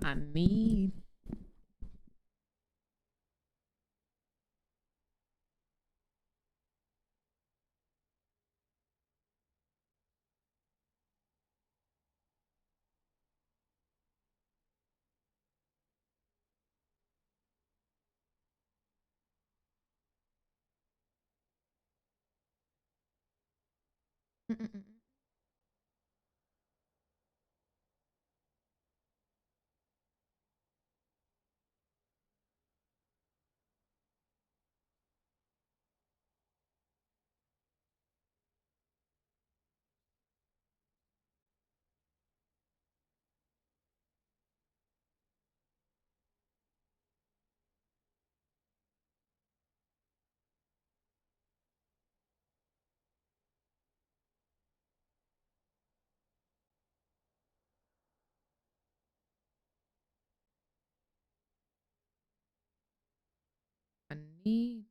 I need. I need.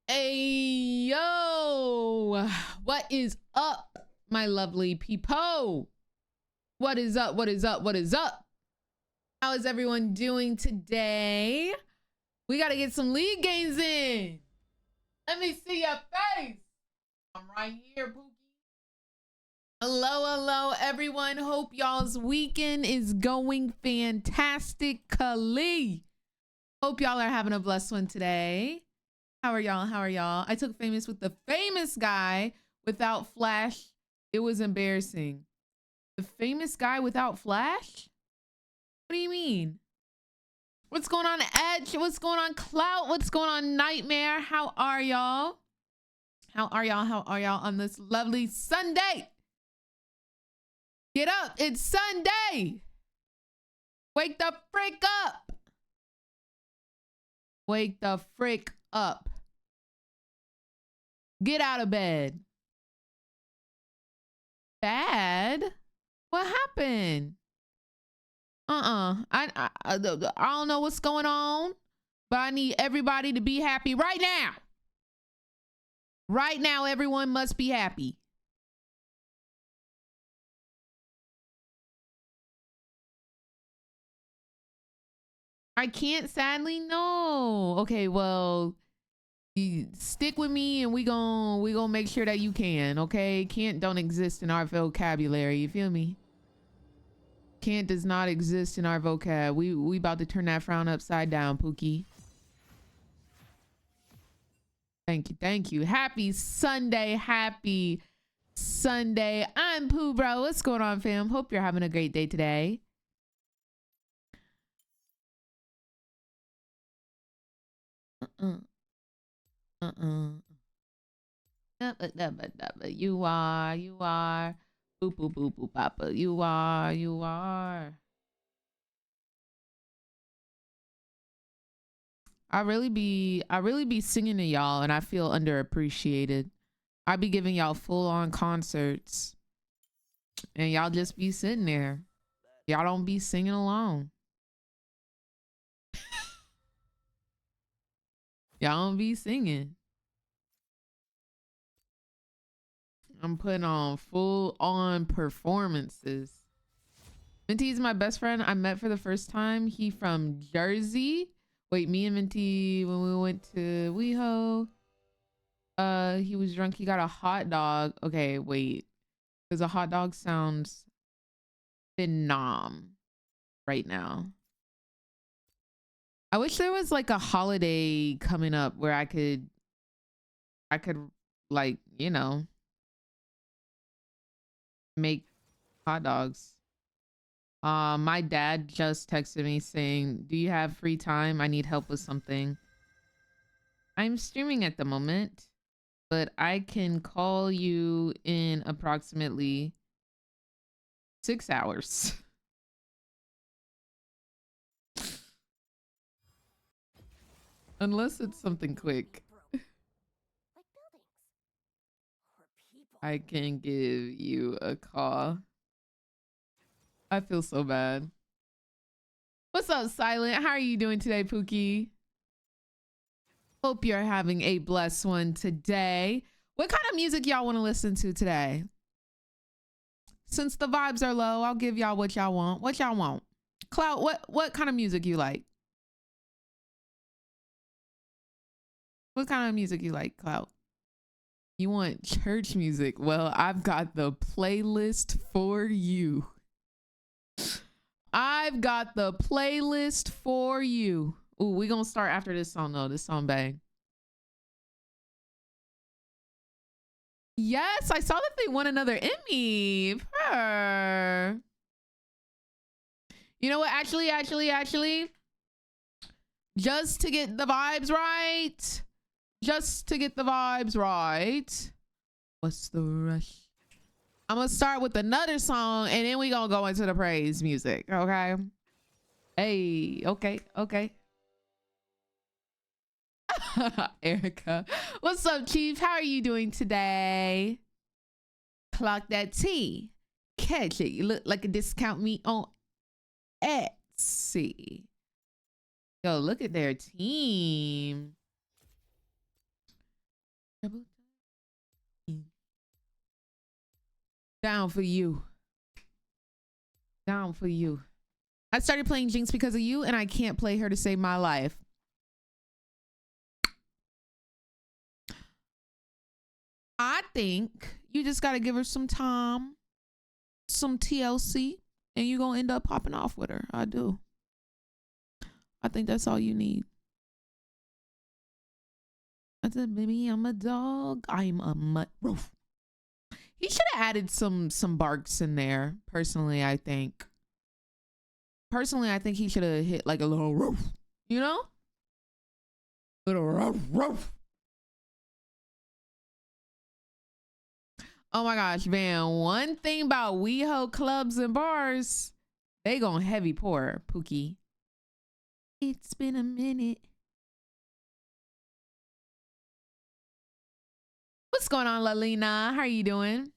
Hey, yo. What is up, my lovely people? What is up? What is up? What is up? How is everyone doing today? We got to get some league games in. Let me see your face. I'm right here, Pookie. Hello, hello, everyone. Hope y'all's weekend is going fantastically. Hope y'all are having a blessed one today. How are y'all? How are y'all? I took famous with the famous guy without Flash. It was embarrassing. The famous guy without Flash? What do you mean? What's going on, Edge? What's going on, Clout? What's going on, Nightmare? How are y'all? How are y'all? How are y'all on this lovely Sunday? Get up. It's Sunday. Wake the frick up. Wake the frick up. Get out of bed. Bad? What happened? I don't know what's going on, but I need everybody to be happy right now. Right now, everyone must be happy. I can't, sadly, no. Okay, well, you stick with me and we gonna make sure that you can, okay? Can't don't exist in our vocabulary, you feel me? Can't does not exist in our vocab. We about to turn that frown upside down, Pookie. Thank you, thank you. Happy Sunday, happy Sunday. I'm Pooh Bro. What's going on, fam? Hope you're having a great day today. You are. Boop, boop, boop, boop, papa. You are. I really be singing to y'all and I feel underappreciated. I be giving y'all full on concerts and y'all just be sitting there. Y'all don't be singing along. Y'all don't be singing. I'm putting on full on performances. Minty's my best friend. I met for the first time. He from Jersey. Wait, me and Minty, when we went to WeHo, he was drunk. He got a hot dog. Okay, wait. Because a hot dog sounds phenom right now. I wish there was like a holiday coming up where I could like, you know, make hot dogs. My dad just texted me saying, do you have free time? I need help with something. I'm streaming at the moment, but I can call you in approximately 6 hours. Unless it's something quick. I can give you a call. I feel so bad. What's up, Silent? How are you doing today, Pookie? Hope you're having a blessed one today. What kind of music y'all want to listen to today? Since the vibes are low, I'll give y'all what y'all want. What y'all want? Clout, what kind of music you like? What kind of music you like, Clout? You want church music? Well, I've got the playlist for you. I've got the playlist for you. Ooh, we gonna start after this song though. This song bang. Yes, I saw that they won another Emmy. Purr. You know what? Actually, just to get the vibes right. Just to get the vibes right. What's the rush? I'm gonna start with another song and then we gonna go into the praise music, okay? Hey, okay. Erica. What's up, Chief? How are you doing today? Clock that T. Catch it. You look like a discount me on Etsy. Yo, look at their team. Down for you. Down for you. I started playing JINX because of you and I can't play her to save my life. I think you just got to give her some time, some TLC, and you're going to end up popping off with her. I do. I think that's all you need. I said, baby, I'm a dog. I'm a mutt. Roof. He should have added some barks in there. Personally, I think. Personally, I think he should have hit like a little roof. You know? Little roof. Oh my gosh, man. One thing about WeHo clubs and bars, they gon' heavy pour, Pookie. It's been a minute. What's going on, Lalina? How are you doing?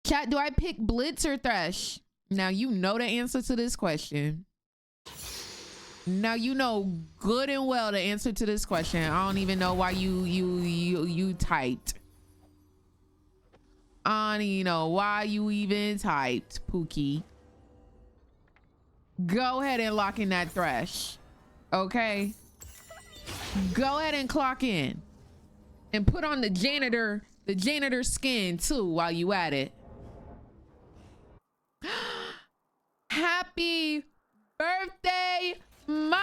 Chat, do I pick Blitz or Thresh? Now you know the answer to this question. Now you know good and well the answer to this question. I don't even know why you typed. I don't even know why you even typed, Pookie. Go ahead and lock in that Thresh. Okay? Go ahead and clock in. And put on the janitor skin too while you at it. Happy birthday, Mike!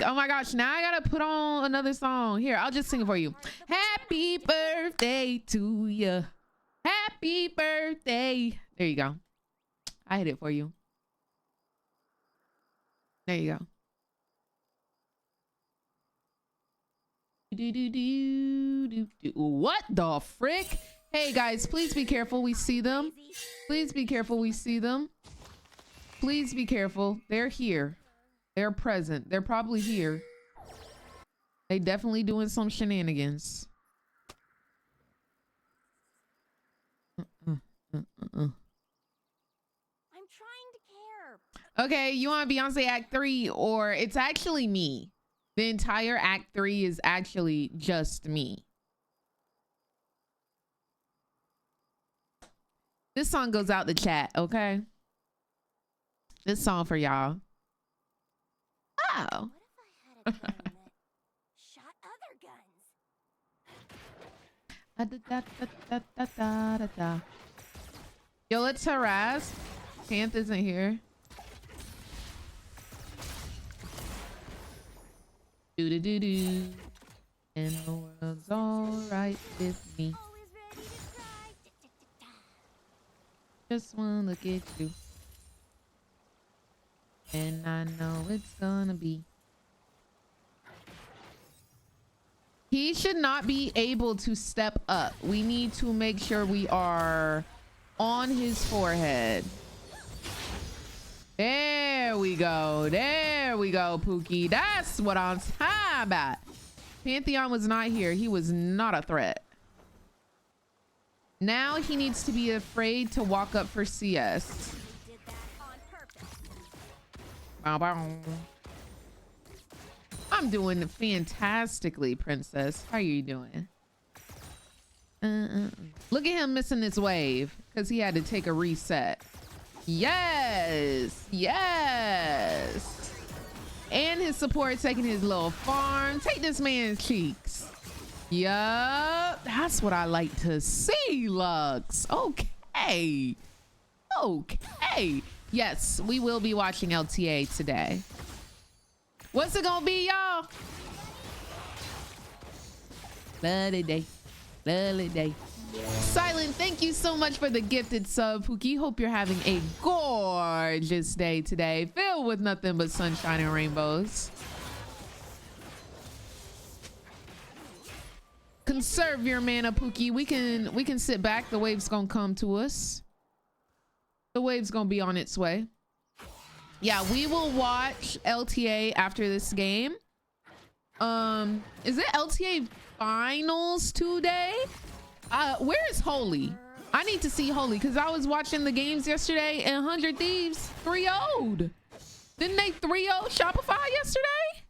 Oh my gosh, now I gotta put on another song. Here, I'll just sing it for you. Happy birthday to you. Happy birthday. There you go. I hit it for you. There you go. What the frick? Hey guys, please be careful. We see them. Please be careful. We see them. Please be careful. They're here. They're present. They're probably here. They definitely doing some shenanigans. I'm trying to care. Okay, you want Beyonce Act 3 or it's actually me. The entire Act 3 is actually just me. This song goes out the chat, okay? This song for y'all. Oh. What if I had a gun that shot other guns? Yo, let's harass. Panth isn't here. Do. And the world's alright with me. Just wanna look at you. And I know it's gonna be. He should not be able to step up. We need to make sure we are on his forehead. There we go. There we go, Pookie. That's what I'm talking about. Pantheon was not here. He was not a threat. Now he needs to be afraid to walk up for CS. Bow, bow. I'm doing fantastically, princess. How are you doing? Look at him missing this wave because he had to take a reset. Yes, yes. And his support taking his little farm. Take this man's cheeks. Yup, that's what I like to see, Lux. Okay, okay. Yes, we will be watching LTA today. What's it gonna be, y'all? Lovely day. Lovely day. Silent, thank you so much for the gifted sub, Pookie. Hope you're having a gorgeous day today, filled with nothing but sunshine and rainbows. Conserve your mana, Pookie. We can sit back. The wave's gonna come to us. The wave's gonna be on its way. Yeah, we will watch LTA after this game. Is it LTA finals today? Where is Holy? I need to see Holy because I was watching the games yesterday and 100 Thieves 3-0'd. Didn't they 3-0 Shopify yesterday?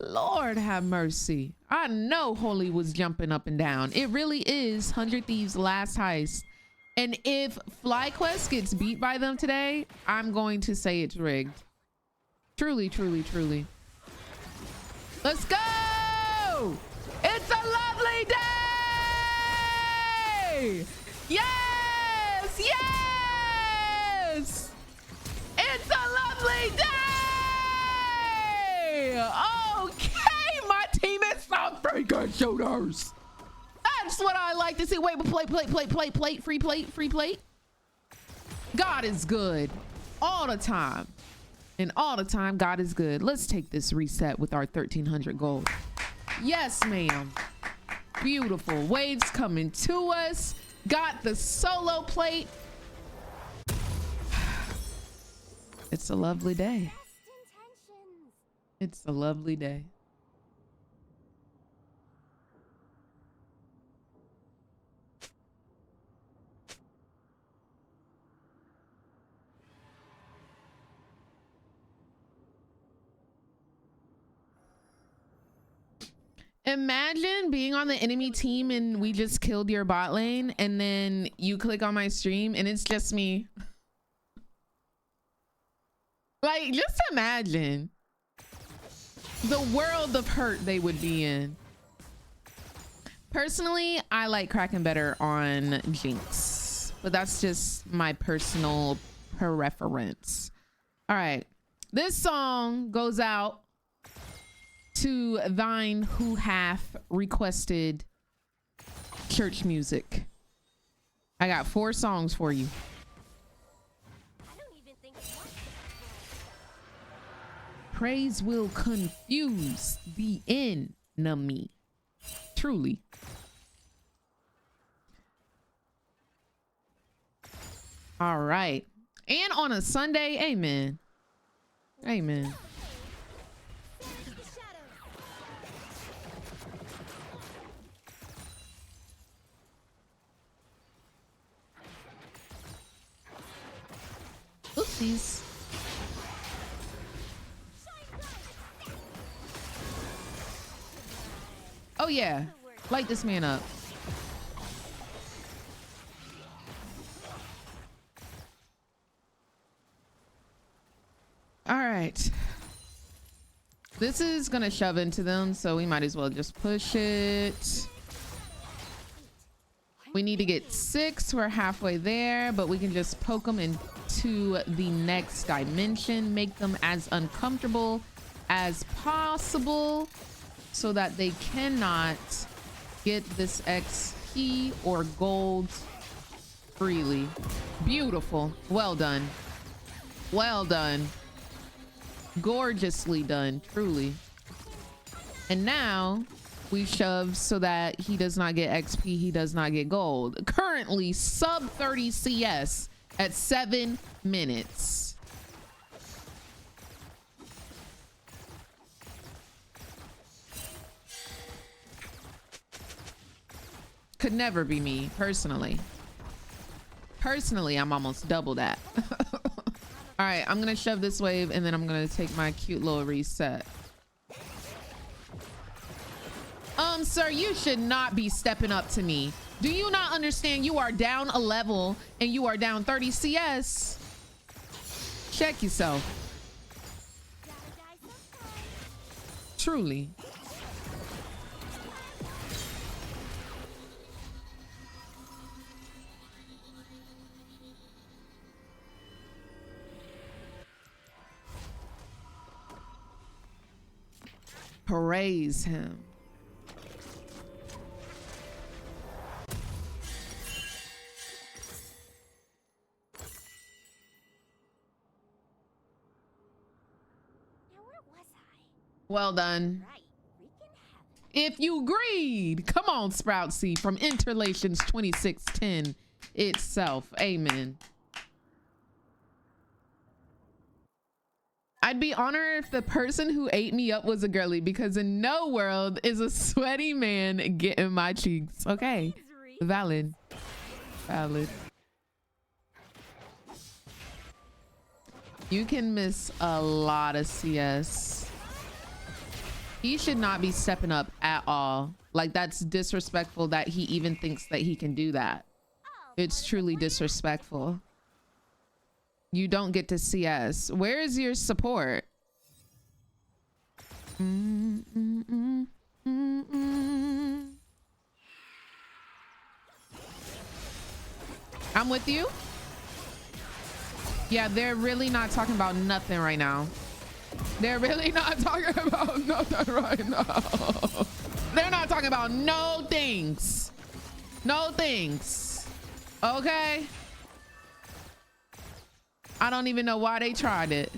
Lord have mercy. I know Holy was jumping up and down. It really is 100 Thieves last heist. And if FlyQuest gets beat by them today, I'm going to say it's rigged. Truly, truly, truly. Let's go! It's a lovely day! Yes! Yes! It's a lovely day! Okay, my team is some freaking shooters. That's what I like to see. Wait, but plate, free plate. God is good all the time. And all the time, God is good. Let's take this reset with our 1300 gold. Yes, ma'am. Beautiful. Waves coming to us. Got the solo plate. It's a lovely day. It's a lovely day. Imagine being on the enemy team and we just killed your bot lane and then you click on my stream and it's just me. Like, just imagine the world of hurt they would be in. Personally, I like Kraken better on JINX, but that's just my personal preference. All right, this song goes out to thine who hath requested church music. I got 4 songs for you. I don't even think Praise will confuse the enemy. Truly. All right. And on a Sunday, amen. Amen. Oopsies. Oh yeah, light this man up. All right. This is gonna shove into them, so we might as well just push it. We need to get 6. We're halfway there, but we can just poke them into the next dimension, make them as uncomfortable as possible so that they cannot get this XP or gold freely. Beautiful. Well done. Well done. Gorgeously done, truly. And now we shove so that he does not get XP, he does not get gold. Currently sub 30 CS at 7 minutes. Could never be me, personally. Personally, I'm almost double that. All right, I'm gonna shove this wave and then I'm gonna take my cute little reset. Sir, you should not be stepping up to me. Do you not understand you are down a level and you are down 30 CS? Check yourself. Truly. Praise him. Well done. Right. We can have it. If you agreed. Come on, Sprout C from Interlations 2610 itself. Amen. I'd be honored if the person who ate me up was a girly, because in no world is a sweaty man getting my cheeks. Okay. Valid. Valid. You can miss a lot of CS. He should not be stepping up at all. Like, that's disrespectful that he even thinks that he can do that. It's truly disrespectful. You don't get to CS. Where is your support? I'm with you. Yeah, they're really not talking about nothing right now. They're really not talking about nothing right now. They're not talking about no things. No things. Okay? I don't even know why they tried it.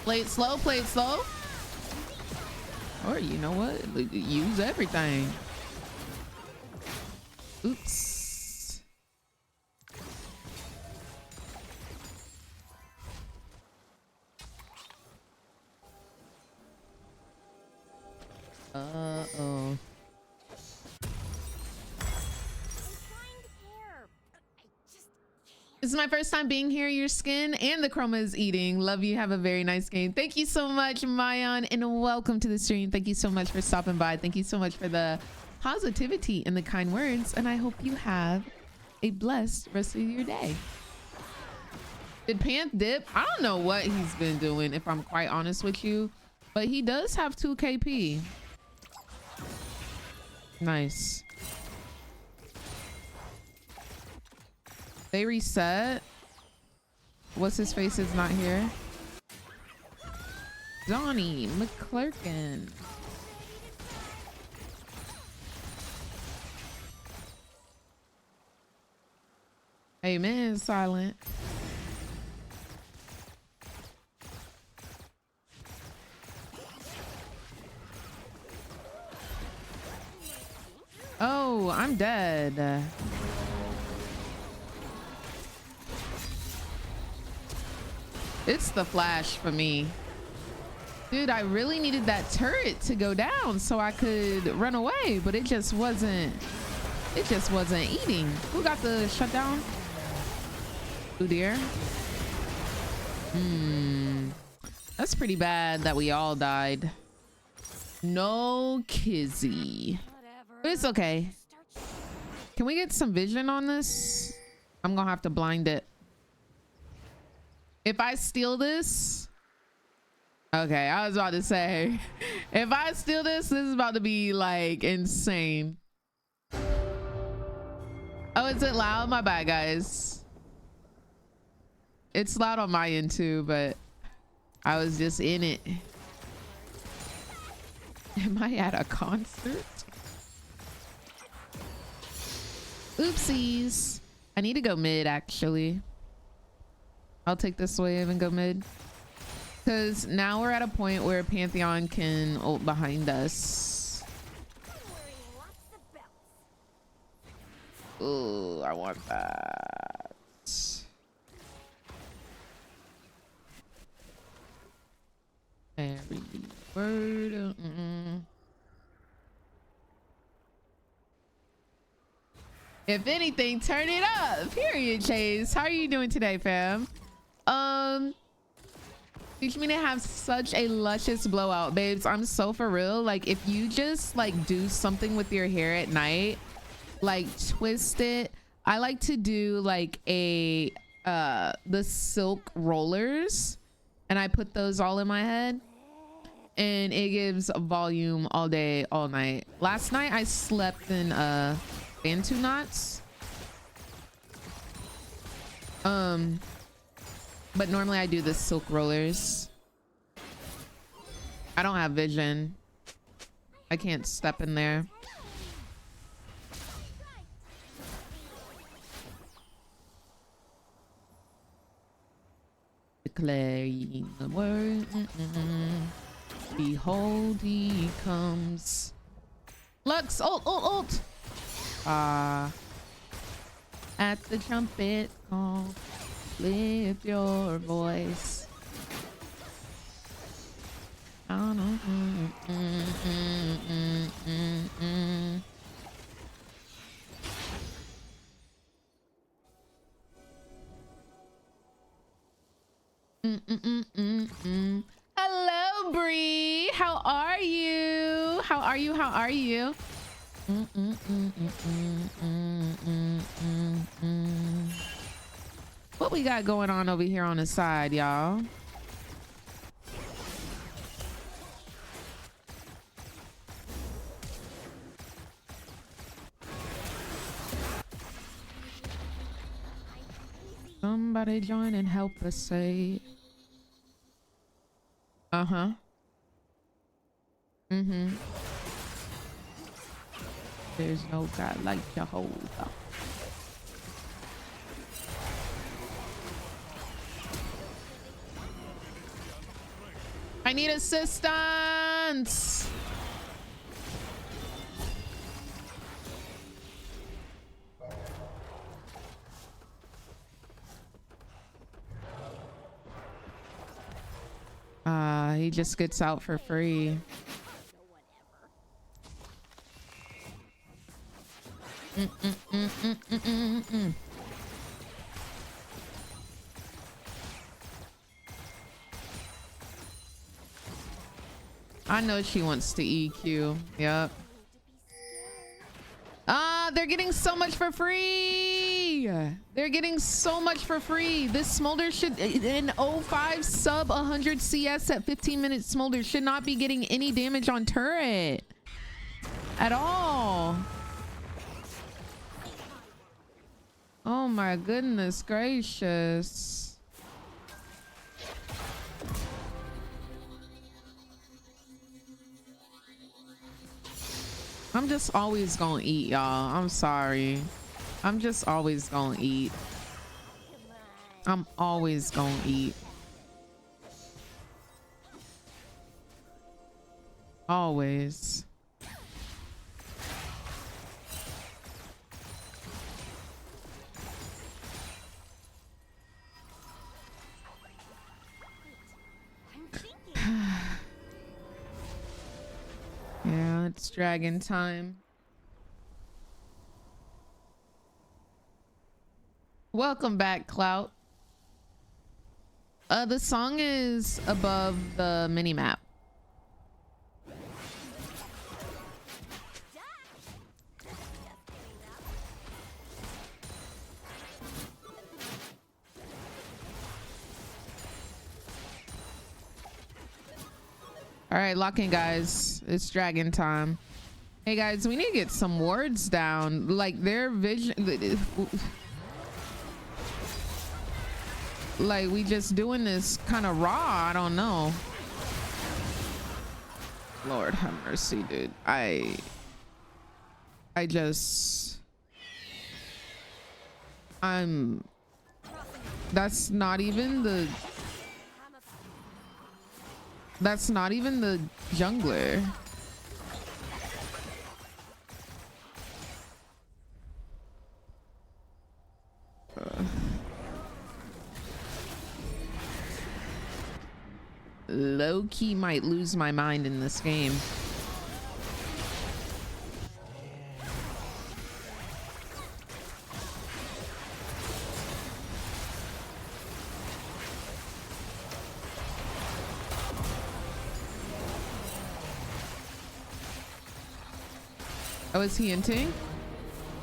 Play it slow, play it slow. Or you know what? Use everything. Oops. Uh-oh. This is my first time being here. Your skin and the chroma is eating. Love you. Have a very nice game. Thank you so much, Mayan, and welcome to the stream. Thank you so much for stopping by. Thank you so much for the positivity and the kind words. And I hope you have a blessed rest of your day. Did Panth dip? I don't know what he's been doing, if I'm quite honest with you, but he does have 2 KP. Nice. They reset. What's his face is not here. Donnie McClurkin. Amen. Silent. Oh, I'm dead. It's the flash for me. Dude, I really needed that turret to go down so I could run away, but it just wasn't eating. Who got the shutdown? Oh dear. That's pretty bad that we all died. No Kizzy. But it's okay. Can we get some vision on this? I'm gonna have to blind it. If I steal this, okay, I was about to say, if I steal this is about to be like insane. Oh, is it loud? My bad, guys. It's loud on my end too, but I was just in it. Am I at a concert? Oopsies. I need to go mid, actually. I'll take this wave and go mid. Because now we're at a point where Pantheon can ult behind us. Ooh, I want that. Every word. If anything, turn it up. Period, Chase. How are you doing today, fam? Teach me to have such a luscious blowout, babes. I'm so for real. Like, if you just like do something with your hair at night, like twist it. I like to do like a the silk rollers, and I put those all in my head, and it gives volume all day, all night. Last night I slept in Bantu knots. But normally I do the silk rollers. I don't have vision. I can't step in there. Declaring the word. Behold, he comes. Lux, ult. At the trumpet call. Lift your voice. Hello, Bree. How are you? How are you? How are you? What we got going on over here on the side, y'all? Somebody join and help us say. Uh-huh. There's no God like Jehovah. I need assistance. He just gets out for free. I know she wants to EQ. Yep. They're getting so much for free. They're getting so much for free. This smolder should, an 05 sub 100 CS at 15-minute smolder should not be getting any damage on turret at all. Oh my goodness gracious. I'm just always gonna eat, y'all. I'm sorry. I'm just always gonna eat. I'm always gonna eat. Always. Yeah, it's dragon time. Welcome back, Clout. The song is above the mini map. All right, lock in, guys. It's dragon time. Hey, guys, we need to get some wards down. Like, their vision... Like, we just doing this kind of raw. I don't know. Lord have mercy, dude. I just... I'm that's not even the jungler. Low-key might lose my mind in this game. Oh, is he hinting?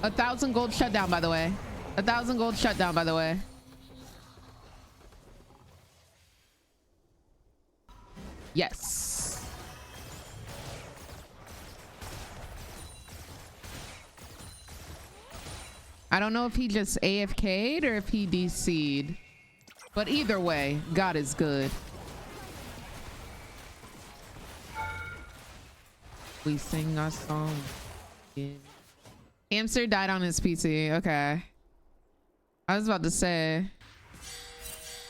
1,000 gold shutdown, by the way. 1,000 gold shutdown, by the way. Yes. I don't know if he just AFK'd or if he DC'd. But either way, God is good. We sing our song. Yeah. Hamster died on his PC. Okay. I was about to say.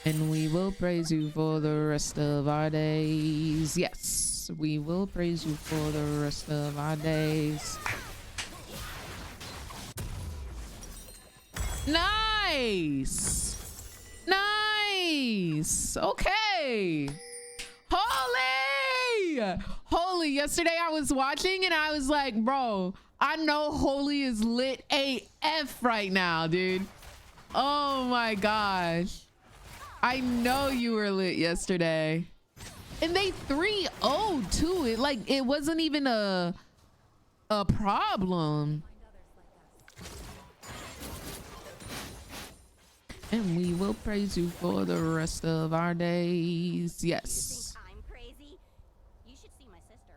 And we will praise you for the rest of our days. Yes, we will praise you for the rest of our days. Nice. Nice. Okay. Holy. Holy. Yesterday I was watching and I was like, bro, I know Holy is lit AF right now, dude. Oh my gosh. I know you were lit yesterday. And they 3-0 too. It wasn't even a problem. And we will praise you for the rest of our days. Yes. You think I'm crazy? You should see my sister.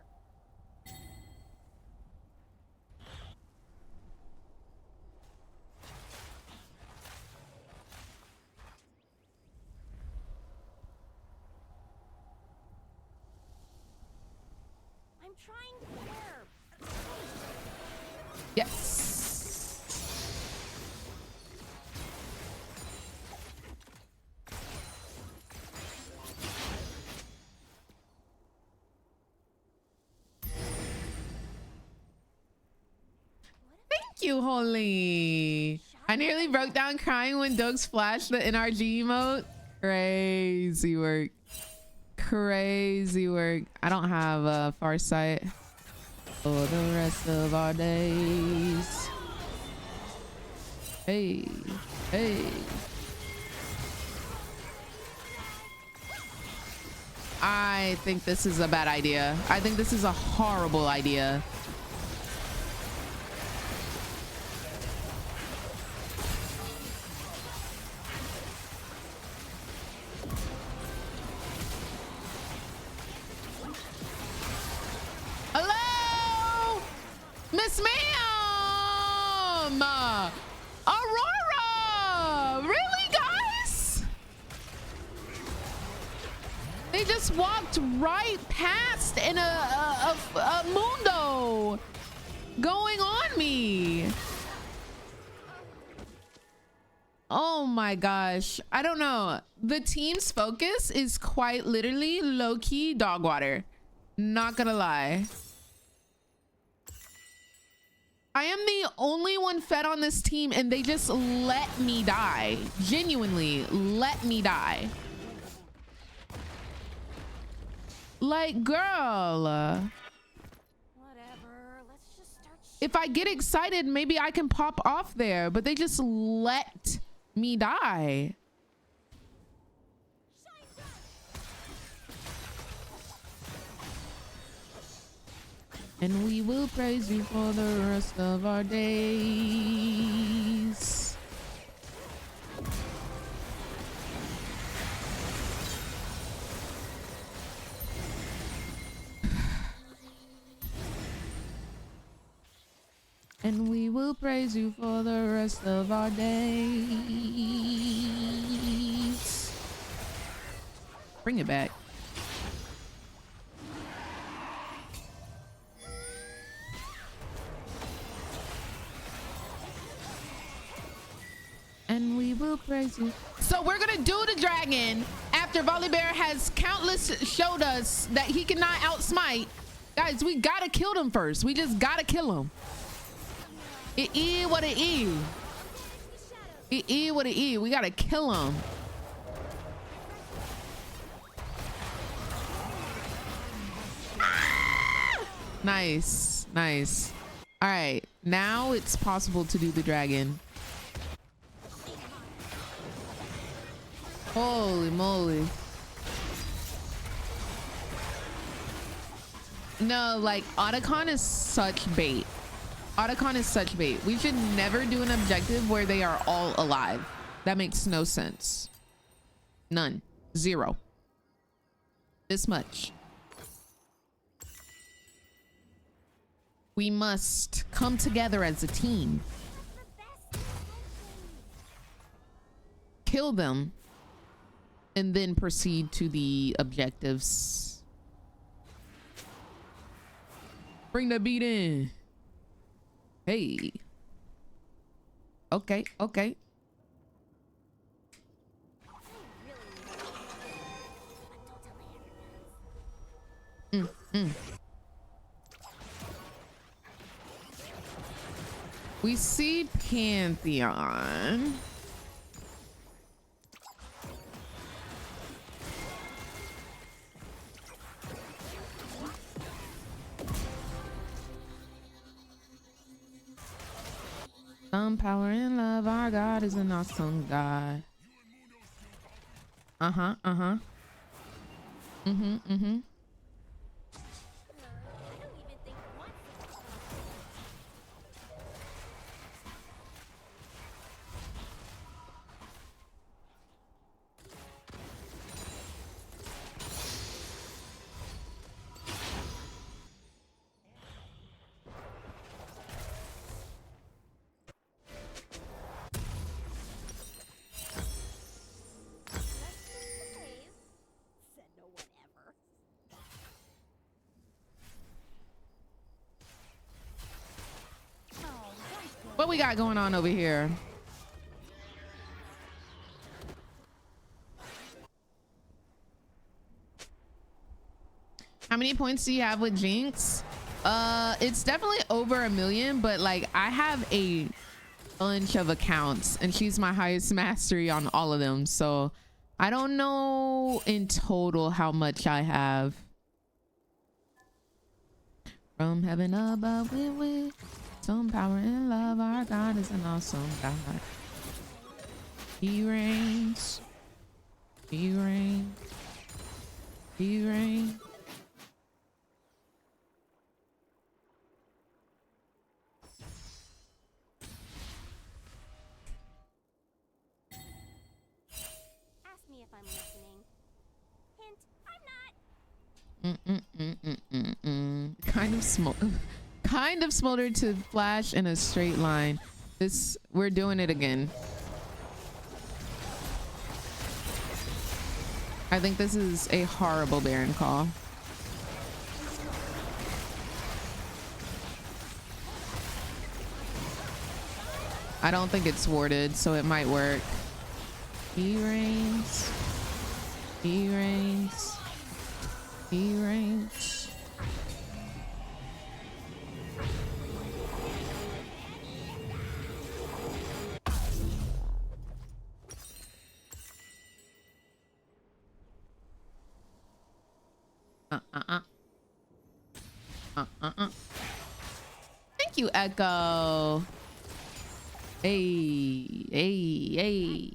I'm trying there. Yes. Thank you, Holy. I nearly broke down crying when Dogs flashed the NRG emote. Crazy work. Crazy work. I don't have a far sight for the rest of our days. Hey, hey. I think this is a bad idea. I think this is a horrible idea. Hello, Miss Ma'am, Aurora. Really, guys? They just walked right past in a mundo going on me. Oh my gosh. I don't know. The team's focus is quite literally low-key dog water. Not gonna lie. I am the only one fed on this team and they just let me die. Genuinely let me die. Like, girl. Whatever. Let's just start. If I get excited, maybe I can pop off there, but they just let me die. And we will praise you for the rest of our days. And we will praise you for the rest of our days. Bring it back. And crazy. So we're gonna do the dragon after Volibear has showed us that he cannot outsmite. Guys, we gotta kill them first. We just gotta kill him. It is what it is. It is what it is. We gotta kill him. Ah! Nice, nice. All right, now it's possible to do the dragon. Holy moly. No, like Otacon is such bait. Otacon is such bait. We should never do an objective where they are all alive. That makes no sense. None. Zero. This much. We must come together as a team. Kill them. And then proceed to the objectives. Bring the beat in. Hey. Okay, okay. We see Pantheon. Some power and love, our God is an awesome God. Uh-huh, uh-huh. Mm-hmm, mm-hmm. What we got going on over here? How many points do you have with Jinx? It's definitely over 1 million, but like I have a bunch of accounts and she's my highest mastery on all of them. So I don't know in total how much I have. From heaven above with some power and love, our God is an awesome God. He reigns. He reigns. He reigns. Ask me if I'm listening. Hint, I'm not. Kind of smoldered to flash in a straight line. We're doing it again. I think this is a horrible Baron call. I don't think it's warded, so it might work. He reigns. He reigns. He reigns. Thank you, Echo. Hey, hey, hey.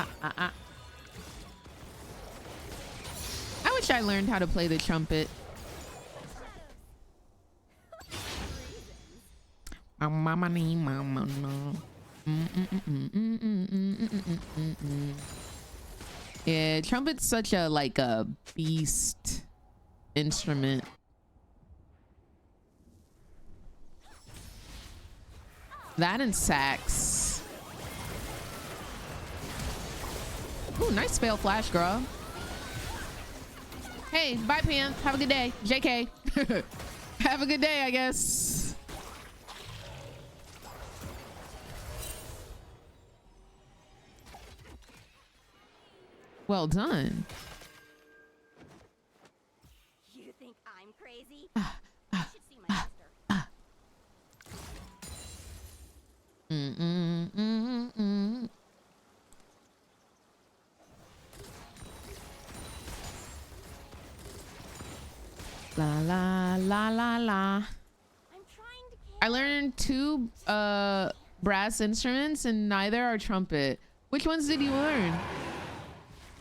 I wish I learned how to play the trumpet. Yeah, trumpet's such a like a beast instrument. That and sax. Ooh, nice fail flash, girl. Hey, bye, Pam. Have a good day. JK. Have a good day, I guess. Well done. You think I'm crazy? You should see my sister. La la la la la. I'm trying to I learned 2 brass instruments and neither are trumpet. Which ones did you learn?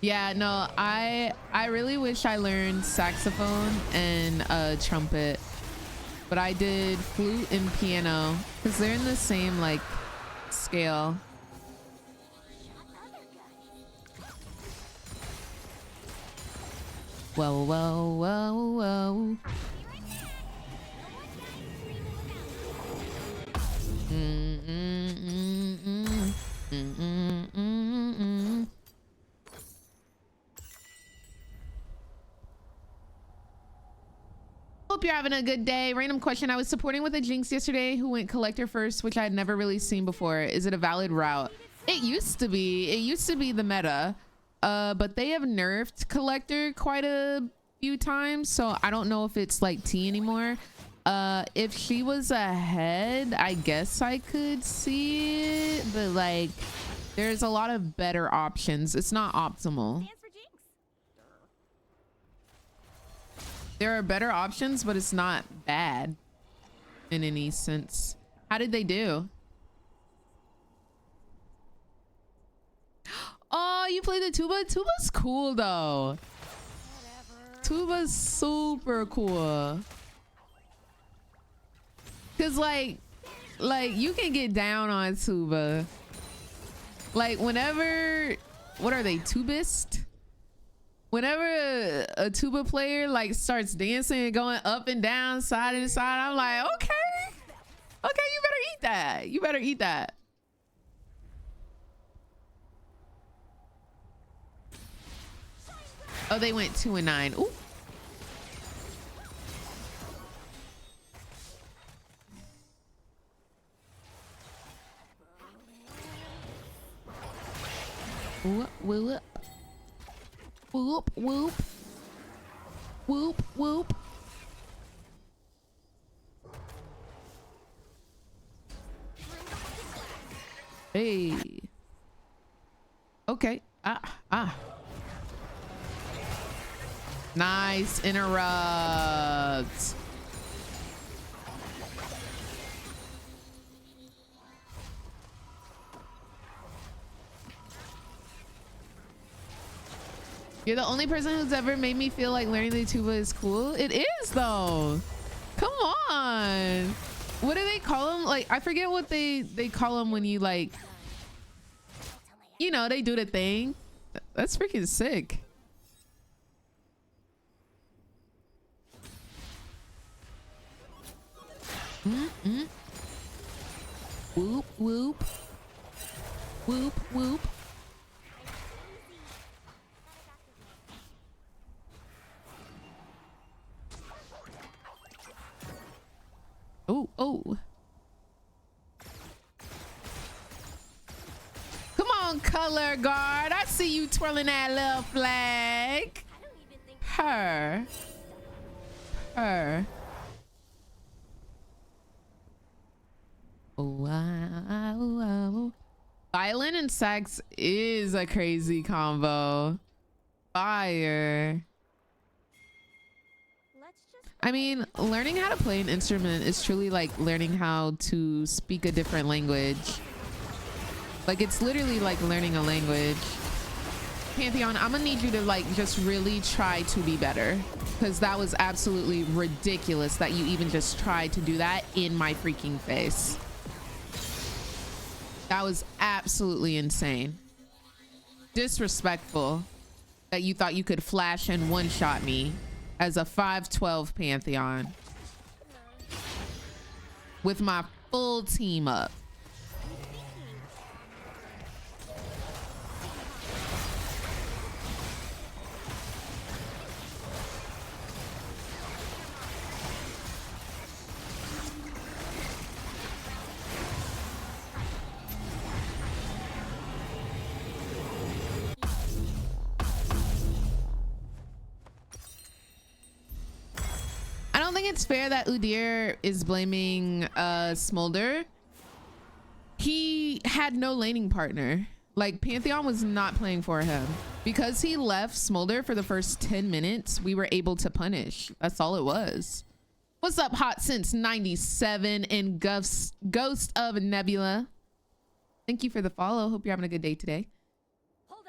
Yeah, no, I really wish I learned saxophone and trumpet, but I did flute and piano because they're in the same like scale. Whoa, whoa, whoa, whoa. Hope you're having a good day. Random question. I was supporting with a JINX yesterday who went collector first, which I had never really seen before. Is it a valid route? It used to be. It used to be the meta. But they have nerfed collector quite a few times, so I don't know if it's like T anymore. If she was ahead, I guess I could see it, but like there's a lot of better options. It's not optimal. Stands for JINX. There are better options, but it's not bad in any sense. How did they do? Oh, you play the tuba? Tuba's cool though. Whatever. Tuba's super cool. Cause like you can get down on tuba. Like whenever, what are they, tubist? Whenever a tuba player like starts dancing and going up and down, side and side, I'm like, okay, you better eat that. You better eat that. Oh, they went 2 and 9. Ooh. Whoop, whoop. Whoop, whoop. Whoop, whoop. Hey. Okay. Nice interrupt. You're the only person who's ever made me feel like learning the tuba is cool. It is though. Come on. What do they call them? Like, I forget what they call them when you like, you know, they do the thing. That's freaking sick. Whoop, whoop. Whoop, whoop. Oh, oh. Come on, color guard. I see you twirling that little flag. Her. Wow. Violin and sax is a crazy combo. Fire. I mean, learning how to play an instrument is truly like learning how to speak a different language. Like, it's literally like learning a language. Pantheon, I'm gonna need you to like just really try to be better, because that was absolutely ridiculous that you even just tried to do that in my freaking face. That was absolutely insane. Disrespectful that you thought you could flash and one-shot me as a 512 Pantheon with my full team up. it's fair that Udyr is blaming Smolder. He had no laning partner. Like, Pantheon was not playing for him. Because he left Smolder for the first 10 minutes, we were able to punish. That's all it was. What's up, Hot Since 97 and Ghost of Nebula? Thank you for the follow. Hope you're having a good day today. Hold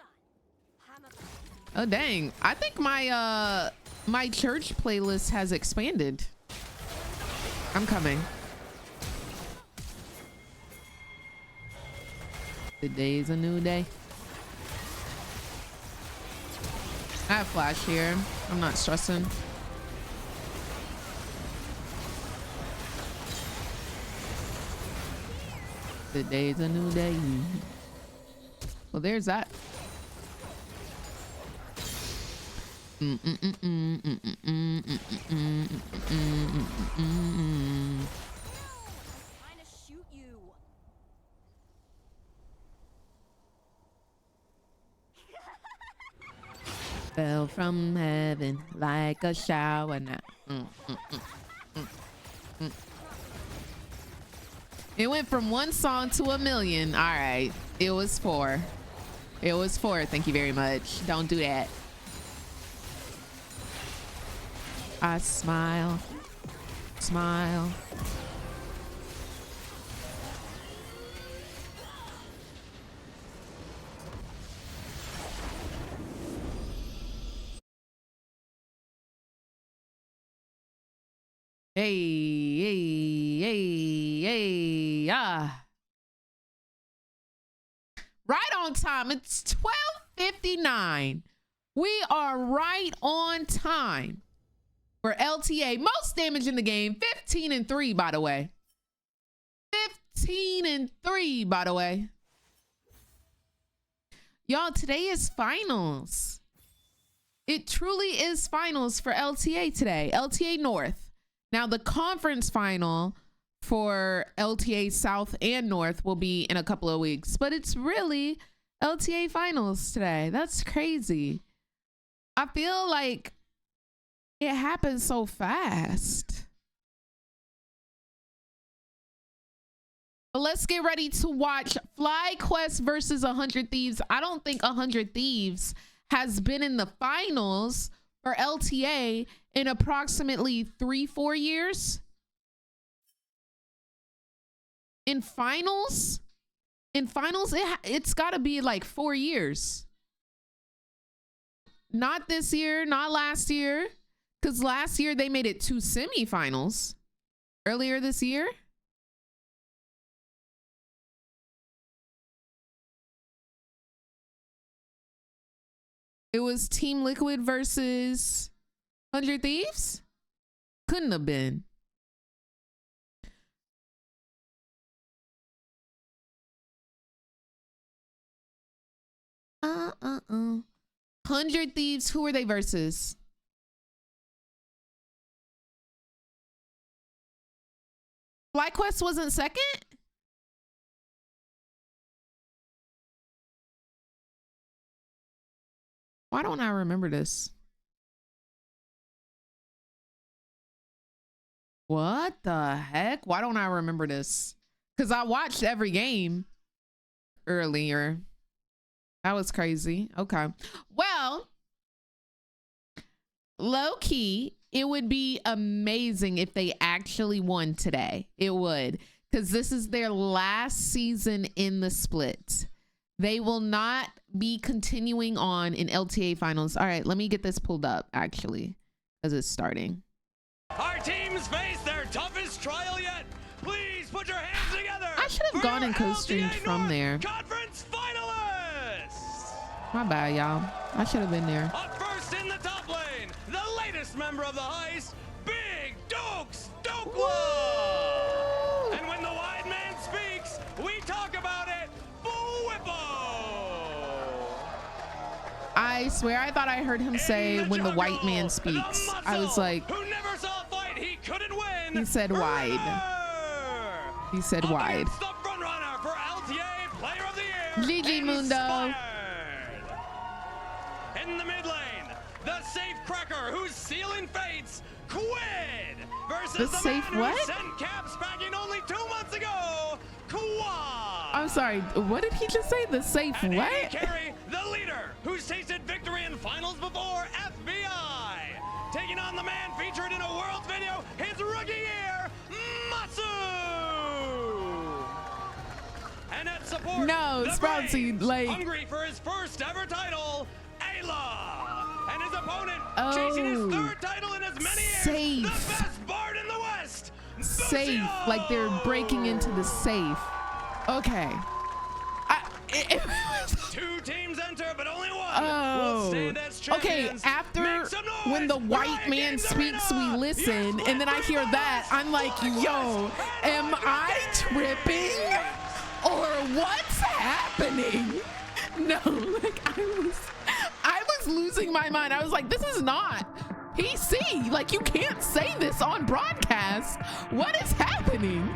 on. Oh, dang. I think my my church playlist has expanded. I'm coming. Today's a new day. I have flash here. I'm not stressing. Today's a new day. Well, there's that. Trying to shoot you. Fell from heaven like a shower now. It went from one song to a million. All right. It was 4. It was 4. Thank you very much. Don't do that. I smile. Smile. Hey, hey, hey, hey, ah. Right on time. It's 12:59. We are right on time for LTA. Most damage in the game. 15-3, by the way. 15-3, by the way. Y'all, today is finals. It truly is finals for LTA today. LTA North. Now, the conference final for LTA South and North will be in a couple of weeks, but it's really LTA finals today. That's crazy. I feel like it happened so fast. But let's get ready to watch FlyQuest versus 100 Thieves. I don't think 100 Thieves has been in the finals for LTA in approximately 3-4 years. In finals, it's got to be like 4 years. Not this year, not last year, because last year they made it 2 semifinals. Earlier this year. It was Team Liquid versus 100 Thieves? Couldn't have been. Uh. 100 Thieves, who were they versus? FlyQuest wasn't second? Why don't I remember this? What the heck? Why don't I remember this? Because I watched every game earlier. That was crazy. Okay. Well, low key, it would be amazing if they actually won today. It would. Because this is their last season in the split. They will not be continuing on in LTA finals. All right, let me get this pulled up, actually, as it's starting. Our teams face their toughest trial yet. Please put your hands together. I should have gone and co-streamed from there. Conference finalists. My bad, y'all. I should have been there. Up first in the top lane, the latest member of the heist, Big Dokes Dokwa. And when the wide man speaks, we talk about it. I swear I thought I heard him say when the white man speaks. I was like, who never saw a fight he couldn't win. He said wide. He said wide. The front runner for LTA Player of the Year. GG Mundo. In the mid lane, the safe cracker who's sealing fates, Quid versus The the safe man what? who sent Caps packing only 2 months ago, Quad. I'm sorry, what did he just say? The safe And what? AD carry, the leader, who's tasted victory in finals before, FBI. Taking on the man featured in a Worlds video, his rookie year, Matsu. And at support, No, the Sproutsy, Braves, like- hungry for his first ever title, Ayla. And his opponent, Oh, chasing his 3rd title in as many years, safe. the best bard in the West, Safe, Bucio. like they're breaking into the safe. Okay. It was 2 teams enter, but only one Oh, will stand as okay. champions. After Make some noise when the for white Riot man Games speaks, we Arena. listen, Your and then I hear that. I'm like, yo, am I tripping, or what's happening? No, like I was losing my mind. I was like, this is not PC. Like, you can't say this on broadcast. What is happening?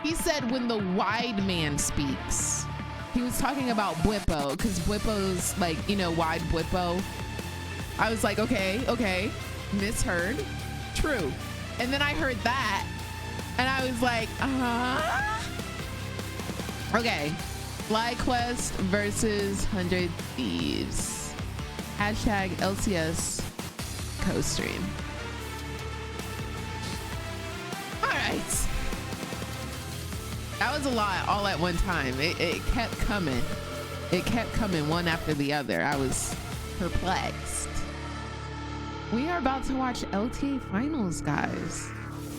He said when the wide man speaks. He was talking about Bwippo, because Bwippo's like, you know, wide Bwippo. I was like, okay, misheard. True. And then I heard that, and I was like, okay. FlyQuest versus 100 Thieves. Hashtag LCS co-stream. All right. That was a lot all at one time. It kept coming. It kept coming one after the other. I was perplexed. We are about to watch LTA finals, guys.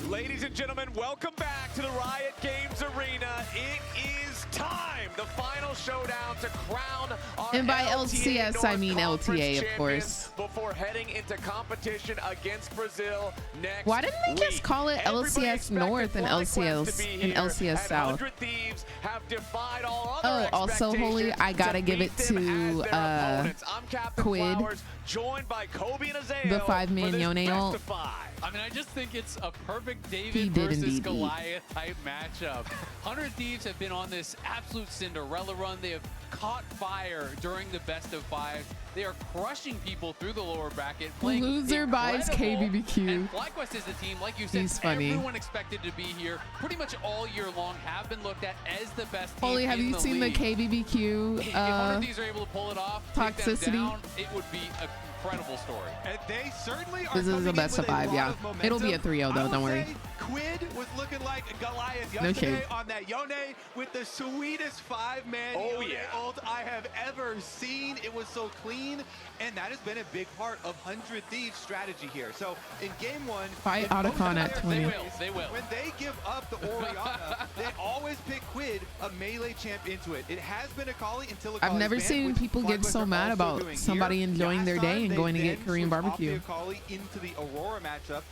Ladies and gentlemen, welcome back to the Riot Games Arena. It is time, the final showdown to crown our And by LTA LCS, I mean North LTA, Conference of champions course. Before heading into competition against Brazil next Why didn't they just week. call it Everybody LCS expected North and FlyQuest to LCS be and here, LCS and South? 100 Thieves have defied all other Oh, also, Holy, I gotta expectations give it beat them to as their opponents. I'm Captain Quid. Flowers, joined by Kobe and Azale The 5-man for this Yone best ult. of 5. I mean, I just think it's a perfect He David did versus indeed eat. Goliath type matchup. 100 Thieves have been on this absolute Cinderella run. They have caught fire during the best of 5. They are crushing people through the lower bracket. Playing Loser buys incredible. KBBQ. And FlyQuest is the team, like you said, He's funny. everyone expected to be here pretty much all year long, have been looked at as the best team Holy, have in you seen the league. KBBQ If 100 Thieves are able to pull it off, take them toxicity? down, it would be an incredible story. And they certainly are This is coming a in best with of a 5, lot yeah. of momentum. It'll be a 3-0 though, I will don't worry. say Quid was looking like Goliath No yesterday shade. on that Yone with the sweetest 5-man Yone ult I have ever seen. It was so clean, and that has been a big part of 100 Thieves' strategy here. So in game 1, Fight in most Otacon of at their 20. They will. When they give up the Orianna, they always pick Quid, a melee champ, into it. It has been Akali until Akali's I've never banned, seen which people get FlyQuest so are mad also about doing somebody here. enjoying their Last day time, and they going to get then Korean switched off barbecue. the Akali into the Aurora matchup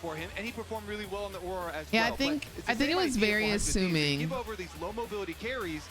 for him, and he performed really well in the Aurora as Yeah, well. I think- But it's the I think same it was idea very for 100 Thieves. They assuming. give over these low mobility carries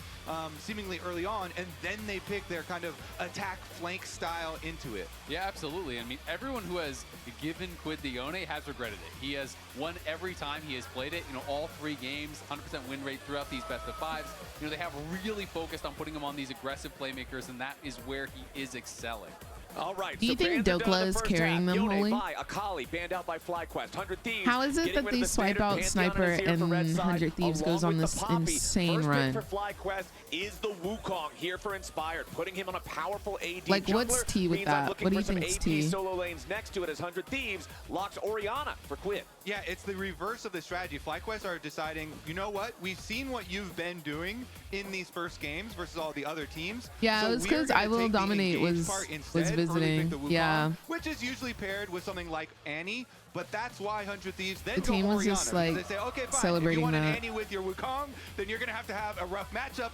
seemingly early on, and then they pick their kind of attack flank style into it. Yeah, absolutely. I mean, everyone who has given Quid the Yone has regretted it. He has won every time he has played it. You know, all 3 games, 100% win rate throughout these best of 5s. You know, they have really focused on putting him on these aggressive playmakers, and that is where he is excelling. All right. Do you think Dokla is carrying them, Holy? Akali, banned out by FlyQuest. 100 Thieves. How is it getting that rid of they the swipe standard out Pantheon Sniper is here for and Red Side, 100 Thieves along goes on with this the Poppy. insane First run? pick for FlyQuest is the Wukong here for Inspired, putting him on a powerful AD Like, jungler. what's T with Means I'm that? looking What do you for some think's AD T? solo lanes next to it as 100 Thieves locks Orianna for Quid. Yeah, it's the reverse of the strategy. FlyQuest are deciding, you know what? We've seen what you've been doing in these first games versus all the other teams. Yeah, it was we're 'cause gonna I Will take the Dominate engage was- part was instead, early pick visiting. the Wukong, Yeah. which is usually paired with something like Annie, but that's why 100 Thieves then The go team was Orianna, just, because like, they say, okay, fine, celebrating if you want an that. Annie with your Wukong, then you're gonna have a rough matchup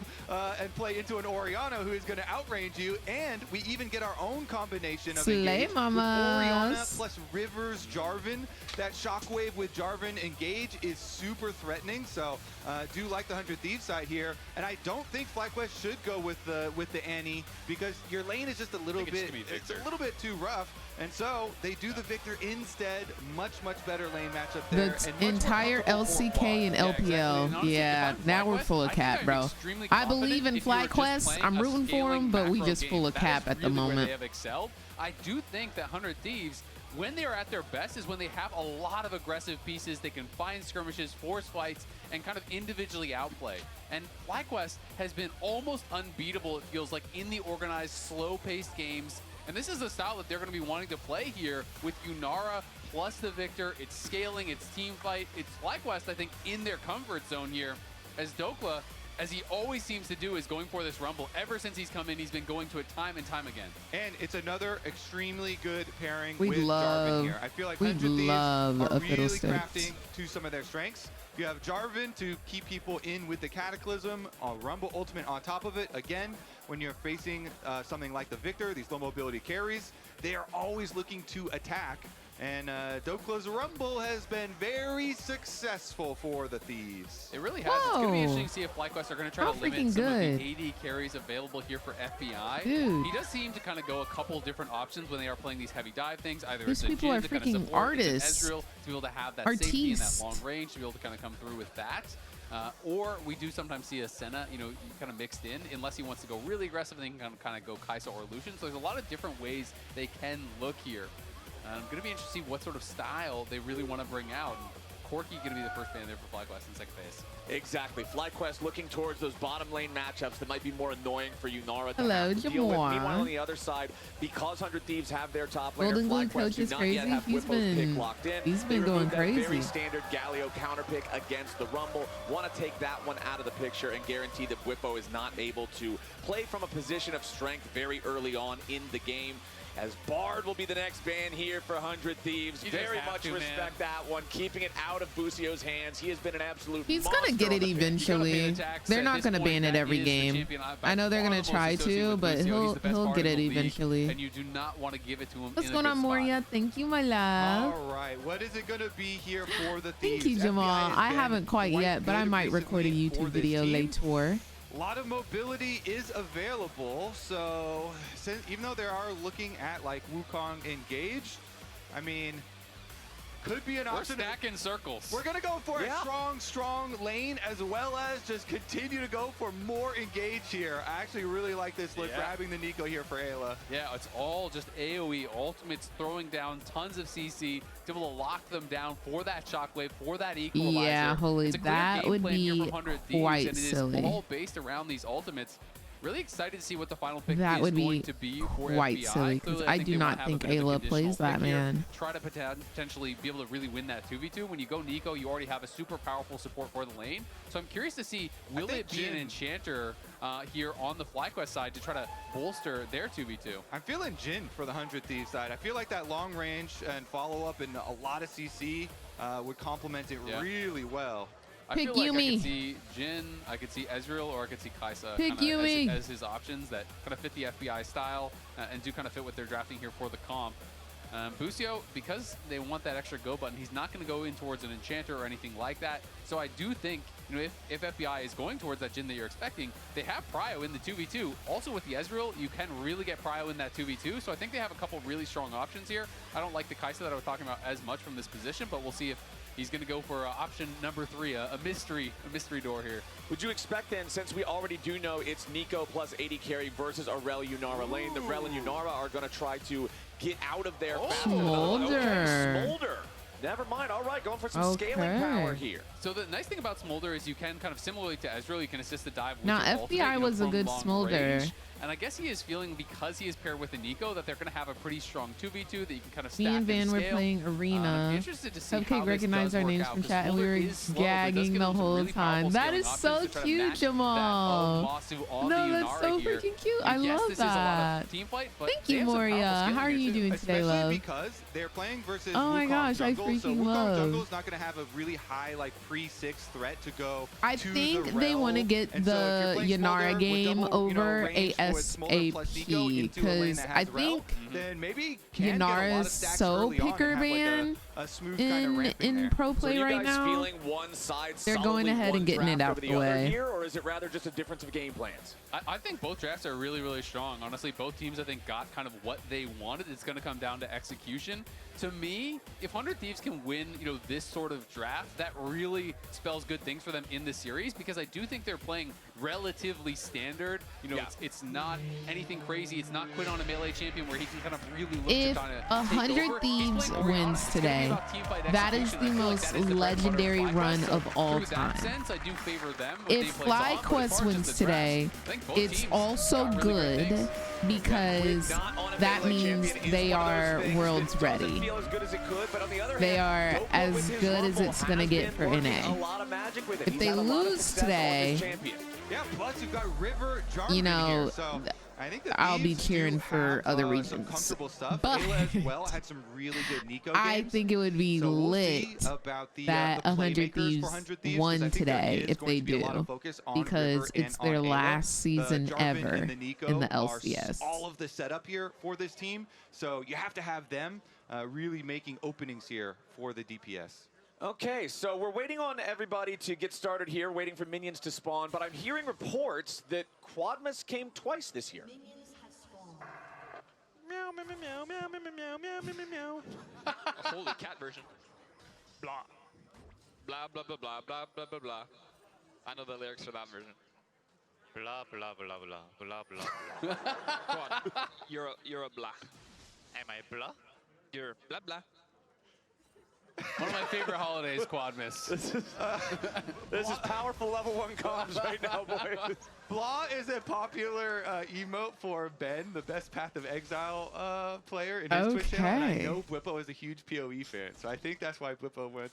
and play into an Orianna who is gonna outrange you, and we even get our own combination of Slay, engage with Orianna mamas. plus Rivers Jarvan. That shockwave with Jarvan engage is super threatening, so do like the 100 Thieves side here, and I don't think FlyQuest should go with the Annie because your lane is just a little think it's bit gonna be it's Victor. a little bit too rough, and so they do the Victor instead. Much better lane matchup there. The and much more entire comfortable for LCK and Quad. exactly. LPL. And honestly, Yeah, if I'm now we're FlyQuest, full of I think cap, I'm bro. extremely I believe confident in if you were just FlyQuest. playing I'm a rooting for scaling him, but we macro just game. full of That cap is at the really where moment. they have excelled. I do think that 100 Thieves when they are at their best is when they have a lot of aggressive pieces. They can find skirmishes, force fights, and kind of individually outplay. And FlyQuest has been almost unbeatable, it feels like, in the organized, slow-paced games. And this is a style that they're going to be wanting to play here with Yunara plus the Victor. It's scaling, it's team fight. It's FlyQuest, I think, in their comfort zone here, as Dokla, as he always seems to do, is going for this Rumble. Ever since he's come in, he's been going to it time and time again. And it's another extremely good pairing We with love- Jarvan here. I feel like we 100 Thieves love are a really Fiddlesticks. crafting to some of their strengths. You have Jarvan to keep people in with the Cataclysm, Rumble Ultimate on top of it. Again, when you're facing something like the Victor, these low mobility carries, they are always looking to attack. And Dokla's Rumble has been very successful for the Thieves. It really has. It's going to be Whoa. interesting to see if FlyQuest are going to try How to limit freaking some good. of the AD carries available here for FBI. Dude. He does seem to kind of go a couple different options when they are playing these heavy dive things. Either These it's a people Jhin are to kind of freaking support, it's an artists. Ezreal to be able to have that safety and that Artistes. long range to be able to kind of come through with that. Or we do sometimes see a Senna, you know, kind of mixed in, unless he wants to go really aggressive, then he can kind of go Kai'Sa or Lucian. So there's a lot of different ways they can look here. I'm going to be interested to see what sort of style they really want to bring out. And Corki going to be the first ban there for FlyQuest in second phase. Exactly. FlyQuest looking towards those bottom lane matchups that might be more annoying for Yunara to Hello, have to deal with. Jamor. Meanwhile, on the other side, because 100 Thieves have their top laner, Golden Glue FlyQuest Coach do is not crazy. yet have He's Whipple's been- pick locked in. he's been They going removed that very crazy. standard Galio counter pick against the Rumble. Want to take that one out of the picture and guarantee that Whippo is not able to play from a position of strength very early on in the game. As Bard will be the next ban here for 100 Thieves. You just Very have much to, man. respect that one, keeping it out of Busio's hands. He has been an absolute He's monster gonna get on it the pitch. eventually. They're not gonna ban it every game. I know they're gonna try to, but he'll get it eventually. And you do not want to give it to him. What's in a going good on, spot. Moria? Thank you, my love. All right, what is it going to be here for the Thank Thieves? you, Jamal. FBI has I been haven't quite quite yet, but I good might record a recently for YouTube this video team. later. A lot of mobility is available, so even though they are looking at like Wukong engage, I mean, could be an We're option. stacking circles. We're gonna go for Yeah. a strong lane, as well as just continue to go for more engage here. I actually really like this look, Yeah. grabbing the Nico here for Ayla. Yeah, it's all just AoE ultimates, throwing down tons of CC to be able to lock them down for that shockwave, for that equalizer. Yeah, holy, It's a clear that game would plan here be from 100 Thieves, quite and it is silly. all based around these ultimates. Really excited to see what the final pick That is would going be to be for quite FBI. silly, 'cause Clearly, I think do they not wanna have a think bit of a Ayla conditional plays that, pick here, man. Try to potentially be able to really win that 2v2. When you go Nico, you already have a super powerful support for the lane. So I'm curious to see, will think it be an Jhin- enchanter here on the FlyQuest side to try to bolster their 2v2? I'm feeling Jhin for the 100 Thieves side. I feel like that long range and follow up and a lot of CC would complement it Yeah. really well. I Pick feel like I Yumi. could see Jhin, I could see Ezreal, or I could see Kai'Sa Pick kinda Yumi. as his options that kind of fit the FBI style and do kind of fit what they're drafting here for the comp. Busio, because they want that extra go button, he's not going to go in towards an enchanter or anything like that. So I do think, you know, if FBI is going towards that Jhin that you're expecting, they have Prio in the 2v2. Also with the Ezreal, you can really get Prio in that 2v2. So I think they have a couple really strong options here. I don't like the Kai'Sa that I was talking about as much from this position, but we'll see if he's going to go for option number 3, a mystery door here. Would you expect then, since we already do know it's Nico plus 80 carry versus a Rel Yunara lane, the Rel and Yunara are going to try to get out of there faster than others. Smolder. Okay, Smolder. Never mind. All right, going for some scaling power Okay. here. So the nice thing about Smolder is you can kind of similarly to Ezreal, you can assist the dive with Now, your ultimate, FBI you know, was a from good long Smolder. range. And I guess he is feeling, because he is paired with a Nico, that they're going to have a pretty strong 2v2 that you can kind of stack Me and Van were scale. playing Arena. I'm interested to see how Cupcake this recognized does our work names out, from 'cause chat, and we Smolder were is slow, but it does gagging give the him some whole really time. powerful That scaling is options so to try to cute, match that Jamal. Masu on No, the that's Yunara so here. freaking cute. And I yes, love this is a lot that. of team fight, but Thank they you, have some powerful Moria. scaling How are here, you too. doing today, Especially love? because they're playing versus Oh my Wukong gosh, I jungle, so freaking Wukong love. jungle is not going to have a really high like pre-6 threat to go I to think the they Rel. want to get And so if you're the playing Smolder Yunara with game double, you know, over range with Smolder plus Nico ASAP into a lane because that I has Rel, think then maybe can get a lot Yunara of is stacks so early on and picker have, like, ban a smooth kind of ramping there. In pro play so right now, feeling one side they're going ahead and getting it out the way. Here, or is it rather just a difference of game plans? I think both drafts are really, really strong. Honestly, both teams, I think, got kind of what they wanted. It's going to come down to execution. To me, if 100 Thieves can win, this sort of draft, that really spells good things for them in the series, because I do think they're playing relatively standard. It's not anything crazy. It's not Quinn on a melee champion where he can kind of really look if to kind of 100 Thieves wins today, that is the most legendary run of all time. I do favor them. If FlyQuest wins today, it's also good because that means they are worlds ready. They are as good as it's going to get for NA. If they lose today, yeah, plus you've got River Jarvan here, so I think I'll be cheering for other regions. Stuff. But Ayla as well had some really good Nico games. I think it would be lit that 100 Thieves won today if they do, because it's their last season ever in the LCS. All of the setup here for this team, so you have to have them really making openings here for the DPS. Okay, so we're waiting on everybody to get started here, waiting for minions to spawn, but I'm hearing reports that Quadmas came twice this year. Meow, meow, meow, meow, meow, meow, meow, meow, meow. A holy cat version. Blah. Blah, blah, blah, blah, blah, blah, blah, blah. I know the lyrics for that version. Blah, blah, blah, blah, blah, blah, blah. Quad, you're a blah. Am I blah? You're blah, blah. One of my favorite holidays, Quadmas. This is powerful level 1 comms right now, boys. Blah is a popular emote for Ben, the best Path of Exile player in his Twitch channel. And I know Blippo is a huge PoE fan, so I think that's why Blippo went.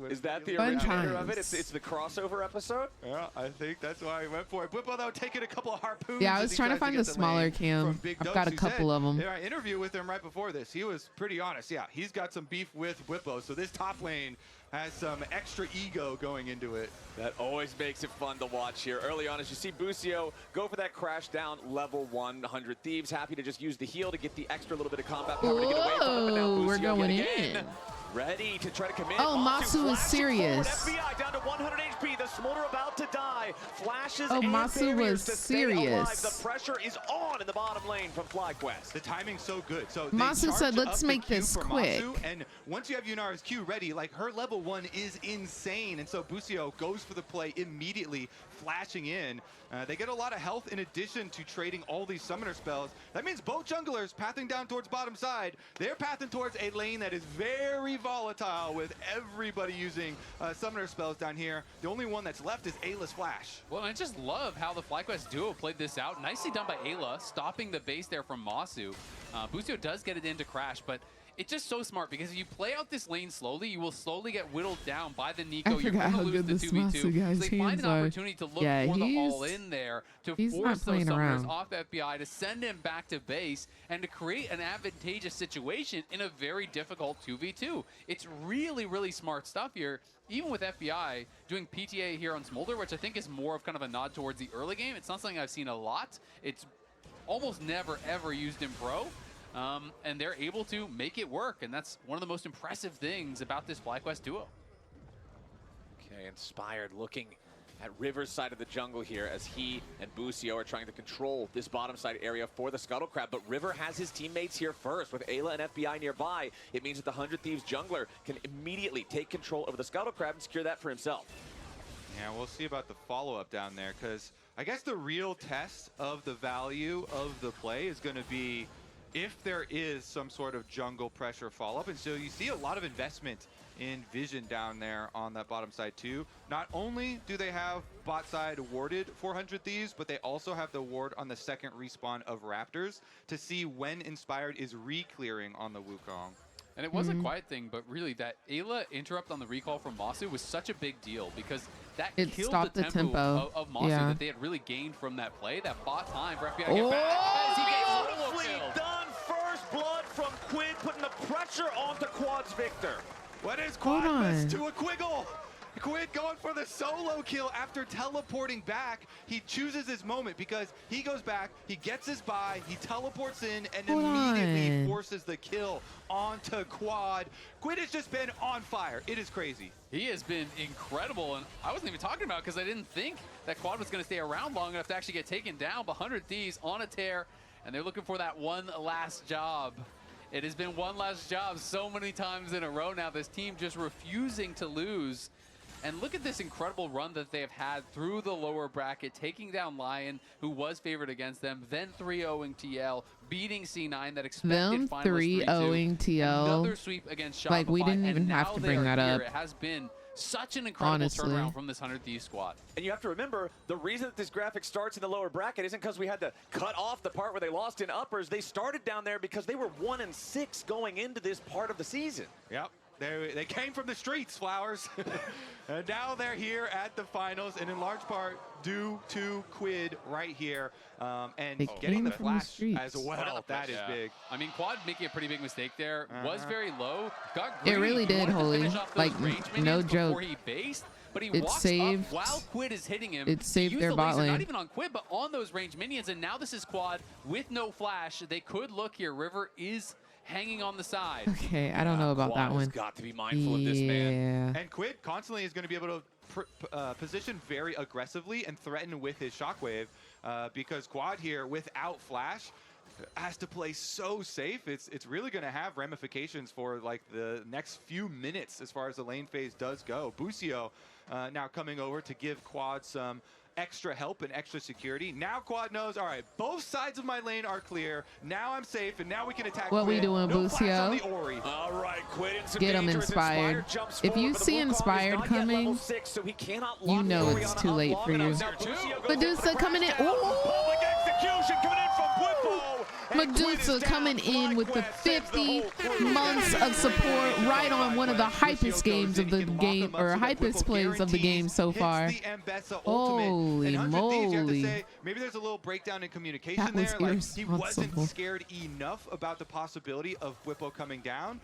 Is that the Fun originator of it? times. It's the crossover episode? Yeah, I think that's why he went for it. Blippo, though, taking a couple of harpoons. Yeah, I was trying to find the smaller cam. I've got a couple of them. In our interview with him right before this, he was pretty honest. Yeah, he's got some beef with Blippo, so this top lane has some extra ego going into it. That always makes it fun to watch here. Early on, as you see Busio go for that crash down level 100 Thieves. Happy to just use the heal to get the extra little bit of combat power to get away from him. And now Busio we're going in. in. Ready to try to commit. Oh, Masu is serious. FBI down to 100 HP. The Smolder about to die. Flashes Oh, and Masu barriers was to stay alive. serious. The pressure is on in the bottom lane from FlyQuest. The timing's so good. So Masu said, "Let's make this quick." Masu, and once you have Yunara's Q ready, like her level 1 is insane, and so Busio goes for the play immediately, flashing in. They get a lot of health in addition to trading all these summoner spells. That means both junglers pathing down towards bottom side. They're pathing towards a lane that is very volatile with everybody using summoner spells down here. The only one that's left is Ayla's flash. Well, I just love how the FlyQuest duo played this out. Nicely done by Ayla, stopping the base there from Masu. Busio does get it into Crash, but it's just so smart, because if you play out this lane slowly, you will slowly get whittled down by the Nico. You're going to lose the 2v2. So they find an opportunity to look for the all-in there to force those summoners off FBI, to send him back to base, and to create an advantageous situation in a very difficult 2v2. It's really, really smart stuff here. Even with FBI doing PTA here on Smolder, which I think is more of kind of a nod towards the early game. It's not something I've seen a lot. It's almost never, ever used in pro. And they're able to make it work, and that's one of the most impressive things about this FlyQuest duo. Okay, Inspired looking at River's side of the jungle here as he and Busio are trying to control this bottom side area for the Scuttle Crab, but River has his teammates here first. With Ayla and FBI nearby, it means that the 100 Thieves jungler can immediately take control over the Scuttle Crab and secure that for himself. Yeah, we'll see about the follow-up down there, because I guess the real test of the value of the play is going to be if there is some sort of jungle pressure follow-up. And so you see a lot of investment in vision down there on that bottom side too. Not only do they have bot side warded 400 Thieves, but they also have the ward on the second respawn of Raptors to see when Inspired is re-clearing on the Wukong. And it was a quiet thing, but really that Ayla interrupt on the recall from Masu was such a big deal, because that killed the tempo of Masu that they had really gained from that play. That bought time for FBI to get back as he gets Beautifully done. First blood from Quid, putting the pressure onto Quad's Victor. What is Quadmas to a Quiggle? Quid going for the solo kill after teleporting back. He chooses his moment because he goes back, he gets his buy, he teleports in, and Hold immediately on. forces the kill onto Quad. Quid has just been on fire. It is crazy. He has been incredible, and I wasn't even talking about because I didn't think that Quad was going to stay around long enough to actually get taken down. But 100 Thieves on a tear, and they're looking for that one last job. It has been one last job so many times in a row now. This team just refusing to lose. And look at this incredible run that they have had through the lower bracket, taking down Lion, who was favored against them, then 3-0ing TL, beating C9 that expected Them finalist 3-0ing 3-2. Another TL. sweep against Shopify, Like, we didn't and even have now to they bring are that here. up. It has been such an incredible Honestly. turnaround from this 100 Thieves squad. And you have to remember, the reason that this graphic starts in the lower bracket isn't because we had to cut off the part where they lost in uppers. They started down there because they were 1-6 going into this part of the season. Yep. They came from the streets, Flowers. And now they're here at the finals, and in large part due to Quid right here. And They getting came the from the flash streets. as well. That is Yeah. big. I mean, Quad making a pretty big mistake there. Was very low. Got greedy. really He did, wanted to Holy. finish off those Like, range no minions joke. before he based, but he It walks saved- up while Quid is hitting him. it saved He used their the bot laser, lane. Not even on Quid, but on those range minions. And now this is Quad with no flash. They could look here. River is hanging on the side. Okay, I don't know about Quad that has one. got to be mindful of this man. Yeah. And Quid constantly is going to be able to position very aggressively and threaten with his shockwave because Quad here, without flash, has to play so safe. It's really going to have ramifications for like the next few minutes as far as the lane phase does go. Busio now coming over to give Quad some extra help and extra security. Now Quad knows, all right, both sides of my lane are clear. Now I'm safe, and now we can attack. What we Quid. doing, no flash on Busio? the Ori. All right, Quid in some Get him danger as inspired. jumps If you forward, but the see Wukong is inspired not yet level coming, 6, so he cannot you lock know Oriana it's too up late long for enough. you. Now Busio goes in for Medusa the coming in. crash down. Ooh. Public execution coming in from Whippo. And Quid Medusa is coming down. in with the FlyQuest sends the 50 whole crew. months of support right on one of the hypest games of the game, or hypest plays of the game so far. Holy moly. Maybe there's a little breakdown in communication That was there. Like, he wasn't irresponsible. scared enough about the possibility of Whippo coming down.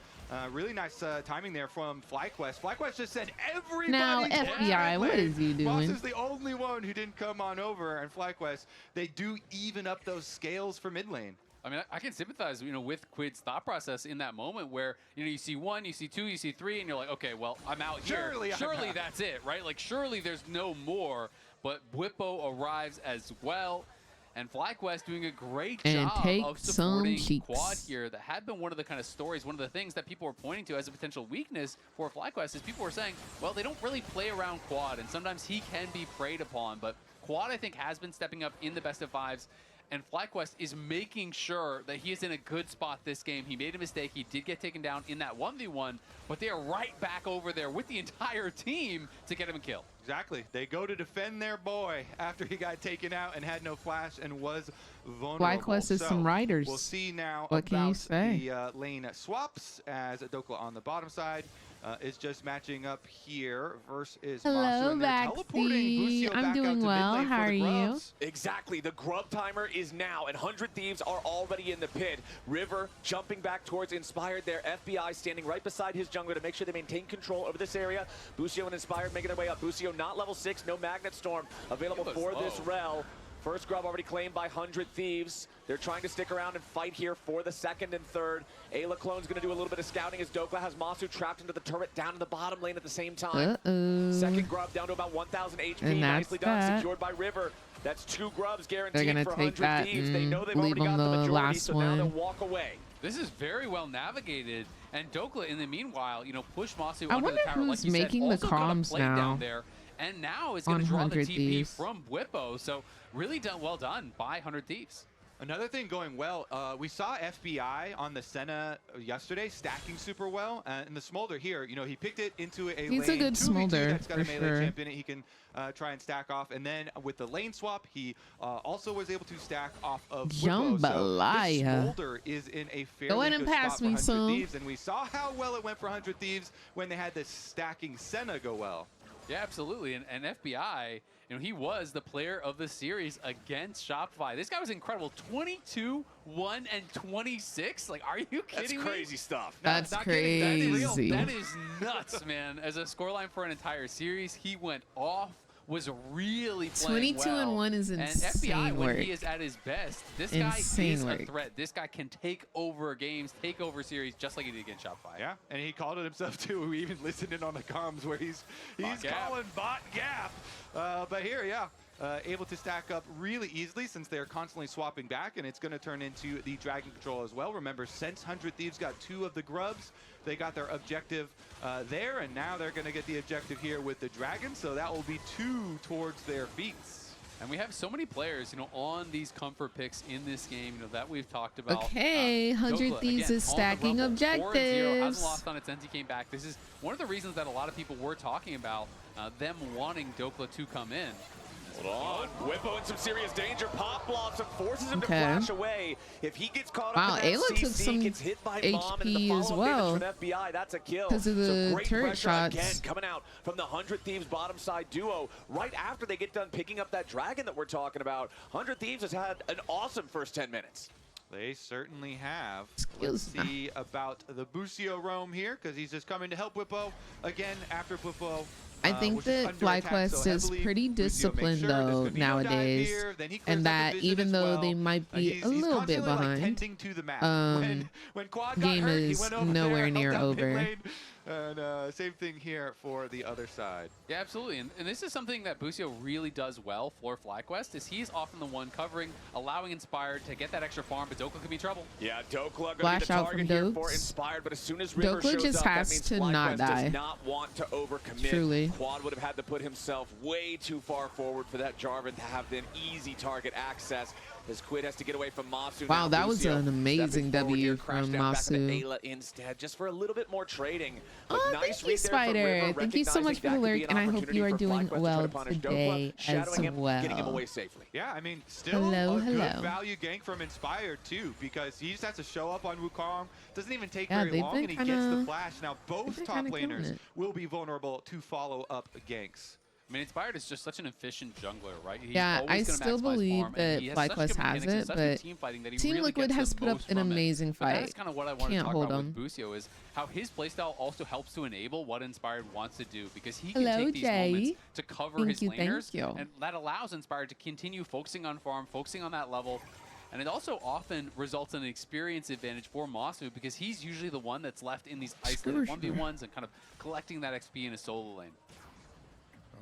Really nice timing there from FlyQuest. FlyQuest just said everybody. Now, to FBI, red what lane. is you Boss doing? is the only one who didn't come on over, and FlyQuest, they do even up those scales for mid lane. I mean, I can sympathize, with Quid's thought process in that moment where, you see 1, you see 2, you see 3, and you're like, okay, well, I'm out here. Surely I'm Surely out. that's it, right? Like, surely there's no more. But Whippo arrives as well, and FlyQuest doing a great And job take of some supporting cheeks. Quad here. That had been one of the kind of stories, one of the things that people were pointing to as a potential weakness for FlyQuest is people were saying, well, they don't really play around Quad, and sometimes he can be preyed upon. But Quad, I think, has been stepping up in the best of 5s. And FlyQuest is making sure that he is in a good spot this game. He made a mistake. He did get taken down in that 1v1, but they are right back over there with the entire team to get him a kill. Exactly. They go to defend their boy after he got taken out and had no flash and was vulnerable. FlyQuest is So, some riders. We'll see now What can you about say? the lane swaps as Dokla on the bottom side is just matching up here versus Hello, Masu, and they're teleporting Vaxie. Busio I'm back out doing to well. mid lane How for are the you? grubs. Exactly. The grub timer is now, and 100 Thieves are already in the pit. River jumping back towards Inspired there. FBI standing right beside his jungler to make sure they maintain control over this area. Busio and Inspired making their way up. Busio not level 6, no Magnet Storm available He was for low. this rel. First grub already claimed by 100 Thieves. They're trying to stick around and fight here for the second and third. Ayla Clone's going to do a little bit of scouting as Dokla has Masu trapped into the turret down in the bottom lane at the same time. Uh-oh. Second grub down to about 1,000 HP. And that's Nicely done, that. secured by River. That's 2 grubs They're guaranteed gonna for take 100 that Thieves. They and know they've leave already got them the the majority, last so now they'll one. walk away. This is very well navigated, and Dokla, in the meanwhile, push Masu I under wonder the tower. Like who's you said, making the also got a comms play now down there, and now is going on to draw the 100 TP Thieves. from Whippo. So really well done by 100 Thieves. Another thing going well, we saw FBI on the Senna yesterday stacking super well, and the Smolder here, he picked it into a He's a lane good 2v2 Smolder, that's got a for melee sure. champ in it. He can try and stack off, and then with the lane swap, he also was able to stack off of Whippo. So this Jambalaya. Smolder is in a fairly Go ahead and good pass spot for me 100 some. Thieves, and we saw how well it went for 100 Thieves when they had this stacking Senna go well. Yeah, absolutely. And FBI, You know, he was the player of the series against Shopify. This guy was incredible. 22, 1, and 26. Like, are you kidding That's me? crazy stuff. That's Not kidding. crazy. That is nuts, man. As a scoreline for an entire series, he went off. Was really playing 22 well. and 1 is And insane FBI, when work. he is at his best, this guy Insane is work. a threat. This guy can take over games, take over series, just like he did against Shopify. Yeah, and he called it himself too. We even listened in on the comms where he's calling bot gap. But here, yeah, able to stack up really easily since they're constantly swapping back, and it's going to turn into the Dragon Control as well. Remember, since 100 Thieves got 2 of the grubs, they got their objective there, and now they're going to get the objective here with the Dragon, so that will be 2 towards their feats. And we have so many players, you know, on these comfort picks in this game, you know, that we've talked about. Okay, 100 Dokla, Thieves again, is on the stacking rumble, 4-0, objectives. hasn't lost on it since he came back. This is one of the reasons that a lot of people were talking about them wanting Dokla to come in. Hold on. Whippo in some serious danger. Pop blocks and forces him to Okay. flash away. If he gets caught Wow, up in that Ayla took CC, some gets hit by Mom, and HP the as follow-up well damage from FBI, that's a kill. 'cause of the so great turret pressure shots. again coming out from the 100 Thieves bottom side duo right after they get done picking up that Dragon that we're talking about. 100 Thieves has had an awesome first 10 minutes. They certainly have. Excuse Let's see about the Busio roam here, because he's just coming to help Whippo again after Whippo. I think was just that under attack FlyQuest so is heavily. pretty Busio makes disciplined sure there's though gonna be no dive nowadays, here, then he clears up and the that vision even as though well. they might be He's a little bit constantly, like, behind, tending to the map. when Quad got game hurt, he is went over nowhere there, near helped out mid over. lane. And same thing here for the other side. Yeah, absolutely. And this is something that Busio really does well for FlyQuest, is he's often the one covering, allowing Inspired to get that extra farm, but Dokla could be in trouble. Yeah, Dokla going to be Flash the out target from here for Dokes. Inspired, but as soon as River Dokla shows just up, that has means to FlyQuest not die. does not want to overcommit. Truly. Quad would have had to put himself way too far forward for that Jarvan to have then easy target access. As Quid has to get away from Masu. Wow, now that was Busio an amazing stepping forward here, W crashed from down back into Masu. Ayla instead, just for a little bit more trading. But Oh, nice thank you, read there from Spider. River, Thank you so much for the recognizing that could be lurk, an and I hope opportunity you are for doing FlyQuest to try well to punish today Dokla, shadowing as him, well. getting him away safely. Yeah, I mean, still Hello, a good hello. value gank from Inspired, too, because he just has to show up on Wukong. Doesn't even take Yeah, very they've long, been and he gets the kinda- flash. Now, both been top kinda killing laners it. will be vulnerable to follow-up ganks. I mean, Inspired is just such an efficient jungler, right? He's Yeah, always I gonna still maximize believe farm, and that he has such FlyQuest good has mechanics and it, such good but team fighting that he Team really Liquid gets has the put up most an from it. amazing But fight. that's kind of what I want to Can't talk hold about him. with Busio, is how his playstyle also helps to enable what Inspired wants to do, because he can Hello, take these Jay. moments to cover Thank his you, laners, thank you. and that allows Inspired to continue focusing on farm, focusing on that level. And it also often results in an experience advantage for Masu, because he's usually the one that's left in these isolated 1v1s and kind of collecting that XP in a solo lane.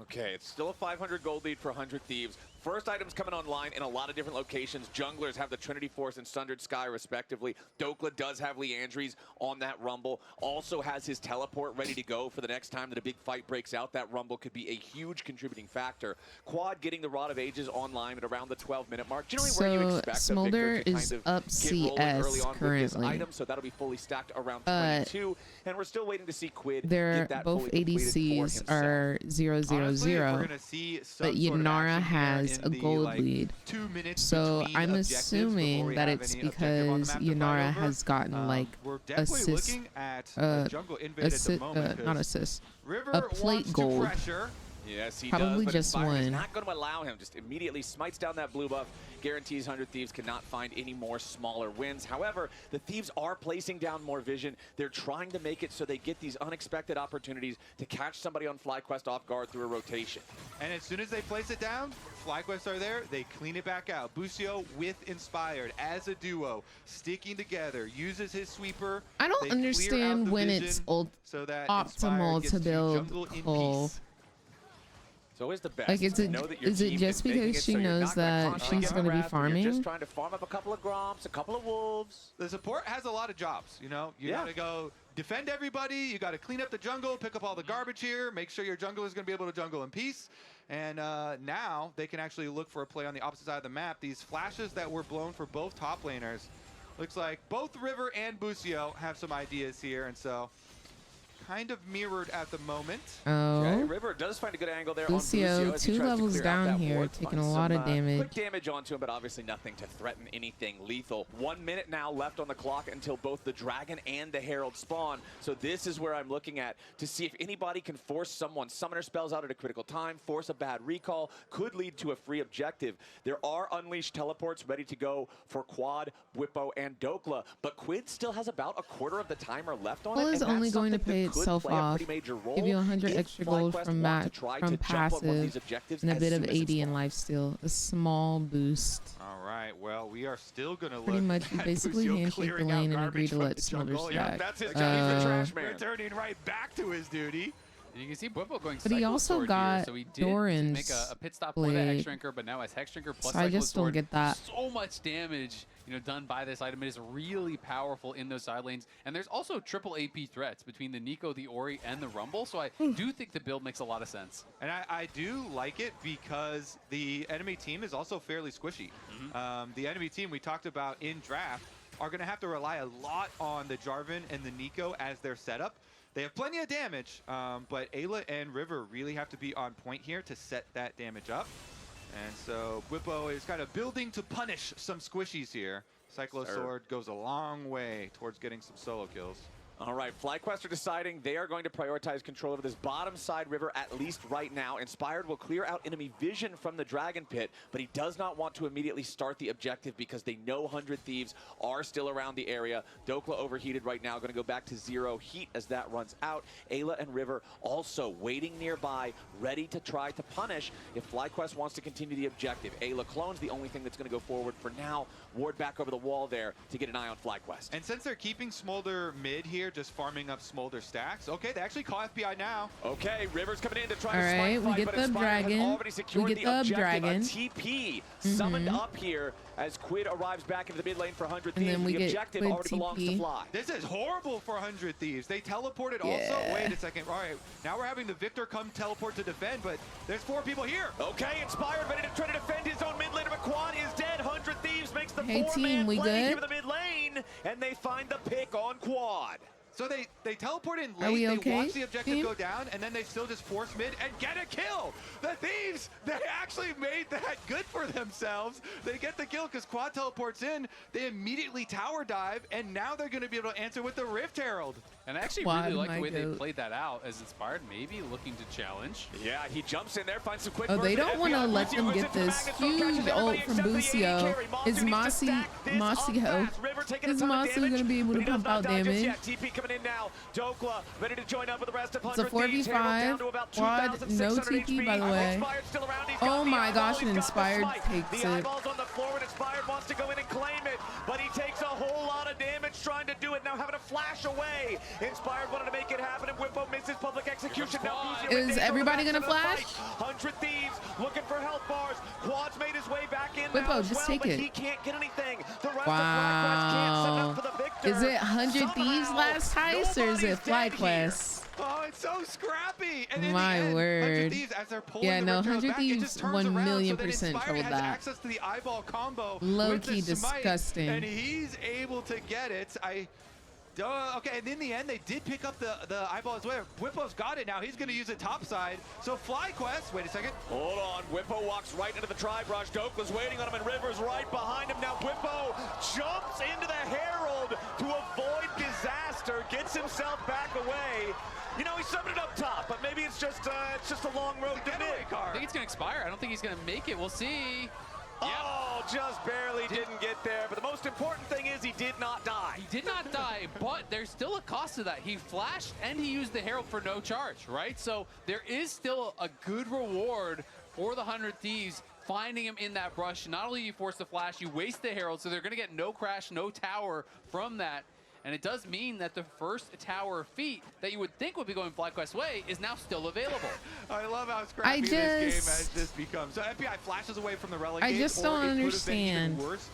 Okay, it's still a 500 gold lead for 100 Thieves. First items coming online in a lot of different locations. Junglers have the Trinity Force and Sundered Sky, respectively. Dokla does have Leandries on that Rumble. Also has his teleport ready to go for the next time that a big fight breaks out. That Rumble could be a huge contributing factor. Quad getting the Rod of Ages online at around the 12-minute mark. Generally where you So, expect Smolder a Victor to is kind of up get rolling early CS on with this currently. item, so that'll be fully stacked around But 22. And we're still waiting to see Quid They're get that both fully completed for ADCs himself. are 0-0-0. Honestly, we're gonna see some But sort of Yunara action here has in a the, gold like, lead. 2 minutes So between I'm objectives before assuming we that have it's any objective on the because map to fight Yunara over. has gotten like We're definitely assist, looking at a jungle invade at the moment. not assist, River a plate wants gold. to pressure. Yes, he Probably does, but just Inspired is one. not going to allow him. Just immediately smites down that blue buff. Guarantees 100 Thieves cannot find any more smaller wins. However, the Thieves are placing down more vision. They're trying to make it so they get these unexpected opportunities to catch somebody on FlyQuest off guard through a rotation. And as soon as they place it down, FlyQuest are there. They clean it back out. Busio with Inspired as a duo, sticking together, uses his sweeper. I don't They clear out understand the when vision it's so that optimal Inspired gets to build jungle in Cole. peace. It's always the best. Like, is to it- know that your is it team just making because it she so you're knows not gonna that constantly she's get gonna be harassed, but You're farming? just trying to farm up a couple of Gromps, a couple of Wolves. The support has a lot of jobs, you know? You Yeah. gotta go defend everybody, you gotta clean up the jungle, pick up all the garbage here, make sure your jungle is gonna be able to jungle in peace. And now they can actually look for a play on the opposite side of the map. These flashes that were blown for both top laners, looks like both River and Busio have some ideas here, and so kind of mirrored at the moment. Okay, Oh, River does find a good angle there Lucio, on Lucio as he 2 tries to levels clear out down that here, ward, taking find a lot some, of damage. Quick damage onto him, but obviously nothing to threaten anything lethal. 1 minute now left on the clock until both the Dragon and the Herald spawn. So this is where I'm looking at to see if anybody can force someone. Summoner spells out at a critical time, force a bad recall, could lead to a free objective. There are unleashed teleports ready to go for Quad, Whippo, and Dokla, but Quid still has about a quarter of the timer left on Well, it. is and only that's going to something pay that could itself play a off, pretty major role give you 100 if extra gold FlyQuest from want to try to jump on one of these objectives and a as bit of soon as 80 it's in lifesteal. A small boost. All right, well, we are still going to look Pretty much, you at basically Lucio handshake the clearing out lane and garbage agree to from let the Smother jungle. Yeah, stack. that's his He's job. the trash man. Returning right back to his duty. And you can see Whippo going But he Cyclo also Sword got here, so he did Doran's make a pit stop for the blade. Hexdrinker, but now as Hexdrinker plus So I Cyclo just don't Sword, get that. so much damage done by this item. It is really powerful in those side lanes. And there's also triple AP threats between the Nico, the Ori, and the Rumble, so I do think the build makes a lot of sense. And I do like it because the enemy team is also fairly squishy. The enemy team we talked about in draft are going to have to rely a lot on the Jarvan and the Nico as their setup. They have plenty of damage, but Ayla and River really have to be on point here to set that damage up. And so Whippo is kind of building to punish some squishies here. Cyclo Sword goes a long way towards getting some solo kills. All right, FlyQuest are deciding they are going to prioritize control over this bottom side river, at least right now. Inspired will clear out enemy vision from the Dragon Pit, but he does not want to immediately start the objective because they know 100 Thieves are still around the area. Dokla overheated right now, going to go back to 0 heat as that runs out. Ayla and River also waiting nearby, ready to try to punish if FlyQuest wants to continue the objective. Ayla clone's the only thing that's going to go forward for now. Ward back over the wall there to get an eye on FlyQuest. And since they're keeping Smolder mid here, just farming up Smolder stacks. Okay, they actually call FBI now. Okay, River's coming in to try All to right, spike we fight, get but the Inspired has dragon. already secured We get the the objective. dragon. A TP summoned up here as Quid arrives back into the mid lane for 100 And Thieves. then we The get objective Quid already belongs to TP. Fly. This is horrible for 100 Thieves. They teleported also. Wait a second. All right, now we're having the Victor come teleport to defend, but there's 4 people here. Okay, Inspired ready to try to defend his own mid laner, but Quad is dead. 100 Thieves makes the Hey, 4-man team, we play good? here in the mid lane, and they find the pick on Quad. So they teleport in Are late, we they okay, watch the objective team? go down, and then they still just force mid and get a kill. The Thieves, they actually made that good for themselves. They get the kill because Quad teleports in, they immediately tower dive, and now they're going to be able to answer with the Rift Herald. And I actually Quad, really like my the way they goat. played that out as Inspired maybe looking to challenge. Yeah, he jumps in there, finds some quick Oh, burst, they and don't want to FBI let Lucio them moves get into this Magnus, catches huge everybody ult from except for the AD Bucio. carry. Monster Is needs to Mossy stack this up Ho? fast. River taking a Is ton of Mossy damage, going to be able but to he does pump not out die just damage? yet. TP coming in now. Dokla ready to join up with the rest of It's a 100 Thieves. Herald down 4v5. to about Quad, no 2,600 TP, by the HP. way. Inspired still around. He's Oh got the my eyeball, gosh, he's and got the Inspired smite. takes The it. eyeballs on the floor, and Inspired wants to go in and claim it, but he takes a whole lot of damage trying to do it. Now having to flash away. Inspired wanted to make it happen, and Whippo misses public execution. Now Bucio Is and Nico everybody back gonna to the flash? fight. 100 Thieves looking for health bars. Quad's made his way back in Whippo, now as just well, take but it. he can't get anything. The rest of FlyQuest can't set up Wow. for the victor. Is it 100 Somehow, Thieves last heist or is it nobody's dead here. FlyQuest? Oh, it's so scrappy. And in My the end, 100 word. Thieves, as they're pulling Yeah, the no, Rift Herald 100 back, it Thieves just turns 1 around, million so then % Inspired troubled has that. access to the eyeball combo Low-key with the smite, disgusting. and he's able to get it. Okay, and in the end, they did pick up the eyeball as well. Whippo's got it now. He's going to use it topside. So FlyQuest, wait a second. Hold on, Whippo walks right into the tri-brush. Dokla's waiting on him, and River's right behind him. Now Whippo jumps into the Herald to avoid disaster, gets himself back away. You know, he summoned it up top, but maybe it's just a long road to Getaway mid. car. I think it's going to expire. I don't think he's going to make it. We'll see. Oh, just barely didn't get there. But the most important thing is he did not die. He did not die, but there's still a cost to that. He flashed and he used the Herald for no charge, right? So there is still a good reward for the 100 Thieves finding him in that brush. Not only you force the flash, you waste the Herald, so they're going to get no crash, no tower from that. And it does mean that the first tower feat that you would think would be going FlyQuest's way is now still available. I love how scrappy this game as this becomes. So FBI flashes away from the relegate. I just don't understand. Worse,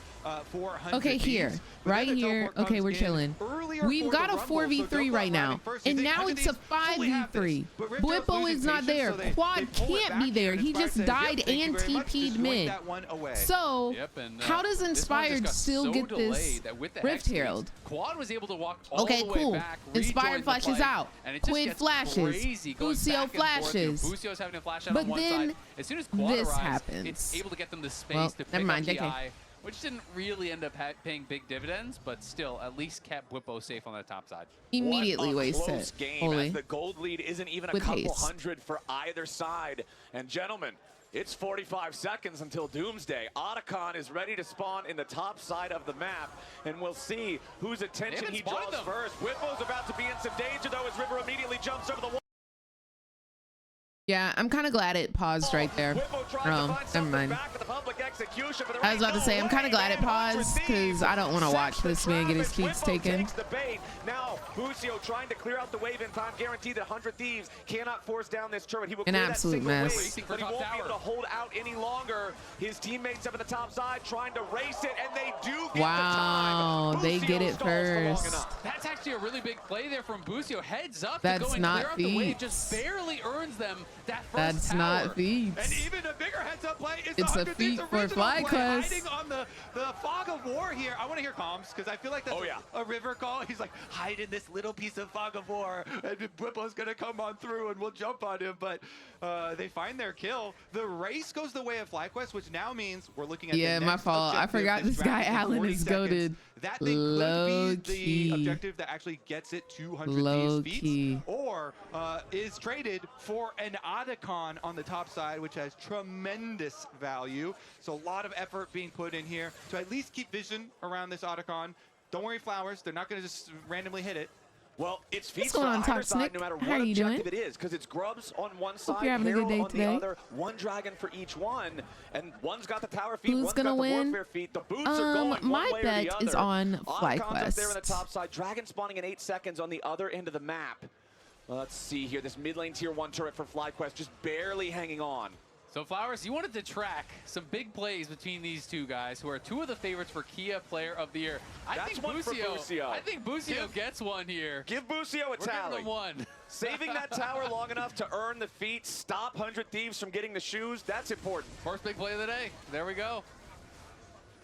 for 100 Okay, here, Thieves. But right then the here. teleport Okay, comes we're in chilling. earlier We've for got the a Rumble, 4v3 so Dokla right now, arriving first. You and think now 100 it's a Thieves fully have this, 5v3. but Rift Herald's Whippo losing is not patience, there. so they Quad pull it can't back be here, there. and He Inspired just says, died "Yep, thank and you very much. TP'd Just wait mid. that one away." So, Yep, and how does this one just Inspired got still so get this delayed that with the Rift Hex Leaks, Herald? Quad was able able to walk all Okay, the way cool. back. Inspired rejoin the flashes fight, out. and it just Quid gets flashes. crazy going Busio back and forth. You know, flashes. Busio's having a flash out But on one then side. As soon as Quad this arrives, happens. it's able to get them the space Well, to never pick mind, up the JK. eye, which didn't really end up paying big dividends, but still at least kept Whippo safe on the top side. Immediately What a wasted. close game Holy. as the gold lead isn't even a With couple haste. hundred for either side. And gentlemen, it's 45 seconds until Doomsday. Otacon is ready to spawn in the top side of the map, and we'll see whose attention he draws first. Whippo's about to be in some danger, though, as River immediately jumps over the wall. Yeah, I'm kind of glad it paused right there. Never mind. I was about to say, I'm kind of glad it paused because I don't want to watch this man get his cheeks taken. Now, Busio trying to clear out the wave in time, guaranteed that 100 Thieves cannot force down this turret. He will An clear that absolute single mess. wave, but he won't be able to hold out any longer. His teammates up at the top side trying to race it, and they do get Wow, the time. they get Busio it stalls for long first. enough. That's actually a really big play there from Busio. Heads up That's to go and not clear out the wave. feats. Just barely earns them that first That's tower. not feats. And even a bigger heads-up play is It's the a 100 feat Thieves for original play, FlyQuest. hiding on the fog of war here. I want to hear comms because I feel like that's a River call. He's like, hide in this little piece of fog of war, and Whippo's gonna come on through, and we'll jump on him. But they find their kill. The race goes the way of FlyQuest, which now means we're looking at Yeah, the my next fault. I objective forgot that's this guy drafted in Allen 40 is seconds. goated. That thing could be the objective that actually gets it to 100 Thieves feats, or is traded for an Otacon on the top side, which has tremendous value. So a lot of effort being put in here to at least keep vision around this Otacon. Don't worry, Flowers. They're not going to just randomly hit it. Well, it's feats going for on, either Top side, Snick? no matter How what are you objective doing? it is, because it's Grubs on one side, you're having a good Herald day on today. the other, one dragon for each one, and one's got the tower feet, Who's one's gonna got the win? warfare feet. The boots are going one My way or bet the other. is on Otacon's up there on the FlyQuest. top side, dragon spawning in 8 seconds on the other end of the map. Let's see here, this mid lane tier 1 turret for FlyQuest just barely hanging on. So Flowers, you wanted to track some big plays between these two guys, who are two of the favorites for Kia Player of the Year. I think Busio gets one here. Give Busio a We're tally. giving him one. Saving that tower long enough to earn the feat, stop 100 Thieves from getting the shoes, that's important. First big play of the day. There we go.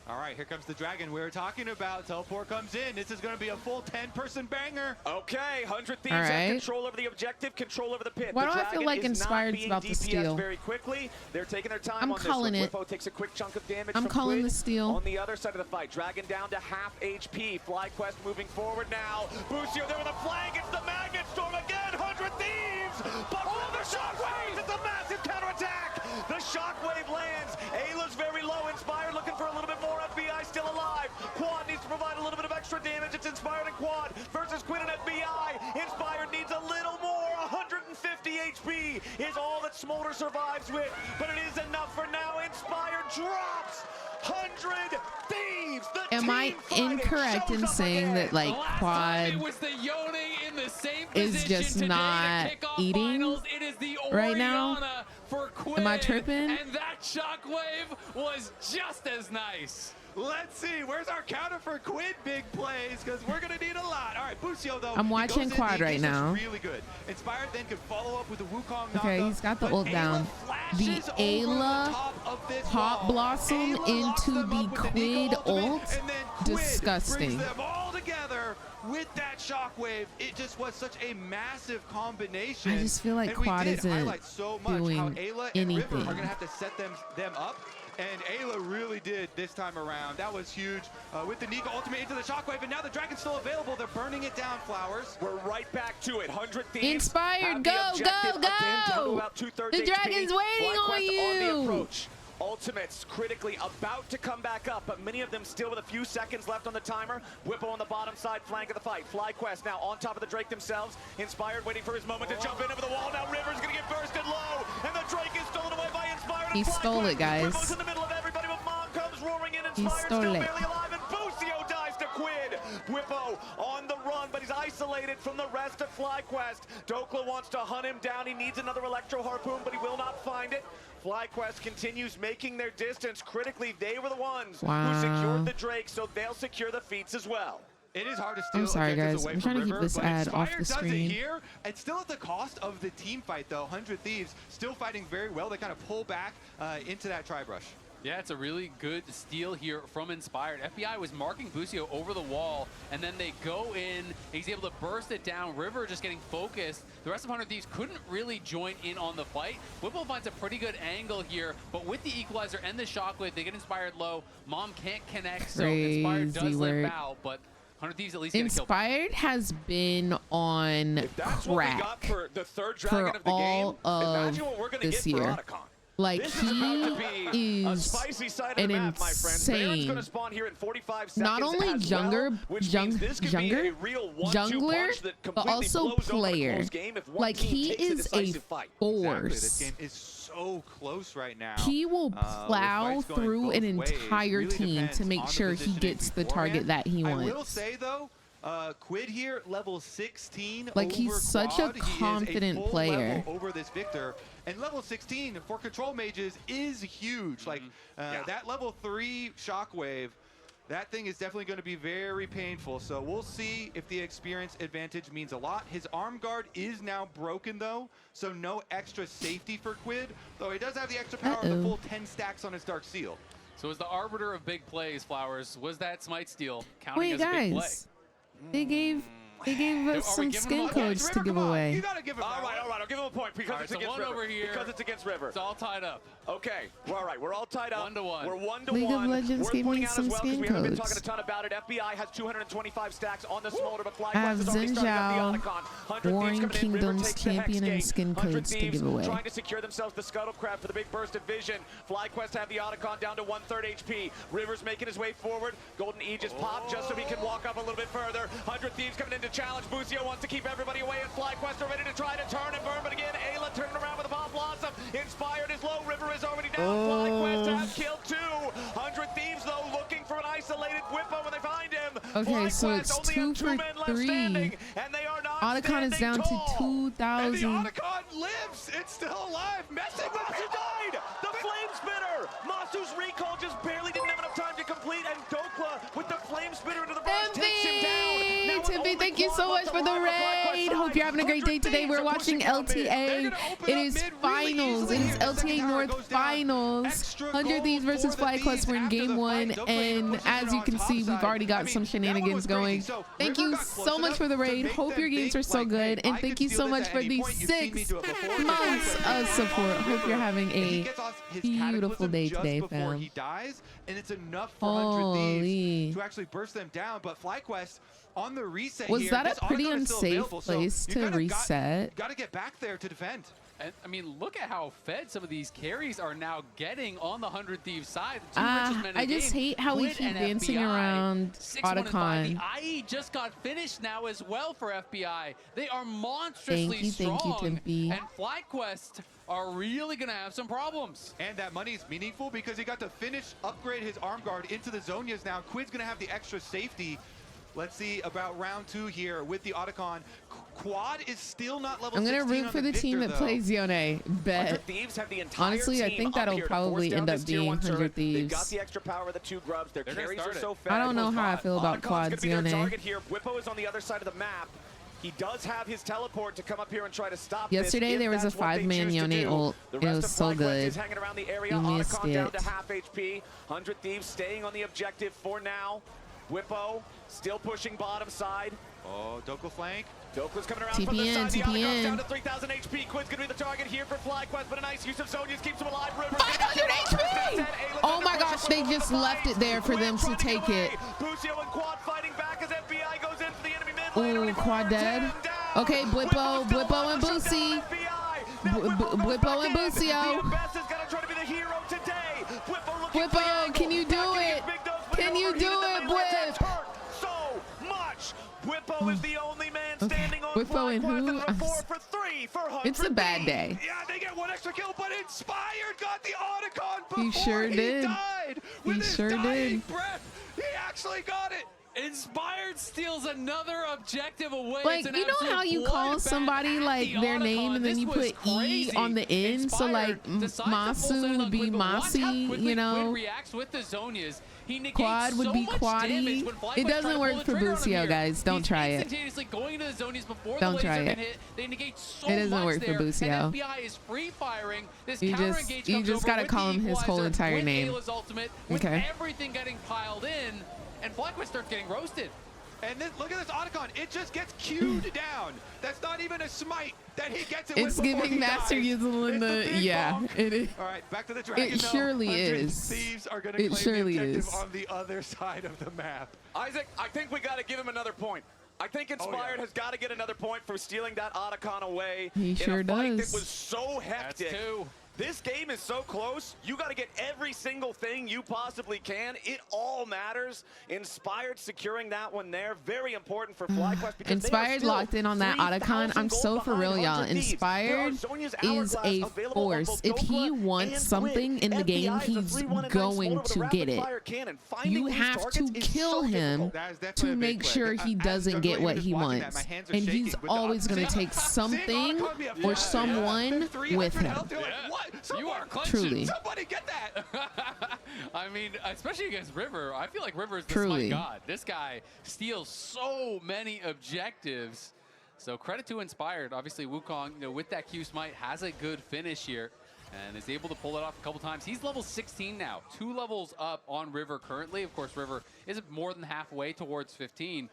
All right, here comes the dragon we were talking about. Teleport comes in. This is going to be a full 10-person banger. Okay, 100 Thieves All have right. control over the objective, control over the pit. Why the do I feel dragon like is Inspired's not being about to DPS steal? very quickly. They're taking their time I'm on calling this. it. Whippo takes a quick chunk of damage I'm from calling Quid. the steal. On the other side of the fight, dragon down to half HP. FlyQuest moving forward now. Busio there with a flank. It's the Magnet Storm again. 100 Thieves. But with the Shockwave, it's a massive counterattack. The Shockwave lands. Ayla's very low. Inspired looking for a little bit more. FBI still alive. Quad needs to provide a little bit of extra damage. It's Inspired and Quad versus Quinn and FBI. Inspired needs a little more. 150 HP is all that Smolder survives with, but it is enough for now. Inspired drops. 100 Thieves. The Am I team fighting incorrect in shows up saying again. that like Last time it Quad was the Yone in the same is position just today not to kick off eating finals. It is the right now? Oriana for Quinn. Am I tripping? And that Shockwave was just as nice. Let's see. Where's our counter for Quid big plays? Because we're going to need a lot. All right, Busio, though. I'm he watching goes in, Quad the right engagement now. is really good. Inspired then could follow up with the Wukong Okay, knockup, he's got the but ult Ayla down. The flashes over Ayla top of this Pop wall. Blossom Ayla locks into them the up with Quid Nico ultimate, ult. and then Quid Disgusting. brings them all together with that Shockwave. It just was such a massive combination. I just feel like and we Quad did isn't highlight so much how doing Ayla and River anything. are going to have to set them up. And Ayla really did this time around. That was huge. With the Nico ultimate into the Shockwave, and now the Dragon's still available. They're burning it down, Flowers. We're right back to it. 100 Thieves. Inspired, have go, the objective go, again, down to go! about 2/3 The HP. Dragon's waiting on FlyQuest you! on the approach. Ultimates critically about to come back up, but many of them still with a few seconds left on the timer. Whippo on the bottom side flank of the fight. FlyQuest now on top of the Drake themselves. Inspired waiting for his moment to jump in over the wall. Now River's going to get bursted low, and the Drake is stolen away by Inspired. He stole it, guys. Whippo's in the middle of everybody, but Mom comes roaring in. He Inspired stole still it. barely alive, and Busio dies to Quid. Whippo on the run, but he's isolated from the rest of FlyQuest. Dokla wants to hunt him down. He needs another Electro Harpoon, but he will not find it. FlyQuest continues making their distance. Critically, they were the ones who secured the Drake, so they'll secure the feats as well. It is hard to steal I'm sorry, objectives guys. away I'm from trying to keep River, this but ad off Inspired the does it screen. here. It's still at the cost of the team fight, though. 100 Thieves still fighting very well. They kind of pull back into that tri-brush. Yeah, it's a really good steal here from Inspired. FBI was marking Busio over the wall, and then they go in. He's able to burst it down. River just getting focused. The rest of 100 Thieves couldn't really join in on the fight. Whipple finds a pretty good angle here, but with the equalizer and the shockwave, they get Inspired low. Mom can't connect, so Inspired does limp out, but 100 Thieves at least get a kill. Inspired has been on If that's what we crack got for the third dragon of the all game, of imagine what we're going to this get for year. Otacon. Like, This is about to be a is spicy side of an the map, my friends. Baron's insane, going to spawn here in 45 seconds not only as younger, well, which means this could be a real 1-2 jungler, punch that but completely also blows open a player. close game if one Like, team he takes is a decisive fight. Exactly. force. This game is so close right now. He will with plow fights going through an both ways. entire Really team depends to make on the sure he positioning gets the target beforehand. that he I will wants. say though, Quid here, level 16. Like, he's over such a Quad. He is confident full player. level over this Victor, and level 16 for control mages is huge. Like that level 3 shockwave, that thing is definitely going to be very painful. So we'll see if the experience advantage means a lot. His arm guard is now broken though, so no extra safety for Quid. Though he does have the extra power of the full 10 stacks on his Dark Seal. So as the arbiter of big plays, Flowers, was that Smite steal counting Wait, as a big play? guys, they gave us Are we some giving him skin a- codes River, to give come on. away. You gotta give him All right, I'll give him a point because All right, it's so against one River. over here. Because it's against River. It's all tied up. Okay, well, all right, we're all tied up. 1-1. We're 1-1. League of Legends Worth gave me pointing out some as well, 'cause skin we haven't been codes. talking a ton about it. FBI has 225 stacks on the Smolder, but I have FlyQuest has already started Zinzhao, up the Otacon. 100 Warring Thieves coming in. River Kingdoms takes the Hex champion and Gate. skin 100 codes to Thieves give away. trying to secure themselves the Scuttle Crab for the big burst of vision. FlyQuest have the Otacon down to 1/3 HP. River's making his way forward. Golden Aegis pop just so he can walk up a little bit further. 100 Thieves coming in to challenge. Busio wants to keep everybody away, and FlyQuest are ready to try to turn and burn, but again, Ayla turning around with a Pop Blossom. Inspired is low. River is already down. FlyQuest has killed 2. 100 Thieves, though, looking for an isolated Whippo when they find him. Okay, so FlyQuest it's only 2 have 2 for men left 3. standing, and they are not Otacon is standing down to tall. 2,000. And the Otacon lives. It's still alive. Messing with Masu died! The Flame Spitter! Masu's recall just barely didn't have enough time to complete, and Dokla with the Flame Spitter into the burst takes him down. Now with Timothy, only thank you Quad so much left for the alive on FlyQuest raid. side, Hope you're having a great day 100 today. Thieves We're are watching pushing out mid. They're LTA. gonna open It up is mid really finals. easily It is here. The LTA second tower North goes down. finals. Extra 100 Thieves gold versus for the FlyQuest. Thieves We're in after game the 1, fight. Dokla and pushes as it you on can top see, we've side. already got I mean, some that one shenanigans was going. crazy. So Thank River you got close so much enough for the to raid. make Hope them your games think, are so like, good, hey, and I thank could you steal so this much at for any the point. You've seen me 6 do it before. months of support. Hope you're having And he a gets off his beautiful cataclysm day just today, before fam. he dies, and it's enough for 100 Thieves Holy. to actually burst them down. But FlyQuest on the reset Was here, that this a pretty Otacon is still unsafe available, so place you to kinda reset? Got to get back there to defend. And I mean, look at how fed some of these carries are now getting on the 100 Thieves side. The two richest men in I the just game, hate how we Quid keep and dancing FBI, around 6-1-5. Otacon. The IE just got finished now as well for FBI. They are monstrously Thank you, strong. Timpy. And FlyQuest are really going to have some problems. And that money is meaningful because he got to upgrade his arm guard into the Zonias now. Quid's going to have the extra safety. Let's see about round 2 here with the Otacon. Quad is still not level 16 I'm gonna root on for the team Victor, that though. plays Yone. 100 Bet. Thieves have the entire Honestly, I team think up that'll here to probably force down end up this tier being 1 turret. 100 They've Thieves. got the extra power of the 2 grubs. Their They're gonna carries are start so it. fast. I don't know how I feel about Otacon's quads, gonna be their Yone. target here. Whippo is on the other side of the map. He does have his teleport to come up here and try to stop Yesterday this, there was a if that's what they 5-man choose to Yone do. ult. The It rest was of so FlyQuest good. is hanging around the area. You missed Otacon down it. to half HP. 100 Thieves staying on the objective for now. Whippo still pushing bottom side. Oh, Dokla flank. Dokla's coming around from the TPN, side. The Otacon's TPN. down to 3,000 HP. Quid's gonna be the target here for FlyQuest, but a nice use of Zonias keeps him alive. River's gonna get 500 killed off. HP! Oh my gosh, they just left it there for them to take it. Busio and Quad fighting back as FBI goes in for the enemy mid lane. Ooh, Quad dead. Okay, Whippo and Boosie. Whippo and Busio. Whippo, can you do it? Can you do it, Whip? So much. Whippo is the only man standing on Whippo and FlyQuest, who? and a 4 for 3 for 100 It's a bad day. Yeah, they get 1 extra kill, but Inspired got the Otacon before He sure did. died. He With his sure dying did. breath, he actually got it. Inspired steals another objective away. Like, you know how you call somebody like their name and then you put E on the end? So like Masu would be Masi, you know? Reacts with the Zonias. Quad would be Quaddy. It doesn't work for Busio, guys. Don't try it. Going to the Zonias before Don't the try laser it. hit. They negate so It doesn't much work for there, Busio. and FBI is free firing. This You counter just engage comes over gotta with call the him his whole equalizer, entire with name. Ayla's ultimate, with Okay. everything getting piled in, and FlyQuest starts getting roasted. And then look at this Otacon. It just gets queued down. That's not even a smite that he gets it It's with before giving he Master dies. Yuzel in It's the, yeah, bong. it is. All right, back to the dragon. It surely 100 is. Thieves are going It to claim surely the objective is. on the other side of the map. Isaac, I think we got to give him another point. I think Inspired has got to get another point for stealing that Otacon away. He sure in a fight does. that was so hectic. That's two. This game is so close. You got to get every single thing you possibly can. It all matters. Inspired securing that one there. Very important for FlyQuest. Because Inspired locked in on that Otacon. I'm so for real, y'all. Inspired is a force. If he wants something in the game, he's going to get it. You have to kill him to make sure he doesn't get what he wants. And he's always going to take something or someone with him. You are clenching. Truly. Somebody get that. I mean, especially against River, I feel like River is the Truly. smite god. This guy steals so many objectives. So credit to Inspired. Obviously, Wukong, you know, with that Q smite, has a good finish here and is able to pull it off a couple times. He's level 16 now, 2 levels up on River currently. Of course, River is more than halfway towards 15.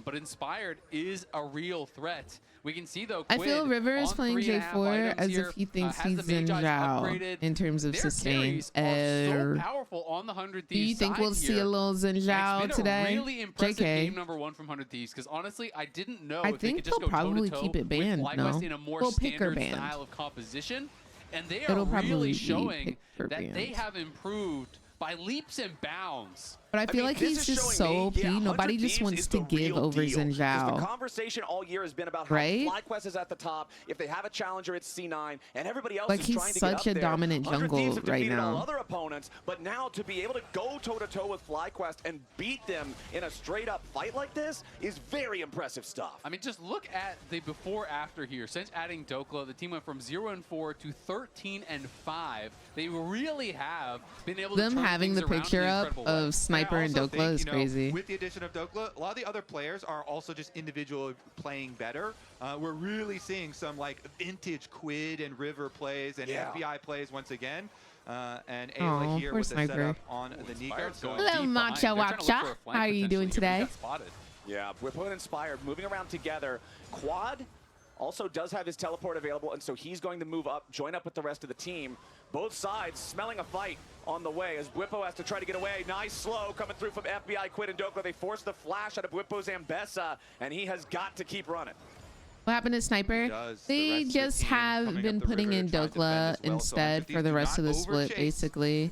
But Inspired is a real threat. We can see, though, I feel Quid River is on playing 3.5 J4 as here, if he thinks has he's the in Magi Zhao upgraded. in terms of Their sustain. carries are so powerful on the 100 Do you Thieves think side we'll see here. a little Xin Zhao It's been today? a really impressive JK. game number 1 from 100 Thieves, because honestly, I didn't know I if they think could just they'll go probably toe-to-toe keep it banned, with no? FlyQuest in a more Well, pick or standard banned. style of composition, and they are It'll probably really be showing pick or that they banned. have improved by leaps and bounds. But I feel like he's just so OP. Nobody just wants to give over Xin The Zhao. conversation all year has been about how Right? FlyQuest is at the top. If they have a challenger, it's C9, and everybody else Like, is he's trying to such get up a there. dominant 100 jungle Thieves have right defeated all now. other opponents, but now to be able to go toe-to-toe with FlyQuest and beat them in a straight-up fight like this is very impressive stuff. I mean, just look at the before-after here. Since adding Dokla, the team went from 0-4 to 13-5. They really have been able to Them turn having things the around in picture an up incredible way. of Sniper and I also Dokla think, is you know, crazy. With the addition of Dokla, a lot of the other players are also just individually playing better. We're really seeing some like vintage Quid and River plays and FBI plays once again. And Ayla here poor with the Sniper. setup on the Nico. Inspired's So going Hello, deep behind. Matcha They're trying to look Watcha. for a flank How are you doing potentially here, today? but he got spotted. Yeah, we're putting Inspired moving around together. Quad also does have his teleport available, and so he's going to move up, join up with the rest of the team. Both sides smelling a fight on the way as Whippo has to try to get away. Nice slow coming through from FBI, Quid, and Dokla. They force the flash out of Whippo's Ambessa, and he has got to keep running. What happened to Sniper? does. The They rest of the just team have coming been up the putting river in trying to defend Dokla as well, so instead 100 for the do rest of not the split, overchase. basically.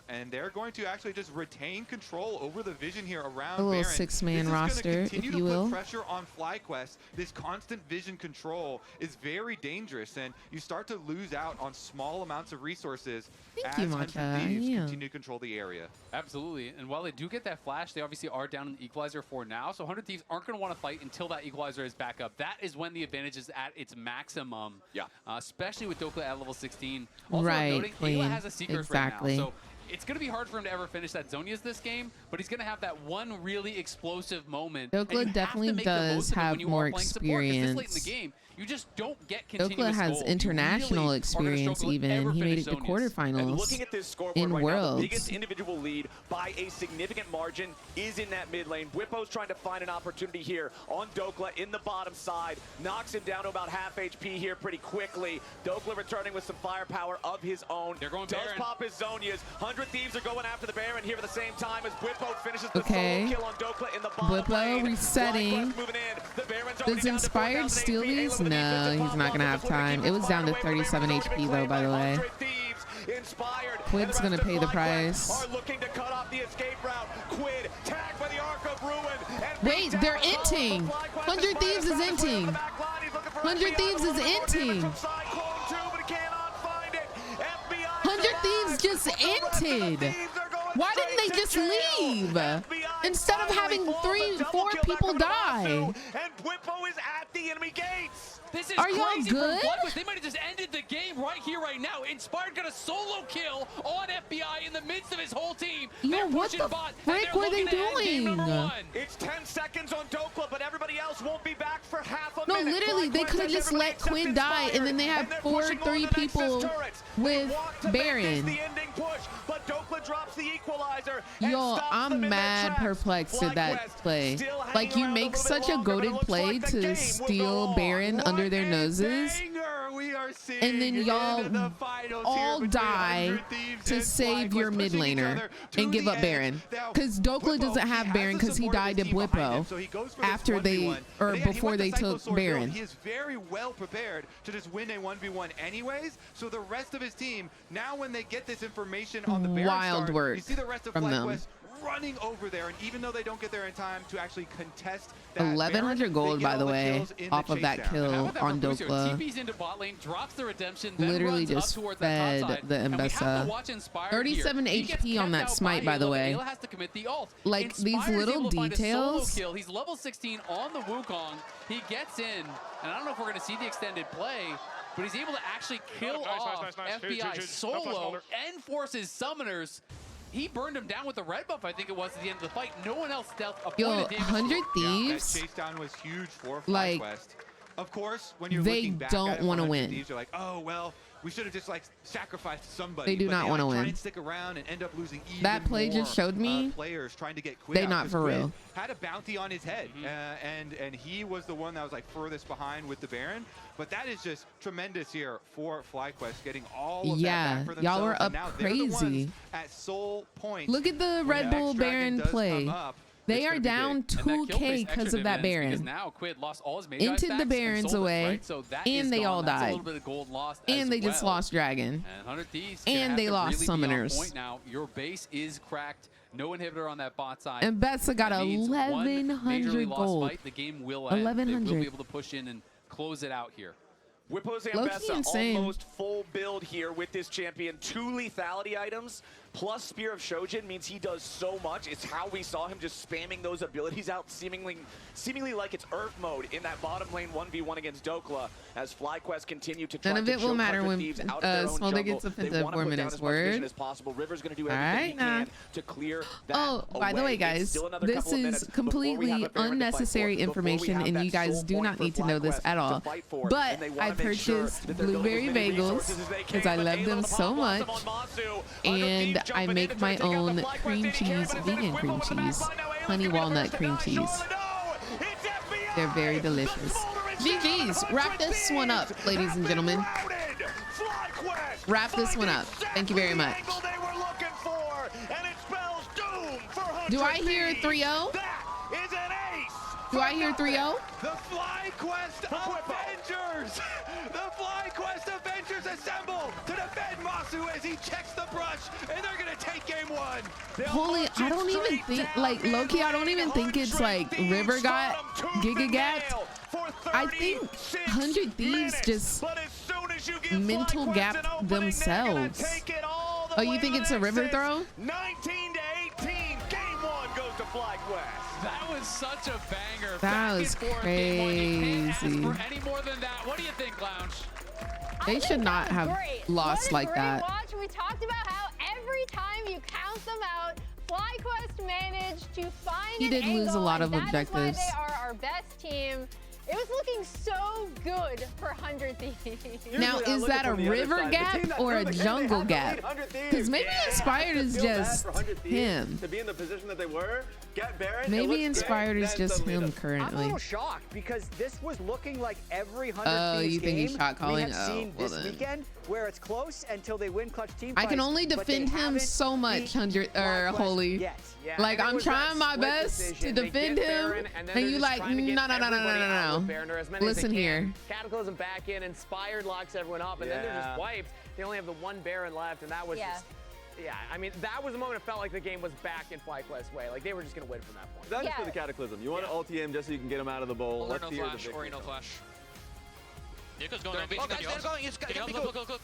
And they're going to actually just retain control over the vision here around A little Baron. six-man This is gonna roster, if continue you to will. Put pressure on FlyQuest. This constant vision control is very dangerous, and you start to lose out on small amounts of resources Thank as you, 100 Matcha. Thieves Yeah. continue to control the area. Absolutely. And while they do get that flash, they obviously are down in the equalizer for now. So 100 Thieves aren't going to want to fight until that equalizer is back up. That is when the advantage is at its maximum. Yeah. Especially with Dokla at level 16. Also Right, noting, Queen. Ayla has a Seekers Exactly. right now. So it's going to be hard for him to ever finish that Zonias this game, but he's going to have that one really explosive moment. Dokla and you have to definitely make the most does of it when have you are more playing support, 'cause this late in the experience. game, you just don't get continuous Dokla has gold. You international really are gonna experience struggle to even. ever He made finish it to Zonias. quarterfinals. And looking at this scoreboard in right now, Worlds. the biggest individual lead by a significant margin is in that mid lane. Whippo's trying to find an opportunity here on Dokla in the bottom side. Knocks him down to about half HP here pretty quickly. Dokla returning with some firepower of his own. They're going Does Baron. pop his Zonias. 100 Thieves are going after the Baron here at the same time as Whippo finishes the Okay. solo kill on Dokla in the bottom Whippo lane. resetting. FlyQuest moving in. The Baron's already Does down to Inspired 4,000 steal HP. these? Ayla with the No, defensive he's pop not off. gonna have Looking to time. keep It was down to fire away. 37 Baron's HP been though, claimed by the way. 100 Thieves. Inspired. Quid's And the gonna rest of pay the FlyQuest price. Are looking to cut off the escape route. Quid tagged by the Arc of Ruin. And Wait, beat they're down the follow inting. from FlyQuest. 100 Thieves is Inspired trying to play on inting. the back line. He's looking for 100 FBI. Thieves is Looking for more damage inting. from Cyclone too, but he cannot find it. FBI 100 survives. Thieves just The rest of the inted. Thieves are going Why didn't they straight just to jail. leave? FBI instead of having 4 people die. And Whippo is at the enemy gates. This is Are y'all crazy good? for FlyQuest. They might have just ended the game right here, right now. Inspired got a solo kill on FBI in the midst of his whole team. Yo, They're what pushing the bot, frick and they're were they looking to end game doing? number 1. It's 10 seconds on Dokla, but everybody else won't be back for half a No, minute. literally, they FlyQuest could have has just everybody let except Quid die, and then they Inspired, have and they're 4 pushing 3 on the people Nexus turrets. They with want to make Baron. this the ending push, but Dokla drops the equalizer and Yo, stops I'm them in their mad tracks. perplexed at that FlyQuest play. still hanging Like, you around a make little bit such a longer, but it goated looks play like the game to will steal go on. Baron under their What a noses, banger we are seeing and then y'all in the finals all here between die 100 Thieves to and save your FlyQuest, mid pushing each laner other to and give the up end. Baron. Now, Because Dokla Whippo, doesn't he have has Baron the because he support of died his to team behind him, Bwipo so he goes for this after they 1v1. or And again, he before went they the Cyclo took Sword build. Baron. He is very well prepared to just win a 1v1 anyways. So the rest of his team, now when they get this information on the Baron Wild start, work you see the rest of from them. FlyQuest running over there, and even though they don't get there in time to actually contest that 1100 Baron, gold, they get by all the way, kills in off the of that chase down. How kill about that on for Busio? Dokla. TP's into bot lane, drops the redemption, then Literally runs just up towards that top fed side. the And we have to Mbessa. watch Inspired 37 here. He gets HP on kept that out smite, by the Ayla, way. but Ayla has to commit the ult. Like, these Inspired is little able to find a solo details. kill. He's level 16 on the Wukong. He gets in, and I don't know if we're going to see the extended play, but he's able to actually kill off FBI solo and forces summoners. He burned him down with the red buff, I think it was, at the end of the fight. No one else dealt a point Yo, of damage. 100 Yeah, Thieves. that chase down was huge for Like, FlyQuest. Of course, when you're they looking back don't at it, wanna 100 win. Thieves, you're like, oh well, we should have just like sacrificed somebody. They do But not wanna try win. and stick around and end up losing even That play more, just showed me players trying to get Quid they out, not 'cause for Quid real. had a bounty on his head, and he was the one that was like furthest behind with the Baron. But that is just tremendous here for FlyQuest, getting all of Yeah, that back for y'all were themselves, and up now they're the ones crazy. at soul point. Look at the Red When Bull X-Dragon Baron does play. come up, They it's are gonna be down big. And that kill 2K pays because extra of that dividends because Baron. now Quid lost all his Magi Into the stacks and Barons sold it, away, right? So that and is they gone. all That's a died. little bit of gold lost And as they just well. lost Dragon. And 100 Thieves And gonna they have to lost really be on Summoners. point now. Your base is cracked. No inhibitor on that bot side. And Betsa got That means one 1100 majorly lost gold. fight, the game will end. They 1100. will be able to push in and close it out here. Whippo's Low-key Ambessa insane. almost full build here with this champion. 2 lethality items plus Spear of Shojin means he does so much. It's how we saw him just spamming those abilities out seemingly like it's Earth mode in that bottom lane 1v1 against Dokla as FlyQuest continue to try None of to it will choke matter 100 when Thieves out of their own Smolder jungle. gets They offensive wanna 4 put down minutes. as much vision Word. as possible. River's going to do All everything right, he now. can to clear that Oh, by the away. way, It's guys, still another this couple of is minutes before we completely have a Baron to fight for, unnecessary before we information, have and that you guys soul do point not for need to know this FlyQuest at to all. fight for, But and they wanna I make sure purchased that they're building blueberry as many bagels resources as they can, because I but love Ayla them the so pop wants much, them on Masu. and Thieves I jumping in make to my try to take out own the FlyQuest cream AD carry, cheese, but it's vegan Whippo cream in the back cheese, line. Now Ayla's honey gonna be the walnut first to cream die. cheese. Shoulder, no! It's FBI! They're very The delicious. Smolder is GG's. down. Wrap this one up, 100 ladies and Thieves gentlemen. have been routed. FlyQuest Wrap this one up. finds Thank you very exactly much. the angle they were looking for, and it spells doom for 100 Do I hear Thieves. 3-0? That is an ace. Do I hear 3-0? The FlyQuest Avengers! The FlyQuest Avengers assemble to defend Masu as he checks the brush, and they're gonna take game 1. Holy, I don't even think, like, low-key, I don't even think it's like River got Giga gapped. I think 100 Thieves just mental gapped themselves. Oh, you think it's a River throw? 19 to 18, game 1 goes to FlyQuest. That was such a banger. That Back was and forth, game one. You can't ask crazy. for any more than that. What do you think, Lounge? They should not have lost like that. Watch. We talked about how every time you count them out, FlyQuest managed to find He an did lose a angle, lot of and that is why objectives. they are our best team. It was looking so good for 100 Thieves. Now, is that a river gap or a jungle gap? Because maybe Inspired is just him. To be in the position that they were, get Baron. Maybe Inspired is just him I'm a currently. little shocked because this was looking like every 100 Oh, Thieves you think he's game shot calling? we have Oh, seen well this then. weekend, where it's close until they win clutch team I can fights, only but they defend him haven't so much, beat 100 or FlyQuest Holy. yet. Yeah, Like, and it I'm was that trying my split best to decision. They defend get him, Baron, and then and they're you just like, trying to get no. everybody out with Baron, or as many as Listen they here. can. Cataclysm back in, Inspired locks everyone up, and then they're just wiped. They only have the one Baron left, and that was just... Yeah, I mean, that was the moment it felt like the game was back in FlyQuest's way. Like, they were just going to win from that point. That is for the Cataclysm. You want to ulti him just so you can get him out of the bowl. Or Let's no hear the flash, victory or no song. flash. Nico's going Oh, guys, they're going. It's Can you gotta help? go. Go.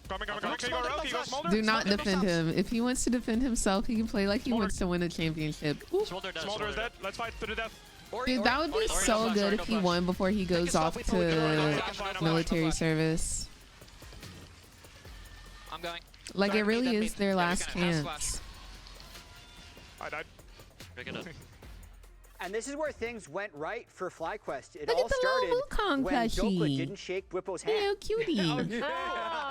Coming. Can you go rogue? Can you go Smolder? Do not Smolder, defend him. If he wants to defend himself, he can play like he wants to win a championship. Ooh. Smolder is dead. Let's fight to the death. Dude, that would be so good if he won before he goes off to military service. I'm going. Like, it really is their last chance. I died. Pick it up. And this is where things went right for FlyQuest. It Look all at the started little Wukong when Dokla plushie. didn't shake Bwipo's hand. Ew, cutie.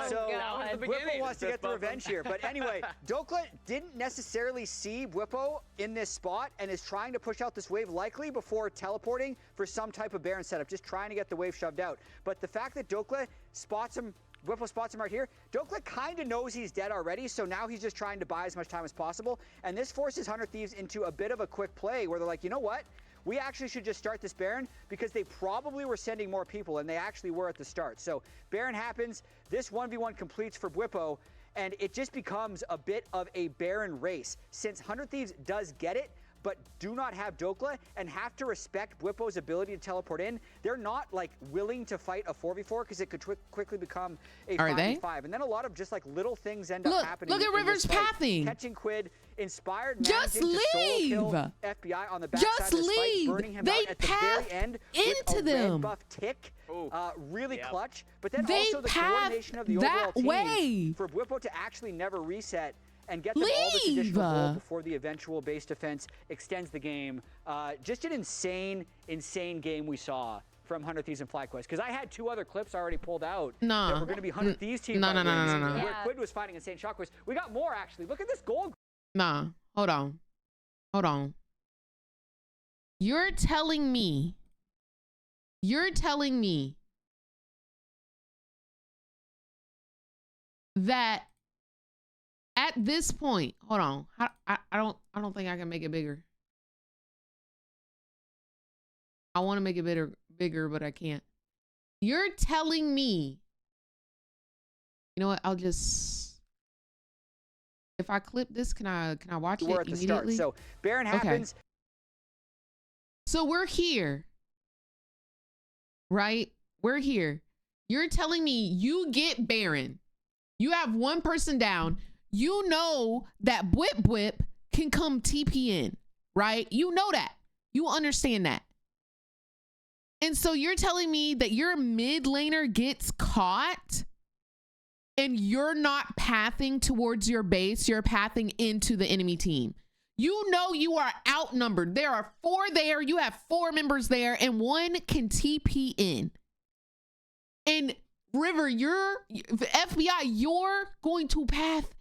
So God. Bwipo wants to get the revenge here. But anyway, Dokla didn't necessarily see Bwipo in this spot and is trying to push out this wave likely before teleporting for some type of Baron setup, just trying to get the wave shoved out. But the fact that Dokla spots him, Bwipo spots him right here, Dokla kind of knows he's dead already, so now he's just trying to buy as much time as possible. And this forces 100 Thieves into a bit of a quick play where they're like, you know what? We actually should just start this Baron because they probably were sending more people, and they actually were at the start. So Baron happens, this 1v1 completes for Bwipo, and it just becomes a bit of a Baron race. Since 100 Thieves does get it, but do not have Dokla and have to respect Bwipo's ability to teleport in, they're not like willing to fight a 4v4 because it could quickly become a 5v5. And then a lot of just like little things end up happening. Look at River's pathing. Catching Quid, Inspired just managing leave. to solo kill FBI on the backside Just of this leave. fight, burning him They out at the path very end into with a them. red buff tick. Really clutch. But then They also the path coordination of the that overall team way. for Bwipo to actually never reset and get them all this additional gold before the eventual base defense extends the game. Just an insane game we saw from 100 Thieves and FlyQuest. Because I had 2 other clips already pulled out that were going to be 100 Thieves team. No. Where Quid was fighting insane shockwaves. We got more actually. Look at this gold. Nah, hold on. You're telling me that at this point, hold on. I don't think I can make it bigger. I want to make it bigger, but I can't. You're telling me, you know what? I'll just, if I clip this, can I watch it immediately? So Baron happens. Okay. So we're here, right? We're here. You're telling me you get Baron. You have one person down. You know that Bwip can come TP in, right? You know that. You understand that. And so you're telling me that your mid laner gets caught and you're not pathing towards your base, you're pathing into the enemy team. You know you are outnumbered. There are 4 there, you have 4 members there, and 1 can TP in. And River, you're FBI, you're going to path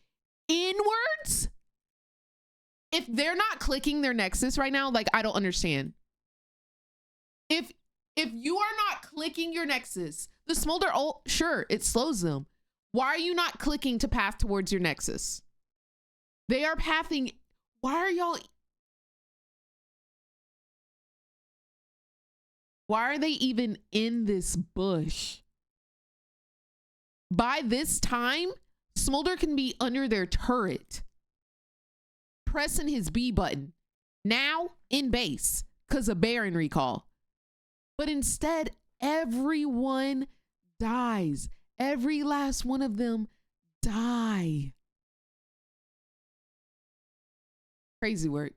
inwards? If they're not clicking their Nexus right now, like, I don't understand. If you are not clicking your Nexus, the Smolder ult, sure, it slows them. Why are you not clicking to path towards your Nexus? They are pathing. Why are they even in this bush? By this time, Smolder can be under their turret, pressing his B button, now in base, because of Baron recall. But instead, everyone dies. Every last one of them die. Crazy work.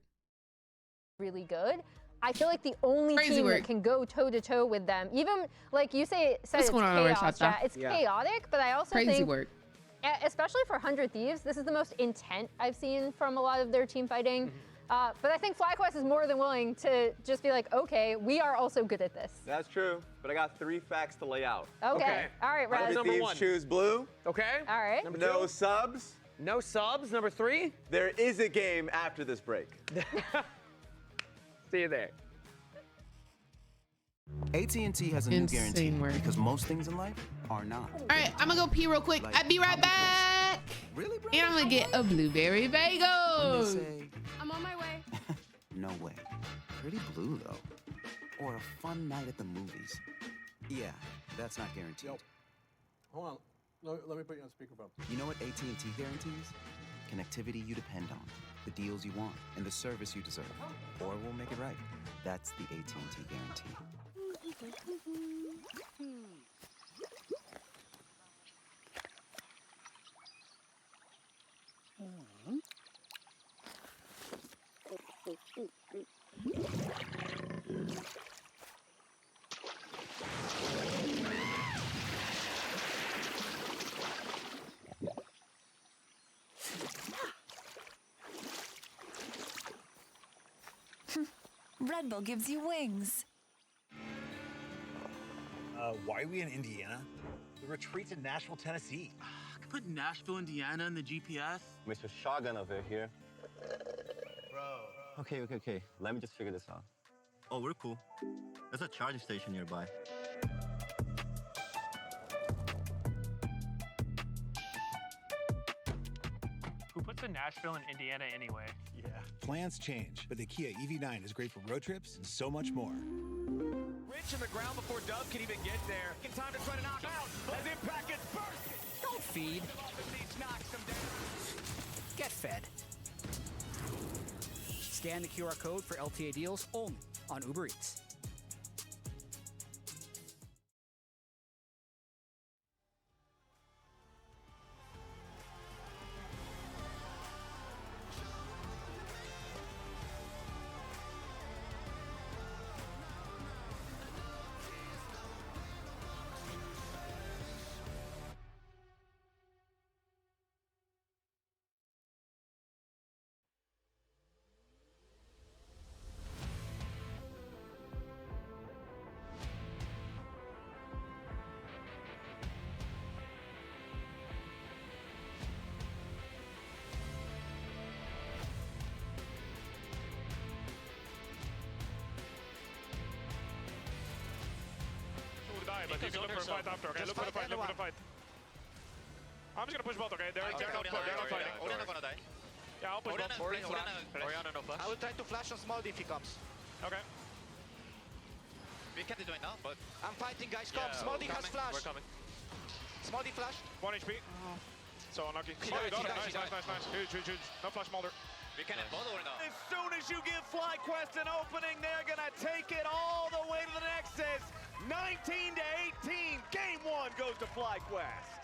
Really good. I feel like the only team that can go toe-to-toe with them, even like you said it's chaos, it's chaotic, but I also think, especially for 100 Thieves, this is the most intent I've seen from a lot of their team fighting. But I think FlyQuest is more than willing to just be like, okay, we are also good at this. That's true, but I got 3 facts to lay out. Okay. All right, Raz. Number 1. Choose blue. Okay. All right. Number 2. No two. subs. No subs. Number 3. There is a game after this break. See you there. AT&T has a new guarantee because most things in life are not. All right, I'm gonna go pee real quick. I'll be right back. Really, bro? And I'm gonna get a blueberry bagel. I'm on my way. No way. Pretty blue, though. Or a fun night at the movies. Yeah, that's not guaranteed. Yo, hold on. Let me put you on speakerphone. You know what AT&T guarantees? Connectivity you depend on, the deals you want, and the service you deserve. Or we'll make it right. That's the AT&T guarantee. Red Bull gives you wings. Why are we in Indiana? The retreat's in Nashville, Tennessee. I could put Nashville, Indiana in the GPS. Mr. Shotgun over here. Bro. Okay. Let me just figure this out. Oh, we're cool. There's a charging station nearby. Who puts in Nashville and Indiana anyway? Yeah. Plans change, but the Kia EV9 is great for road trips and so much more. Rich in the ground before Dub can even get there. In time to try to knock out as Impact gets bursted. Don't feed. Get fed. Scan the QR code for LTA deals only on Uber Eats. But you can look for a fight after, okay? Look for the fight. I'm just gonna push bot, okay? They're not fighting. Oriana gonna die. Yeah, I'll push bot. Oriana no flash. I will try to flash on small if he comes. Okay. We can't do it now, but... I'm fighting, guys. Come. Small D has flash. We're coming. Small D flash. 1 HP. So unlucky. Oh, you got it. Nice. Huge. No flash Mulder. We can have both or no? As soon as you give FlyQuest an opening, they're gonna take it all the way to the Nexus. 19 to 18. Game 1 goes to FlyQuest.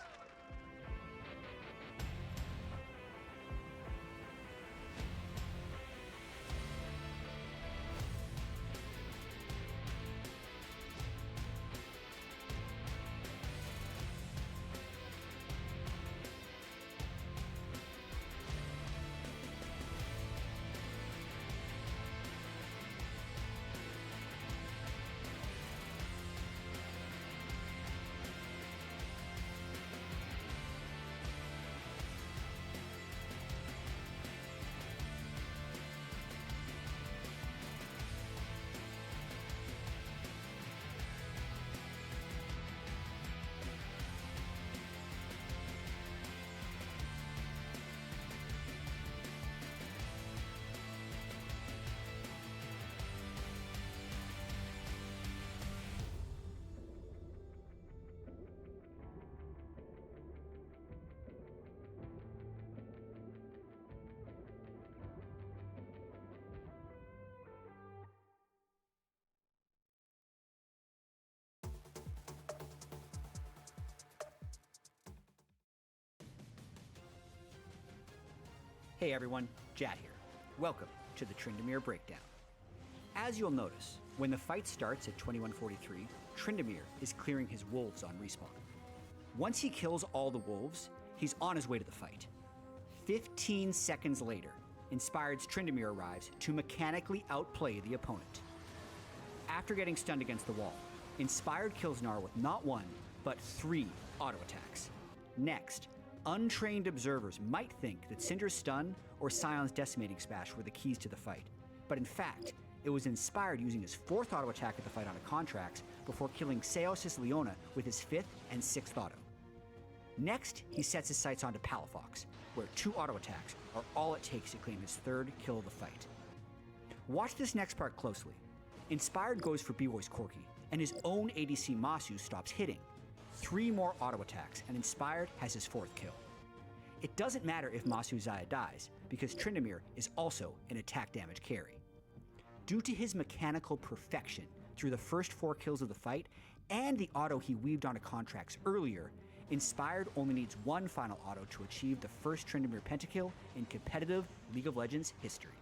Hey everyone, Jad here. Welcome to the Tryndamere Breakdown. As you'll notice, when the fight starts at 21:43, Tryndamere is clearing his wolves on respawn. Once he kills all the wolves, he's on his way to the fight. 15 seconds later, Inspired's Tryndamere arrives to mechanically outplay the opponent. After getting stunned against the wall, Inspired kills Gnar with not one, but 3 auto attacks. Next, untrained observers might think that Syndra's stun or Sion's decimating smash were the keys to the fight, but in fact, it was Inspired using his 4th auto attack at the fight on a Contrax before killing Seos' Leona with his 5th and 6th auto. Next, he sets his sights onto Palafox, where 2 auto attacks are all it takes to claim his 3rd kill of the fight. Watch this next part closely. Inspired goes for B-Boy's Corki, and his own ADC Masu stops hitting. 3 more auto attacks, and Inspired has his 4th kill. It doesn't matter if Masu Xayah dies, because Tryndamere is also an attack damage carry. Due to his mechanical perfection through the first 4 kills of the fight, and the auto he weaved onto Contrax earlier, Inspired only needs 1 final auto to achieve the first Tryndamere pentakill in competitive League of Legends history.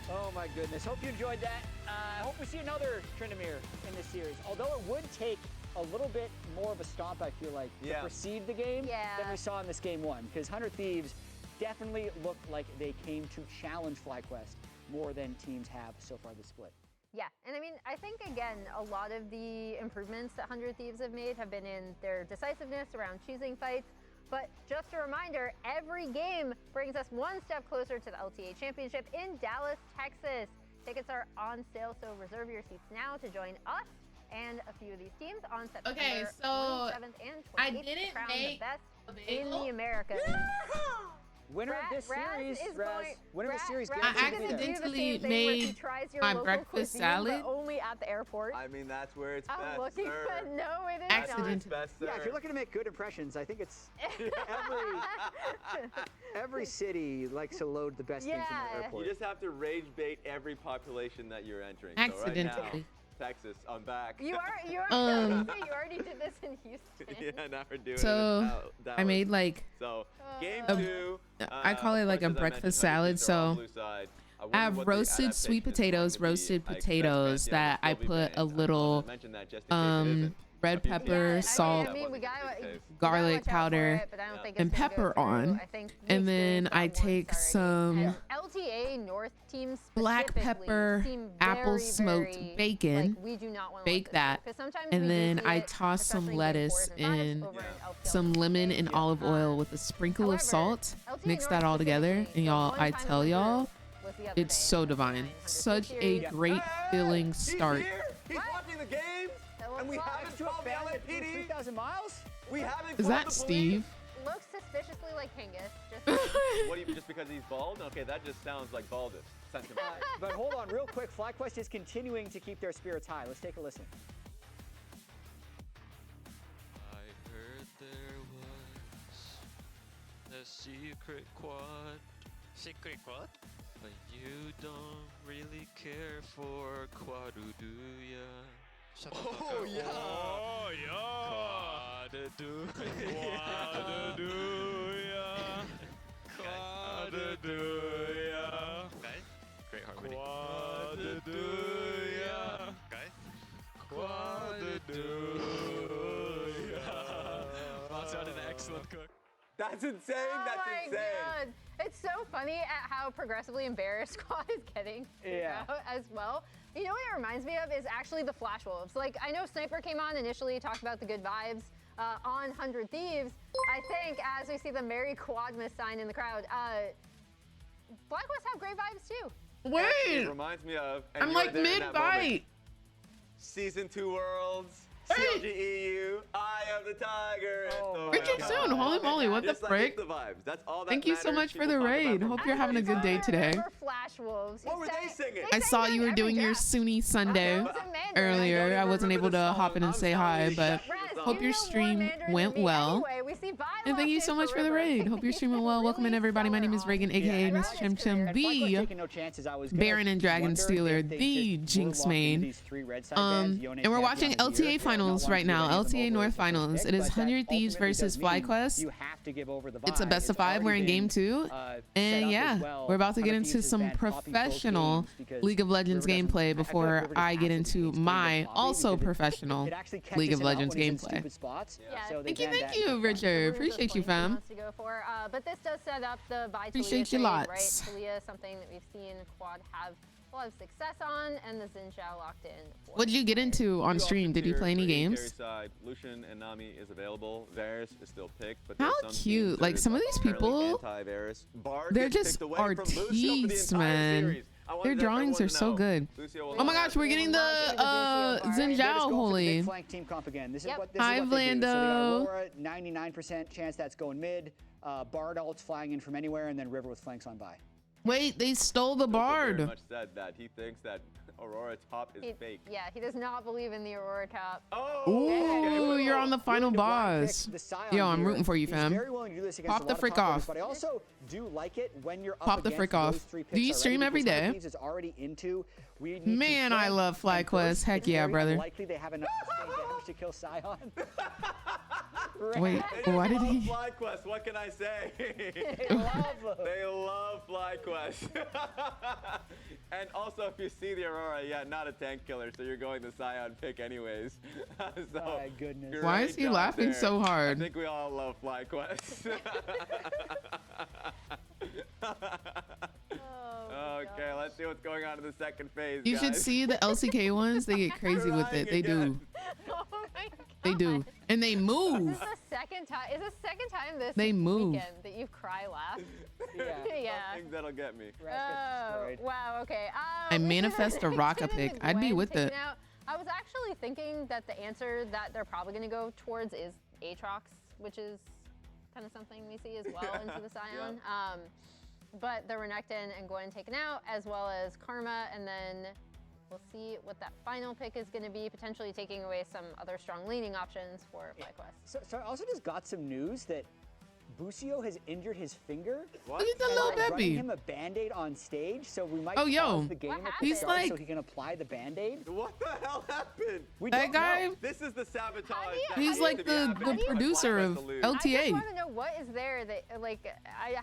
Oh my goodness, hope you enjoyed that. I hope we see another Tryndamere in this series. Although it would take a little bit more of a stomp, I feel like, to precede the game than we saw in this game 1. Because 100 Thieves definitely looked like they came to challenge FlyQuest more than teams have so far this split. Yeah, and I mean, I think, again, a lot of the improvements that 100 Thieves have made have been in their decisiveness around choosing fights. But just a reminder, every game brings us one step closer to the LTA Championship in Dallas, Texas. Tickets are on sale, so reserve your seats now to join us and a few of these teams on September 27th and 28th I didn't to crown make the best in the Americas. Winner of this series, winner of the series. I accidentally made my breakfast salad. But only at the airport. I mean, that's where it's I'm best looking, served. but no, it is Accidentally. not. Yeah, if you're looking to make good impressions, I think it's every city likes to load the best things in the airport. You just have to rage bait every population that you're entering. Accidentally. So right now, Texas, I'm back. You already did this in Houston. Yeah, now we're doing so it. I made like game two. I call it like a breakfast salad. So I have roasted sweet potatoes, roasted potatoes that I put a little red pepper, salt, garlic powder, and pepper on. And then I take some LTA North teams black pepper, apple smoked bacon, bake that, and then I toss some lettuce and some lemon and olive oil with a sprinkle of salt, mix that all together, and y'all, I tell y'all, it's so divine. Such a great filling start. He's watching the game, and we haven't called the LAPD. 3,000 miles? We haven't. Is that Steve? Looks suspiciously like Hingis. Just because he's bald? Okay, that just sounds like baldness. Sentiment. But hold on, real quick. FlyQuest is continuing to keep their spirits high. Let's take a listen. I heard there was a secret quad. Secret quad? But you don't really care for quadu, do ya? Shut the fuck up. Yeah. Oh, yeah. Quad-a-do-ya. Okay. Great harmony. Quad-a-do-ya. Okay. Quad-a-do-ya. That's an excellent cook. That's insane. That's insane. God. It's so funny at how progressively embarrassed Quad is getting as well. You know what it reminds me of is actually the Flash Wolves. Like, I know Sniper came on initially, talked about the good vibes on 100 Thieves. I think as we see the Merry Quadmas sign in the crowd, FlyQuest have great vibes too. Wait! It reminds me of. I'm like mid-bite. Season 2 Worlds. CLGEU, Eye of the Tiger. We're too soon. Holy moly, what the frick? The vibes. That's all that Thank you so much for the raid. Hope you're having a good day today. Flash Wolves. What were they singing? I saw you were doing your SUNY Sunday earlier. I wasn't able to hop in and say hi, but hope your stream went well. And thank you so much for the raid. Hope your stream went well. Welcome in, everybody. My name is Reagan, aka Miss Chim Chim, the Baron and Dragon Stealer, the JINX main. And we're watching LTA finals right now. LTA North finals. It is 100 Thieves versus FlyQuest. It's a best of 5. We're in game 2. And yeah, we're about to get into some professional League of Legends gameplay before I get into my also professional League of Legends gameplay. Thank you, Richard. Appreciate you, fam. But this does set up the buy Appreciate you lots. lots. Right? Talia, something that we've seen Quad have a lot of success on, and the Xin Zhao locked in. What did you get into on stream? Did you play any games? Lucian and Nami is available. Varus is still picked, but how cute! Like some of these people, they're just artistes, man. Their drawings are so good. Oh my gosh, we're getting the Xin Zhao holy. Hi, Vlando. 99% chance that's going mid. Bard ults flying in from anywhere, and then River with flanks on by. Wait, they stole the Bard. Very much said that he thinks that Aurora top is fake. Yeah, he does not believe in the Aurora top. Ooh, you're on the final boss. Yo, I'm rooting for you, fam. Pop the frick off. But I also do like it when you're Pop the frick off. Do you stream every day? Man, I love FlyQuest. Heck yeah, brother. Likely they have enough damage to kill Scion. Wait, why did he? FlyQuest, what can I say? They love FlyQuest. And also, if you see the Aurora, yeah, not a tank killer, so you're going the Scion pick anyways. So, my goodness. Why is he laughing so hard? I think we all love FlyQuest. Okay, let's see what's going on in the second phase. You should see the LCK ones. They get crazy with it. They do. Oh my God. They do. And they move. Is this the second time? Is this the second time this move. weekend that you've cry laughed? Yeah. Things that'll get me. Oh, wow. Okay. I manifest a Rocka pick. I'd be with it. Now, I was actually thinking that the answer that they're probably going to go towards is Aatrox, which is kind of something we see as well into the Scion. But the Renekton and Gwen taken out, as well as Karma, and then we'll see what that final pick is going to be, potentially taking away some other strong laning options for FlyQuest. So I also just got some news that Busio has injured his finger. What? Look at the little baby. Running him a Band-Aid on stage, so we might pause the game at the he's start like, so he can apply the Band-Aid. What the hell happened? That guy? This is the sabotage. He's like the producer of LTA. I just want to know what is there that, like,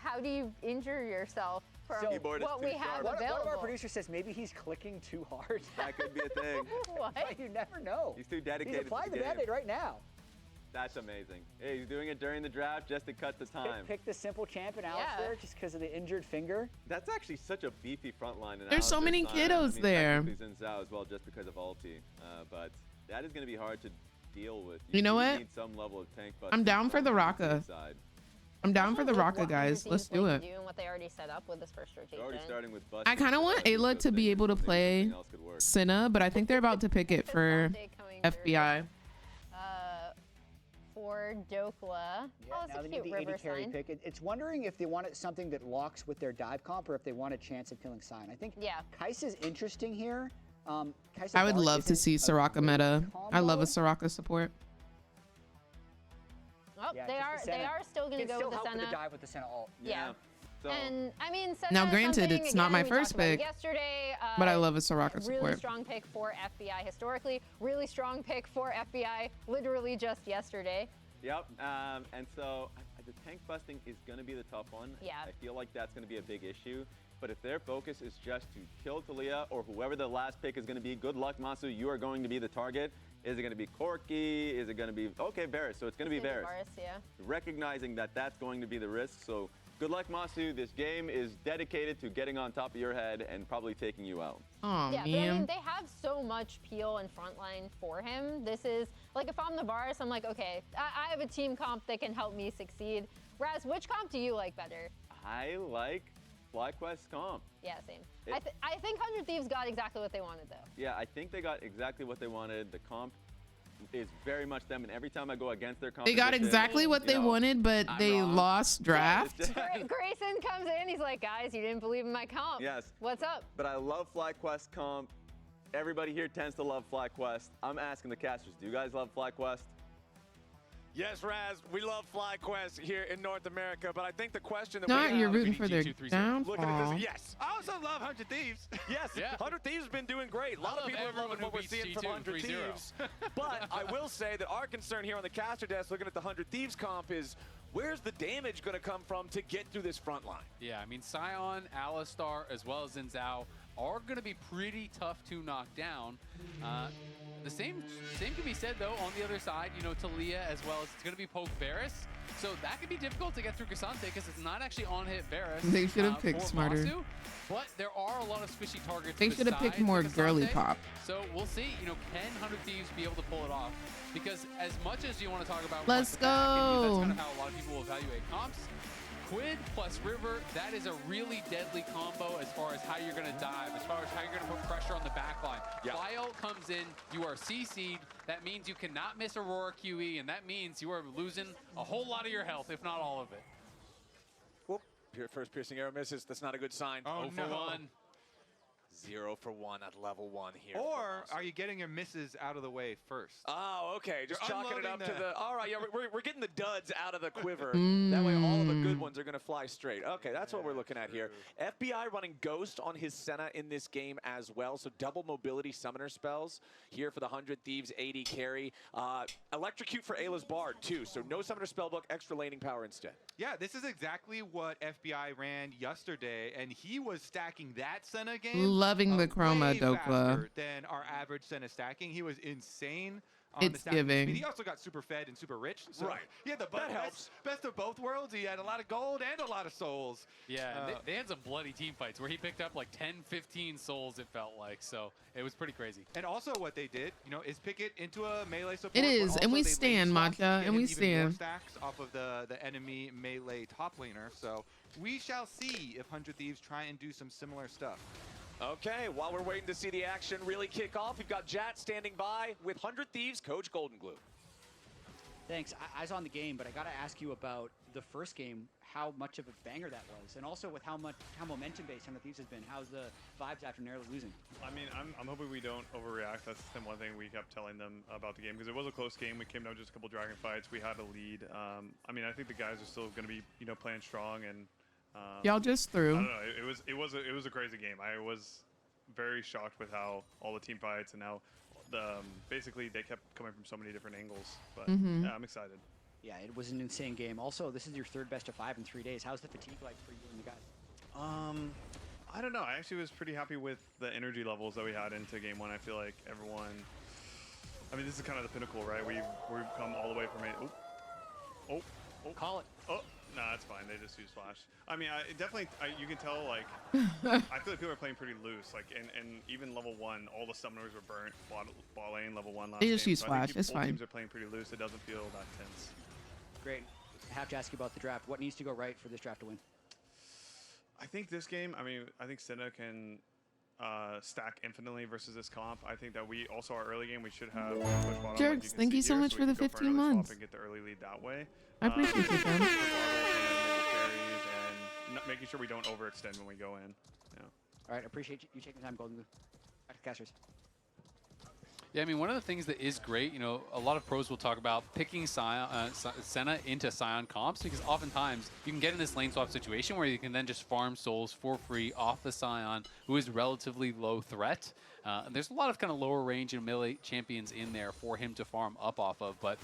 how do you injure yourself from what we have available? One of our producers says maybe he's clicking too hard. That could be a thing. What? You never know. He's too dedicated. He's applying the Band-Aid right now. That's amazing. Hey, he's doing it during the draft just to cut the time. Pick the simple champ in Alistair just because of the injured finger. That's actually such a beefy front line. There's so many kiddos there. He's in Zhao as well just because of ulti. But that is going to be hard to deal with. You know what? Need some level of tank I'm down for the Rocka. I'm down for the Rocka, guys. Let's do it. Doing what they already set up with this first rotation. Already starting with Bust. I kind of want Ayla to be able to play Senna, but I think they're about to pick it for FBI. For Dokla. Yeah, now they need the AD carry pick. It's wondering if they want something that locks with their dive comp or if they want a chance of killing Sion. I think Kai'Sa's interesting here. I would love to see Soraka meta. I love a Soraka support. Oh, they are still going to go with the Senna. With the dive with the Senna ult. Yeah. So, and I mean, Senna now granted, it's not my first pick, yesterday, but I love a Soraka support. Really strong pick for FBI historically. Really strong pick for FBI literally just yesterday. Yep. And so the tank busting is going to be the tough one. Yeah. I feel like that's going to be a big issue. But if their focus is just to kill Taliyah or whoever the last pick is going to be, good luck, Masu. You are going to be the target. Is it going to be Corki? Is it going to be Varus? So it's going to be Varus. Yeah. Recognizing that that's going to be the risk. So good luck, Masu. This game is dedicated to getting on top of your head and probably taking you out. Oh, yeah, man. But I mean, they have so much peel and frontline for him. This is, like, if I'm the Varus, I'm like, okay, I have a team comp that can help me succeed. Raz, which comp do you like better? I like FlyQuest comp. Yeah, same. I think 100 Thieves got exactly what they wanted, though. Yeah, I think they got exactly what they wanted. The comp is very much them, and every time I go against their competition, they got exactly what they wanted, but they lost draft. Grayson comes in, he's like, guys, you didn't believe in my comp. Yes. What's up? But I love FlyQuest comp. Everybody here tends to love FlyQuest. I'm asking the casters, do you guys love FlyQuest? Yes, Raz, we love FlyQuest here in North America, but I think the question that you're rooting for their downfall. Look at this. Yes, I also love 100 Thieves. Yes, yeah. 100 Thieves has been doing great. A lot of people are loving what we're seeing from 100 Thieves. But I will say that our concern here on the caster desk, looking at the 100 Thieves comp, is where's the damage going to come from to get through this front line? Yeah, I mean, Sion, Alistar, as well as Zhao are going to be pretty tough to knock down. The same can be said, though, on the other side, you know, Taliyah, as well as it's going to be poke Varus. So that could be difficult to get through Cassante because it's not actually on-hit Varus. They should have picked smarter. Masu, but there are a lot of squishy targets. They should have picked more girly pop. So we'll see, you know, can 100 Thieves be able to pull it off? Because as much as you want to talk about let's go. That's kind of how a lot of people evaluate comps. Quid plus River, that is a really deadly combo as far as how you're going to dive, as far as how you're going to put pressure on the backline. Bio comes in, you are CC'd. That means you cannot miss Aurora QE, and that means you are losing a whole lot of your health, if not all of it. Whoop. Your first piercing arrow misses. That's not a good sign. Oh, 0 for 1. 0 for 1 at level 1 here. Or are you getting your misses out of the way first? Oh, okay. Just chalking it up to the... All right, yeah, we're getting the duds out of the quiver. Mm. That way all of the good ones are going to fly straight. Okay, that's what we're looking at here. FBI running Ghost on his Senna in this game as well, so double mobility summoner spells here for the 100 Thieves AD carry. Electrocute for Ayla's Bard, too, so no summoner spellbook, extra laning power instead. Yeah, this is exactly what FBI ran yesterday, and he was stacking that Senna game. Loving the chroma, way Dokla. Than our average Senna stacking. He was insane. on the stacking giving. speed. He also got super fed and super rich. So Right. he had the best of both worlds. He had a lot of gold and a lot of souls. Yeah, and they had some bloody team fights where he picked up like 10, 15 souls, it felt like. So it was pretty crazy. And also what they did, you know, is pick it into a melee support. It is, and we stand, Matcha, and we stand. Stacks off of the enemy melee top laner. So we shall see if 100 Thieves try and do some similar stuff. Okay, while we're waiting to see the action really kick off, we've got Jat standing by with 100 Thieves coach Golden Glue. Thanks. I was on the game, but I got to ask you about the first game, how much of a banger that was, and also with how momentum-based 100 Thieves has been. How's the vibes after narrowly losing? I mean, I'm hoping we don't overreact. That's the one thing we kept telling them about the game, because it was a close game. We came down just a couple dragon fights. We had a lead. I mean, I think the guys are still going to be, you know, playing strong, and y'all just threw. I don't know. It was a crazy game. I was very shocked with how all the team fights and how basically they kept coming from so many different angles. But yeah, I'm excited. Yeah, it was an insane game. Also, this is your third best of 5 in 3 days. How's the fatigue like for you and the guys? I don't know. I actually was pretty happy with the energy levels that we had into game 1. I feel like everyone. I mean, this is kind of the pinnacle, right? We've come all the way from it. Oh, call it. Oh. No, that's fine. They just use flash. I mean, you can tell, like, I feel like people are playing pretty loose. Like, and even level 1, all the summoners were burnt. Ball lane, level 1 last They just game. use So flash. It's fine. Teams are playing pretty loose. It doesn't feel that tense. Great. I have to ask you about the draft. What needs to go right for this draft to win? I think this game, I mean, I think Senna can stack infinitely versus this comp. I think that we also, our early game, we should have push bottom. Jerks, thank you so much for the 15 months. And get the early lead that way. I appreciate it, man. And making sure we don't overextend when we go in. Yeah. All right, appreciate you taking the time, Golden Glue. Back to casters. Yeah, I mean, one of the things that is great, you know, a lot of pros will talk about picking Senna into Scion comps, because oftentimes you can get in this lane swap situation where you can then just farm souls for free off the Scion, who is relatively low threat. There's a lot of kind of lower range and melee champions in there for him to farm up off of, but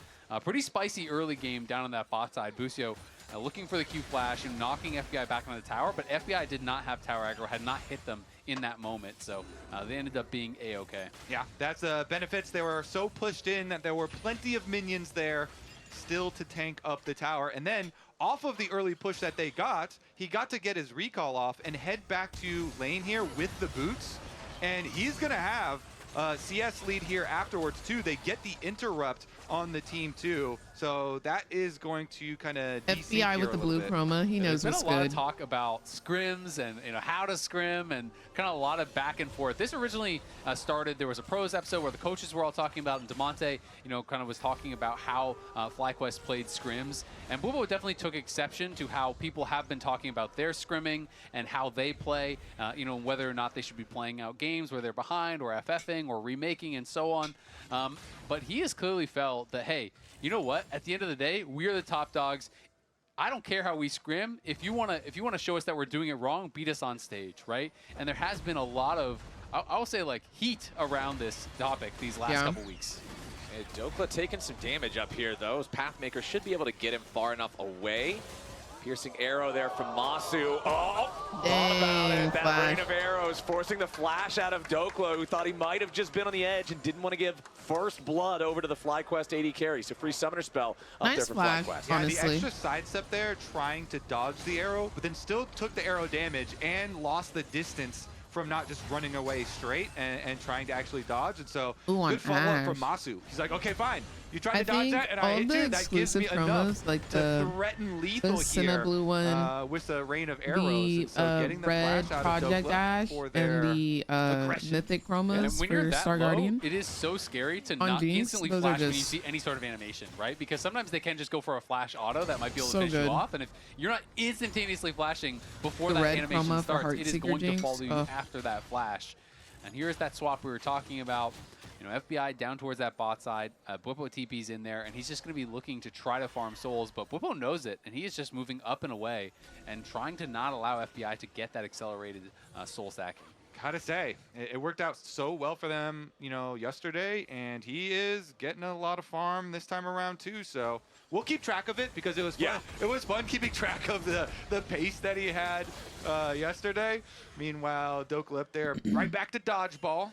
pretty spicy early game down on that bot side. Busio looking for the Q flash and knocking FBI back on the tower, but FBI did not have tower aggro, had not hit them in that moment, so they ended up being A-okay. Yeah, that's the benefits. They were so pushed in that there were plenty of minions there still to tank up the tower. And then off of the early push that they got, he got to get his recall off and head back to lane here with the boots. And he's going to have CS lead here afterwards too. They get the interrupt on the team too. So that is going to kind of FBI with the blue chroma. He knows what's good. There's been a lot of talk about scrims and how to scrim and kind of a lot of back and forth. This originally started, there was a pros episode where the coaches were all talking about, and DeMonte, kind of was talking about how FlyQuest played scrims. And Bubo definitely took exception to how people have been talking about their scrimming and how they play, whether or not they should be playing out games where they're behind or FFing or remaking and so on. But he has clearly felt that, hey, you know what? At the end of the day, we're the top dogs. I don't care how we scrim. If you wanna show us that we're doing it wrong, beat us on stage, right? And there has been a lot of, I'll say, like, heat around this topic these last couple weeks. Hey, Dokla taking some damage up here, though. His Pathmaker should be able to get him far enough away. Piercing arrow there from Masu. Oh, thought about it. That rain of arrows forcing the flash out of Dokla, who thought he might have just been on the edge and didn't want to give first blood over to the FlyQuest AD carry. So free summoner spell up there for FlyQuest. Yeah, the extra sidestep there, trying to dodge the arrow, but then still took the arrow damage and lost the distance from not just running away straight and trying to actually dodge. And so good follow-up from Masu. He's like, okay, fine. You tried to dodge that, and I hit you. That gives me enough like to threaten lethal here blue one, with the rain of arrows. So getting the red flash out Project of Ash for their and the mythic chromas for Star Guardian. It is so scary to not JINX, instantly flash when you see any sort of animation, right? Because sometimes they can just go for a flash auto that might be able to finish you off. And if you're not instantaneously flashing before that animation starts, it is going to follow you after that flash. And here's that swap we were talking about. FBI down towards that bot side. Bwipo TP's in there, and he's just going to be looking to try to farm souls, but Bwipo knows it, and he is just moving up and away and trying to not allow FBI to get that accelerated soul stacking. Gotta say, it worked out so well for them, yesterday, and he is getting a lot of farm this time around too. So we'll keep track of it because it was fun. Yeah. It was fun keeping track of the pace that he had yesterday. Meanwhile, Dokla up there, right back to dodgeball.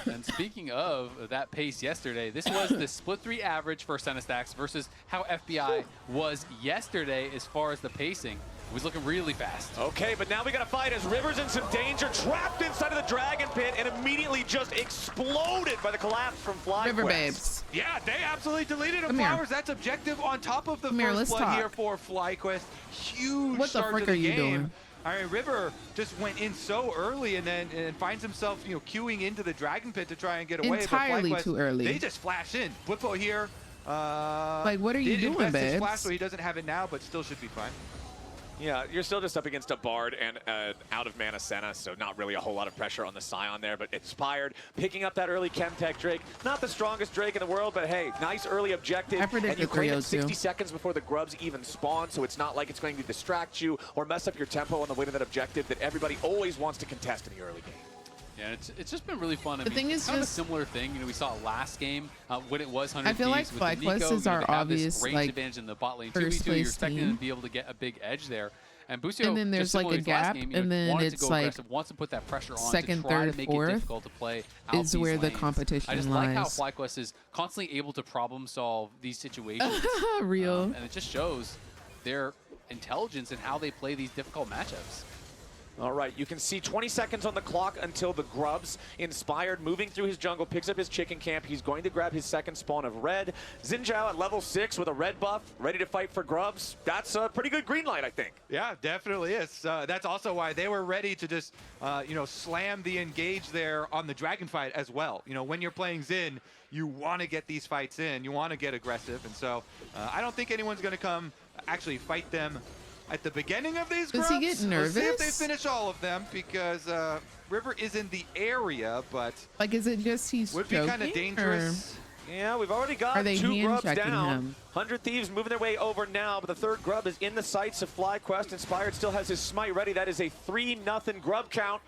And speaking of that pace yesterday, this was the split 3 average for Senna stacks versus how FBI was yesterday as far as the pacing. It was looking really fast. Okay, but now we got to fight as River's in some danger, trapped inside of the Dragon Pit, and immediately just exploded by the collapse from FlyQuest. River babes. Yeah, they absolutely deleted Come flowers. That's objective on top of the first blood here for FlyQuest. Huge what the start frick to are the you game. doing? I mean, River just went in so early and then finds himself, queuing into the Dragon Pit to try and get away. Entirely but FlyQuest, too early. They just flash in. Blippo here. Like, what are you doing, invest his babes? flash, so he doesn't have it now, but still should be fine. Yeah, you're still just up against a Bard and an out-of-mana Senna, so not really a whole lot of pressure on the Scion there, but Inspired picking up that early Chemtech Drake. Not the strongest Drake in the world, but hey, nice early objective. I predict and you the claim it 302. 60 seconds before the grubs even spawn, so it's not like it's going to distract you or mess up your tempo on the way to that objective that everybody always wants to contest in the early game. Yeah, it's just been really fun. The thing is kind of a just- similar thing. We saw last game when it was 100 I feel like Thieves with the FlyQuest Nico, is our they have this obvious, range like, advantage in the bot lane. first 2v2, you're place expecting team. them to be able to get a big edge there. And Busio, And then there's, just like, similar a to last gap, game, and then wanted it's, to go like, aggressive, wants to put that pressure on second, to try third, to make fourth it difficult to play out is these where the lanes. competition I just like how lies. FlyQuest is constantly able to problem solve these situations. Real. And it just shows their intelligence in how they play these difficult matchups. All right, you can see 20 seconds on the clock until the grubs. Inspired, moving through his jungle, picks up his chicken camp. He's going to grab his second spawn of red. Xin Zhao at level 6 with a red buff, ready to fight for grubs. That's a pretty good green light, I think. Yeah, definitely is. That's also why they were ready to just, slam the engage there on the dragon fight as well. When you're playing Xin, you want to get these fights in. You want to get aggressive. And so I don't think anyone's going to come actually fight them at the beginning of these grubs. Does he get nervous? Let's see if they finish all of them, because River is in the area, but Like, is it just he's would be kind of dangerous. Yeah, we've already got Are they 2 grubs hand-checking down. him? 100 Thieves moving their way over now, but the third grub is in the sights of FlyQuest. Inspired still has his smite ready. That is a 3-0 grub count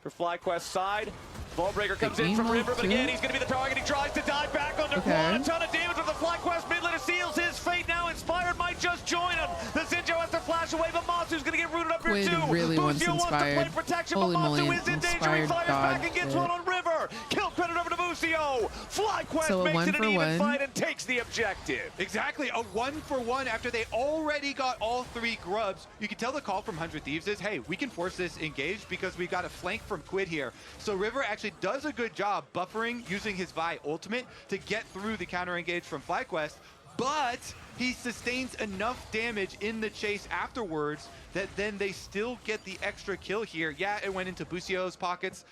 for FlyQuest side. Ballbreaker comes in from River, but again, he's going to be the target. He tries to dive back under Quad. A ton of damage with the FlyQuest mid laner seals his fate now. Inspired might just join him. The Zinjo has to flash away, but Masu's going to get rooted up here Quid too. really wants Busio wants to play Inspired. protection, Holy but Masu moly, is in danger. He Inspired fires back and dodged gets it. one on River. Kill credit over to Busio. FlyQuest So a makes it an 1-for-1. even fight and takes the objective. Exactly, a 1-for-1 after they already got all 3 grubs. You can tell the call from 100 Thieves is, hey, we can force this engage because we got a flank from Quid here. So River actually does a good job buffering, using his Vi ultimate to get through the counter engage from FlyQuest, but he sustains enough damage in the chase afterwards that then they still get the extra kill here. Yeah, it went into Busio's pockets.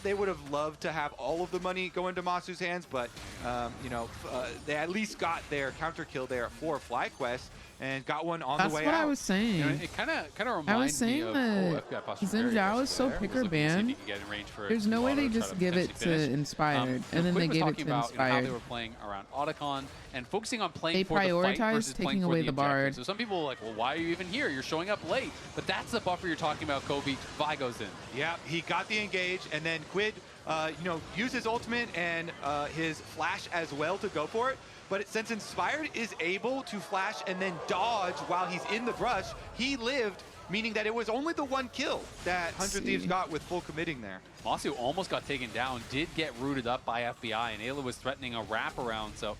They would have loved to have all of the money go into Masu's hands, but they at least got their counter kill there for FlyQuest and got one on the way out. That's what I was saying. It kind of reminds I was saying me of that Xin Zhao is so picker banned. There's no way they just give it to Inspired, and then they gave it to how Inspired. they were playing around Otacon and focusing on playing They for the fight prioritize versus playing taking for away the the Bard. objective. So some people are like, well, why are you even here? You're showing up late. But that's the buffer you're talking about, Kobe. Vi goes in. Yeah, he got the engage, and then Quid, used his ultimate and his flash as well to go for it. But since Inspired is able to flash and then dodge while he's in the brush, he lived, meaning that it was only the 1 kill that 100 Thieves got with full committing there. Masu almost got taken down, did get rooted up by FBI, and Ayla was threatening a wraparound. So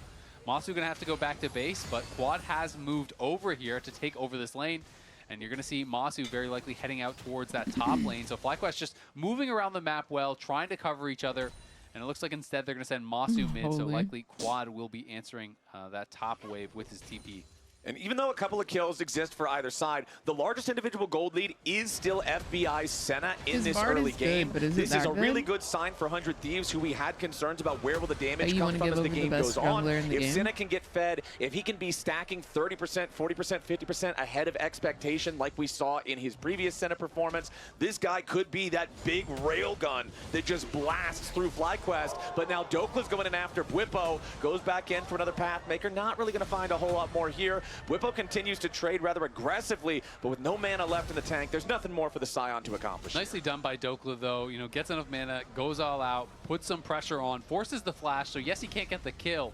Masu going to have to go back to base, but Quad has moved over here to take over this lane. And you're going to see Masu very likely heading out towards that top lane. So FlyQuest just moving around the map well, trying to cover each other. And it looks like instead they're going to send Masu mid, so likely Quad will be answering that top wave with his TP. And even though a couple of kills exist for either side, the largest individual gold lead is still FBI's Senna in this early game. This is a really good sign for 100 Thieves, who we had concerns about where will the damage come from as the game goes on. If Senna can get fed, if he can be stacking 30%, 40%, 50% ahead of expectation like we saw in his previous Senna performance, this guy could be that big railgun that just blasts through FlyQuest. But now Dokla's going in after Bwipo, goes back in for another Pathmaker. Not really going to find a whole lot more here. Bwipo continues to trade rather aggressively, but with no mana left in the tank, there's nothing more for the Scion to accomplish. Nicely done by Dokla, though. Gets enough mana, goes all out, puts some pressure on, forces the flash. So yes, he can't get the kill,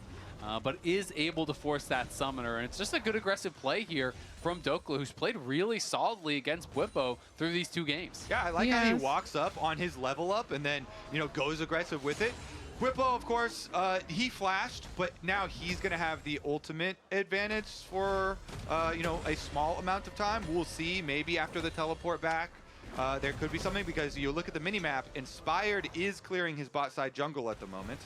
but is able to force that summoner. And it's just a good aggressive play here from Dokla, who's played really solidly against Bwipo through these 2 games. Yeah, I like how he walks up on his level up and then, you know, goes aggressive with it. Bwipo, of course, he flashed, but now he's going to have the ultimate advantage for, you know, a small amount of time. We'll see. Maybe after the teleport back, there could be something, because you look at the minimap, Inspired is clearing his bot side jungle at the moment.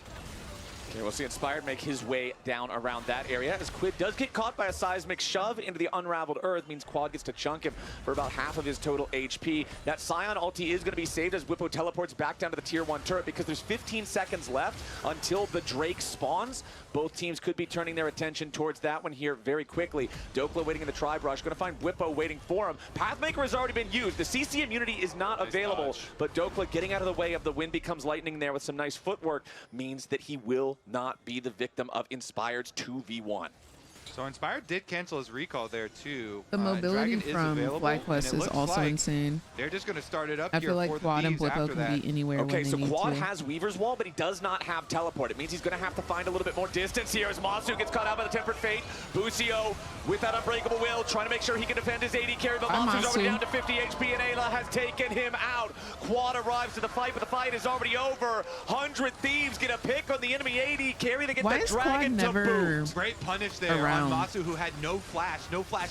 Okay, we'll see Inspired make his way down around that area as Quid does get caught by a seismic shove into the unraveled earth. Means Quad gets to chunk him for about half of his total HP. That Scion ulti is going to be saved as Bwipo teleports back down to the tier 1 turret, because there's 15 seconds left until the Drake spawns. Both teams could be turning their attention towards that one here very quickly. Dokla waiting in the tri-brush, going to find Bwipo waiting for him. Pathmaker has already been used. The CC immunity is not available, but Dokla getting out of the way of the wind becomes lightning there with some nice footwork means that he will not be the victim of Inspired's 2v1. So Inspired did cancel his recall there too. The mobility from FlyQuest is also insane. They're just going to start it up I here. feel like Quad and Bwipo can be anywhere when they need to. Okay, so Quad has Weaver's Wall, but he does not have teleport. It means he's going to have to find a little bit more distance here as Masu gets caught out by the Tempered Fate. Busio with that Unbreakable Will trying to make sure he can defend his AD carry, but Masu's already down to 50 HP and Ayla has taken him out. Quad arrives to the fight, but the fight is already over. 100 Thieves get a pick on the enemy AD carry. They get the Dragon to boot. Great punish there on Masu, who had no flash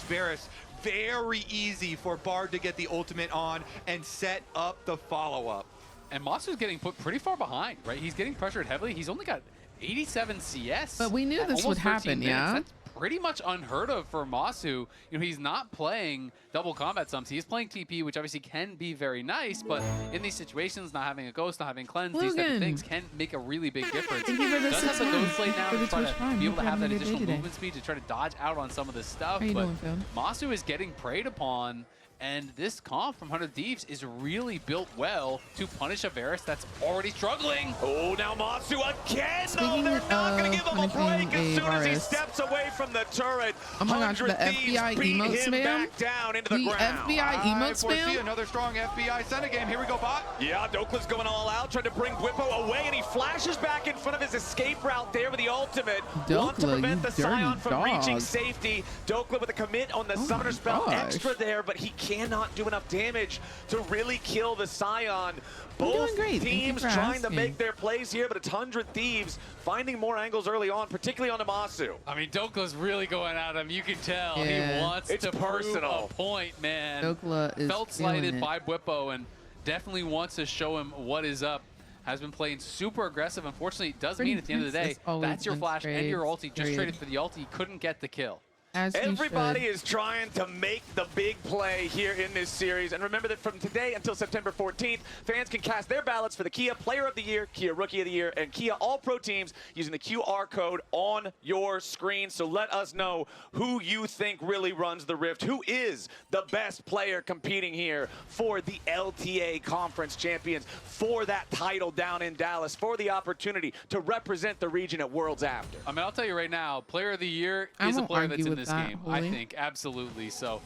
Barris. Very easy for Bard to get the ultimate on and set up the follow-up. And Masu's getting put pretty far behind, right? He's getting pressured heavily. He's only got 87 CS. But we knew this would happen, yeah? That's pretty much unheard of for Masu. You know, he's not playing double combat sums. He's playing TP, which obviously can be very nice, but in these situations, not having a ghost, not having cleanse, these types of things can make a really big difference. Does have the ghost blade now to try to be able to have that additional movement speed to try to dodge out on some of this stuff, but Masu is getting preyed upon. And this comp from 100 Thieves is really built well to punish a Varus that's already struggling. Oh, now Masu again! No, they're not going to give him a break as soon as he steps away from the turret. Oh my gosh, the FBI emote spam? Back down into the ground. FBI emote spam? See another strong FBI Senna game. Here we go, bot. Yeah, Dokla's going all out, trying to bring Bwipo away, and he flashes back in front of his escape route there with the ultimate. Want to prevent the Scion from reaching safety. Dokla with a commit on the summoner spell. Extra there, but he cannot do enough damage to really kill the Scion. Both teams trying to make their plays here, but it's 100 Thieves finding more angles early on, particularly on the Masu. I mean, Dokla's really going at him. You can tell he wants to prove a point, man. Dokla is felt slighted by Bwipo and definitely wants to show him what is up. Has been playing super aggressive. Unfortunately, it does mean at the end of the day, that's your flash and your ulti. Just traded for the ulti. Couldn't get the kill. Everybody is trying to make the big play here in this series. And remember that from today until September 14th, fans can cast their ballots for the Kia Player of the Year, Kia Rookie of the Year, and Kia All-Pro teams using the QR code on your screen. So let us know who you think really runs the Rift. Who is the best player competing here for the LTA Conference Champions, for that title down in Dallas, for the opportunity to represent the region at Worlds After. I mean, I'll tell you right now, Player of the Year is a player that's in this game, I think, absolutely. So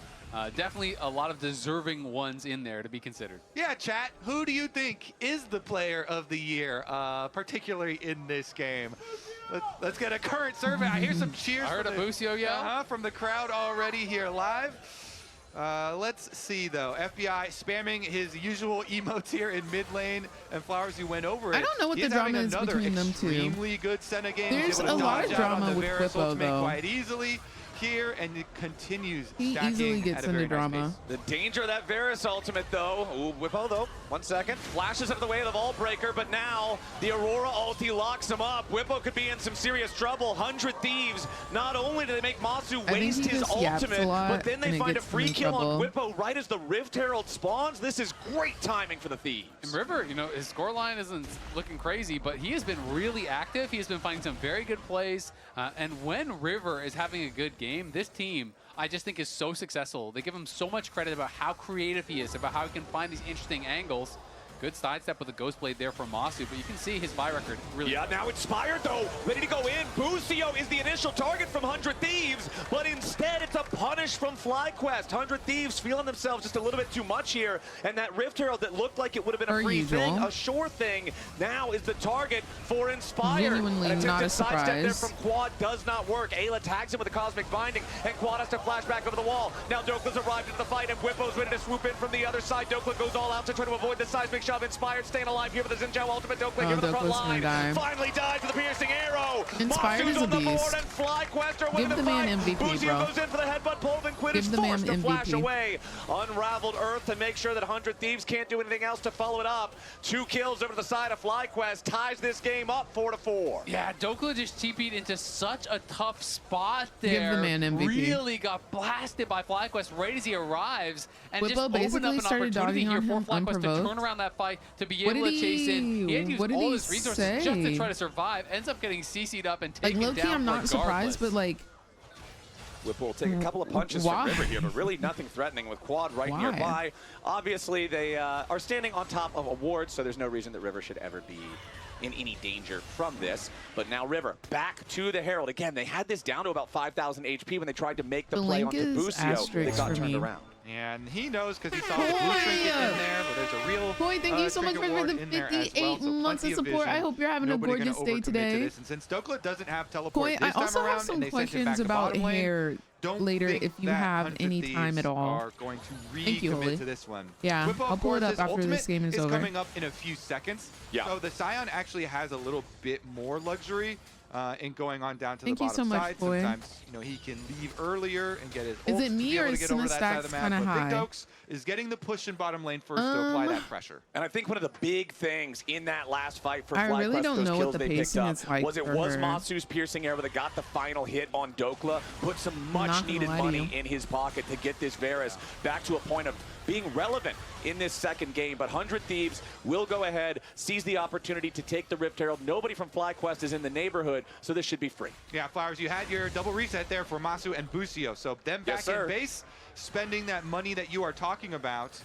definitely a lot of deserving ones in there to be considered. Yeah, chat, who do you think is the player of the year, particularly in this game? Let's get a current survey. I hear some cheers. I heard a Busio from the crowd already here live. Let's see, though. FBI spamming his usual emotes here in mid lane, and Flowers, who went over it. I don't know what the drama is between them two. Extremely good Senna game. There's a lot of drama with Bwipo, though. Quite easily here, and it continues he easily gets into drama. The danger of that Varus ultimate, though. Ooh, Bwipo, though. 1 second. Flashes out of the way of the Vault Breaker, but now the Aurora ulti locks him up. Bwipo could be in some serious trouble. 100 Thieves. Not only do they make Masu waste his ultimate, but then they find a free kill on Bwipo right as the Rift Herald spawns. This is great timing for the Thieves. And River, you know, his scoreline isn't looking crazy, but he has been really active. He has been finding some very good plays. And when River is having a good game, this team, I just think, is so successful. They give him so much credit about how creative he is, about how he can find these interesting angles. Good sidestep with a Ghost Blade there from Masu, but you can see his buy record really. Yeah, now Inspired though, ready to go in. Busio is the initial target from 100 Thieves, but instead it's a punish from FlyQuest. 100 Thieves feeling themselves just a little bit too much here, and that Rift Herald that looked like it would have been a free thing, a sure thing, now is the target for Inspired. Genuinely not a sidestep there surprise. from Quad does not work. Ayla tags him with a Cosmic Binding, and Quad has to flash back over the wall. Now Dokla's arrived into the fight, and Whippo's ready to swoop in from the other side. Dokla goes all out to try to avoid the seismic shove. Inspired staying alive here with the Xinjiao ultimate. Dokla here with the front line. Finally dies with the piercing arrow. Inspired is a beast. And FlyQuest are winning Give the man MVP, Busio bro. goes in for the headbutt. Polvin Quid is forced to flash away. Unraveled Earth to make sure that 100 Thieves can't do anything else to follow it up. 2 kills over to the side of FlyQuest ties this game up 4-4. Yeah, Dokla just TP'd into such a tough spot there. Give the man MVP. Really got blasted by FlyQuest right as he arrives, and Whippo just opened up basically an started opportunity dogging here on for him FlyQuest to unprovoked. turn around that fight, to be What able to did chase in. He had to use all his resources just to try to survive. Ends up getting CC'd up and Like, taken low-key, down I'm not regardless. surprised, but like, Whippo will take a couple of punches from River here, but really nothing threatening with Quad right nearby. Obviously, they are standing on top of a ward, so there's no reason that River should ever be in any danger from this. But now River back to the Herald. Again, they had this down to about 5,000 HP when they tried to make the play onto Busio. They got turned around. And he knows because he saw the blue trinket in there, but there's a real Boy, thank you so much for the 58 months of support. I hope you're having a gorgeous day today. And since Dokla doesn't have teleport Boy, this I time also around, have some and they sent him back questions to about bottom lane, hair later if you have any time at all. are going to Thank you, recommit Holy. to this one. Yeah, Whippo, I'll pull it up after this game is over. coming up in a few seconds. Yeah. So the Scion actually has a little bit more luxury in going on down to Thank the you bottom so much, side. boy. Sometimes, he can leave earlier and get his Is ult it to me be or able is to get over that side of the Cinestack's map. kinda But high? Big Dokes is getting the push in bottom lane first to apply that pressure. And I think one of the big things in that last fight for I FlyQuest, really don't those know kills what the they picked pacing up, is like was for her. Masu's piercing arrow that got the final hit on Dokla, put some much needed money in his pocket to get this Varus back to a point of being relevant in this second game. But 100 Thieves will go ahead, seize the opportunity to take the Rift Herald. Nobody from FlyQuest is in the neighborhood, so this should be free. Yeah, Flowers, you had your double reset there for Masu and Busio. So them back in base, spending that money that you are talking about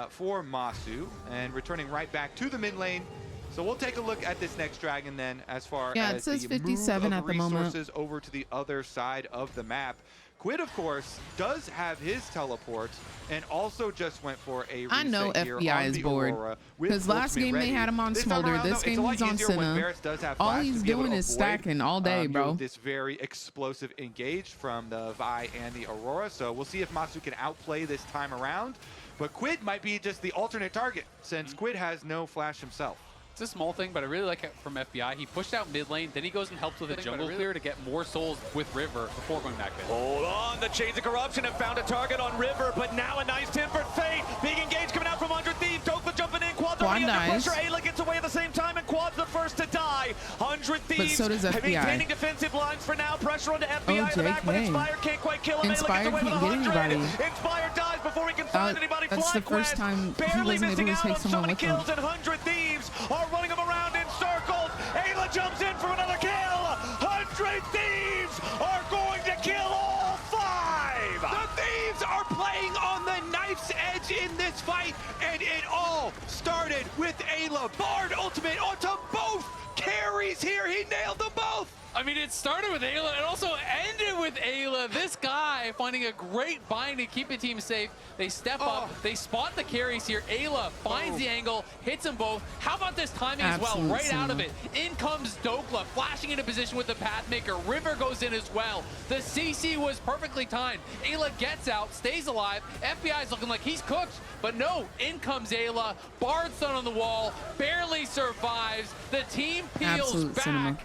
for Masu and returning right back to the mid lane. So we'll take a look at this next dragon then as far Yeah, as it says the 57 move of at the moment. resources over to the other side of the map. Quid, of course, does have his teleport and also just went for a reset I know here FBI on is the bored Aurora with because last Ultimate game ready. they had him on This time Smolder. around, This though, it's a game lot he's on easier when Senna. Varus does have All flash he's to be able doing to is avoid, stacking all day, bro. This very explosive engage from the Vi and the Aurora. So we'll see if Masu can outplay this time around. But Quid might be just the alternate target since Quid has no flash himself. It's a small thing, but I really like it from FBI. He pushed out mid lane, then he goes and helps with a jungle clear to get more souls with River before going back in. Hold on, the Chains of Corruption have found a target on River, but now a nice tempered fate. Big engage coming out from 100 Thieves. Dokla jumping in, Quad's already under pressure. Ayla gets away at the same time, and Quad's the first to die. 100 Thieves so does FBI. maintaining defensive lines for now. Pressure onto FBI in the back, but JK. Inspire can't quite kill him. Inspire Ayla gets away can't with get 100. anybody. Inspire dies before he can find anybody. That's the first time he barely wasn't able missing to out take on so someone many with him. kills, and 100 Thieves are running him around in circles. Ayla jumps in for another kill. 100 Thieves are going to kill all 5. The Thieves are playing on the knife's edge in this fight, and it all started with Ayla. Bard ultimate onto both carries here. He nailed them both. I mean, it started with Ayla and also ended with Ayla. This guy finding a great bind to keep the team safe. They step up, they spot the carries here. Ayla finds the angle, hits them both. How about this timing as well? Right out of it. In comes Dokla, flashing into position with the Pathmaker. River goes in as well. The CC was perfectly timed. Ayla gets out, stays alive. FBI is looking like he's cooked, but no, in comes Ayla. Bard stun on the wall, barely survives. The team peels back. Cinema.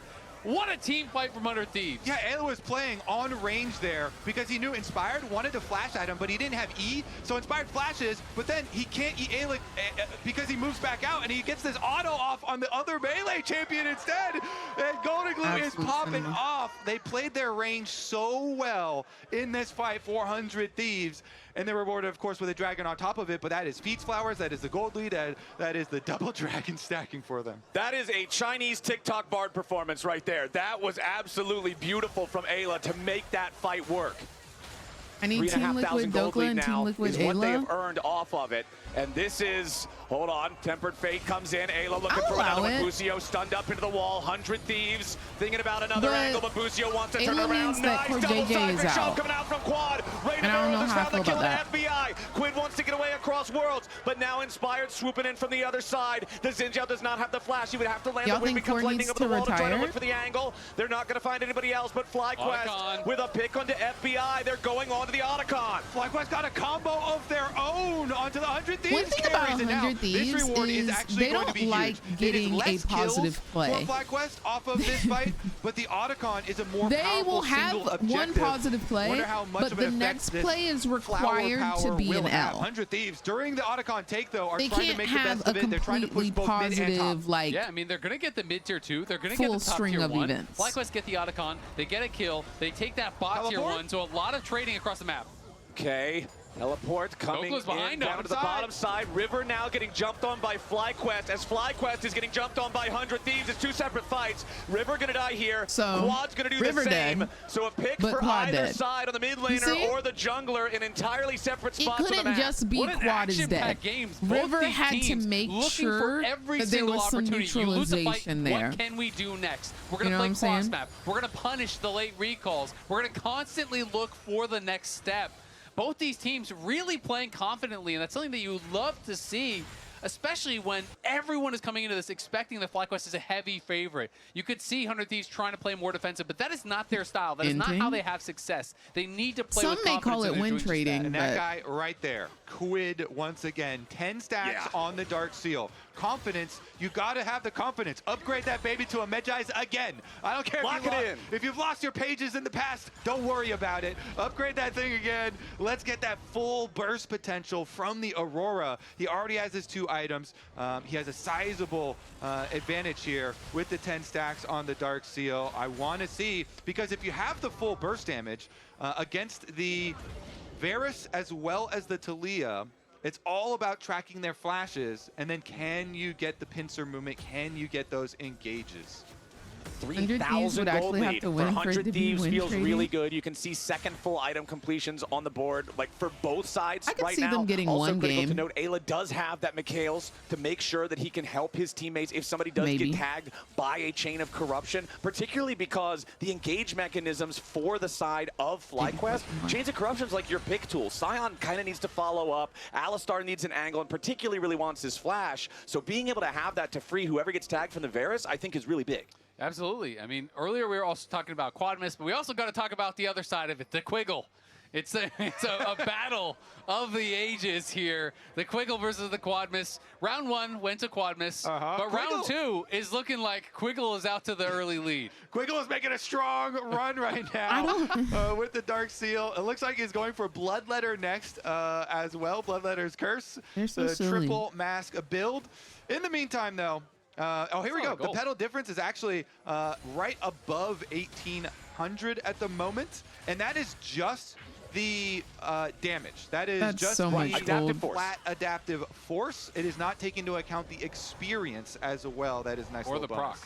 What a team fight from 100 Thieves. Yeah, Ayla was playing on range there because he knew Inspired wanted to flash at him, but he didn't have E, so Inspired flashes, but then he can't E Ayla because he moves back out, and he gets this auto off on the other melee champion instead, and Golden Glue is popping off. They played their range so well in this fight, 400 Thieves, and they're rewarded, of course, with a dragon on top of it, but that is Pete's Flowers, that is the gold lead, that is the double dragon stacking for them. That is a Chinese TikTok Bard performance right there. That was absolutely beautiful from Ayla to make that fight work. I need Team Liquid Dokla and Team Liquid is what they have Ayla. earned off of it. And this is, hold on, Tempered Fate comes in. Ayla looking for another one. Busio stunned up into the wall. 100 Thieves thinking about another angle, but Busio wants to turn it around. Nice double side shot coming out from Quad. Rain of Arrows has found the kill at FBI. Quid wants to get away across worlds, but now Inspired swooping in from the other side. The Zinjao does not have the flash. He would have to land the wing, becomes lightning over the wall to try to look for the angle. They're not going to find anybody else, but FlyQuest with a pick onto FBI. They're going on to the Otacon. FlyQuest got a combo of their own onto the 100 Thieves. One thing about 100 Thieves is they don't like getting a positive play. For FlyQuest off of this fight, but the Otacon is a more they will have one positive play, but the next play is required to be an L. 100 Thieves during the Otacon take though are they trying to make the best of it. They're trying to push both mid and top. Like, yeah, I mean they're gonna get the mid tier 2. They're gonna get the top tier 1. FlyQuest get the Otacon. They get a kill. They take that bot tier 1. So a lot of trading across the map. Okay. Teleport coming in down to the bottom side. River now getting jumped on by FlyQuest as FlyQuest is getting jumped on by 100 Thieves. It's two separate fights. River gonna die here. So Quad's gonna do the same. Dead, so a pick for either side on the mid laner or the jungler in entirely separate spots on the map. It couldn't just be Quad is dead. River had to make sure that there was some neutralization there. What can we do next? We're gonna play cross map. We're gonna punish the late recalls. We're gonna constantly look for the next step. Both these teams really playing confidently, and that's something that you love to see, especially when everyone is coming into this expecting that FlyQuest is a heavy favorite. You could see 100 Thieves trying to play more defensive, but that is not their style. That is not how they have success. They need to play with confidence. Some may call it win trading. And that guy right there, Quid, once again, 10 stacks on the Dark Seal. Confidence, you got to have the confidence. Upgrade that baby to a Medjai's again. I don't care if you've lost your pages in the past, don't worry about it. Upgrade that thing again. Let's get that full burst potential from the Aurora. He already has his 2 items. He has a sizable advantage here with the 10 stacks on the Dark Seal. I want to see, because if you have the full burst damage against the Varus as well as the Taliyah, it's all about tracking their flashes, and then can you get the pincer movement? Can you get those engages? 3,000 gold lead for 100 Thieves feels really good. You can see second full item completions on the board, like for both sides right now. I can see them getting also one critical game. to note, Ayla does have that Mikhail's to make sure that he can help his teammates if somebody does get tagged by a chain of corruption, particularly because the engage mechanisms for the side of FlyQuest, chains of corruption is like your pick tool. Sion kind of needs to follow up. Alistar needs an angle and particularly really wants his flash. So being able to have that to free whoever gets tagged from the Varus, I think is really big. Absolutely. I mean, earlier we were also talking about Quad Miss, but we also got to talk about the other side of it, the Quiggle. It's a battle of the ages here. The Quiggle versus the Quad Miss. Round 1 went to Quad Miss, but round 2 is looking like Quiggle is out to the early lead. Quiggle is making a strong run right now with the Dark Seal. It looks like he's going for Bloodletter next as well. Bloodletter's Curse, the triple mask build. In the meantime, though, here we go. The pedal difference is actually right above 1,800 at the moment, and that is just the damage. That is just so the adaptive force. flat adaptive force. It is not taking into account the experience as well. That is nice. Or the proc.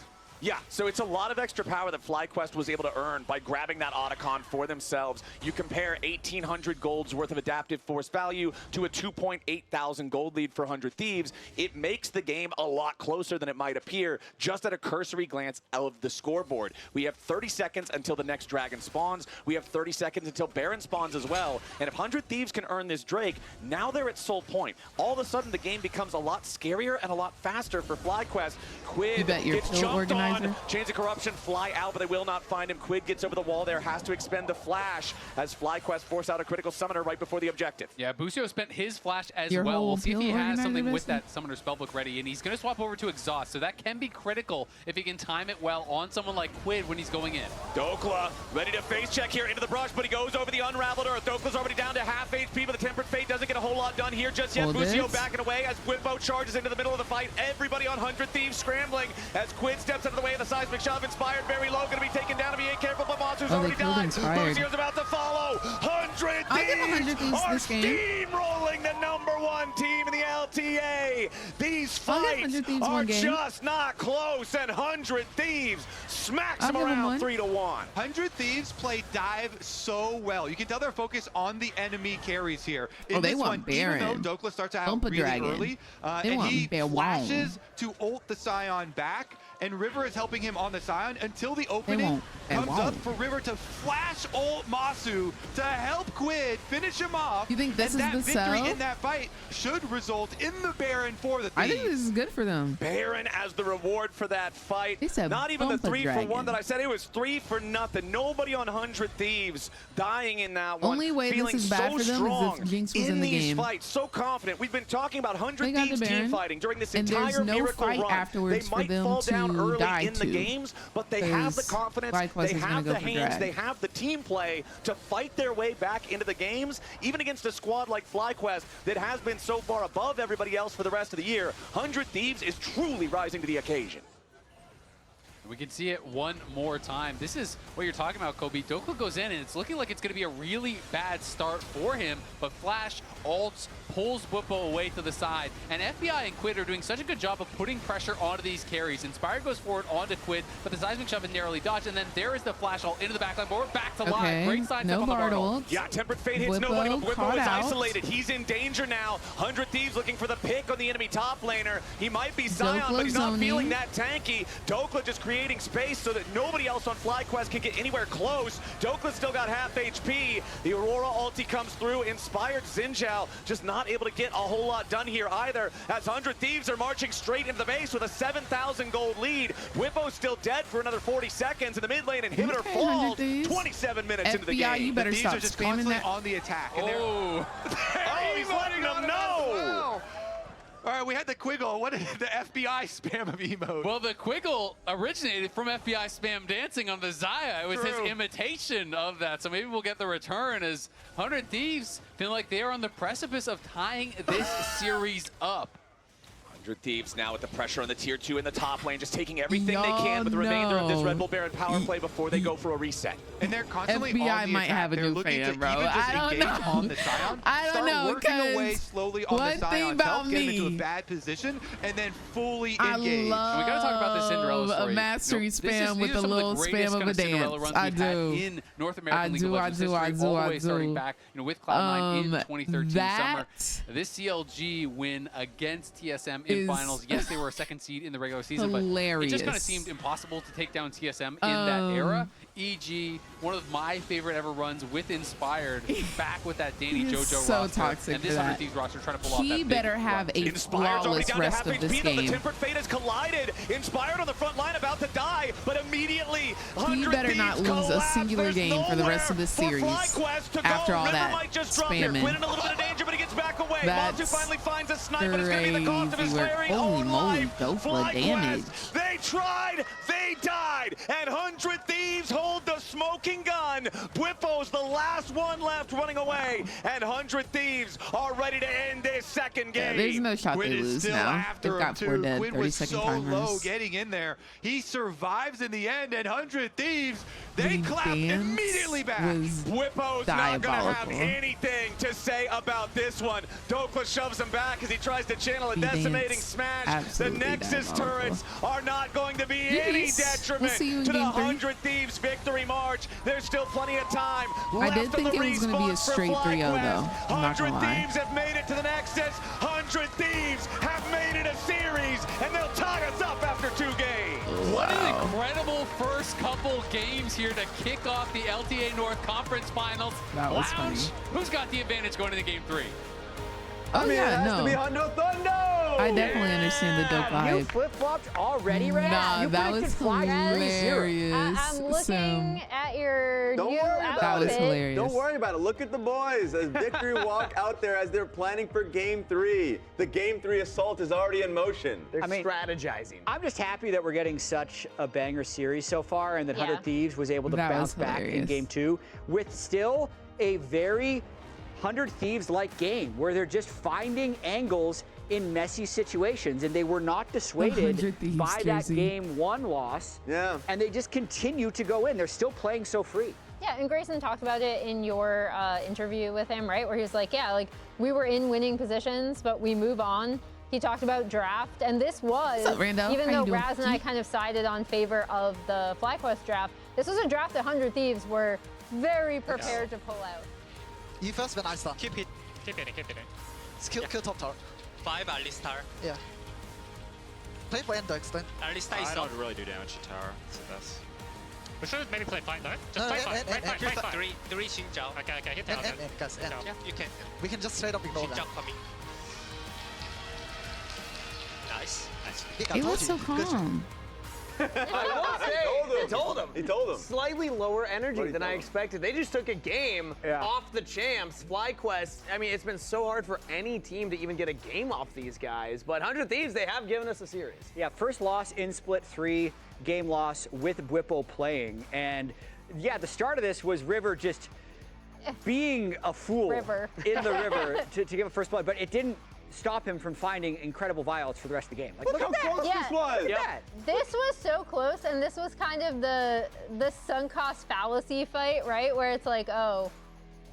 Yeah, so it's a lot of extra power that FlyQuest was able to earn by grabbing that Otacon for themselves. You compare 1,800 gold's worth of adaptive force value to a 2,800 gold lead for 100 Thieves. It makes the game a lot closer than it might appear just at a cursory glance of the scoreboard. We have 30 seconds until the next dragon spawns. We have 30 seconds until Baron spawns as well. And if 100 Thieves can earn this Drake, now they're at soul point. All of a sudden, the game becomes a lot scarier and a lot faster for FlyQuest. Quid gets jumped on. Chains of corruption fly out, but they will not find him. Quid gets over the wall there, has to expend the flash as FlyQuest force out a critical summoner right before the objective. Yeah, Busio spent his flash as well. We'll see if he has something with that summoner spellbook ready, and he's going to swap over to Exhaust, so that can be critical if he can time it well on someone like Quid when he's going in. Dokla ready to face check here into the brush, but he goes over the Unraveled Earth. Dokla's already down to half HP, but the Tempered Fate doesn't get a whole lot done here just yet. Busio backing away as Quidbo charges into the middle of the fight. Everybody on 100 Thieves scrambling as Quid steps out of the way of the seismic shove. Inspired very low, going to be taken down. To be careful, but Monster's already died. Busio's about to follow. 100 Thieves are steamrolling the #1 team in the LTA. These These fights are just not close, and 100 Thieves smacks them around 3-1. 100 Thieves play dive so well. You can tell they're focused on the enemy carries here. In they this want one, Baron. even though Dokla starts out really early, and he flashes to ult the Scion back, and River is helping him on the Scion until the opening comes up for River to flash ult Masu to help Quid finish him off. You think this is that the victory sell? in that fight should result in the Baron for the Thieves. I think this is good for them. Baron as the reward for that fight. They said not even the bump a 3-for-1 that I said. It was 3 for nothing. Nobody on 100 Thieves dying in that one. Only way this is bad for them is if Jinx was in the these game. Fights, so confident. We've been talking about 100 Thieves the team fighting during this and entire there's no miracle fight run. afterwards They might for them fall down to early die in the to, games, but they have the confidence, they have the hands, they have the team play to fight their way back into the games, even against a squad like FlyQuest that has been so far above everybody else for the rest of the year. 100 Thieves is truly rising to the occasion. We can see it one more time. This is what you're talking about, Kobe. Dokla goes in, and it's looking like it's going to be a really bad start for him, but Flash ults, pulls Bwipo away to the side, and FBI and Quid are doing such a good job of putting pressure onto these carries. Inspired goes forward onto Quid, but the seismic shove is narrowly dodged, and then there is the Flash ult into the backline, but we're back to live. Great side step on the Bard ult. Yeah, Tempered Fate hits nobody, but Bwipo is isolated. He's in danger now. 100 Thieves looking for the pick on the enemy top laner. He might be Scion, but he's not feeling that tanky. Dokla just creating space so that nobody else on FlyQuest can get anywhere close. Dokla still got half HP. The Aurora ulti comes through. Inspired Xinjiao just not able to get a whole lot done here either, as 100 Thieves are marching straight into the base with a 7,000 gold lead. Bwipo's still dead for another 40 seconds, and the mid lane inhibitor falls 27 minutes into the game. You better the stop are just spamming constantly that. on the attack. And he's letting them know. All right, we had the Quiggle. What is the FBI spam of emote? Well, the Quiggle originated from FBI spam dancing on the Xayah. It was his imitation of that. So maybe we'll get the return, as 100 Thieves feel like they are on the precipice of tying this series up. 100 Thieves now with the pressure on the tier 2 in the top lane, just taking everything they can with the remainder of this Red Bull Baron power play before they go for a reset. And they're constantly FBI on the might attack. have a They're new looking fan, to bro. even just I don't engage know. on the Scion. I don't know, working away slowly on the Scion, help get him into a bad position, and then fully engage. And we got to talk about the Cinderella story. A mastery spam with a little spam of a dance. I do. In North American League of Legends history, all the way starting back, with Cloud9 in 2013 summer. This CLG win against TSM in finals. Yes, they were a second seed in the regular season, but it just kind of seemed impossible to take down TSM in that era. EG, one of my favorite ever runs with Inspired, back with that Danny JoJo roster. Toxic and this 100 Thieves roster trying to pull off that He better have a flawless rest of this game. The Tempered Fate has collided. Inspired on the front line, about to die, but immediately 100 He better not lose a singular game for the rest of this series after all that spamming. Quinn in a little bit of danger, but he gets back away. Mazu finally finds a snipe, but it's going to be the cost of his very own life. FlyQuest, they tried, they died, and 100 Thieves hold the smoking gun. Bwipo's the last one left running away, and 100 Thieves are ready to end this second game. Yeah, there's no shot they lose now. They've got 4 dead, Quinn 30 was second so timers. low getting in there. He survives in the end, and 100 Thieves, they clap immediately back. Bwipo's not going to have anything to say about this one. Dokla shoves him back as he tries to channel a decimating smash. The Nexus turrets are not going to be any detriment to the 100 Thieves victory march. There's still plenty of time I did think it was going to be a straight 3-0 though. I'm not going to lie. 100 Thieves have made it to the Nexus. 100 Thieves have made it a series, and they'll tie us up after 2 games. What an incredible first couple games here to kick off the LTA North Conference Finals. That was funny. Who's got the advantage going into Game 3? Oh, yeah, it has to be Hundo Thundo! I definitely understand the dope vibe. You flip-flopped already, Red? Nah, that was hilarious. I'm looking at your new outfit. That was hilarious. Don't worry about it. Look at the boys as Victory walk out there as they're planning for Game 3. The Game 3 assault is already in motion. They're strategizing. I'm just happy that we're getting such a banger series so far, and that 100 Thieves was able to bounce back in Game 2 with still a very 100 Thieves-like game where they're just finding angles in messy situations, and they were not dissuaded by that Game 1 loss. Yeah. And they just continue to go in. They're still playing so free. Yeah, and Grayson talked about it in your interview with him, right? Where he was like, yeah, like we were in winning positions, but we move on. He talked about draft, and this was, What's up, Rando? even How though you doing? Raz and I kind of sided on favor of the FlyQuest draft, this was a draft that 100 Thieves were very prepared to pull out. You first, then I start. Keep hitting, keep hitting. Kill top tower. 5 Alistar. Yeah. Play for end extent. Alistar is not really do damage to tower, so that's... We should maybe play fight, no? Just play fight. 3 Xinjiao. Okay, hit the other. Guys, end. Yeah, you can. We can just straight up ignore that. Xinjiao coming. Nice. He was so calm. I will say, he told him. He told him. Slightly lower energy than I expected. They just took a game off the champs. FlyQuest, I mean, it's been so hard for any team to even get a game off these guys. But 100 Thieves, they have given us a series. Yeah, first loss in Split 3, game loss with Bwipo playing. And yeah, the start of this was River just being a fool in the river to give a first blood, but it didn't stop him from finding incredible violets for the rest of the game. Like, look how close this was. Look at that. This was so close, and this was kind of the sunk cost fallacy fight, right? Where it's like, oh,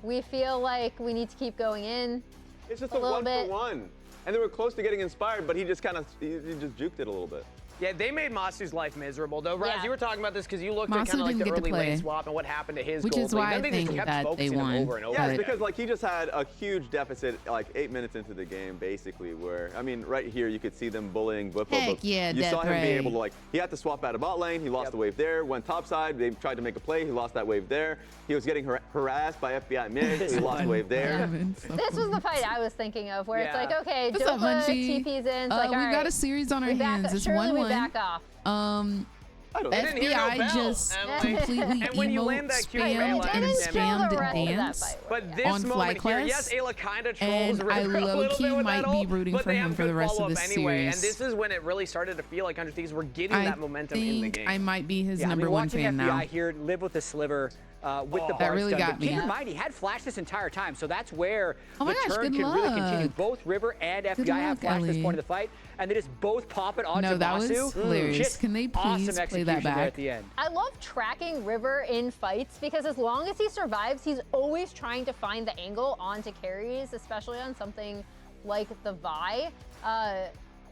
we feel like we need to keep going in. It's just a little bit. 1-for-1. And they were close to getting inspired, but he just kind of, he just juked it a little bit. Yeah, they made Masu's life miserable, though. Raz, you were talking about this because you looked at Masu kind of like the didn't get to early lane play. swap and what happened to his Which gold is why lead. Then I they just think kept that they focusing him won. over and over. Yeah, it's because like he just had a huge deficit like 8 minutes into the game, basically, where, I mean, right here you could see them bullying Bwipo. Heck yeah, you saw him be Ray. able to, like, he had to swap out of bot lane, he lost the wave there, went topside, they tried to make a play, he lost that wave there. He was getting harassed by FBI mid, he lost the wave there. This was the fight I was thinking of, where it's like, okay, What's up, Jopa Munchie? TP's in. It's like, all We've right, got a series on our we back- hands. It's surely 1-1. we back off. FBI just completely and when you land that Q, spammed and spammed dance but this on moment here, FlyQuest. yes, Ayla kind of trolls And I River a little low-key bit with might that be ult, rooting but for they him have for the good rest of follow-up this anyway, and series. this is when it really started to feel like 100 Thieves were getting that momentum in the game. I might be his Yeah, number I mean, one watching fan FBI now. here live with the sliver with the That bar really stun. got But keep me. in mind, he had flash this entire time, so that's where Oh my the gosh, turn good can really continue. luck. Both River and Good FBI have luck, flash at this Ellie. point of the fight, and they just both pop it onto No, that Masu. was hilarious. Just Can they awesome please play that execution there back? at the end. I love tracking River in fights because as long as he survives, he's always trying to find the angle onto carries, especially on something like the Vi.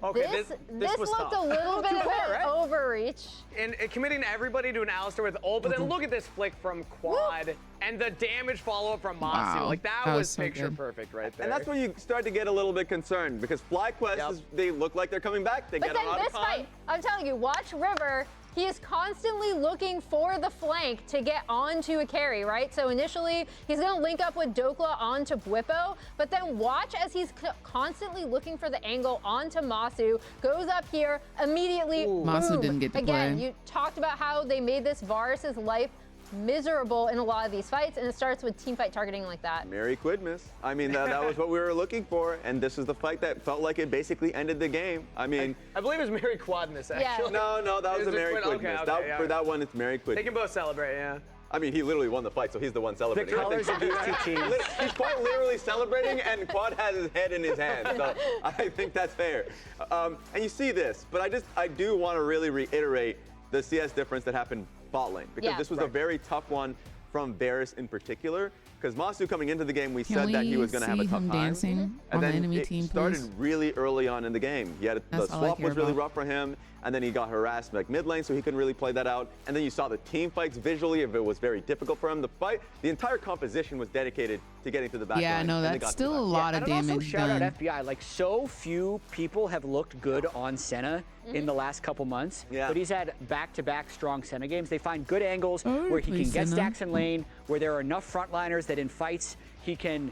Okay, this this was looked tough. a little bit of Fair, an right? overreach. And committing everybody to an Alistar with ult, but then look at this flick from Quad and the damage follow-up from Masu. Wow. Like, that That was was so picture good. perfect right there. And that's when you start to get a little bit concerned because FlyQuest, they look like they're coming back. They But get then a lot this of time. fight, I'm telling you, watch River. He is constantly looking for the flank to get onto a carry, right? So initially, he's going to link up with Dokla onto Bwipo, but then watch as he's constantly looking for the angle onto Masu, goes up here, immediately, Masu boom. didn't get to Again, play. you talked about how they made this Varus's life miserable in a lot of these fights, and it starts with teamfight targeting like that. Merry Quidmas. I mean, that was what we were looking for, and this is the fight that felt like it basically ended the game. I mean, I believe it was Merry Quadness, actually. no, that was a Merry Quid- Quidmas. okay, yeah. For that one, it's Merry Quidmas. They can both celebrate, yeah. I mean, he literally won the fight, so he's the one celebrating. The colors of these two teams. He's quite literally celebrating, and Quad has his head in his hand. So I think that's fair. And you see this, but I do want to really reiterate the CS difference that happened bot lane, because this was a very tough one from Varus in particular. Because Masu coming into the game, we said that he was going to have a tough time. dancing And on the then enemy it team, started please? really early on in the game. He had That's the all I swap care was really about. rough for him, and then he got harassed like mid lane, so he couldn't really play that out. And then you saw the team fights visually, if it was very difficult for him. The entire composition was dedicated to getting to the back Yeah, line. no, and they that's got to still the a back. lot and of I'd also damage shout done. out FBI. Like, so few people have looked good on Senna in the last couple months. Yeah. But he's had back-to-back strong Senna games. They find good angles where he play can get Senna. stacks in lane, where there are enough frontliners that in fights he can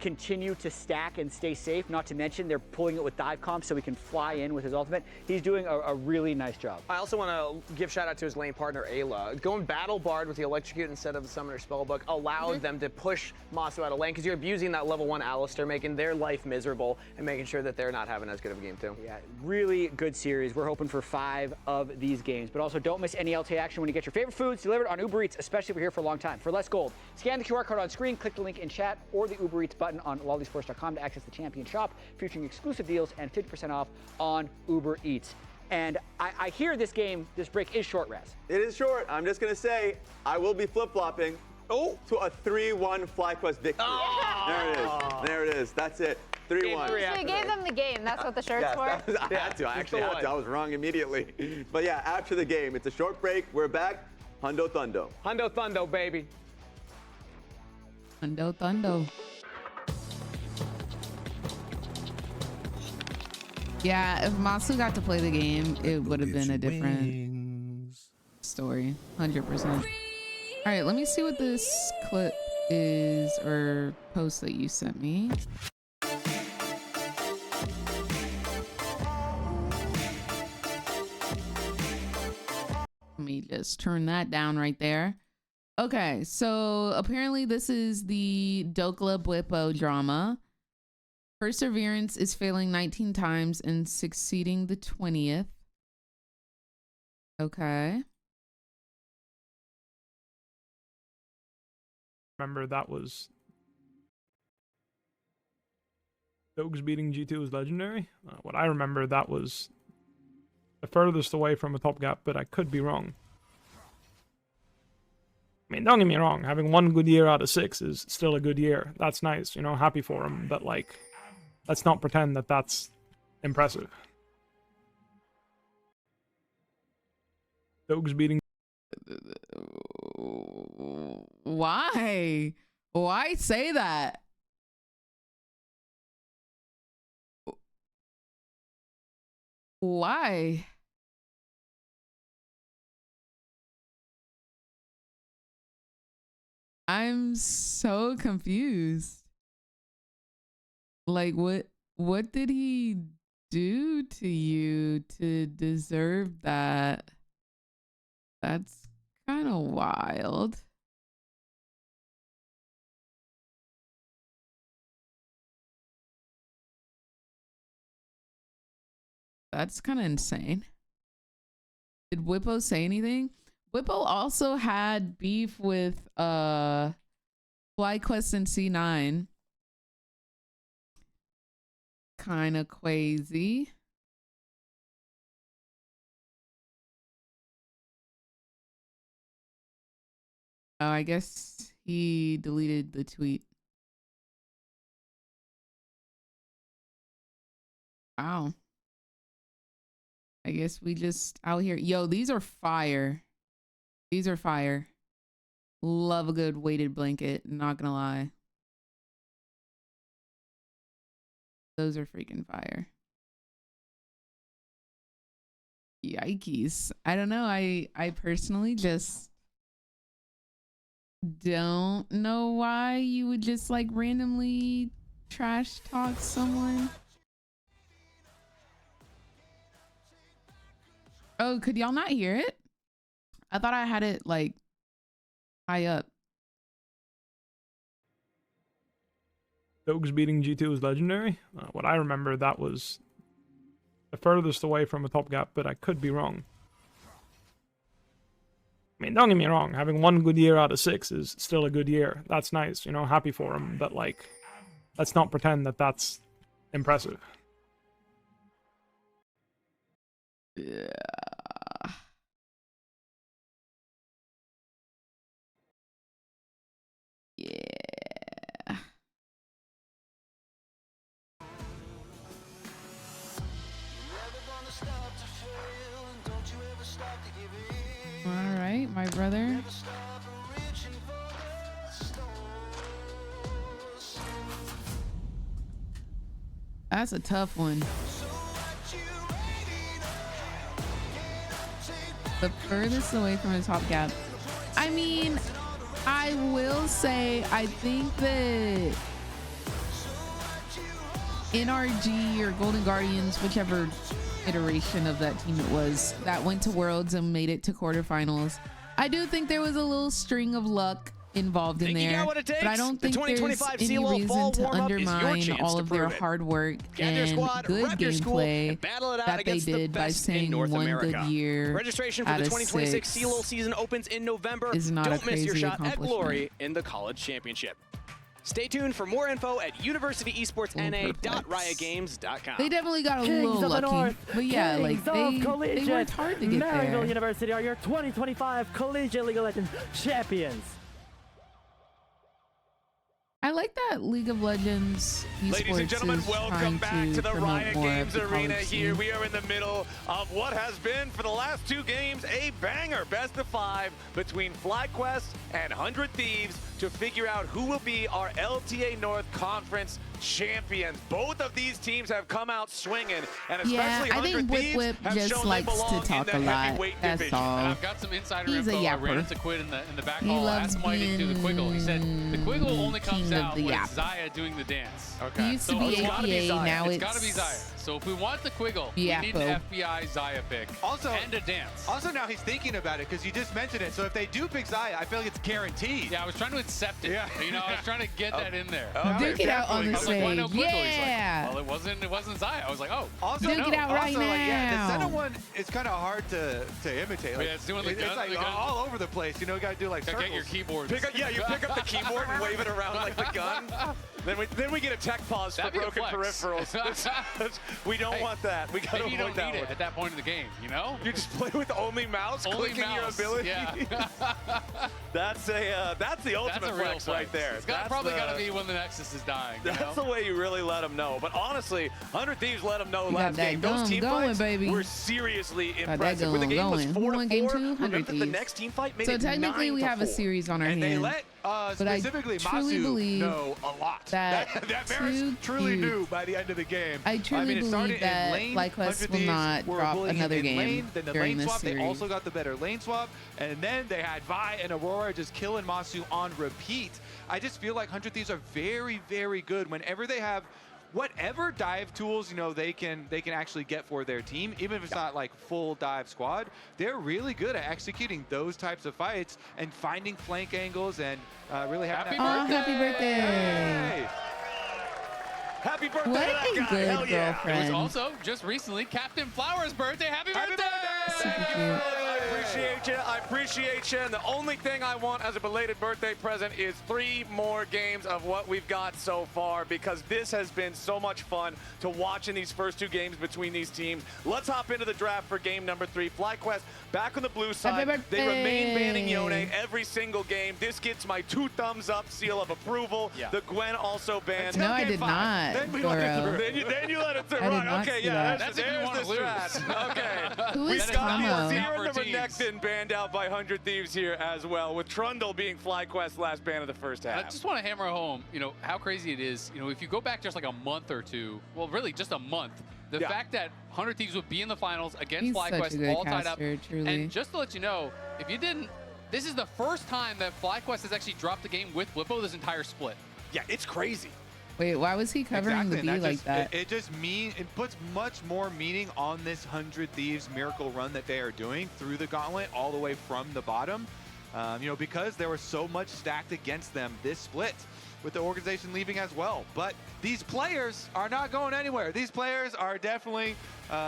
continue to stack and stay safe, not to mention they're pulling it with dive comp so he can fly in with his ultimate. He's doing a really nice job. I also want to give shout out to his lane partner, Ayla. Going Battle Bard with the Electrocute instead of the Summoner Spellbook allowed them to push Masu out of lane because you're abusing that level 1 Alistar, making their life miserable and making sure that they're not having as good of a game too. Yeah, really good series. We're hoping for 5 of these games. But also don't miss any LTA action when you get your favorite foods delivered on Uber Eats, especially if you're here for a long time. For less gold, scan the QR code on screen, click the link in chat, or the Uber Eats button on lollysports.com to access the Champion Shop, featuring exclusive deals and 50% off on Uber Eats. And I hear this break is short, Raz. It is short. I'm just going to say, I will be flip-flopping. Oh, to a 3-1 FlyQuest victory. Oh. There it is. There it is. That's it. 3-1. So we gave them the game. That's what the shirt's yes, for? I had to. I actually had to. I was wrong immediately. But yeah, after the game, it's a short break. We're back. Hundo Thundo. Hundo Thundo, baby. Hundo Thundo. Yeah, if Masu got to play the game, it would have been a different story. 100%. All right, let me see what this clip is or post that you sent me. Let me just turn that down right there. Okay, so apparently this is the Dokla Bwipo drama. Perseverance is failing 19 times and succeeding the 20th. Okay. Remember that was Dogs beating G2 was legendary. What I remember, that was the furthest away from a top gap, but I could be wrong. I mean, don't get me wrong, having 1 good year out of 6 is still a good year. That's nice, you know, happy for him, but like, let's not pretend that that's impressive. Dogs beating. Why? Why say that? Why? I'm so confused. Like, what did he do to you to deserve that? That's kind of wild. That's kind of insane. Did Bwipo say anything? Bwipo also had beef with FlyQuest and C9. Kind of crazy. Oh, I guess he deleted the tweet. Wow. I guess we just out here. Yo, these are fire. These are fire. Love a good weighted blanket, not gonna lie. Those are freaking fire. Yikes. I don't know. I personally just don't know why you would just like randomly trash talk someone. Oh, could y'all not hear it? I thought I had it like high up. Dogs beating G2 was legendary. What I remember, that was the furthest away from a top gap, but I could be wrong. I mean, don't get me wrong, having 1 good year out of 6 is still a good year. That's nice, you know, happy for him, but like, let's not pretend that that's impressive. Yeah. Yeah. All right, my brother. That's a tough one. The furthest away from the top gap. I mean, I will say, I think that NRG or Golden Guardians, whichever iteration of that team it was, that went to Worlds and made it to quarterfinals, I do think there was a little string of luck involved in there, but I don't think there's any reason to undermine all of their hard work and good gameplay that they did by saying 1 good year Registration for out the of 2026 6 CLOL season opens in November. is not Don't a miss crazy your shot at accomplishment. glory in the college championship. Stay tuned for more info at universityesportsna.riotgames.com. They definitely got a Kings little of the lucky, North, but yeah, Kings like of they Collegiate. worked hard to get Maryville there. University are your 2025 Collegiate League of Legends champions. I like that League of Legends esports. Ladies and gentlemen, welcome back to the Riot Games Arena here. Scene. We are in the middle of what has been, for the last 2 games, a banger best of 5 between FlyQuest and 100 Thieves to figure out who will be our LTA North Conference champions. Both of these teams have come out swinging, and especially 100 Thieves have shown they belong in the heavyweight division. And I've got some insider info. I ran into Quid in the back hall. Asked Mighty to do the Quiggle. He said the Quiggle only comes out when it's Zaya doing the dance. Okay. It used to be APA, now it's gotta be Zaya. So if we want the Quiggle, we need an FBI Zaya pick and a dance. Also now he's thinking about it because you just mentioned it. So if they do pick Zaya, I feel like it's guaranteed. Yeah, I was trying to accept it. Yeah. You know, I was trying to get that in there. Duke it out on the stage. Like, yeah. Well, it wasn't Zaya. I was like, oh. Also, Duke it out right now. Like, yeah, the center one is kind of hard to imitate. Like, yeah, it's doing the gun. It's like all over the place. You know, you got to do like circles. Get your keyboard. You pick up the keyboard and wave it around like the gun. Then we get a tech pause for broken peripherals. We don't want that. We got to avoid that one. At that point in the game, you know? You just play with only mouse, clicking your ability. Yeah. That's the ultimate flex right there. It's probably got to be when the Nexus is dying. That's the way you really let them know. But honestly, 100 Thieves let them know last game. Those team fights were seriously impressive. When the game was 4-4, remember the next team fight made it 9-4. So technically we have a series on our hands. And they let specifically Masu know a lot. That Varus truly knew by the end of the game. I truly believe that FlyQuest will not drop another game during this series. They also got the better lane swap, and then they had Vi and Aurora just killing Masu on repeat. I just feel like 100 Thieves are very, very good whenever they have whatever dive tools, you know, they can actually get for their team, even if it's not like full dive squad. They're really good at executing those types of fights and finding flank angles and really having happy birthday! Hey! Happy birthday what to that guy. Good Hell yeah. girlfriend. It was also just recently Captain Flower's birthday. Happy birthday! Thank you. I appreciate you. And the only thing I want as a belated birthday present is 3 more games of what we've got so far, because this has been so much fun to watch in these first 2 games between these teams. Let's hop into the draft for game number 3. FlyQuest back on the blue side. They remain banning Yone every single game. This gets my 2 thumbs up seal of approval. Yeah. The Gwen also banned. No, I did not. Then we let it through. Then you let it through. Right. Okay, yeah. That's if you want to lose. Okay. Who is Zero and Renekton banned out by 100 Thieves here as well, with Trundle being FlyQuest's last ban of the first half. I just want to hammer home, you know, how crazy it is. You know, if you go back just like a month or 2, well, really just a month, the fact that 100 Thieves would be in the finals against FlyQuest all tied up. Truly. And just to let you know, if you didn't, this is the first time that FlyQuest has actually dropped the game with Blippo this entire split. Yeah, it's crazy. Wait, why was he covering the B like that? It puts much more meaning on this 100 Thieves miracle run that they are doing through the gauntlet all the way from the bottom. You know, because there was so much stacked against them this split, with the organization leaving as well. But these players are not going anywhere. These players are definitely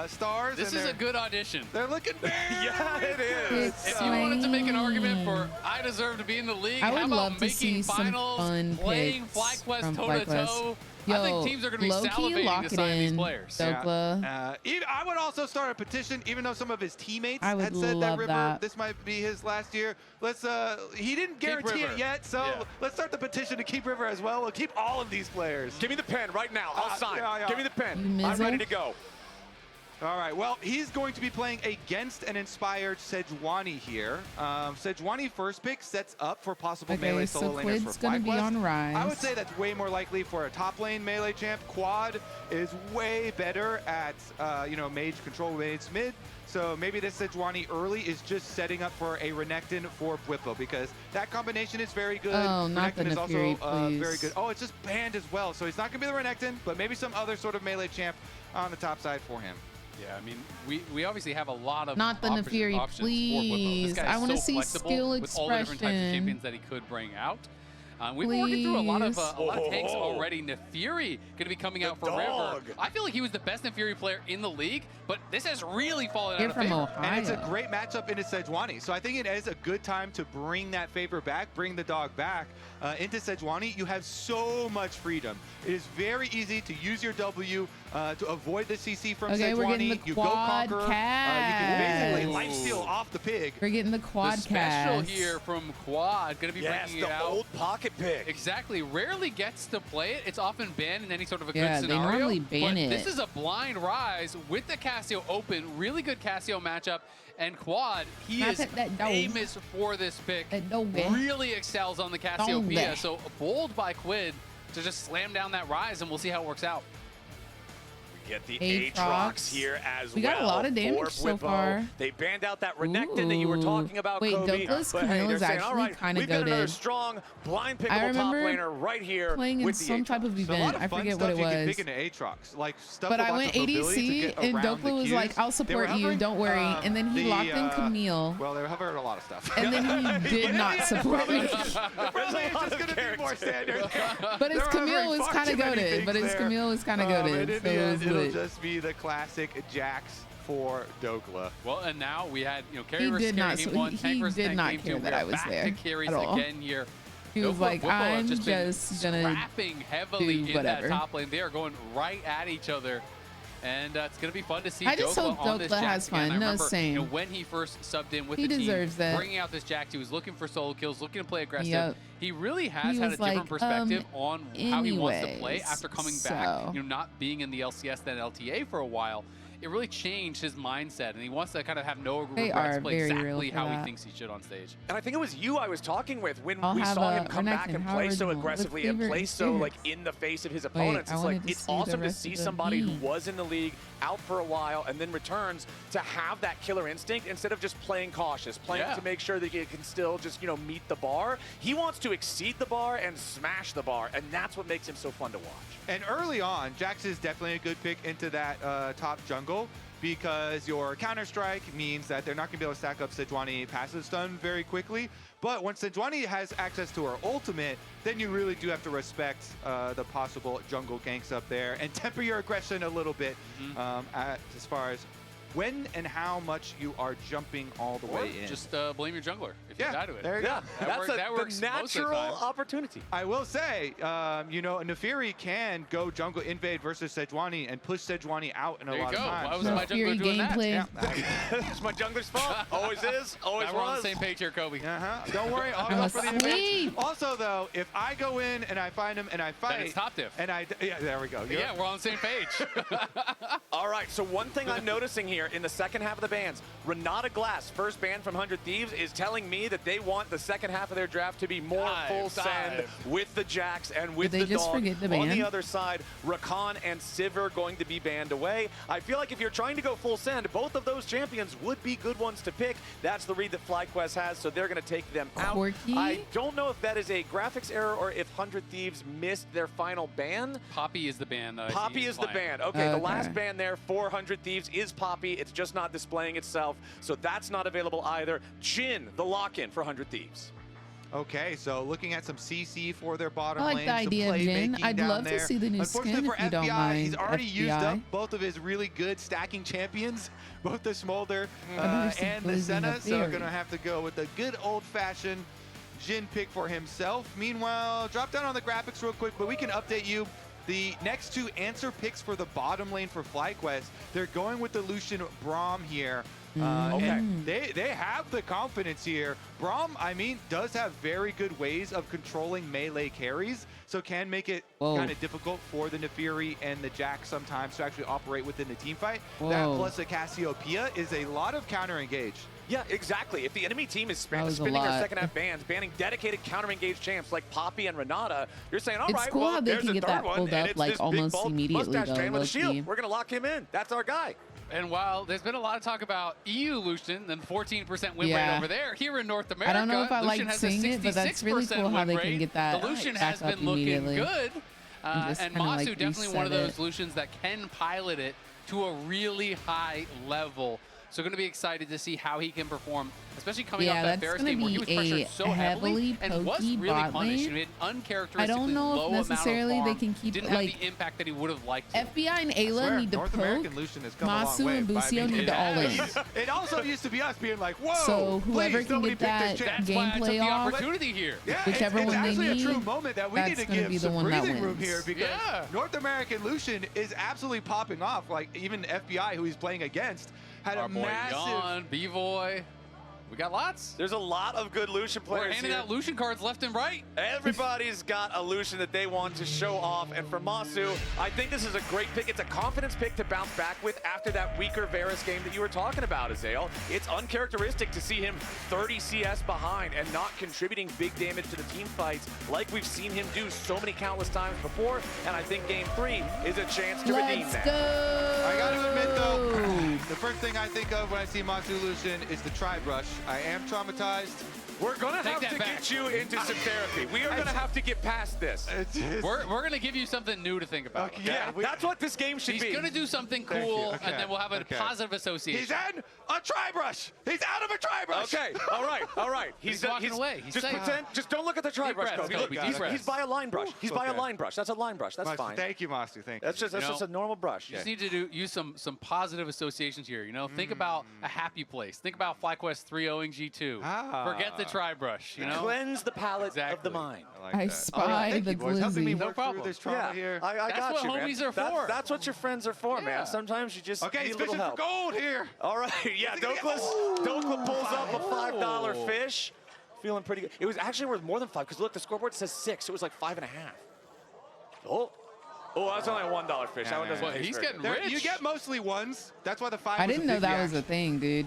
stars. This is a good audition. They're looking very yeah, it is. If you wanted to make an argument for I deserve to be in the league, how about making finals, playing FlyQuest toe-to-toe? I think teams are going to be salivating to sign these players. I would also start a petition, even though some of his teammates had said that River, this might be his last year. Let's. He didn't guarantee it yet, so let's start the petition to keep River as well. We'll keep all of these players. Give me the pen right now. I'll sign. Give me the pen. I'm ready to go. All right, well, he's going to be playing against an inspired Sejuani here. Sejuani first pick sets up for possible melee solo laners for FlyQuest. Gonna be on Rise. I would say that's way more likely for a top lane melee champ. Quad is way better at, you know, mage control mage mid. So maybe this Sejuani early is just setting up for a Renekton for Bwipo, because that combination is very good. Oh, not the Renekton is Neferi, also very good. Oh, it's just banned as well. So he's not going to be the Renekton, but maybe some other sort of melee champ on the top side for him. Yeah, I mean, we obviously have a lot of not the Neferi, please. I want to see skill expression. With all the different types of champions that he could bring out. We've been working through a lot of takes already. Neferi going to be coming out for River. I feel like he was the best Neferi player in the league, but this has really fallen out of favor. And it's a great matchup into Sejuani. So I think it is a good time to bring that favor back, bring the dog back into Sejuani. You have so much freedom. It is very easy to use your W to avoid the CC from Sejuani. We're getting the you go Conqueror. You can basically lifesteal off the pig. We're getting the quad cast. The special here from Quad going to be bringing it out. The old pocket Classic pick. Exactly. Rarely gets to play it. It's often banned in any sort of a Yeah, good they scenario. normally ban it. This is a blind rise with the Cassio open. Really good Cassio matchup. And Quad, he is famous for this pick. Really excels on the Cassiopeia. So bold by Quid to just slam down that rise, and we'll see how it works out. Get the Aatrox here as well. We got a lot of damage so far. They banned out that Renekton that you were talking about, Wait, Kobe. Douglas But hey, Camille they're is saying, actually all right, kind of we've got another goated. strong, blind I pickable top remember laner right here playing in with the some type of event. I forget what it You can was. pick into Aatrox, like stuff But with I lots went of mobility to ADC, get and around Dokla the was queues. like, "I'll They were support you, hovering, don't worry." And then he locked in Camille. Well, they were hovering a lot of stuff. And then he did not support me. Probably it's just going to be more standard. But his Camille was kind of goated. But his Camille was kind of goated. In So the it end, was it'll lit. just be the classic Jax for Dokla. Well, and now we had, carry He versus did carry not. game 1, He tank versus did tank not game 2. care We that are I was back there to carries at all. again here. He was like, Whippo have "I'm just been just gonna scrapping heavily do in whatever." that top lane. They are going right at each other. And it's going to be fun to see I just Dokla hope on this Dokla Jax has again. fun. I No, remember, same. when he first subbed in with He the team, deserves that. bringing out this Jax, he was looking for solo kills, looking to play aggressive. Yep. He really has He had a was different like, perspective on how he wants to play anyways, after coming so. back, not being in the LCS then LTA for a while. It really changed his mindset, and he wants to kind of have no They regrets, are play very exactly real for how that. he thinks he should on stage. And I think it was you I was talking with when I'll we have saw a him come back Renekton. and How play so original. aggressively With and flavor play and so like spirits. in the face of his Wait, opponents. I It's wanted like to it's see the awesome to rest see of the somebody who game. was in the league out for a while and then returns to have that killer instinct instead of just playing cautious, playing to make sure that he can still just meet the bar. He wants to exceed the bar and smash the bar, and that's what makes him so fun to watch. And early on, Jax is definitely a good pick into that top jungle, because your Counter-Strike means that they're not going to be able to stack up Sejuani passive stun very quickly. But when Sejuani has access to her ultimate, then you really do have to respect the possible jungle ganks up there and temper your aggression a little bit as far as when and how much you are jumping all the way in. Just blame your jungler if you die to it. There you go. That works the most of the natural time. opportunity. I will say, Nefiri can go jungle invade versus Sejuani and push Sejuani out in a lot of times. Why wasn't my jungler doing that? It's my jungler's fault. Always is. Always now was. we're on the same page here, Kobe. Don't worry, I'll go for the invade. Also, though, if I go in and I find him and I fight, then it's top diff. And there we go. Yeah, we're on the same page. All right, so one thing I'm noticing here in the second half of the bans, Renata Glass, first ban from 100 Thieves, is telling me that they want the second half of their draft to be more full send with the Jax and with the dog. forget to On ban? the other side, Rakan and Sivir are going to be banned away. I feel like if you're trying to go full send, both of those champions would be good ones to pick. That's the read that FlyQuest has, so they're going to take them out. Quirky? I don't know if that is a graphics error or if 100 Thieves missed their final ban. Poppy is the ban. Poppy is the ban. Okay, the last ban there for 100 Thieves is Poppy. It's just not displaying itself, so that's not available either. Jhin, the lock-in for 100 Thieves. Okay, so looking at some CC for their bottom I like lane, the idea of Jhin. I'd love to see the new Unfortunately skin for if you don't FBI, mind. he's already used up FBI. both of his really good stacking champions, both the Smolder I've never and the seen Senna, Blazing so Fury. gonna have to go with the good old-fashioned Jhin pick for himself. Meanwhile, drop down on the graphics real quick, but we can update you. The next two answer picks for the bottom lane for FlyQuest, they're going with the Lucian Braum here. And they have the confidence here. Braum, I mean, does have very good ways of controlling melee carries, so can make it kind of difficult for the Nefiri and the Jax sometimes to actually operate within the team fight. That plus the Cassiopeia is a lot of counter engage. Yeah, exactly. If the enemy team is spinning their second half bans, banning dedicated counter-engaged champs like Poppy and Renata, you're saying, all right, cool well, how they there's can a get third that one, pulled and up, it's like, this almost big, bald immediately, mustache though, man with a shield. low-key. We're going to lock him in. That's our guy. And while there's been a lot of talk about EU Lucian and 14% win rate over there, here in North America, I don't know if I Lucian like has a seeing it, but that's really 66% cool how win they rate. can get that The Lucian back has up been looking immediately. good. And And kinda, Masu like, definitely one of reset those it. Lucians that can pilot it to a really high level. So going to be excited to see how he can perform, especially coming off that Ferris game where he was pressured so heavily and was really punished. He had an uncharacteristically I don't know low if necessarily amount of they farm. can keep Didn't like have the impact that he would have liked to. FBI and Ayla need to North poke. American Lucian has come a long Masu way, and but I Busio mean, need to all in. It also used to be us being like, whoa, So whoever please, can nobody get pick that this champ. gameplay the off, opportunity here. Yeah, whichever it's one they actually need, a true moment that we need that's to gonna give be the some one that breathing room wins. here because North American Lucian is absolutely popping off. Like even FBI, who he's playing against, had Our a boy massive. Jan, B-Boy. We got lots. There's a lot of good Lucian players. We're handing out Lucian cards left and right. Everybody's got a Lucian that they want to show off. And for Masu, I think this is a great pick. It's a confidence pick to bounce back with after that weaker Varus game that you were talking about, Azael. It's uncharacteristic to see him 30 CS behind and not contributing big damage to the team fights like we've seen him do so many countless times before. And I think game 3 is a chance to redeem that. Go. I gotta admit though, the first thing I think of when I see Masu Lucian is the tri-brush. I am traumatized. We're gonna have to get you into some therapy. We are gonna have to get past this. We're gonna give you something new to think about. Okay, yeah, that's what this game should be. He's gonna do something cool, and then we'll have a positive association. He's in a tri-brush. He's out of a tri-brush. Okay, all right. He's walking away. He's just safe. pretend. Just don't look at the tri-brush, Kobe. He's by a line brush. He's by a line brush. That's a line brush. That's fine. Thank you, Masu. Thank you. That's just a normal brush. You just need to use some positive associations here. You know, think about a happy place. Think about FlyQuest 3-0ing G2. Forget the tri-brush. You know, cleanse the palate of the mind. I spy the glizzy. No problem. This trauma here. I got that's you, what man. homies are for. That's what your friends are for, man. Sometimes you just he's need a little fishing help. for gold here. All right, yeah. Dokla pulls up a $5 fish. Feeling pretty good. It was actually worth more than 5 because look, the scoreboard says 6. It was like 5.5. Oh, that's only a $1 fish. That one doesn't taste he's very getting good. rich. You get mostly ones. That's why the 5. I didn't know that was a thing, dude.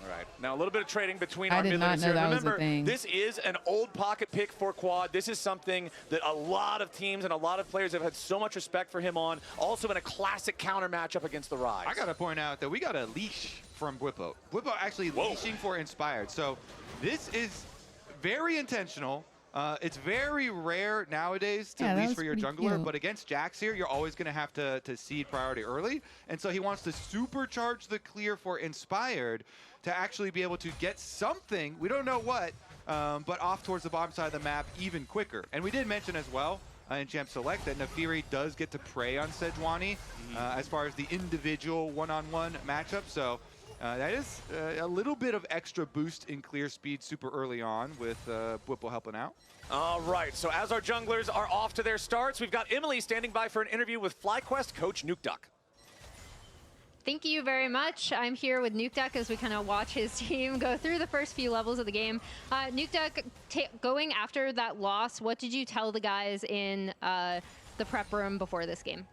All right, now a little bit of trading between I our did mid not laners know here. that was a Remember, thing. this is an old pocket pick for Quad. This is something that a lot of teams and a lot of players have had so much respect for him on. Also in a classic counter matchup against the Rise. I gotta point out that we got a leash from Whippo. Whippo actually leashing for Inspired. So this is very intentional. It's very rare nowadays to leash for your jungler, but against Jax here, you're always going to have to seed priority early. And so he wants to supercharge the clear for Inspired to actually be able to get something, we don't know what, but off towards the bottom side of the map even quicker. And we did mention as well in Champ Select that Nafiri does get to prey on Sejuani as far as the individual one-on-one matchup. So that is a little bit of extra boost in clear speed super early on with Whipple helping out. All right, so as our junglers are off to their starts, we've got Emily standing by for an interview with FlyQuest coach Nukeduck. Thank you very much. I'm here with Nukeduck as we kind of watch his team go through the first few levels of the game. Nukeduck, going after that loss, what did you tell the guys in the prep room before this game?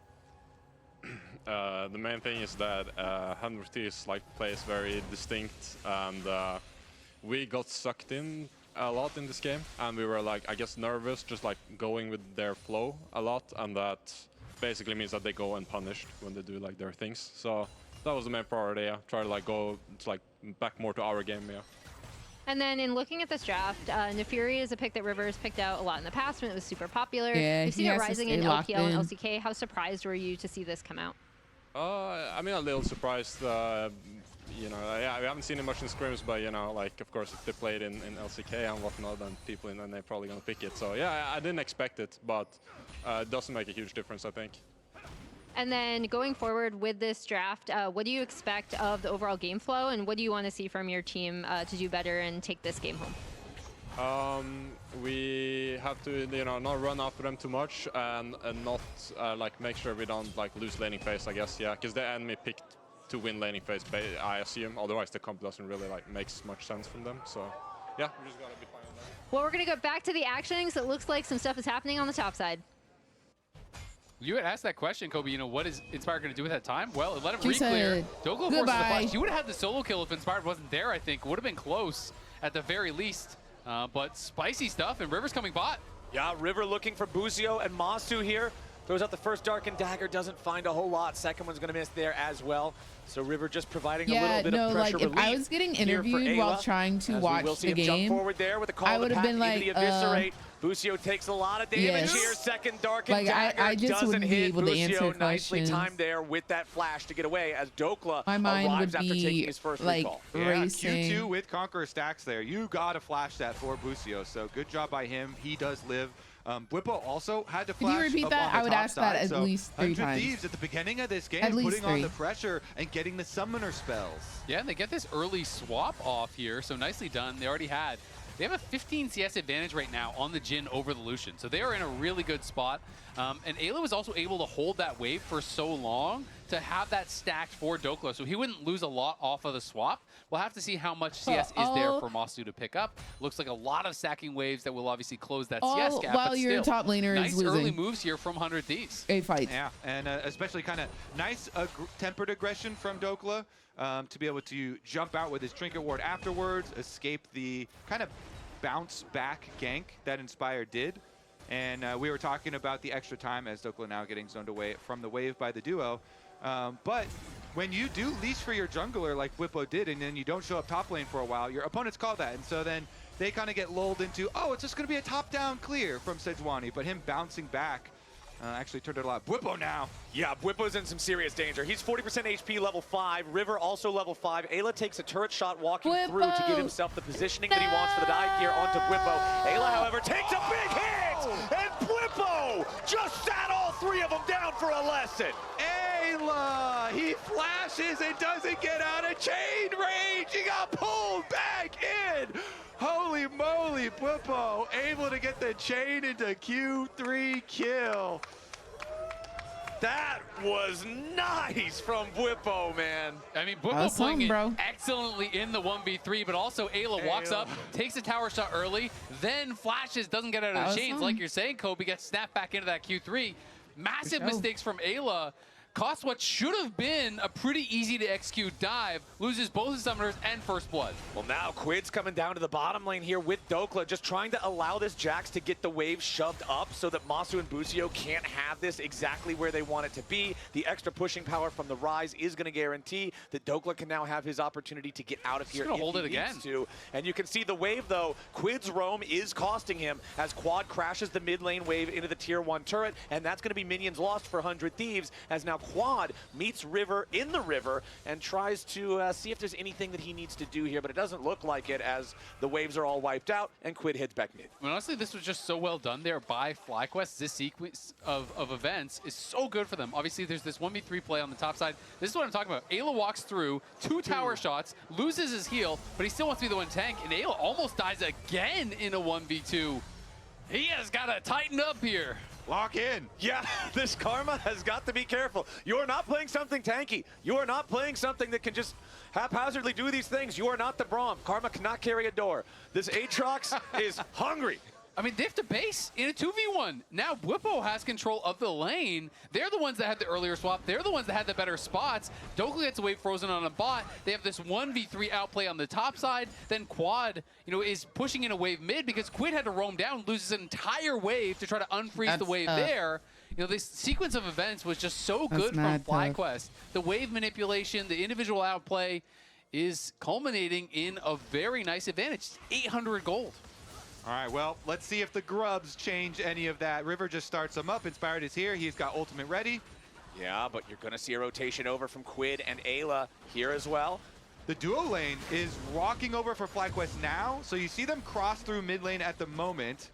The main thing is that 100 Thieves plays very distinct, and we got sucked in a lot in this game, and we were I guess nervous, just going with their flow a lot, and that basically means that they go unpunished when they do their things. So that was the main priority. Yeah. Try to go back more to our game. Yeah. And then in looking at this draft, Nafiri is a pick that Rivers picked out a lot in the past when it was super popular. Yeah, We've seen it rising in LPL and LCK. How surprised were you to see this come out? I mean, a little surprised. You know, yeah, we haven't seen it much in scrims, but you know, of course, if they played in LCK and whatnot, then people then they're probably gonna pick it. So yeah, I didn't expect it, but it doesn't make a huge difference, I think. And then going forward with this draft, what do you expect of the overall game flow, and what do you want to see from your team to do better and take this game home? We have to, you know, not run after them too much and not make sure we don't lose laning phase, I guess. Yeah, because the enemy picked to win laning phase, I assume. Otherwise, the comp doesn't really makes much sense from them. So yeah, we just gotta be fine on that. Well, we're gonna go back to the actions. It looks like some stuff is happening on the top side. You had asked that question, Kobe, you know, what is Inspired going to do with that time? Well, it let him re-clear. Dokla forces the flash. You would have had the solo kill if Inspired wasn't there, I think. Would have been close at the very least. But spicy stuff, and River's coming bot. Yeah, River looking for Buzio and Masu here. Throws out the first Dark and Dagger, doesn't find a whole lot. Second one's going to miss there as well. So River just providing a little bit of pressure relief. If I was getting interviewed while trying to watch the game, jump forward there with a call I would have been like, the eviscerate. Buzio takes a lot of damage here. Second Dark and Dagger I just doesn't wouldn't be hit. able to answer Buzio nicely questions. timed there with that flash to get away as Dokla My mind arrives would after be taking his first recall. Yeah, Q2 with Conqueror stacks there. You gotta flash that for Buzio. So good job by him. He does live. Whippo also had to flash. Can you repeat that? I would ask that at least 3 times. 100 Thieves at the beginning of this game, at least putting on the pressure and getting the summoner spells. Yeah, and they get this early swap off here, so nicely done. They already had. They have a 15 CS advantage right now on the Jhin over the Lucian, so they are in a really good spot. And Ayla was also able to hold that wave for so long to have that stacked for Dokla, so he wouldn't lose a lot off of the swap. We'll have to see how much CS is there for Masu to pick up. Looks like a lot of stacking waves that will obviously close that CS gap. While but your still, top laner nice is losing. early moves here from 100 Thieves. 8 fights. Yeah, and especially kind of nice tempered aggression from Dokla to be able to jump out with his Trinket Ward afterwards, escape the kind of bounce back gank that Inspire did. And we were talking about the extra time as Dokla now getting zoned away from the wave by the duo. But when you do leash for your jungler like Whippo did, and then you don't show up top lane for a while, your opponents call that. And so then they kind of get lulled into, oh, it's just going to be a top-down clear from Sejuani. But him bouncing back actually turned it a lot. Whippo now. Yeah, Whippo's in some serious danger. He's 40% HP, level 5. River also level 5. Ayla takes a turret shot walking through to give himself the positioning that he wants for the dive here onto Whippo. Ayla, however, takes a big hit! And Whippo just sat all 3 of them down for a lesson. Ayla, he flashes and doesn't get out of chain range. He got pulled back in. Holy moly, Whippo able to get the chain into Q3 kill. That was nice from Whippo, man. I mean, Whippo playing it excellently in the 1v3, but also Ayla walks up, takes a tower shot early, then flashes, doesn't get out of the chains. Like you're saying, Kobe gets snapped back into that Q3. Massive mistakes from Ayla. Costs what should have been a pretty easy to execute dive, loses both his summoners and first blood. Well, now Quid's coming down to the bottom lane here with Dokla, just trying to allow this Jax to get the wave shoved up so that Masu and Busio can't have this exactly where they want it to be. The extra pushing power from the Rise is going to guarantee that Dokla can now have his opportunity to get out of here. He's going to hold it again. And you can see the wave, though. Quid's roam is costing him as Quad crashes the mid lane wave into the tier 1 turret, and that's going to be minions lost for 100 Thieves as now Quad meets River in the river and tries to see if there's anything that he needs to do here, but it doesn't look like it as the waves are all wiped out and Quid heads back mid. I mean, honestly, this was just so well done there by FlyQuest. This sequence of events is so good for them. Obviously, there's this 1v3 play on the top side. This is what I'm talking about. Ayla walks through 2 tower shots, loses his heal, but he still wants to be the one tank, and Ayla almost dies again in a 1v2. He has got to tighten up here. Lock in. Yeah, this Karma has got to be careful. You are not playing something tanky. You are not playing something that can just haphazardly do these things. You are not the Braum. Karma cannot carry a door. This Aatrox is hungry. I mean, they have to base in a 2v1. Now Whippo has control of the lane. They're the ones that had the earlier swap. They're the ones that had the better spots. Dokla gets away frozen on a bot. They have this 1v3 outplay on the top side. Then Quad, is pushing in a wave mid because Quid had to roam down, loses an entire wave to try to unfreeze the wave there. This sequence of events was just so good from FlyQuest. The wave manipulation, the individual outplay is culminating in a very nice advantage. 800 gold. All right, well, let's see if the Grubs change any of that. River just starts them up. Inspired is here. He's got ultimate ready. Yeah, but you're going to see a rotation over from Quid and Ayla here as well. The duo lane is walking over for FlyQuest now, so you see them cross through mid lane at the moment,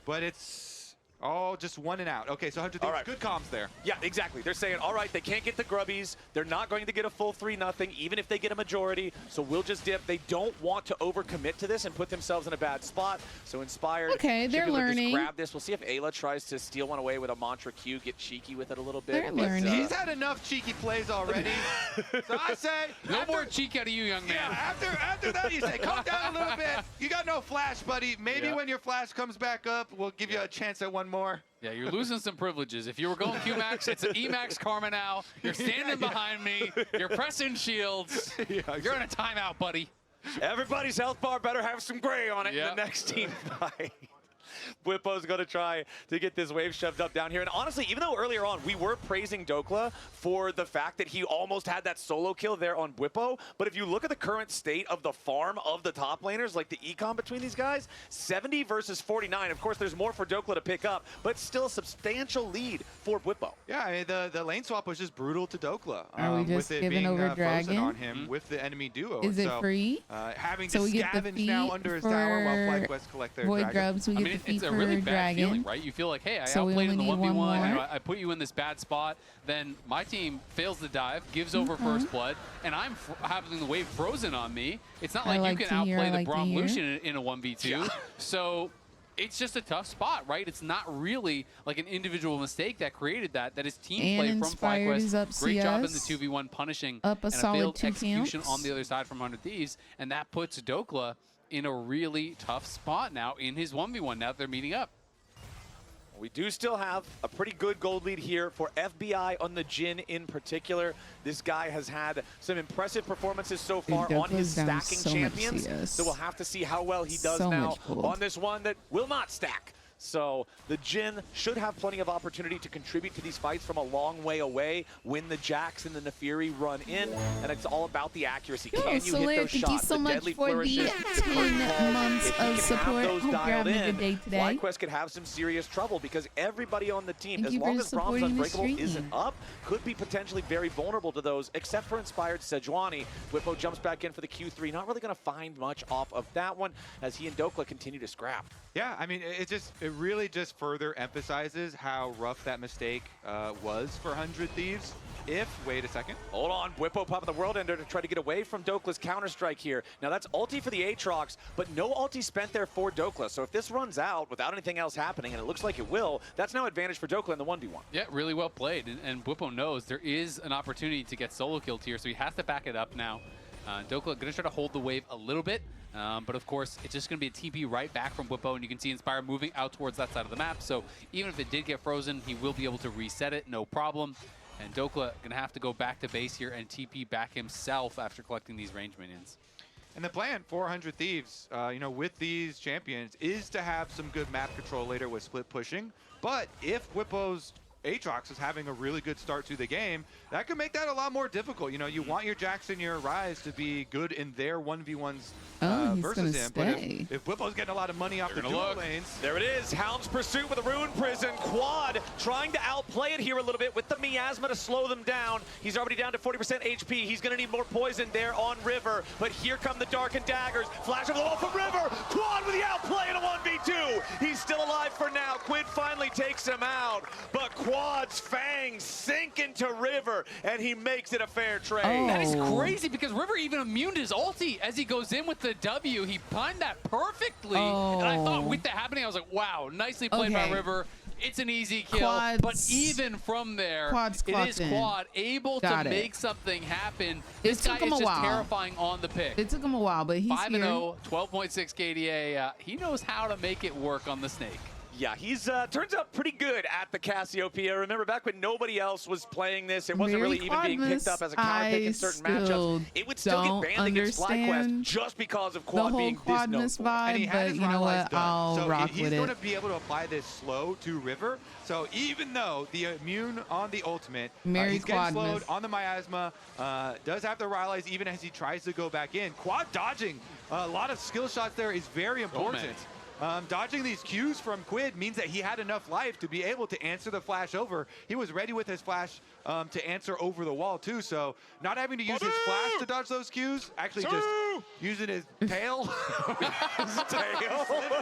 but it's all just one and out. Okay, so 100 Thieves, good comms there. Yeah, exactly. They're saying, all right, they can't get the grubbies. They're not going to get a full 3-0, even if they get a majority, so we'll just dip. They don't want to overcommit to this and put themselves in a bad spot, so Inspired they're learning. Just grab this. We'll see if Ayla tries to steal one away with a Mantra Q, get cheeky with it a little bit. They're learning. He's had enough cheeky plays already. So I say... No more cheek out of you, young man. Yeah, after that, you say, calm down a little bit. You got no flash, buddy. Maybe when your flash comes back up, we'll give you a chance at one more. Yeah, you're losing some privileges. If you were going Q-Max, it's an E-Max Karma now. You're standing behind me. You're pressing shields. You're in a timeout, buddy. Everybody's health bar better have some gray on it in the next team fight. Whippo's going to try to get this wave shoved up down here. And honestly, even though earlier on we were praising Dokla for the fact that he almost had that solo kill there on Whippo, but if you look at the current state of the farm of the top laners, like the econ between these guys, 70 versus 49. Of course, there's more for Dokla to pick up, but it's still a substantial lead for Whippo. Yeah, I mean, the lane swap was just brutal to Dokla. Are we just with it giving being, over Dragon on him with the enemy duo. Is it free? Having so to we get the scavenge now under his tower while FlyQuest collect their Void dragon. Grubs, we get the feet it's a really bad Dragon. feeling, right? You feel like, hey, I So outplayed in the 1v1, I put you in this bad spot, then my team fails the dive, gives over first blood, and I'm having the wave frozen on me. It's not like you can outplay the Braum Lucian in a 1v2. So it's just a tough spot, right? It's not really like an individual mistake that created that. That is team play from FlyQuest. Great job in the 2v1 punishing up a and solid a failed 2 execution counts on the other side from 100 Thieves. And that puts Dokla in a really tough spot now in his 1v1 now that they're meeting up. We do still have a pretty good gold lead here for FBI on the Jin in particular. This guy has had some impressive performances so far on his stacking champions. So we'll have to see how well he does now on this one that will not stack. So the Jin should have plenty of opportunity to contribute to these fights from a long way away when the Jax and the Nefiri run in, and it's all about the accuracy. Can you hit those shots? Thank you so much for the 10 months of support. Hope you're having a good day today. FlyQuest could have some serious trouble because everybody on the team, as long as Brahms Unbreakable isn't up, could be potentially very vulnerable to those, except for Inspired Sejuani. Whippo jumps back in for the Q3. Not really going to find much off of that one as he and Dokla continue to scrap. Yeah, I mean, it really just further emphasizes how rough that mistake was for 100 Thieves. Wait a second. Hold on, Whippo popping the World Ender to try to get away from Dokla's Counter-Strike here. Now that's ulti for the Aatrox, but no ulti spent there for Dokla. So if this runs out without anything else happening, and it looks like it will, that's now advantage for Dokla in the 1v1. Yeah, really well played. And Whippo knows there is an opportunity to get solo killed here, so he has to back it up now. Dokla going to try to hold the wave a little bit, but of course, it's just going to be a TP right back from Whippo, and you can see Inspire moving out towards that side of the map. So even if it did get frozen, he will be able to reset it, no problem. And Dokla going to have to go back to base here and TP back himself after collecting these range minions. And the plan for 100 Thieves, you know, with these champions is to have some good map control later with split pushing. But if Whippo's Aatrox is having a really good start to the game, that could make that a lot more difficult. You know, you want your Jax and your Ryze to be good in their 1v1s versus him. But if Whippo's getting a lot of money off the dual lanes. There it is, Hound's Pursuit with a Rune Prison. Quad trying to outplay it here a little bit with the miasma to slow them down. He's already down to 40% HP. He's going to need more poison there on River. But here come the Darkened Daggers. Flash of the wall from River. Quad with the outplay in a 1v2. He's still alive for now. Quid finally takes him out. But Quad's fangs sink into River, and he makes it a fair trade. That is crazy because River even immune his ulti as he goes in with the W. He timed that perfectly. And I thought with that happening, I was like, wow, nicely played by River. It's an easy kill. But even from there, it is Quad able to make something happen. This guy is just terrifying on the pick. It took him a while, but he's 5-0, 12.6 KDA. He knows how to make it work on the Snake. Yeah, he's turns out pretty good at the Cassiopeia. Remember, back when nobody else was playing this, it wasn't really even being picked up as a counter pick in certain matchups. It would still get banned against FlyQuest just because of Quad being this notable. Vibe, and he had his you know what? I'll rock he's going to be able to apply this slow to River. So even though the immune on the ultimate, he's getting slowed on the miasma, does have the Rylai's even as he tries to go back in. Quad dodging a lot of skill shots there is very important. Dodging these Qs from Quid means that he had enough life to be able to answer the flash over. He was ready with his flash to answer over the wall too, so not having to use his flash to dodge those Qs, actually just using his tail.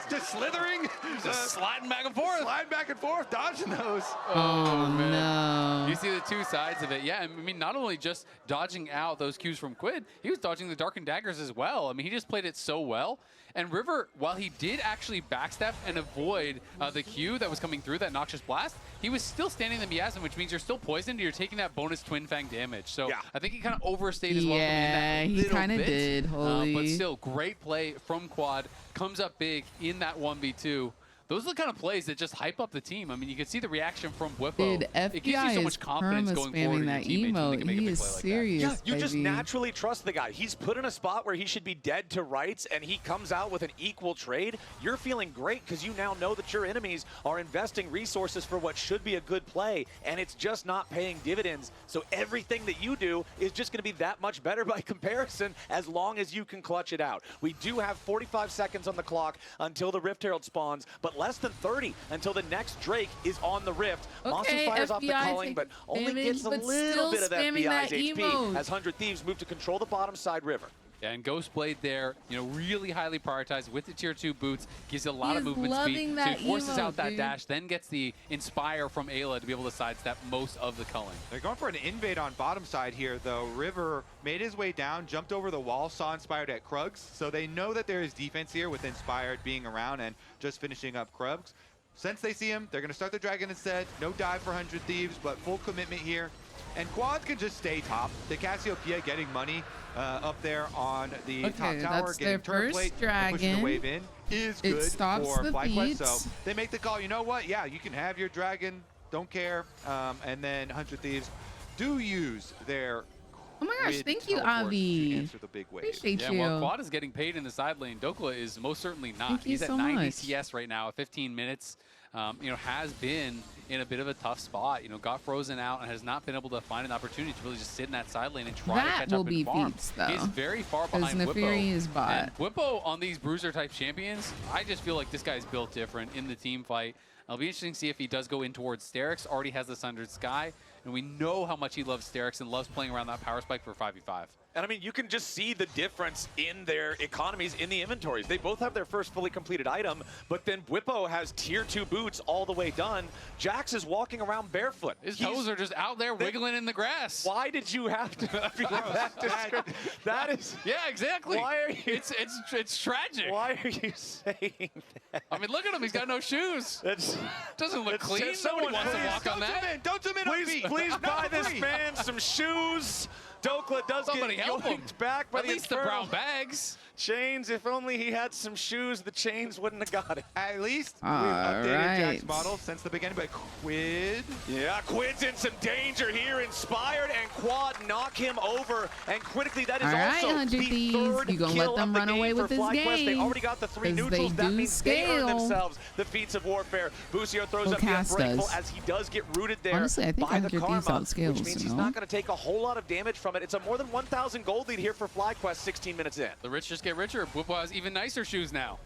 Just slithering. Just sliding back and forth. Sliding back and forth, dodging those. Oh, man. No. You see the two sides of it. Yeah, I mean, not only just dodging out those Qs from Quid, he was dodging the Darkened Daggers as well. I mean, he just played it so well. And River, while he did actually backstep and avoid the Q that was coming through, that Noxious Blast, he was still standing the miasma, which means you're still poisoned and you're taking that bonus Twin Fang damage. So I think he kind of overstayed his welcome in that little bit. Yeah, he kind of did, but still, great play from Quad. Comes up big in that 1v2. Those are the kind of plays that just hype up the team. I mean, you can see the reaction from Whippo. Dude, it gives you so much confidence going forward in your teammates when they can make a big play like serious, that. Yeah, you just naturally trust the guy. He's put in a spot where he should be dead to rights, and he comes out with an equal trade. You're feeling great because you now know that your enemies are investing resources for what should be a good play, and it's just not paying dividends. So everything that you do is just going to be that much better by comparison as long as you can clutch it out. We do have 45 seconds on the clock until the Rift Herald spawns, but less than 30 until the next Drake is on the Rift. Monster fires off the calling, but only gets a little bit of FBI's HP as 100 Thieves move to control the bottom side River. And Ghost Blade there, you know, really highly prioritized with the tier 2 boots, gives you a lot of movement speed. So he forces out that dash, then gets the Inspire from Ayla to be able to sidestep most of the culling. They're going for an invade on bottom side here, though. River made his way down, jumped over the wall, saw Inspired at Krugs, so they know that there is defense here with Inspired being around and just finishing up Krugs. Since they see him, they're going to start the Dragon instead. No dive for 100 Thieves, but full commitment here. And Quad can just stay top. The Cassiopeia getting money up there on the top tower, getting turret plate, pushing the wave in is good for FlyQuest. So they make the call, you know what? Yeah, you can have your Dragon, don't care. And then 100 Thieves do use their oh my gosh, thank you, Avi. Answer the big wave. Appreciate you. Well, Quad is getting paid in the side lane. Dokla is most certainly not. He's at 90 CS right now, 15 minutes. You know, has been in a bit of a tough spot. You know, got frozen out and has not been able to find an opportunity to really just sit in that side lane and try to catch up and farm. He's very far behind Whippo. And Whippo on these bruiser type champions, I just feel like this guy's built different in the team fight. It'll be interesting to see if he does go in towards Sterix. Already has the Sundered Sky, and we know how much he loves Sterix and loves playing around that power spike for 5v5. And I mean, you can just see the difference in their economies in the inventories. They both have their first fully completed item, but then Whippo has tier 2 boots all the way done. Jax is walking around barefoot. His toes are just out there wiggling in the grass. Why did you have to be that is... Yeah, exactly. Why are you... It's tragic. Why are you saying that? I mean, look at him. He's got no shoes. Doesn't look clean. Nobody wants to walk on that. Don't zoom in on me. Please buy this man some shoes. Dokla does get yoinked back by at least the brown bags. Chains, if only he had some shoes, the chains wouldn't have got it. At least we've updated Jack's model since the beginning, but Quid. Yeah, Quid's in some danger here. Inspired and Quad knock him over. And critically, that is also the third you gonna kill let them of the run game away for with this FlyQuest. game. They already got the 3 neutrals. That means they earn themselves the feats of warfare. Busio throws up the Unbreakable as he does get rooted there. Honestly, I think by the Karma, outscales, which means he's not going to take a whole lot of damage from it. It's a more than 1,000 gold lead here for FlyQuest 16 minutes in. The rich just get richer. Whippo has even nicer shoes now.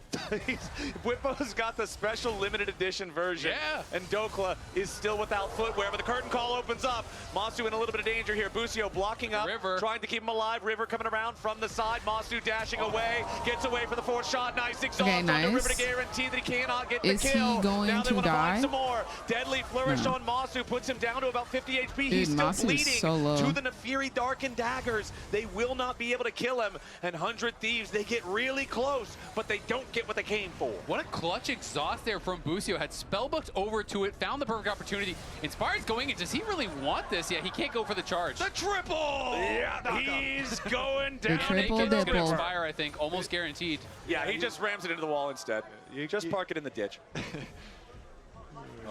Whippo's got the special limited edition version. Yeah. And Dokla is still without footwear, but the curtain call opens up. Masu in a little bit of danger here. Busio blocking up, trying to keep him alive. River coming around from the side. Masu dashing away, gets away for the 4th shot. Nice exhaust onto River to guarantee that he cannot get the kill. He going now they to want to die? find some more. Deadly flourish on Masu puts him down to about 50 HP. He's still Masu bleeding is so low. to the Nefiri Darkened Daggers. They will not be able to kill him. And 100 Thieves, they get really close, but they don't get what they came for. What a clutch exhaust there from Busio. Had spellbooked over to it, found the perfect opportunity. Inspired's going in. Does he really want this? Yeah, he can't go for the charge. The triple! Yeah, he's going down. triple Naked's gonna dipple. expire, I think, almost guaranteed. Yeah, he just rams it into the wall instead. You just park it in the ditch.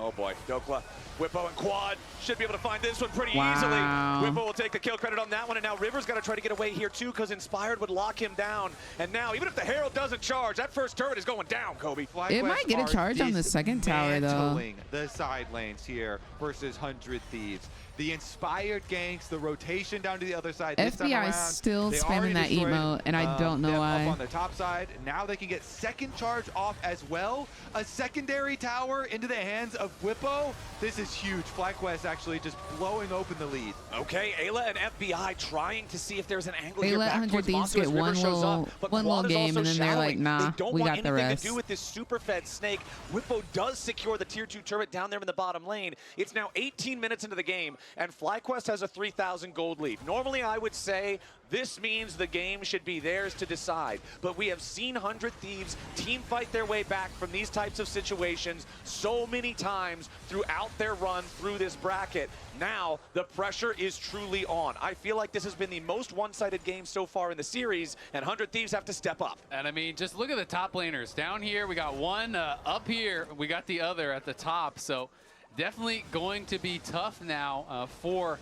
Oh boy, Dokla, Whippo and Quad should be able to find this one pretty easily. Whippo will take the kill credit on that one, and now River's got to try to get away here too, because Inspired would lock him down. And now, even if the Herald doesn't charge, that first turret is going down, Kobe. It might get a charge on the second tower, though. The side lanes here versus 100 Thieves. The Inspired ganks, the rotation down to the other side. This time FBI around, is still they spamming already that destroyed, emote, and I don't know them why. Up on the top side. Now they can get second charge off as well. A secondary tower into the hands of Whippo. This is huge. FlyQuest actually just blowing open the lead. Okay, Ayla and FBI trying to see if there's an angle They here let back 100 towards Thieves Masu as get River one shows little- up, but one little Quad is game, also and then they're like, shadowing. nah, They don't we want got the anything rest. to do with this super fed snake. Whippo does secure the tier 2 turret down there in the bottom lane. It's now 18 minutes into the game, and FlyQuest has a 3,000 gold lead. Normally, I would say this means the game should be theirs to decide. But we have seen 100 Thieves team fight their way back from these types of situations so many times throughout their run through this bracket. Now, the pressure is truly on. I feel like this has been the most one-sided game so far in the series, and 100 Thieves have to step up. And I mean, just look at the top laners. Down here, we got one. Up here, we got the other at the top. So definitely going to be tough now for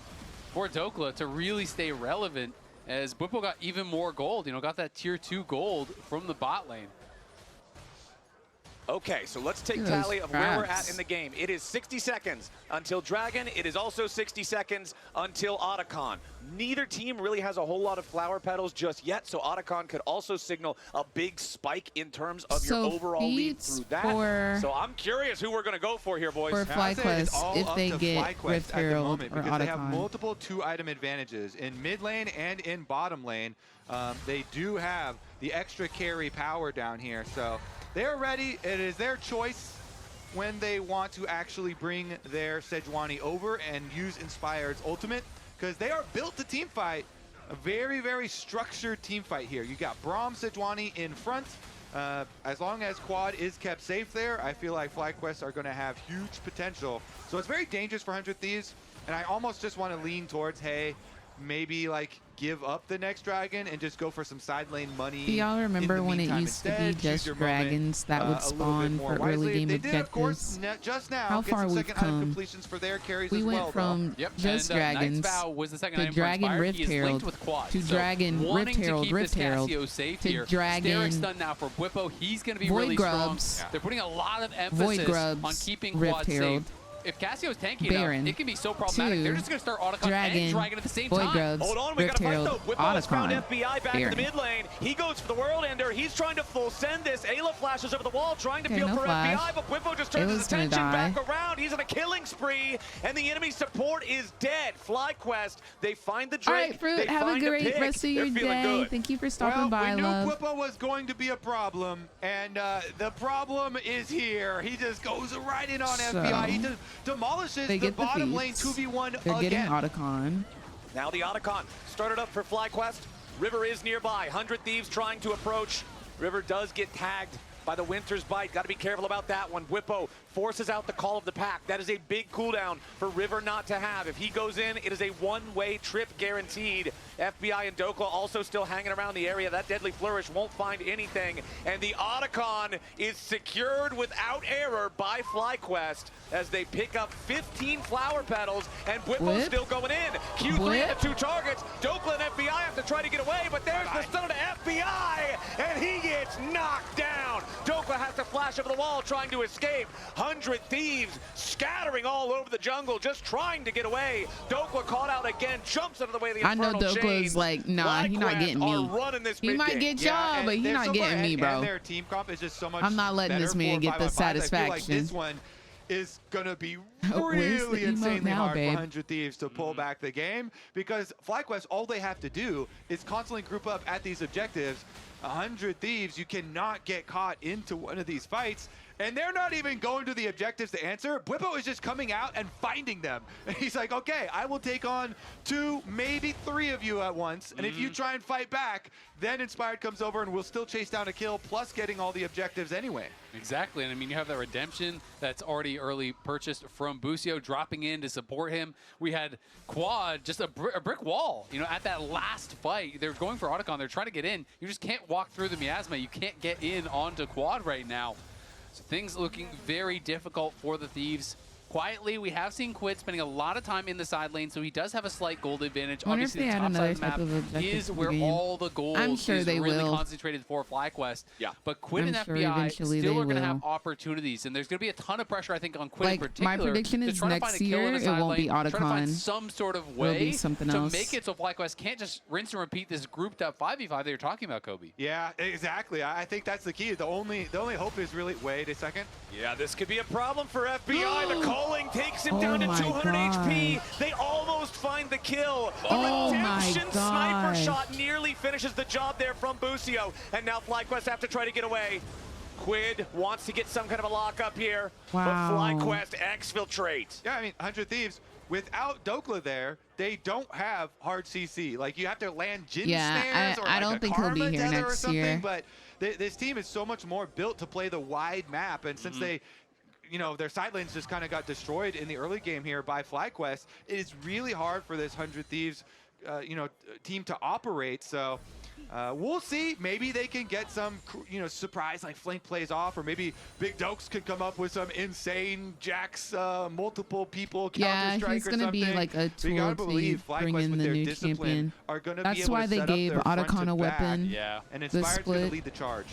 Dokla to really stay relevant, as Whippo got even more gold. You know, got that tier 2 gold from the bot lane. Okay, so let's take tally of where we're at in the game. It is 60 seconds until Dragon. It is also 60 seconds until Otacon. Neither team really has a whole lot of flower petals just yet, so Otacon could also signal a big spike in terms of your overall lead through that. So I'm curious who we're going to go for here, boys. For FlyQuest, if they get Rift Herald or because they have Otacon. multiple 2-item advantages in mid lane and in bottom lane. They do have the extra carry power down here, so they're ready. It is their choice when they want to actually bring their Sejuani over and use Inspired's ultimate, because they are built to team fight. A very, very structured team fight here. You got Braum, Sejuani in front. As long as Quad is kept safe there, I feel like FlyQuest are going to have huge potential. So it's very dangerous for 100 Thieves, and I almost just want to lean towards, hey, maybe like give up the next dragon and just go for some side lane money. Do y'all remember when it used to be just dragons that would spawn for early game objectives? Just now, how far we've come. Completions for their carries we as went well, from just dragons to Dragon Rift Herald to Dragon Rift Herald to Dragon stun now for Bwipo. He's going to be Void really Grubs. strong. They're putting a lot of emphasis on keeping Quad safe. If Cassio's tanky enough, it can be so problematic. They're just going to start Otacon and Dragon at the same time. Grubs, hold on, we got to fight though. Bwipo has found Otacon, FBI back in the mid lane. He goes for the World Ender. He's trying to full send this. Ayla flashes over the wall, trying to peel for FBI, but Bwipo just turns his attention back around. He's on a killing spree, and the enemy support is dead. FlyQuest, they find the Drake. All right, Fruit, have a great rest of your day. Thank you for stopping by, love. We knew Bwipo was going to be a problem, and the problem is here. He just goes right in on FBI. He just demolishes the bottom lane 2v1 They're getting Otacon. Now the Otacon started up for FlyQuest. River is nearby. 100 Thieves trying to approach. River does get tagged by the Winter's Bite. Got to be careful about that one. Bwipo forces out the call of the pack. That is a big cooldown for River not to have. If he goes in, it is a one-way trip guaranteed. FBI and Dokla also still hanging around the area. That Deadly Flourish won't find anything. And the Otacon is secured without error by FlyQuest as they pick up 15 flower petals, and Bwipo's still going in. Q3 and the 2 targets. Dokla and FBI have to try to get away, but there's the stun to FBI, and he gets knocked down. Dokla has to flash over the wall trying to escape. 100 Thieves scattering all over the jungle, just trying to get away. Dokla caught out again, jumps out of the way of the Infernal Chain. Dokla's like, nah, he's not getting me. He might get y'all, but he's not getting me, bro. Their team comp is just so much I'm not letting this man get the satisfaction. I feel like this one is going to be really insanely hard for 100 Thieves to pull back the game, because FlyQuest, all they have to do is constantly group up at these objectives. 100 Thieves, you cannot get caught into one of these fights, and they're not even going to the objectives to answer. Bwipo is just coming out and finding them. And he's like, okay, I will take on 2, maybe 3 of you at once, and if you try and fight back, then Inspired comes over and we'll still chase down a kill, plus getting all the objectives anyway. Exactly, and I mean, you have that redemption that's already early purchased from Busio, dropping in to support him. We had Quad, just a brick wall, you know, at that last fight. They're going for Otacon, they're trying to get in. You just can't walk through the miasma. You can't get in onto Quad right now. So things looking very difficult for the Thieves. Quietly, we have seen Quid spending a lot of time in the side lane, so he does have a slight gold advantage. Obviously, the top side of the map is where all the gold is really concentrated for FlyQuest. Yeah. But Quid and FBI still are going to have opportunities, and there's going to be a ton of pressure, I think, on Quid in particular. My prediction is next year it won't be Otacon. Try to find some sort of way to make it so FlyQuest can't just rinse and repeat this grouped up 5v5 that you're talking about, Kobe. Yeah, exactly. I think that's the key. The only hope is really, wait a second. Yeah, this could be a problem for FBI. The calling takes him down to 200 HP. They almost find the kill. A redemption sniper shot nearly finishes the job there from Busio. And now FlyQuest have to try to get away. Quid wants to get some kind of a lockup here, but FlyQuest exfiltrate. Yeah, I mean, 100 Thieves, without Dokla there, they don't have hard CC. Like, you have to land Jin snares or I don't think he'll be here next year. But this team is so much more built to play the wide map, and since they, you know, their side lanes just kind of got destroyed in the early game here by FlyQuest, it is really hard for this 100 Thieves, you know, team to operate. So we'll see. Maybe they can get some, you know, surprise, like flank plays off, or maybe Big Dokes could come up with some insane Jax, multiple people Counter-Strike he's going to be like a tool to bring in the new champion. Are gonna That's be able why to they set gave up their Otacon a weapon. and Inspired's going to lead the charge.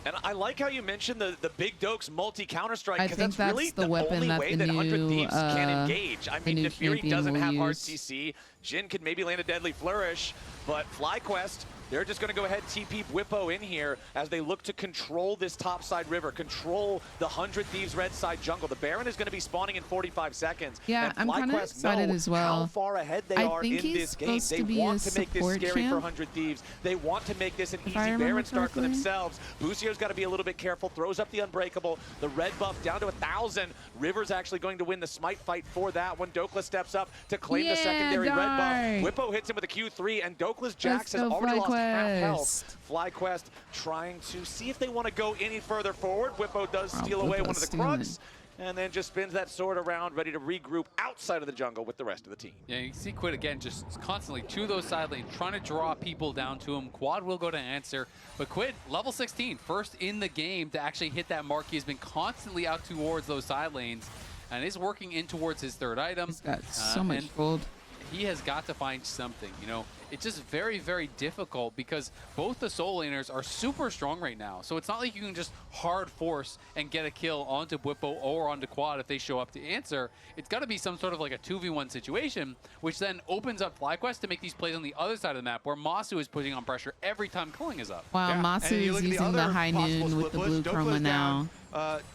And I like how you mentioned the Big Dokes multi-counter-strike, I because think that's really the weapon only that way the that 100 new, Thieves can engage. I mean, Nefiri doesn't have hard use. CC. Jin could maybe land a deadly flourish, but FlyQuest, they're just going to go ahead and TP Bwipo in here as they look to control this top side river, control the 100 Thieves red side jungle. The Baron is going to be spawning in 45 seconds. Yeah, I'm kind of excited as well. How far ahead they are in this game. They want to make this scary for 100 Thieves. They want to make this an easy Baron start for themselves. Busio's got to be a little bit careful, throws up the Unbreakable. The red buff down to 1,000. River's actually going to win the smite fight for that one. Dokla steps up to claim the secondary red buff. Whippo hits him with a Q3, and Dokla's Jax has already lost half health. FlyQuest trying to see if they want to go any further forward. Whippo does steal away one of the Krugs, and then just spins that sword around, ready to regroup outside of the jungle with the rest of the team. Yeah, you see Quid again just constantly to those side lanes, trying to draw people down to him. Quad will go to answer, but Quid, level 16, first in the game to actually hit that mark. He's been constantly out towards those side lanes, and is working in towards his third item. He's got so much gold. He has got to find something, you know. It's just very, very difficult because both the soul laners are super strong right now. So it's not like you can just hard force and get a kill onto Bwipo or onto Quad if they show up to answer. It's got to be some sort of like a 2v1 situation, which then opens up FlyQuest to make these plays on the other side of the map where Masu is putting on pressure every time Culling is up. Wow, yeah. Masu is using the high noon with the blue chroma now.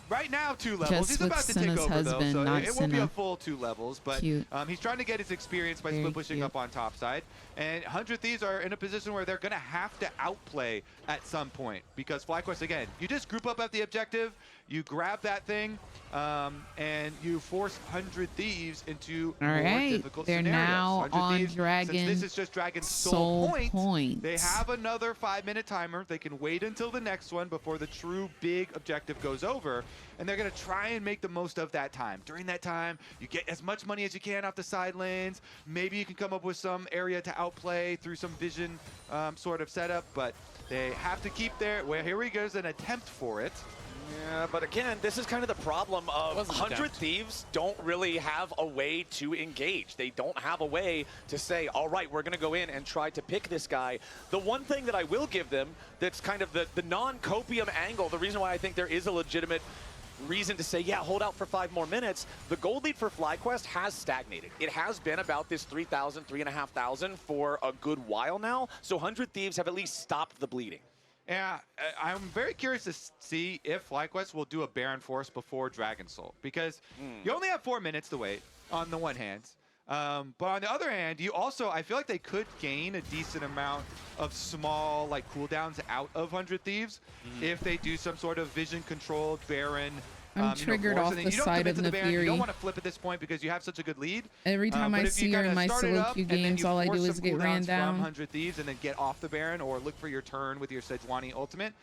Right now, 2 levels. Just he's about to Senna's take over, husband, though, so not it won't be a full 2 levels. But he's trying to get his experience by split pushing up on top side. And 100 Thieves are in a position where they're going to have to outplay at some point. Because FlyQuest, again, you just group up at the objective, you grab that thing, and you force 100 Thieves into more difficult they're scenarios. Now on Thieves, Dragon. Since this is just Dragon's soul point, they have another 5-minute timer. They can wait until the next one before the true big objective goes over. And they're going to try and make the most of that time. During that time, you get as much money as you can off the side lanes. Maybe you can come up with some area to outplay through some vision sort of setup, but they have to keep their, well, here we go, an attempt for it. Yeah, but again, this is kind of the problem of 100 Thieves don't really have a way to engage. They don't have a way to say, all right, we're going to go in and try to pick this guy. The one thing that I will give them that's kind of the non-copium angle, the reason why I think there is a legitimate reason to say, yeah, hold out for 5 more minutes, the gold lead for FlyQuest has stagnated. It has been about this 3,000, 3,500 for a good while now, so 100 Thieves have at least stopped the bleeding. Yeah, I'm very curious to see if FlyQuest will do a Baron Force before Dragon Soul, because you only have 4 minutes to wait on the one hand. But on the other hand, you also, I feel like they could gain a decent amount of small like cooldowns out of 100 Thieves if they do some sort of vision controlled Baron. I'm triggered off the side of Nefiri. You don't want to flip at this point because you have such a good lead. Every time I see her in my solo queue games, all I do is get ran down. From 100 Thieves and then get off the Baron or look for your turn with your Sejuani ultimate.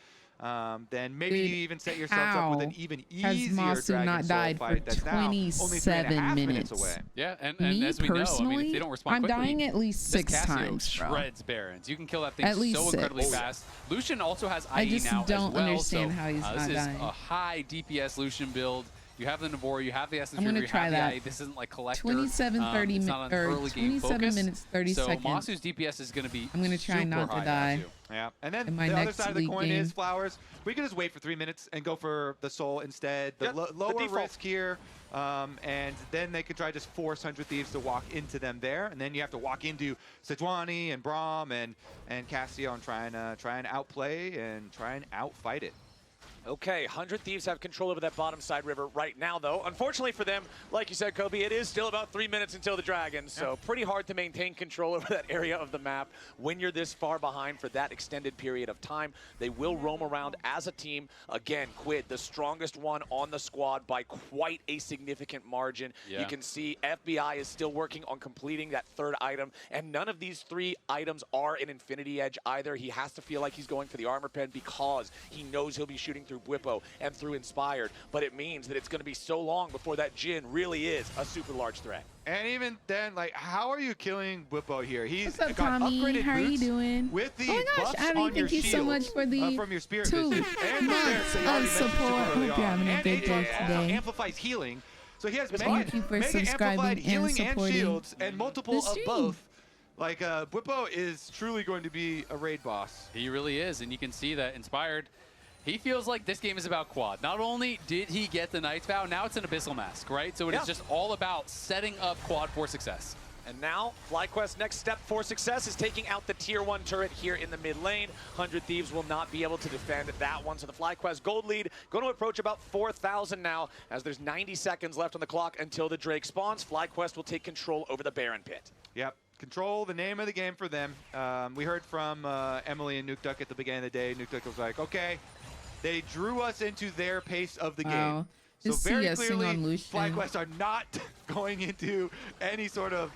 Then maybe you even set yourself up with an even easier Dragon Soul fight that's now only 3.5 minutes away. Yeah, and as we know, I mean, if they don't respond quickly, I'm dying at least 6 times, shreds Barons. You can kill that thing at least so 6. incredibly fast. Lucian also has IE now I just don't as well, understand so, how he's not dying. This is dying. a high DPS Lucian build. You have the Navori, you have the Essence, I'm gonna try that. This isn't like Collector. 27 minutes 30 so seconds. Masu's DPS is going to be I'm gonna try not to die. Yeah, and then the other side of the coin is Flowers. We can just wait for 3 minutes and go for the Soul instead. The lower risk here, and then they could try to just force 100 Thieves to walk into them there, and then you have to walk into Sejuani and Braum and Cassio and try and outplay and try and outfight it. Okay, 100 Thieves have control over that bottom side river right now, though. Unfortunately for them, like you said, Kobe, it is still about 3 minutes until the Dragon, so pretty hard to maintain control over that area of the map when you're this far behind for that extended period of time. They will roam around as a team. Again, Quid, the strongest one on the squad by quite a significant margin. Yeah. You can see FBI is still working on completing that 3rd item, and none of these 3 items are an Infinity Edge either. He has to feel like he's going for the armor pen because he knows he'll be shooting through Bwipo and through Inspired, but it means that it's going to be so long before that Jin really is a super large threat. And even then, like, how are you killing Bwipo here? He's What's up, got Tommy? upgraded How are you boots doing? with the oh my gosh, buffs Abby, on your thank you so much shields, for the from your spirit 2 vision and months of support. Hope you're having a good day today. Amplifies healing, so he has Thank you for subscribing and healing and shields and multiple of stream. both. Like, Bwipo is truly going to be a raid boss. He really is, and you can see that Inspired. He feels like this game is about Quad. Not only did he get the Knight's Vow, now it's an Abyssal Mask, right? So it is just all about setting up Quad for success. And now, FlyQuest's next step for success is taking out the Tier 1 turret here in the mid lane. 100 Thieves will not be able to defend that one, so the FlyQuest gold lead going to approach about 4,000 now, as there's 90 seconds left on the clock until the Drake spawns. FlyQuest will take control over the Baron pit. Yep. Control, the name of the game for them. We heard from Emily and Nuke Duck at the beginning of the day. Nuke Duck was like, okay, they drew us into their pace of the game. So very clearly, FlyQuest are not going into any sort of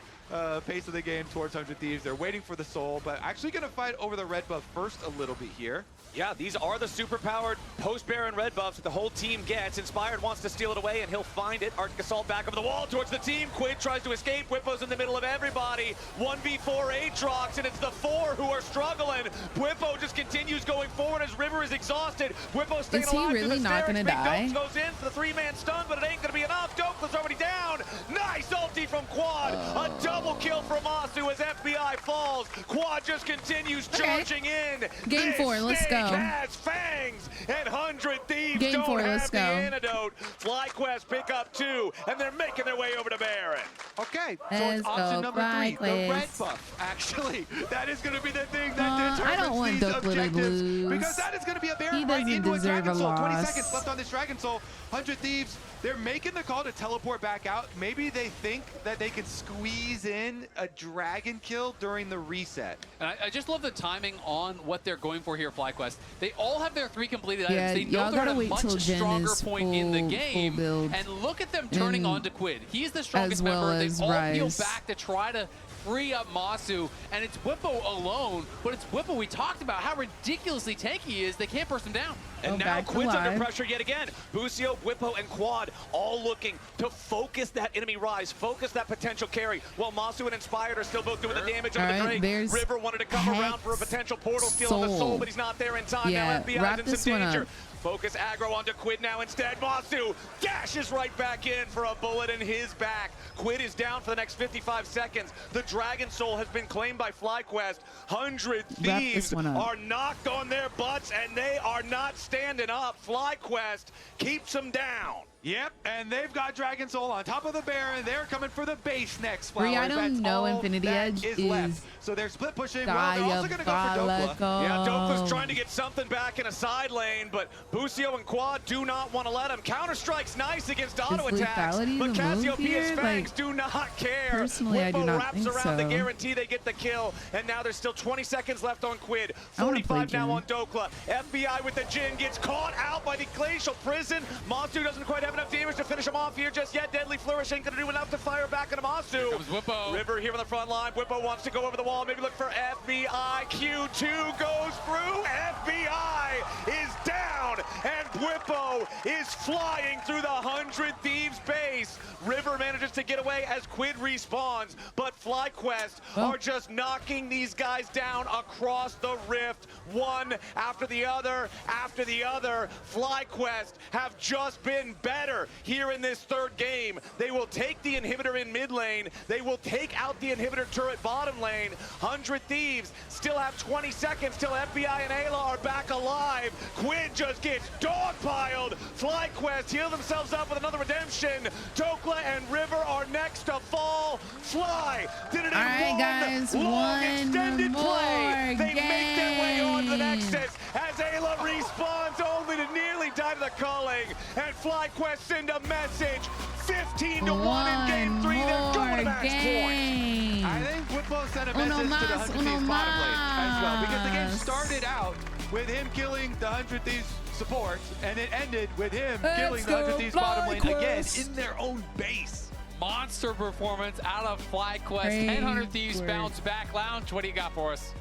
pace of the game towards 100 Thieves. They're waiting for the soul, but actually going to fight over the red buff first a little bit here. Yeah, these are the super-powered post-Baron red buffs that the whole team gets. Inspired wants to steal it away, and he'll find it. Arctic Assault back over the wall towards the team. Quid tries to escape. Whippo's in the middle of everybody. 1v4 Aatrox, and it's the 4 who are struggling. Whippo just continues going forward as River is exhausted. Whippo staying alive. Is he really not going to die? Goes in for the 3-man stun, but it ain't going to be enough. Dokla's already down. Nice ulti from Quad. A double kill from Masu as FBI falls. Quad just continues charging in. Game 4, let's go. Has fangs, and 100 Thieves Game 4, let's go. The antidote. FlyQuest pick up 2, and they're making their way over to Baron. Okay, so it's option number 3, the red buff. Actually, that is going to be the thing that determines I don't want these objectives. lose. Because that is going to be a Baron He right doesn't into a deserve Dragon a Soul. 20 loss. seconds left on this Dragon Soul. 100 Thieves, they're making the call to teleport back out. Maybe they think that they can squeeze in a dragon kill during the reset. And I just love the timing on what they're going for here, FlyQuest. They all have their 3 completed items. They know they're at a much stronger point in the game. And look at them turning on to Quid. He's the strongest member. They all feel back to try to free up Masu, and it's Whippo alone, but it's Whippo we talked about, how ridiculously tanky he is. They can't burst him down. And now Quid's under pressure yet again. Busio, Whippo, and Quad all looking to focus that enemy rise, focus that potential carry, while Masu and Inspired are still both doing the damage on the Drake. River wanted to come around for a potential portal steal on the soul, but he's not there in time. Now FBI's in some danger. Focus aggro onto Quid now instead. Masu dashes right back in for a bullet in his back. Quid is down for the next 55 seconds. The Dragon Soul has been claimed by FlyQuest. 100 Thieves are knocked on their butts, and they are not standing up. FlyQuest keeps them down. Yep, and they've got Dragon Soul on top of the Baron. They're coming for the base next. Free item, no Infinity Edge is left. So they're split pushing. Well, they're also going to go for Dokla. Yeah, Dokla's trying to get something back in a side lane, but Busio and Quad do not want to let him. Counter-strike's nice against auto attacks, but Cassiopea's Fangs do not care. Personally, I do not wraps think around so. the guarantee they get the kill, and now there's still 20 seconds left on Quid. 45 now on Dokla. FBI with the Jin gets caught out by the Glacial Prison. Masu doesn't quite have enough damage to finish him off here just yet. Deadly Flourish ain't going to do enough to fire back into Masu. Here comes Whippo. River here on the front line. Whippo wants to go over the wall, maybe look for FBI. Q2 goes through. FBI is down, and Whippo is flying through the 100 Thieves base. River manages to get away as Quid respawns, but FlyQuest are just knocking these guys down across the rift, one after the other after the other. FlyQuest have just been better here in this third game. They will take the inhibitor in mid lane. They will take out the inhibitor turret bottom lane. 100 Thieves still have 20 seconds till FBI and Ayla are back alive. Quid just gets dogpiled. FlyQuest heal themselves up with another redemption. Dokla and River are next to fall. Fly did it in one extended play. They make their way onto the Nexus as Ayla respawns only to nearly die to the culling. And FlyQuest send a message. 15-1 in game 3. They're going to match point. I think Whippo sent a message to the 100 Thieves bottom lane as well, because the game started out with him killing the 100 Thieves support, and it ended with him killing the 100 Thieves bottom lane again in their own base. Monster performance out of FlyQuest. 100 Thieves bounce back. Lounge, what do you got for us?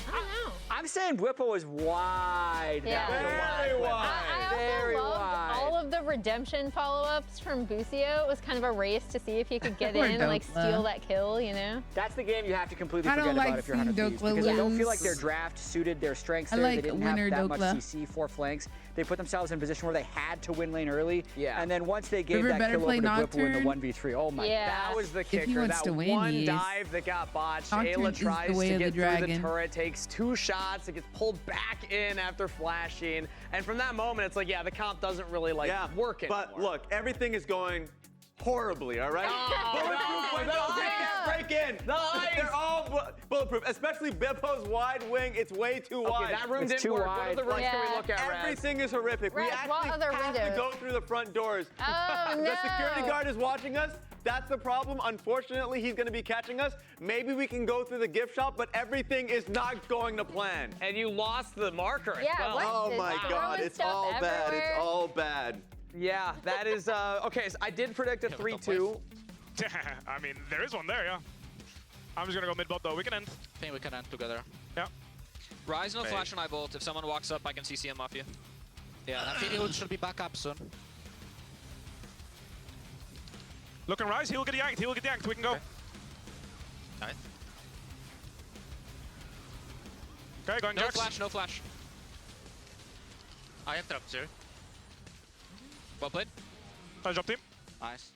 I don't know. I'm saying Whippo is wide. Yeah. Very wide. I also loved all of of the redemption follow-ups from Busio. It was kind of a race to see if he could get in and like steal that kill, you know? That's the game you have to completely forget about if you're 100 Thieves, because I don't feel like their draft suited their strengths there. They didn't have that much CC, 4 flanks. They put themselves in a position where they had to win lane early. Yeah. And then once they gave that kill over to Whipple in the 1v3, oh my god. That was the kicker. That one dive that got botched. Ayla tries to get through the turret, takes 2 shots, it gets pulled back in after flashing. And from that moment, it's like, yeah, the comp doesn't really like work anymore. But look, everything is going horribly, all right? Break in. They're all bulletproof, especially Bippo's wide wing. It's way too wide. That room didn't work. What other rooms can we look at, Raz? Everything is horrific. We actually have to go through the front doors. Oh, no. The security guard is watching us. That's the problem. Unfortunately, he's going to be catching us. Maybe we can go through the gift shop, but everything is not going to plan. And you lost the marker as well. Oh my god, it's all bad. It's all bad. Yeah, that is, okay, so I did predict a 3-2. I mean, there is one there, yeah. I'm just gonna go mid-bot though, we can end. I think we can end together. Yeah. Rise, no flash on eyebolt. If someone walks up, I can CC him off you. Yeah, and I think he should be back up soon. Look and Rise, he will get yanked, we can go. Okay. Nice. Okay, going No flash, no flash. I have trapped, sir. Well played. Nice job, team. Nice.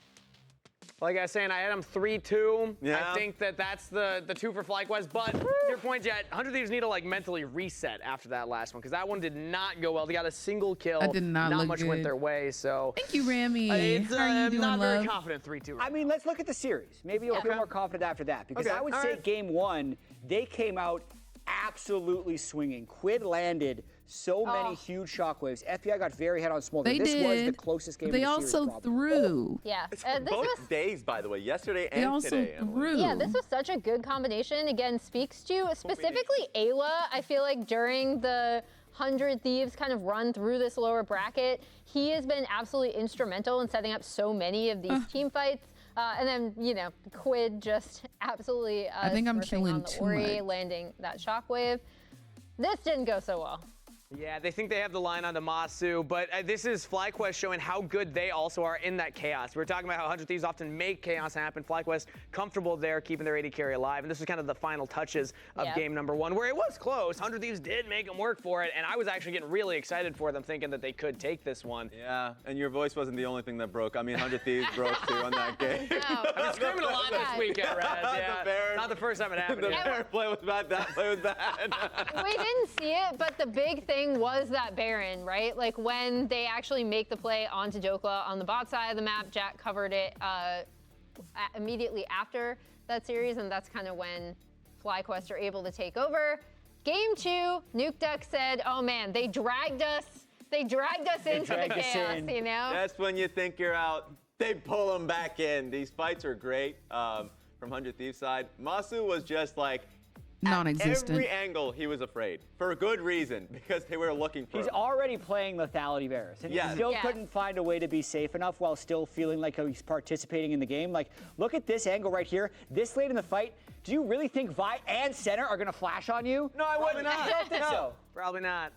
Like I was saying, I had him 3-2. Yeah. I think that's the 2 for FlyQuest, but to your point, Jet, 100 Thieves need to like mentally reset after that last one, because that one did not go well. They got a single kill. That did not look much good. Went their way, so. Thank you, Rami. How are you doing, not love? very confident 3-2. I mean, let's look at the series. Maybe you'll feel more confident after that, because I would say game 1, they came out absolutely swinging. Quid landed so many huge shockwaves. FBI got very head on Smolder. This was the closest game they of the series, also threw. Yeah. Both days, by the way, yesterday and today. Yeah, this was such a good combination. Again, speaks to specifically Ayla. I feel like during the 100 Thieves kind of run through this lower bracket, he has been absolutely instrumental in setting up so many of these team fights. And then, you know, Quid just absolutely I think I'm killing on the too Ori, much. landing that shockwave. This didn't go so well. Yeah, they think they have the line on the Masu, but this is FlyQuest showing how good they also are in that chaos. We were talking about how 100 Thieves often make chaos happen. FlyQuest comfortable there, keeping their AD carry alive, and this was kind of the final touches of game number 1, where it was close. 100 Thieves did make them work for it, and I was actually getting really excited for them, thinking that they could take this one. Yeah, and your voice wasn't the only thing that broke. I mean, 100 Thieves broke too on that game. I've been screaming a lot this weekend, Raz. Yeah, not the first time it happened. The Bear play was bad, that play was bad. We didn't see it, but the big thing was that Baron, right? Like when they actually make the play onto Dokla on the bot side of the map, Jack covered it immediately after that series, and that's kind of when FlyQuest are able to take over. Game 2, Nuke Duck said, oh man, they dragged us into the chaos, you know? That's when you think you're out. They pull them back in. These fights are great from 100 Thieves side. Masu was just like, non-existent. Every angle he was afraid, for a good reason, because they were looking for He's him. already playing lethality bears, and he still couldn't find a way to be safe enough while still feeling like he's participating in the game. Like, look at this angle right here. This late in the fight, do you really think Vi and Center are gonna flash on you? No, I wouldn't. I don't think so. Probably not.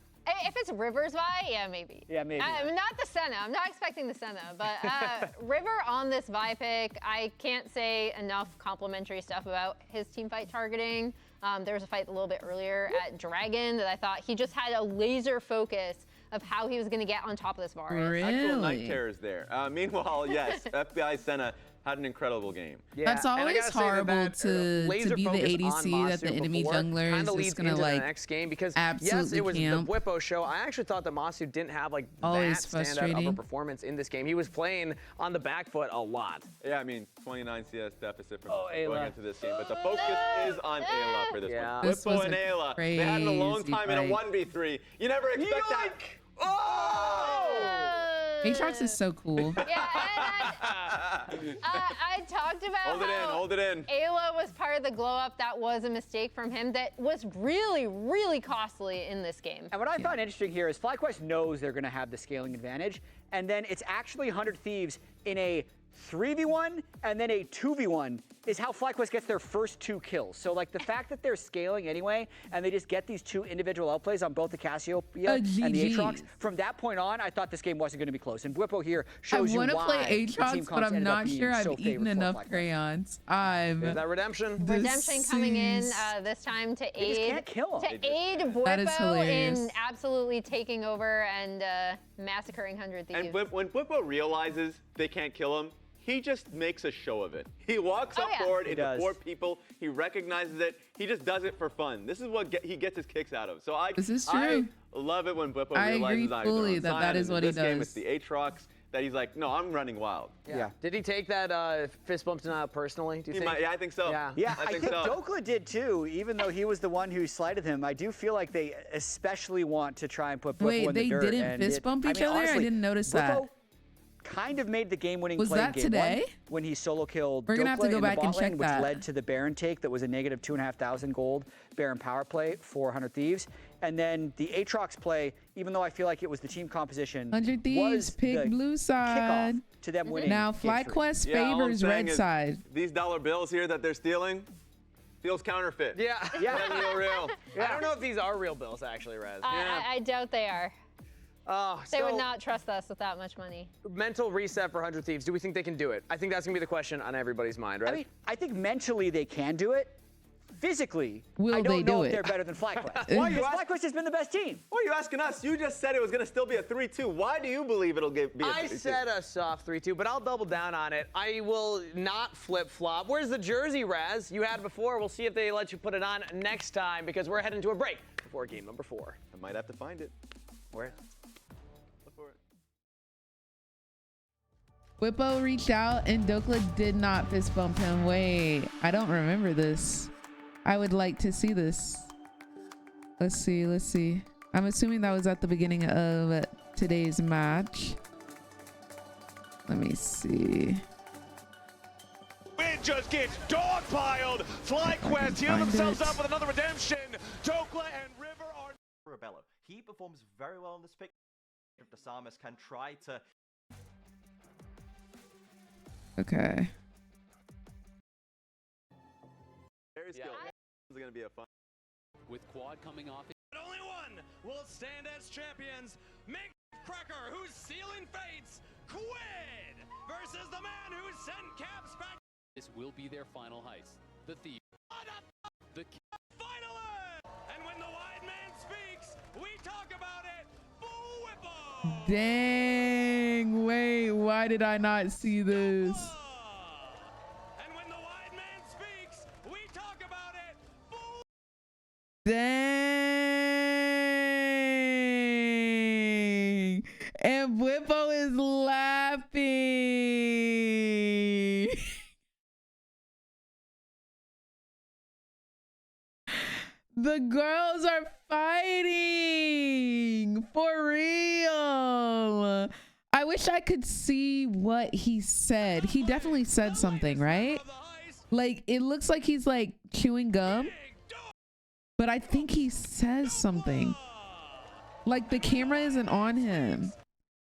If it's River's Vi, yeah, maybe. Yeah, maybe. Not the Senna. I'm not expecting the Senna, but River on this Vi pick, I can't say enough complimentary stuff about his team fight targeting. There was a fight a little bit earlier at Dragon that I thought he just had a laser focus of how he was going to get on top of this Varus. Really? Actual night terrors there. Meanwhile, yes, FBI Senna had an incredible game. Yeah, that's always horrible to be the ADC that the enemy jungler is just gonna like the next game, because absolutely yes, it was camp. the Whippo show. I actually thought that Masu didn't have like Always that standout upper performance in this game. He was playing on the back foot a lot. Yeah, I mean, 29 CS deficit from going into this game, but the focus is on Ayla for this one. This Whippo and Ayla, they had an alone time in a fight. 1v3. You never expect that. Oh! Aatrox is so cool. Yeah, and I talked about Hold it in. Ayla was part of the glow up. That was a mistake from him that was really, really costly in this game. And what I found interesting here is FlyQuest knows they're going to have the scaling advantage, and then it's actually 100 Thieves in a 3v1 and then a 2v1 is how FlyQuest gets their first 2 kills. So like the fact that they're scaling anyway and they just get these 2 individual outplays on both the Cassiopeia and the Aatrox, from that point on, I thought this game wasn't going to be close. And Bwipo here shows you why. I want to play Aatrox, but I'm not sure I've eaten enough crayons. There's that redemption. Redemption coming in this time to aid Bwipo in absolutely taking over and massacring 100 Thieves. And when Bwipo realizes they can't kill him, he just makes a show of it. He walks up forward into 4 people. He recognizes it. He just does it for fun. This is what he gets his kicks out of. So this is true. I love it when Bwipo I realizes agree fully that is what he does. In this game, it's the Aatrox that he's like, no, I'm running wild. Yeah. Did he take that fist bump denial personally? Do you think? Yeah, I think so. Yeah, I think Dokla did too, even though he was the one who slighted him. I do feel like they especially want to try and put Bwipo in the dirt. Wait, they didn't fist bump each other? I didn't notice that. Kind of made the game-winning play in that game today? 1 when he solo killed We're gonna have to go back and check that, which led to the Baron take that was a negative 2,500 gold Baron power play for 100 Thieves. And then the Aatrox play, even though I feel like it was the team composition, 100 Thieves pick blue side. To them winning. Now FlyQuest favors red side. These dollar bills here that they're stealing feels counterfeit. Yeah. Doesn't feel real. I don't know if these are real bills actually, Raz. I doubt they are. They would not trust us with that much money. Mental reset for 100 Thieves. Do we think they can do it? I think that's going to be the question on everybody's mind, right? I mean, I think mentally they can do it. Physically, I don't know if they're better than FlyQuest. Why? FlyQuest has been the best team. Why are you asking us? You just said it was going to still be a 3-2. Why do you believe it'll be a 3-2? I said a soft 3-2, but I'll double down on it. I will not flip-flop. Where's the jersey, Raz? You had it before. We'll see if they let you put it on next time because we're heading to a break before game number 4. I might have to find it. Where? Bwipo reached out and Dokla did not fist bump him. Wait, I don't remember this. I would like to see this. Let's see. I'm assuming that was at the beginning of today's match. Let me see. It just gets dogpiled. FlyQuest heal themselves up with another redemption. Dokla and River are... Rebello. He performs very well in this pick. If the Samus can try to... Okay. Very skilled. This is going to be a fun. With Quad coming off. But only one will stand as champions. Make Cracker, who's sealing fates. Quid versus the man who sent Caps back. This will be their final heist. The Thief. The finalist. And when the wide man speaks, we talk about it. Bwipo. Dang, wait, why did I not see this? And when the wide man speaks, we talk about it. Dang. And Bwipo is laughing. The girls are fighting for real. I wish I could see what he said. He definitely said something, right? Like, it looks like he's like chewing gum, but I think he says something. Like the camera isn't on him.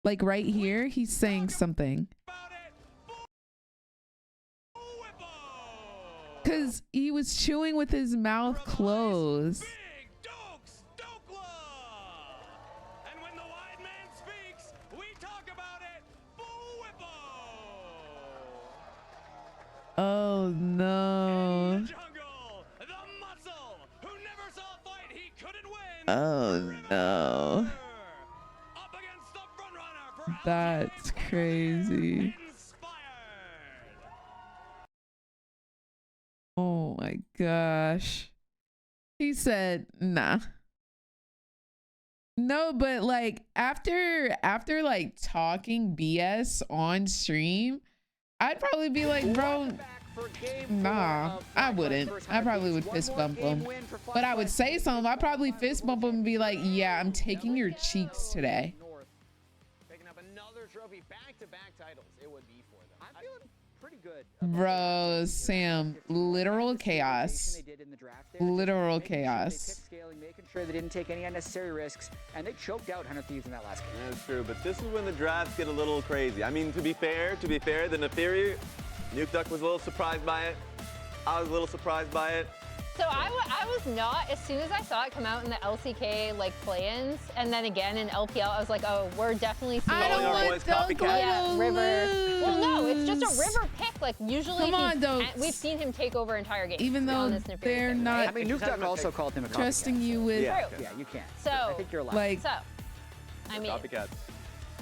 Like right here, he's saying something. Because he was chewing with his mouth closed. Oh no. Oh no. That's crazy. Oh my gosh. He said, nah. No, but like after like talking BS on stream, I'd probably be like, bro, nah, I wouldn't. I probably would fist bump him. But I would say something. I'd probably fist bump him and be like, yeah, I'm taking your cheeks today. Picking up another trophy, back-to-back titles. It would be for them. I'm feeling pretty good. Bro, Sam, literal chaos. Literal chaos. Making sure they didn't take any unnecessary risks, and they choked out 100 Thieves in that last game. That's true, but this is when the drafts get a little crazy. I mean, to be fair, the Neferi, Nuke Duck was a little surprised by it. I was a little surprised by it. So I was not, as soon as I saw it come out in the LCK like play-ins, and then again in LPL, I was like, oh, we're definitely seeing River. Well, no, it's just a River pick. Like usually, we've seen him take over entire games. Even though they're not. Right? I mean, Nuke Duck also called him a copycat. Trusting you with. Yeah, you can't. So I think you're allowed. Like, so, I mean. Copycats.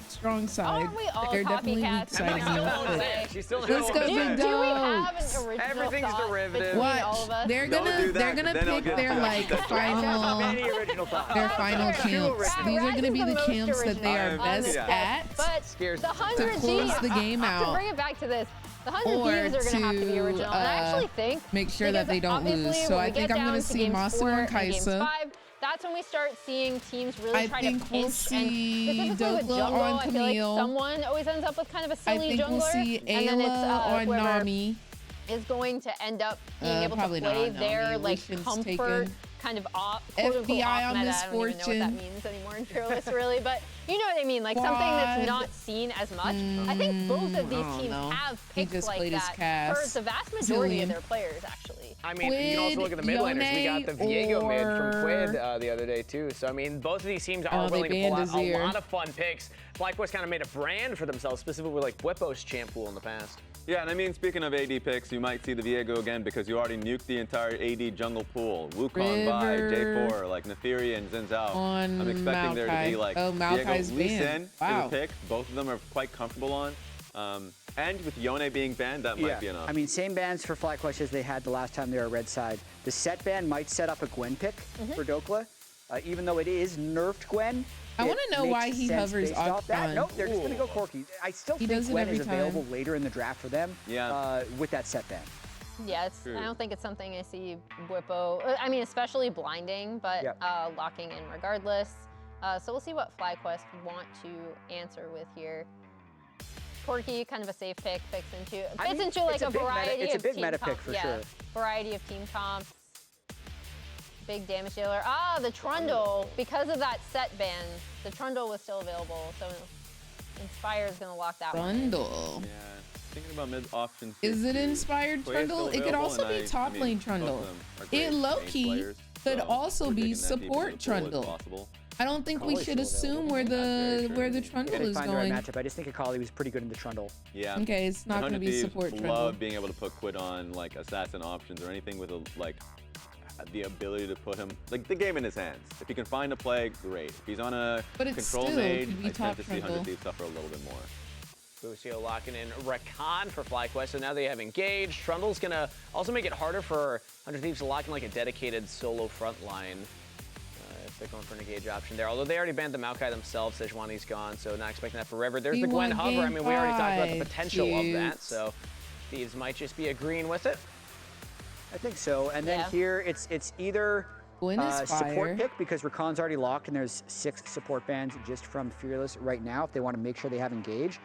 Strong side. Aren't we all They're definitely weak copycats? side. She's still Let's go, do we have an Dogs. original Everything's thought derivative. between Watch. all of us? They're gonna pick their like final camps. These are gonna be the camps that they are best at But Scares the me. 100 to close Thieves, the game to out. bring it back to this, the 100 Or Thieves are going to have to be original. And I actually think make sure that they don't because lose. obviously So when I we think get I'm gonna down to see games Masu 4 and games Kaisa. 5, that's when we start seeing teams really I try to think we'll pinch. see And specifically with Dokla jungle, on I feel like Camille. someone always ends up with kind of a I silly think jungler. we'll see and then it's Ayla or whoever Nami. is going to end up being able to Probably play not their Nami. like Lucian's comfort taken. kind of off, quote unquote, FBI off on meta. I don't even know what that Misfortune. means anymore in Fearless, really, but you know what I mean, like something that's not seen as much. I think both of these teams have He picks just like played his that cast. for the vast majority of their players, actually. I mean, you can also look at the mid laners. We got the Viego mid from Quid the other day, too. So, I mean, both of these teams are willing to pull out a lot of fun picks. FlyQuest kind of made a brand for themselves, specifically with like Whippo's champ pool in the past. Yeah, and I mean, speaking of AD picks, you might see the Viego again because you already nuked the entire AD jungle pool. Wukong, Vi, J4, like Neferi and Xin Zhao. I'm expecting there to be like Maokai's Viego, Lee Sin banned. is Wow. a pick. Both of them are quite comfortable on. And with Yone being banned, that might be enough. I mean, same bans for FlyQuest as they had the last time they were red side. The set ban might set up a Gwen pick for Dokla, even though it is nerfed Gwen. I want to know why he hovers Octon. Nope, they're just going to go Corki. I still think Gwen is available later in the draft for them with that set ban. Yeah, I don't think it's something I see Whippo, I mean, especially blinding, but locking in regardless. So we'll see what FlyQuest want to answer with here. Corki, kind of a safe pick, fits into like a variety of team comps. It's a big meta pick for sure. Variety of team comps. Big damage dealer. Ah, the Trundle, because of that set ban, the Trundle was still available, so Inspire's gonna lock that one. Trundle. Yeah, thinking about mid options. Is it inspired Trundle? It could also be top lane Trundle. It low-key could also be support Trundle. I don't think we should assume where the Trundle is find going. The right matchup. I just think Akali was pretty good in the Trundle. Yeah. Okay, it's not going to be support Trundle. Love being able to put Quid on like assassin options or anything with the ability to put him like the game in his hands. If he can find a play, great. If he's on a control nade, I tend to see 100 Thieves suffer a little bit more. Busio locking in Rakan for FlyQuest, so now they have engaged. Trundle's gonna also make it harder for 100 Thieves to lock in like a dedicated solo front line. If they're going for an engage option there, although they already banned the Maokai themselves, Sejuani's gone, so not expecting that for River. There's the Gwen hover. I mean, we already talked about the potential of that, so Thieves might just be agreeing with it. I think so, and then here it's either support pick because Rakan's already locked and there's 6 support bans just from Fearless right now if they want to make sure they have engage.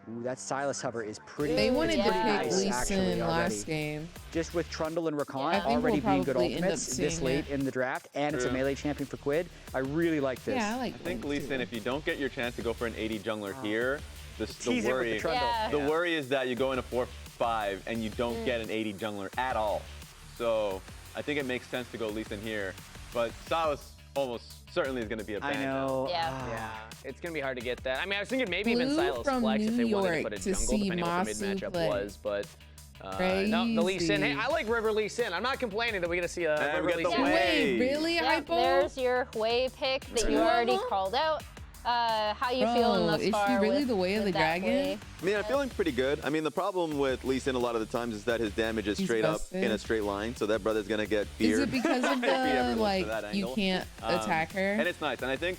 Ooh, that Silas hover is pretty They wanted to pick nice, Lee Sin last game. Just with Trundle and Rakan already being good ultimates this late in the draft, and it's a melee champion for Quid. I really like this. Yeah, I think Lee Sin, if you don't get your chance to go for an AD jungler here, the worry worry is that you go in a 4-5 and you don't get an AD jungler at all. So I think it makes sense to go Lee Sin here, but Silas almost certainly is going to be a ban. I know. Yeah, it's going to be hard to get that. I mean, I was thinking maybe even Silas Flex if they wanted to put a jungle, depending on what the mid matchup was, but no, the Lee Sin. Hey, I like River Lee Sin. I'm not complaining that we're going to see a River Lee Sin. Wait, really, Hypo? There's your Hwei pick that you already called out. How you feeling thus far? Is she really with, the way of the dragon? I mean, I'm feeling pretty good. I mean, the problem with Lee Sin a lot of the times is that his damage is straight up in a straight line, so that brother's gonna get feared. Is it because of the like you can't attack her? And it's nice, and I think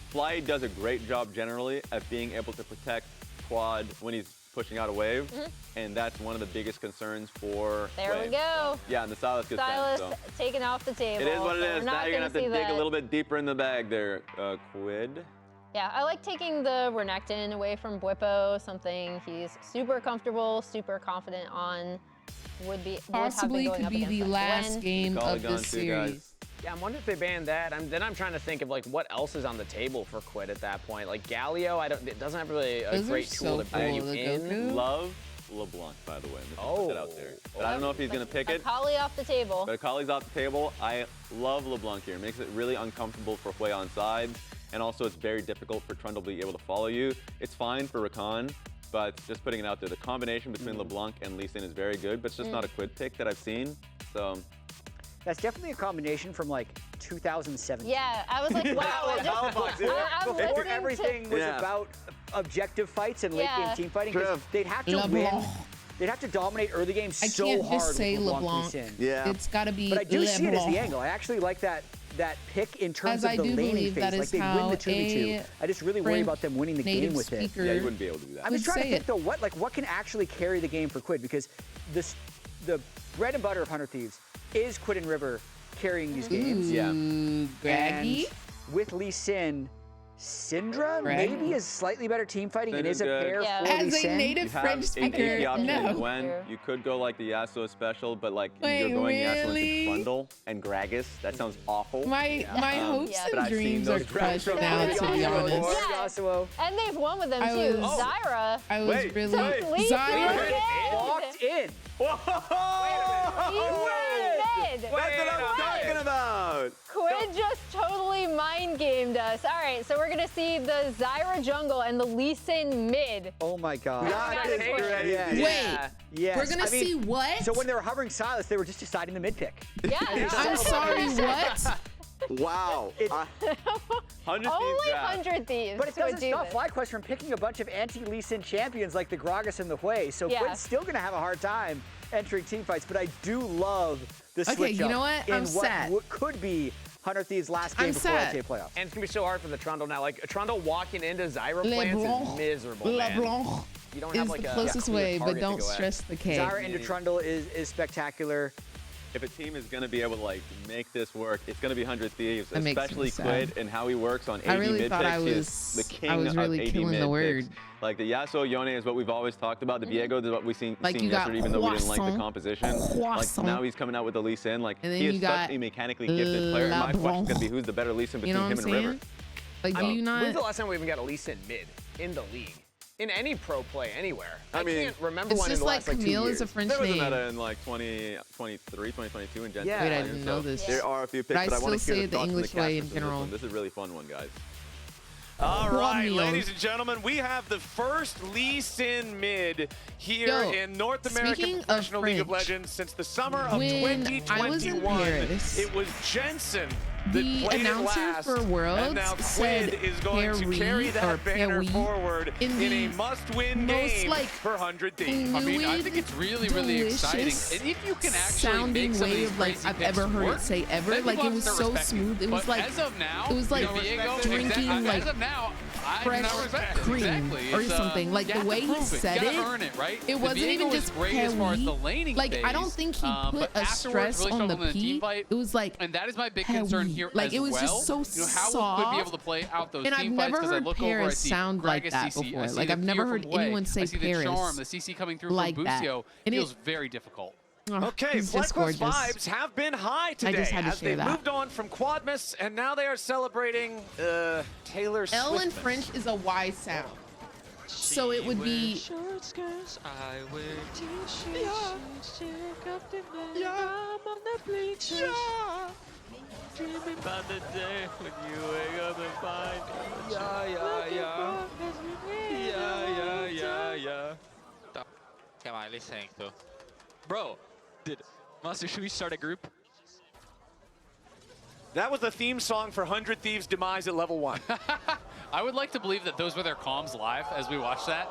Fly does a great job generally at being able to protect Quad when he's pushing out a wave, and that's one of the biggest concerns for There we go. Yeah, and the Silas gets Silas so. taken off the table. It is what it is. Now you're gonna have to dig that. a little bit deeper in the bag there, Quid. Yeah, I like taking the Renekton away from Bwipo, something he's super comfortable, super confident on. Would possibly could be the last game of this series. Yeah, I'm wondering if they ban that. Then I'm trying to think of like what else is on the table for Quid at that point. Like Galio, it doesn't have really a great tool to bring you in. Love LeBlanc, by the way. Put that out there. But I don't know if he's going to pick it. Akali off the table. But Akali's off the table. I love LeBlanc here. It makes it really uncomfortable for Hwei on side. And also it's very difficult for Trundle to be able to follow you. It's fine for Rakan, but just putting it out there, the combination between LeBlanc and Lee Sin is very good, but it's just not a Quid pick that I've seen. So that's definitely a combination from like 2017. Yeah, I was like, wow. Before everything was about objective fights and late game team fighting, they'd have to win. They'd have to dominate early game so hard. I can't just say LeBlanc. Yeah, it's got to be. But I do see it as the angle. I actually like that pick in terms of the laning phase. Like they win the 2v2. I just really worry about them winning the game with it. Yeah, you wouldn't be able to do that. I'm just trying to think though, what can actually carry the game for Quid? Because the bread and butter of 100 Thieves is Quid and River carrying these games. Yeah. Graggy. And with Lee Sin, Syndra maybe is slightly better team fighting and is a pair for Lee As a Sin. native French speaker, no. Gwen, you could go like the Yasuo special, but like you're going Yasuo into Trundle and Gragas. That sounds awful. My hopes and dreams are crushed now, to be honest. Yasuo. And they've won with them too. Zyra. I was really Zyra walked in. Whoa! That's what I'm talking about. Quid just totally mind gamed us. All right, so we're gonna see the Zyra jungle and the Lee Sin mid. Oh my God. That is great. Wait. Yes. We're gonna see what? So when they were hovering Silas, they were just deciding the mid pick. Yeah. I'm sorry, what? Wow. 100 Only Thieves draft. 100 Thieves. But it doesn't stop FlyQuest from picking a bunch of anti-Lee Sin champions like the Gragas and the Hwei. So Quid's still going to have a hard time entering team fights. But I do love the switch Okay, you know what? I'm sad. What could be 100 Thieves last game before LTA playoffs. And it's going to be so hard for the Trundle now. Like, Trundle walking into Zyra plants is miserable, man. You don't have like the closest way, but don't stress the K. Zyra into Trundle is spectacular. If a team is going to be able to like make this work, it's going to be 100 Thieves, That especially Quid and how he works on AD I really mid thought picks. I He was, is the king I was really of AD killing mid the word. picks. Like the Yasuo Yone is what we've always talked about. The Viego is what we've seen Like you got yesterday, even though we didn't like the croissant. composition. Like now he's coming out with the Lee Sin. Like And then he you is got such a mechanically gifted player. My question is going to be who's the better Lee Sin between him and River. Like, do you not? When's the last time we even got a Lee Sin mid in the league? In any pro play anywhere. I mean, can't remember it's one just in the like last like 2 Camille years. is a French There was name. a meta in like 2023, 2022 in Gen 2. Wait, I didn't know this. There are a few picks, But I but I want to still hear say the it the thoughts from English way in casters general. This is a really fun one, guys. All right, Meals. ladies and gentlemen, we have the first Lee Sin mid here in North American speaking of Professional League of French, Legends since the summer of when 2021. I was in Paris, it was Jensen that the played it announcer last, for Worlds and now said Quid is going to carry that banner forward in a must-win game for 100 Thieves. I mean, I think it's really, really exciting. And if you can actually sounding make some of way these of like crazy I've picks ever heard work, it say ever. then Like people it was have to so respect smooth. It But was like as of now, it was like Viego, drinking like as of now, I fresh now respect it. cream Exactly. or It's, something. Like you the have to way he prove said You it, gotta earn it, right? it wasn't The even Viego just is great as far as the Pei. laning Like I phase, don't think he put but a afterwards, stress really on the struggled in P. team fight. It was like And that is my big concern here like as it was well. just so You know, how soft. would we be able to play out those And I've team fights? never Because I heard look over, I Paris see sound like Gragas that CC, I before. see Like the I've never fear heard from Hwei, anyone say I see Paris the charm, the CC coming through like from that. Busio. And Feels very difficult. Okay, He's just FlyQuest gorgeous. vibes have been high today just had to as share they that. moved on from Quadmas, and now they are celebrating Taylor Swift. L in French is a Y sound. So it would be Short skirts, I wear t-shirts. I'm on the bleachers. Dreaming about the day when you wake up and find me. What am I listening to? Bro, did Master Shui start a group? That was the theme song for 100 Thieves' demise at level 1. I would like to believe that those were their comms live as we watch that.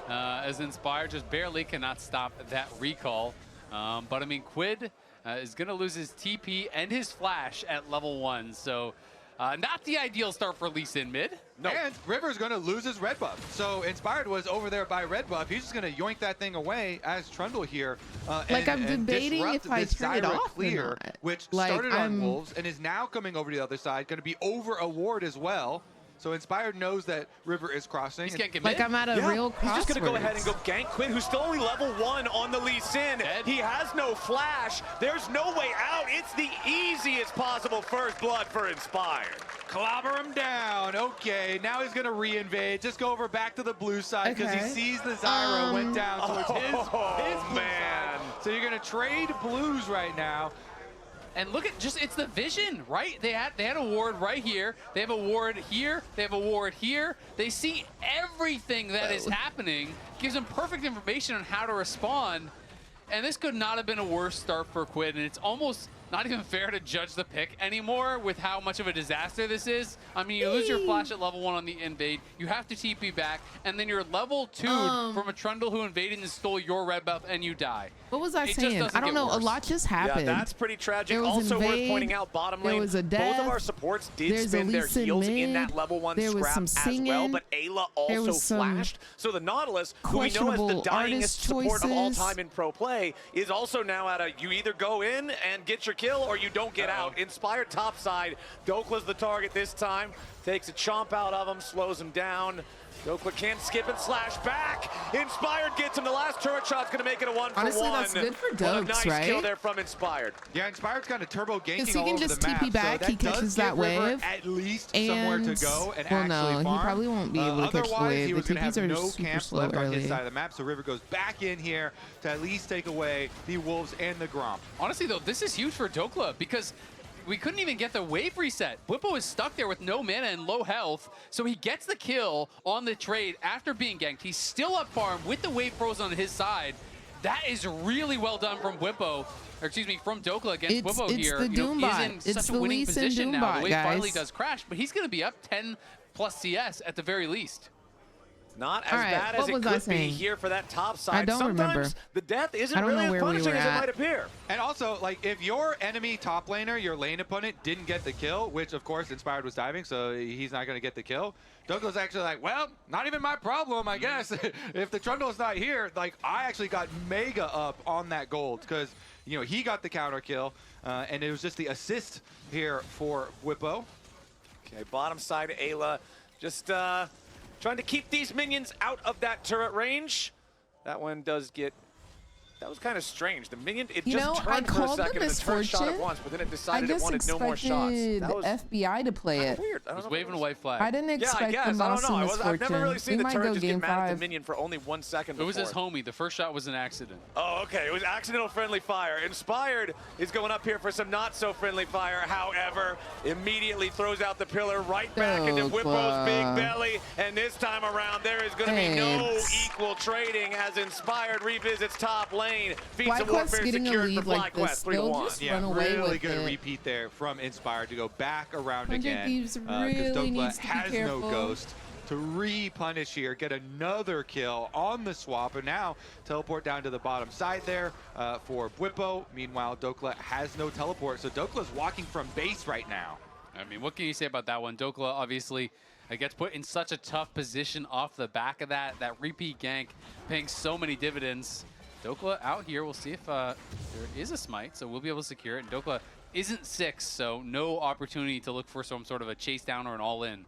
As Inspired just barely cannot stop that recall. But I mean, Quid is going to lose his TP and his flash at level 1. So not the ideal start for Lee Sin mid. No. And River's going to lose his red buff. So Inspired was over there by red buff. He's just going to yoink that thing away as Trundle here. Like, I'm debating if I turn it off or clear, not. which Like, started on Wolves and is now coming over to the other side. Going to be over a ward as well. So Inspired knows that River is crossing. He's can't get like I'm at a real He's just going to go crossroads. ahead and go gank Quid, who's still only level 1 on the Lee Sin. He has no flash. There's no way out. It's the easiest possible first blood for Inspired. Clobber him down. Okay, now he's going to re-invade. Just go over back to the blue side because he sees the Zyra went down towards his blue side. So you're going to trade blues right now. And look at just, it's the vision, right? They had a ward right here. They have a ward here. They have a ward here. They see everything that is happening. Gives them perfect information on how to respond. And this could not have been a worse start for Quid. And it's almost not even fair to judge the pick anymore with how much of a disaster this is. I mean, you lose your flash at level 1 on the invade. You have to TP back. And then you're level 2'd from a Trundle who invaded and stole your red buff and you die. What was I saying? I don't know. A lot just happened. Yeah, that's pretty tragic. Also worth pointing out, bottom lane, was a death. both of our supports did spin their heals in that level 1 scrap as well, but Ayla also flashed. So the Nautilus, who we know as the dyingest support of all time in pro play, is also now at a, you either go in and get your kill or you don't get out. Inspired top side. Dokla's the target this time. Takes a chomp out of him, slows him down. Dokla can't skip and slash back. Inspired gets him. The last turret shot's going to make it a 1-for-1. Honestly, that's good for Dokes, a nice kill there from Inspired. Yeah, Inspired's kind of turbo ganking he all can over just the map. TP back, so he catches that wave. At least somewhere to go and well, actually no, farm. he probably won't be able to catch the wave. He was The going to have TPs are no super camps slow left on early. his side of the map, so River goes back in here to at least take away the Wolves and the Gromp. Honestly, though, this is huge for Dokla because we couldn't even get the wave reset. Bwipo is stuck there with no mana and low health, so he gets the kill on the trade after being ganked. He's still up farm with the wave pros on his side. That is really well done from Bwipo, or excuse me, from Dokla against Bwipo here. The Doombot. He's in such a winning position now. The wave finally does crash, but he's going to be up 10 plus CS at the very least. Not as bad as it could be here for that top side. I don't remember. Sometimes the death isn't really as punishing as it might appear. And also, like, if your enemy top laner, your lane opponent, didn't get the kill, which, of course, Inspired was diving, so he's not going to get the kill, Douglas actually like, well, not even my problem, I guess. If the Trundle's not here, like, I actually got mega up on that gold because, you know, he got the counter kill, and it was just the assist here for Bwipo. Okay, bottom side, Ayla just trying to keep these minions out of that turret range. That one does get... That was kind of strange. The minion, it just turned for a second and the turret shot at once, but then it decided it wanted no more shots. That was FBI to play it. Weird. It was waving a white flag. I didn't expect the mouse in misfortune. I've never really seen the turret just get mad at the five. minion for only 1 second before. It was his homie. The first shot was an accident. Oh, okay. It was accidental friendly fire. Inspired is going up here for some not so friendly fire. However, immediately throws out the pillar right back into Bwipo's big belly. And this time around, there is going to be no equal trading as Inspired revisits top lane. Feats of warfare secured for FlyQuest 3-1. Yeah, really good repeat there from Inspired to go back around again. Because Dokla has no ghost to re-punish here, get another kill on the swap, and now teleport down to the bottom side there for Bwipo. Meanwhile, Dokla has no teleport, so Dokla's walking from base right now. I mean, what can you say about that one? Dokla obviously gets put in such a tough position off the back of that repeat gank, paying so many dividends. Dokla out here. We'll see if there is a smite, so we'll be able to secure it. And Dokla isn't 6, so no opportunity to look for some sort of a chase down or an all-in.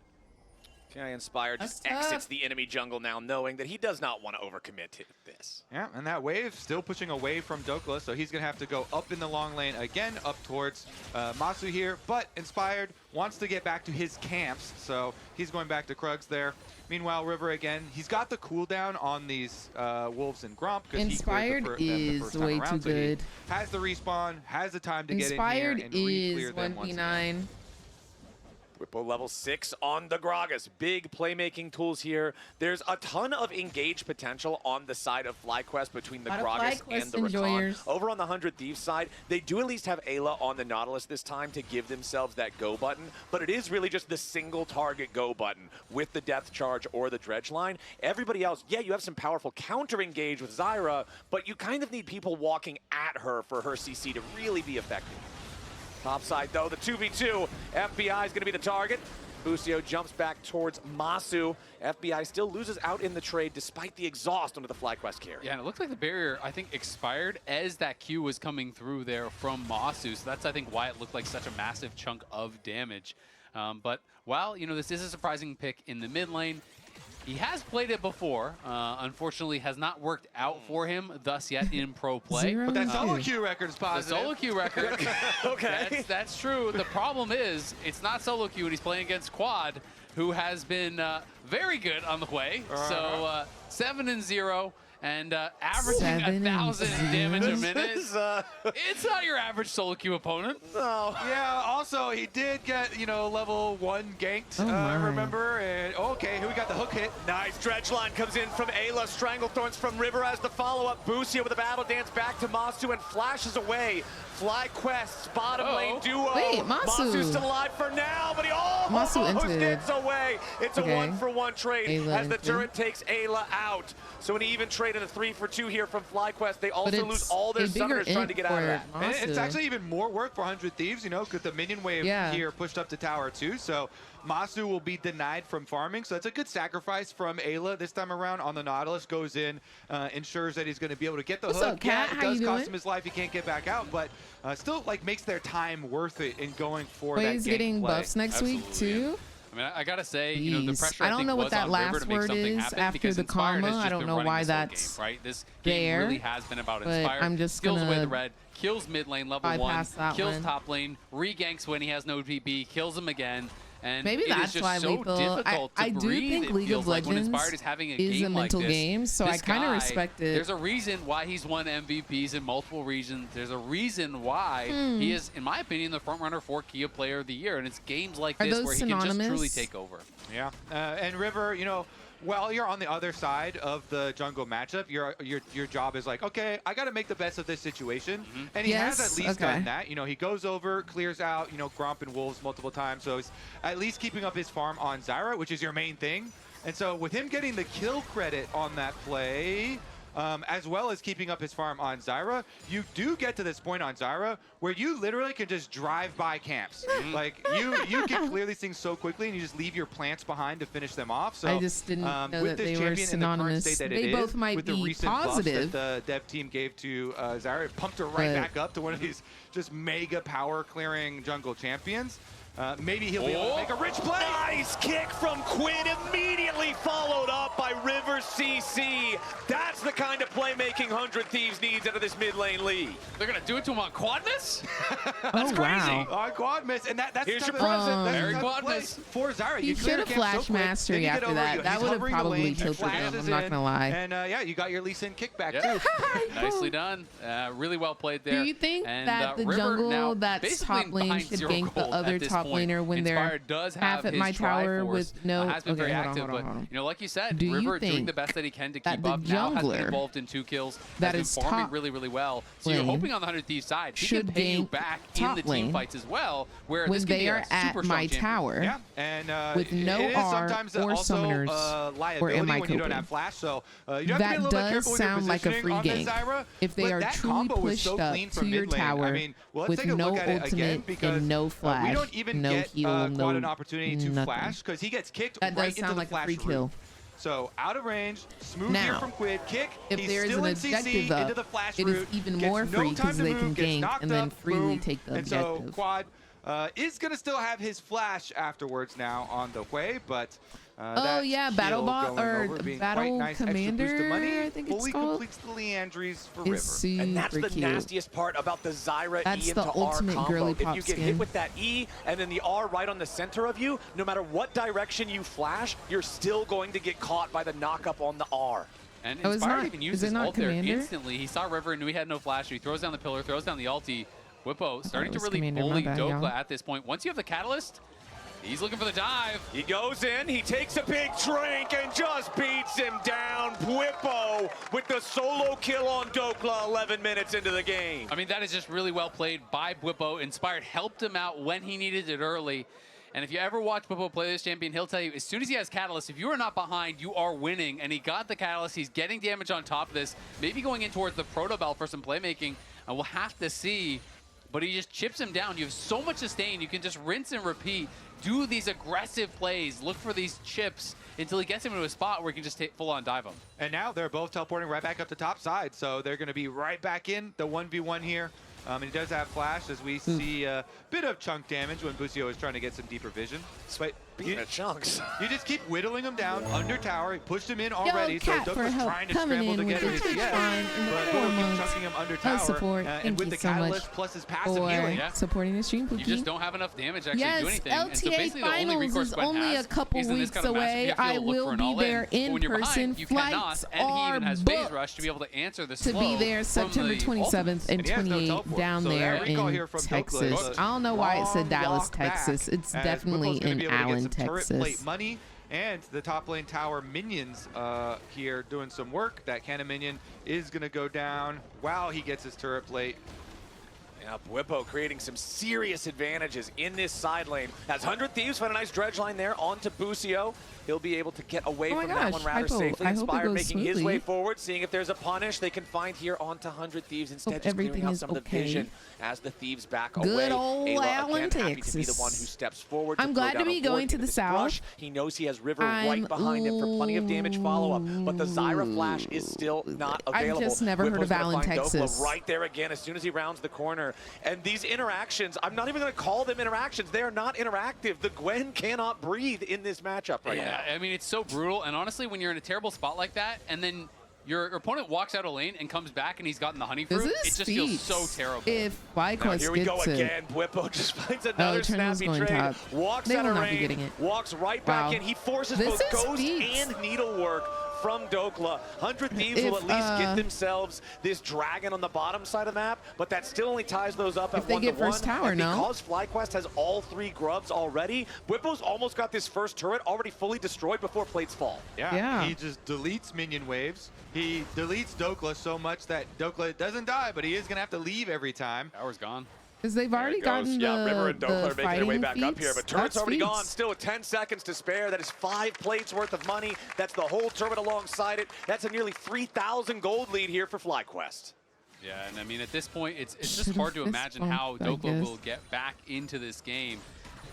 Okay, Inspired just exits the enemy jungle now, knowing that he does not want to overcommit to this. Yeah, and that wave still pushing away from Dokla, so he's going to have to go up in the long lane again, up towards Masu here. But Inspired wants to get back to his camps, so he's going back to Krugs there. Meanwhile, River again, he's got the cooldown on these Wolves and Gromp because he cleared them the first time way around, too good. So he has the respawn, has the time to get in Inspired here and re-clear them once again. 1v9. Bwipo level 6 on the Gragas. Big playmaking tools here. There's a ton of engaged potential on the side of FlyQuest between the Gragas and the Rakan. Over on the 100 Thieves side, they do at least have Ayla on the Nautilus this time to give themselves that go button, but it is really just the single target go button with the Death Charge or the Dredge line. Everybody else, yeah, you have some powerful counter engage with Zyra, but you kind of need people walking at her for her CC to really be effective. Top side, though, the 2v2. FBI is going to be the target. Busio jumps back towards Masu. FBI still loses out in the trade despite the exhaust under the FlyQuest carry. Yeah, and it looks like the barrier, I think, expired as that Q was coming through there from Masu. So that's, I think, why it looked like such a massive chunk of damage. But while, you know, this is a surprising pick in the mid lane, he has played it before. Unfortunately, has not worked out for him thus yet in pro play. But that solo queue record is positive. The solo queue record. Okay. That's true. The problem is, it's not solo queue, and he's playing against Quad, who has been very good on the way. So 7-0. And averaging 1,000 damage a minute. It's not your average solo queue opponent. No. Yeah, also, he did get, you know, level 1 ganked, remember? And okay, here we got the hook hit. Nice dredge line comes in from Ayla. Stranglethorns from River as the follow-up. Busia with a battle dance back to Masu and flashes away. FlyQuest's bottom lane duo. Wait, Masu's still alive for now, but he almost gets away. It's a 1-for-1 trade Ayla as the turret takes Ayla out. So an even trade and a 3-for-2 here from FlyQuest. They also lose all their summoners trying to get out of that. And it's actually even more work for 100 Thieves, you know, because the minion wave here pushed up to tower 2. So Masu will be denied from farming. So that's a good sacrifice from Ayla this time around on the Nautilus. Goes in, ensures that he's going to be able to get the hook. Up, Kat? It does cost him his life. He can't get back out, but still like makes their time worth it in going for that he's getting buffs next week too. I mean, I gotta say, you know, the pressure I don't know what that last word is after the comma. I don't know why that's game, right? This game really has been about Inspired. I'm just kills away the red, kills mid lane level 1, kills one. top lane, reganks when he has no TP, kills him again. And maybe that's just why so Lethal. I do think League of Legends is a mental game, so I kind of respect it. There's a reason why he's won MVPs in multiple regions. There's a reason why he is, in my opinion, the front runner for Kia Player of the Year. And it's games like this where he can just truly take over. Yeah, and River, you know, while you're on the other side of the jungle matchup, your job is like, okay, I got to make the best of this situation, and he has at least done that. You know, he goes over, clears out, you know, Gromp and Wolves multiple times, so he's at least keeping up his farm on Zyra, which is your main thing. And so with him getting the kill credit on that play, as well as keeping up his farm on Zyra, you do get to this point on Zyra where you literally can just drive by camps. Like you can clear these things so quickly, and you just leave your plants behind to finish them off. So I just didn't know with that this they were champion synonymous. in the current state that They it both is, might with the be recent positive. buffs that the dev team gave to Zyra, it pumped her right back up to one of these just mega power clearing jungle champions. Maybe he'll be able to make a rich play. Nice kick from Quinn, immediately followed up by River CC. That's the kind of playmaking 100 Thieves needs out of this mid lane lead. They're going to do it to him on quad miss? That's crazy. Wow. On quad miss, and that's Here's the your present. Very quad miss. For Zyra. He should have flash mastery after that. That would have probably tilted him, I'm not going to lie. And yeah, you got your Lee Sin kickback too. Nicely done. Really well played there. Do you think and, that the jungle that's top lane should gank the other top laner when they're half at my tower with no? Has been very active, hold on. You know, like you said, Do River you doing the think best that he can to that keep the up. Now has been jungler involved in 2 kills. that Has is been farming top really, really well. So you're lane hoping on the 100 Thieves side he should can pay you gank back top in the team lane fights as well, where when this can they be are a at super my strong tower. Yeah, and with no it is R sometimes or also summoners, liability or am I when you don't coping? have flash. So you have to be a That little bit does careful with your sound like a positioning free on this gank. Zyra, If they but are that truly combo was pushed so up clean to from your mid lane. tower I mean, well, let's with take a no look at it again, ultimate because and no flash, we don't even no get heal, quite no an opportunity to nothing. flash because he gets kicked That right does into sound the like a flash free route. kill. So out of range, smooth here Now, from Quid, kick. If He's there is still an in CC objective up, into the flash it route, is even gets more no free time because to they move, can gets gank knocked and then up, freely boom. take the And so objective. Quad is going to still have his flash afterwards now on the way, but Oh that yeah, heal Battle Bot going or over, being Battle quite nice, extra boost of Commander, money, I think it's fully called. completes the Leandries for Is River. super And that's the cute. nastiest part about the Zyra That's E the into R ultimate combo. girly If pop you get skin. hit with that E and then the R right on the center of you, no matter what direction you flash, you're still going to get caught by the knockup on the R. And Oh, it's Inspired not- even is used it his not ult there Commander? instantly. He saw River and knew he had no flash. So he throws down the pillar, throws down the ulti. Whippo starting it to was really Commander, my bully bad, Dokla y'all. at this point. Once you have the catalyst, he's looking for the dive. He goes in, he takes a big drink and just beats him down. Whippo with the solo kill on Dokla 11 minutes into the game. I mean, that is just really well played by Whippo. Inspired helped him out when he needed it early. And if you ever watch Whippo play this champion, he'll tell you, as soon as he has Catalyst, if you are not behind, you are winning. And he got the Catalyst. He's getting damage on top of this. Maybe going in towards the Proto Bell for some playmaking. And we'll have to see. But he just chips him down. You have so much sustain. You can just rinse and repeat. Do these aggressive plays. Look for these chips until he gets him into a spot where he can just full-on dive him. And now they're both teleporting right back up the top side, so they're going to be right back in the 1v1 here. And he does have flash, as we see a bit of chunk damage when Busio is trying to get some deeper vision. But chunks. You just keep whittling him down under tower. He pushed him in already, so Douglas trying to coming scramble in to get with his the CS. But Douglas keeps chunking him under tower. Support. And with the so catalyst plus his passive healing. Supporting the stream, Pookie. You just don't have enough damage to actually do anything. LTA and so basically Finals the only recourse is Gwen only has a couple is in this weeks kind of matchup, away. you have to I look will for an be all-in. there But in when you're person. behind, you cannot, Flights and he even has booked phase rush to be able to answer the to slow be there September 27th and 28th down there in Texas. I don't know why it said Dallas, Texas. It's definitely in Allen, Texas. Money and the top lane tower minions here doing some work. That cannon minion is going to go down while he gets his turret plate. Yeah, Bwipo creating some serious advantages in this side lane. As 100 Thieves find a nice dredge line there onto Busio. He'll be able to get away from that one rather safely. Inspired making his way forward, seeing if there's a punish they can find here onto 100 Thieves. Instead, just clearing out some of the vision as the Thieves back away. Good old Allen, Texas. Texas. To be the one who steps forward. I'm glad to be going to the south. He knows he has River right behind him for plenty of damage follow-up, but the Zyra flash is still not available. I've just never heard of Allen, Texas. Right there again as soon as he rounds the corner. And these interactions, I'm not even going to call them interactions. They are not interactive. The Gwen cannot breathe in this matchup right now. Yeah, I mean, it's so brutal. And honestly, when you're in a terrible spot like that, and then your opponent walks out of lane and comes back and he's gotten the honey fruit, it just feels so terrible. If FlyQuest here we go again. Bwipo just finds another snappy trade. Walks out of range, walks right back in. He forces both Ghost and Needlework from Dokla. 100 Thieves will at least get themselves this dragon on the bottom side of the map, but that still only ties those up at 1-1. Tower, because FlyQuest has all 3 grubs already, Bwipo's almost got this first turret already fully destroyed before plates fall. Yeah, he just deletes minion waves. He deletes Dokla so much that Dokla doesn't die, but he is going to have to leave every time. Power's gone. Because they've already gotten River and Dokla are making their way back feats. up here, but turret's already gone. Still with 10 seconds to spare. That is 5 plates worth of money. That's the whole turret alongside it. That's a nearly 3,000 gold lead here for FlyQuest. Yeah, and I mean, at this point, it's just hard to imagine how Dokla will get back into this game.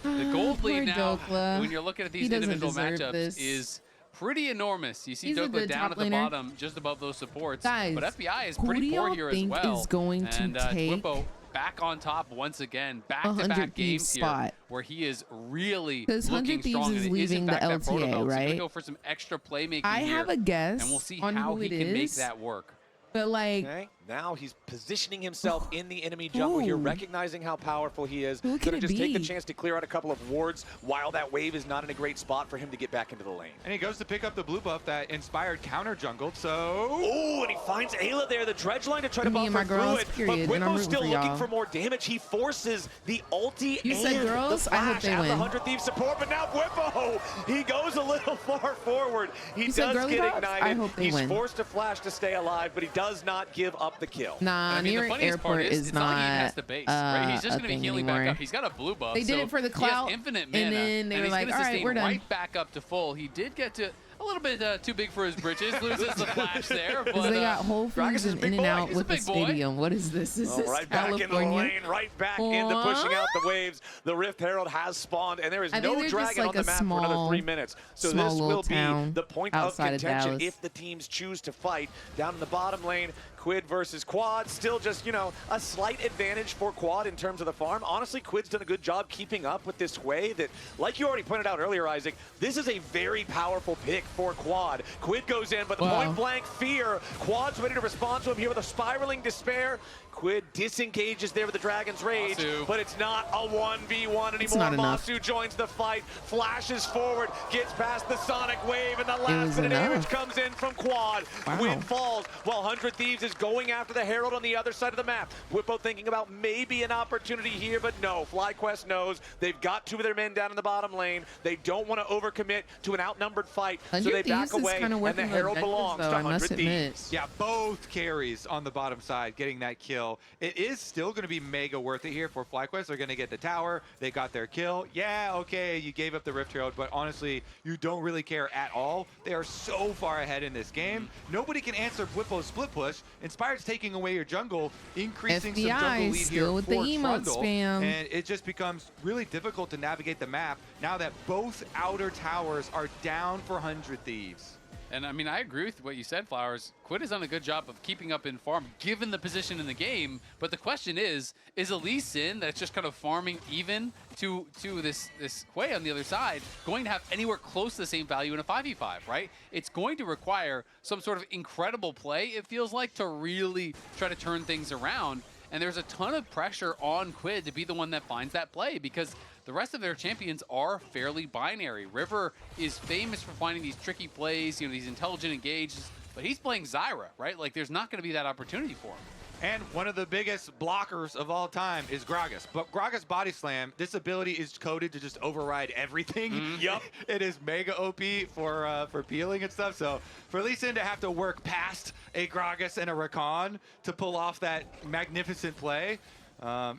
The gold lead now, when you're looking at these individual matchups, is pretty enormous. You see Dokla down at the bottom, just above those supports. Guys, but FBI is pretty poor here as well. Is going to take Bwipo back on top once again, back-to-back games here, where he is really looking strong. Is and leaving the LTA, so right? he's gonna go for some extra playmaking I have a guess, and we'll see on how who he can make that work. But like, now he's positioning himself in the enemy jungle here, recognizing how powerful he is. Going to just take the chance to clear out a couple of wards while that wave is not in a great spot for him to get back into the lane. And he goes to pick up the blue buff that Inspired counter jungled, so... Oh, and he finds Ayla there, the dredge line to try to buffer through it. But Bwipo's still looking for more damage. He forces the ulti and the flash at the 100 Thieves support, but now Bwipo, he goes a little far forward. He does get ignited. He's forced to flash to stay alive, but he does not give up the kill. Nah, near airport is not. He has to base, right? He's just going to be healing back up. He's got a blue buff. They did it for the clout. He has infinite mana, and then they were like, all right, we're done. Right back up to full. He did get to a little bit too big for his britches. Loses the flash there. But they got Whole Foods and In and Out with the stadium. What is this? Is this right California? Back into the lane, right back into pushing out the waves. The Rift Herald has spawned, and there is no dragon on the map for another 3 minutes. So this will be the point of contention if the teams choose to fight. Down in the bottom lane, Quid versus Quad, still just, you know, a slight advantage for Quad in terms of the farm. Honestly, Quid's done a good job keeping up with this way that, like you already pointed out earlier, Isaac, this is a very powerful pick for Quad. Quid goes in, but point blank fear. Quad's ready to respond to him here with a spiraling despair. Quid disengages there with the Dragon's Rage, but it's not a 1v1 anymore. Masu joins the fight, flashes forward, gets past the Sonic Wave, and the last minute damage comes in from Quad. Quid falls while 100 Thieves is going after the Herald on the other side of the map. Bwipo thinking about maybe an opportunity here, but no. FlyQuest knows they've got 2 of their men down in the bottom lane. They don't want to overcommit to an outnumbered fight, so they back away, and the Herald belongs to 100 Thieves. Yeah, both carries on the bottom side getting that kill. It is still going to be mega worth it here for FlyQuest. They're going to get the tower. They got their kill. Yeah, okay, you gave up the Rift Herald, but honestly, you don't really care at all. They are so far ahead in this game. Nobody can answer Bwipo's split push. Inspired's taking away your jungle, increasing some jungle lead here with for the emote Trundle, spam. and it just becomes really difficult to navigate the map now that both outer towers are down for 100 Thieves. And I mean, I agree with what you said, Flowers. Quid has done a good job of keeping up in farm, given the position in the game. But the question is Lee Sin, that's just kind of farming even to this Hui on the other side, going to have anywhere close to the same value in a 5v5, right? It's going to require some sort of incredible play, it feels like, to really try to turn things around. And there's a ton of pressure on Quid to be the one that finds that play, because the rest of their champions are fairly binary. River is famous for finding these tricky plays, you know, these intelligent engages, but he's playing Zyra, right? Like, there's not going to be that opportunity for him. And one of the biggest blockers of all time is Gragas. But Gragas Body Slam, this ability is coded to just override everything. Yep. It is mega OP for peeling and stuff. So for Lee Sin to have to work past a Gragas and a Rakan to pull off that magnificent play,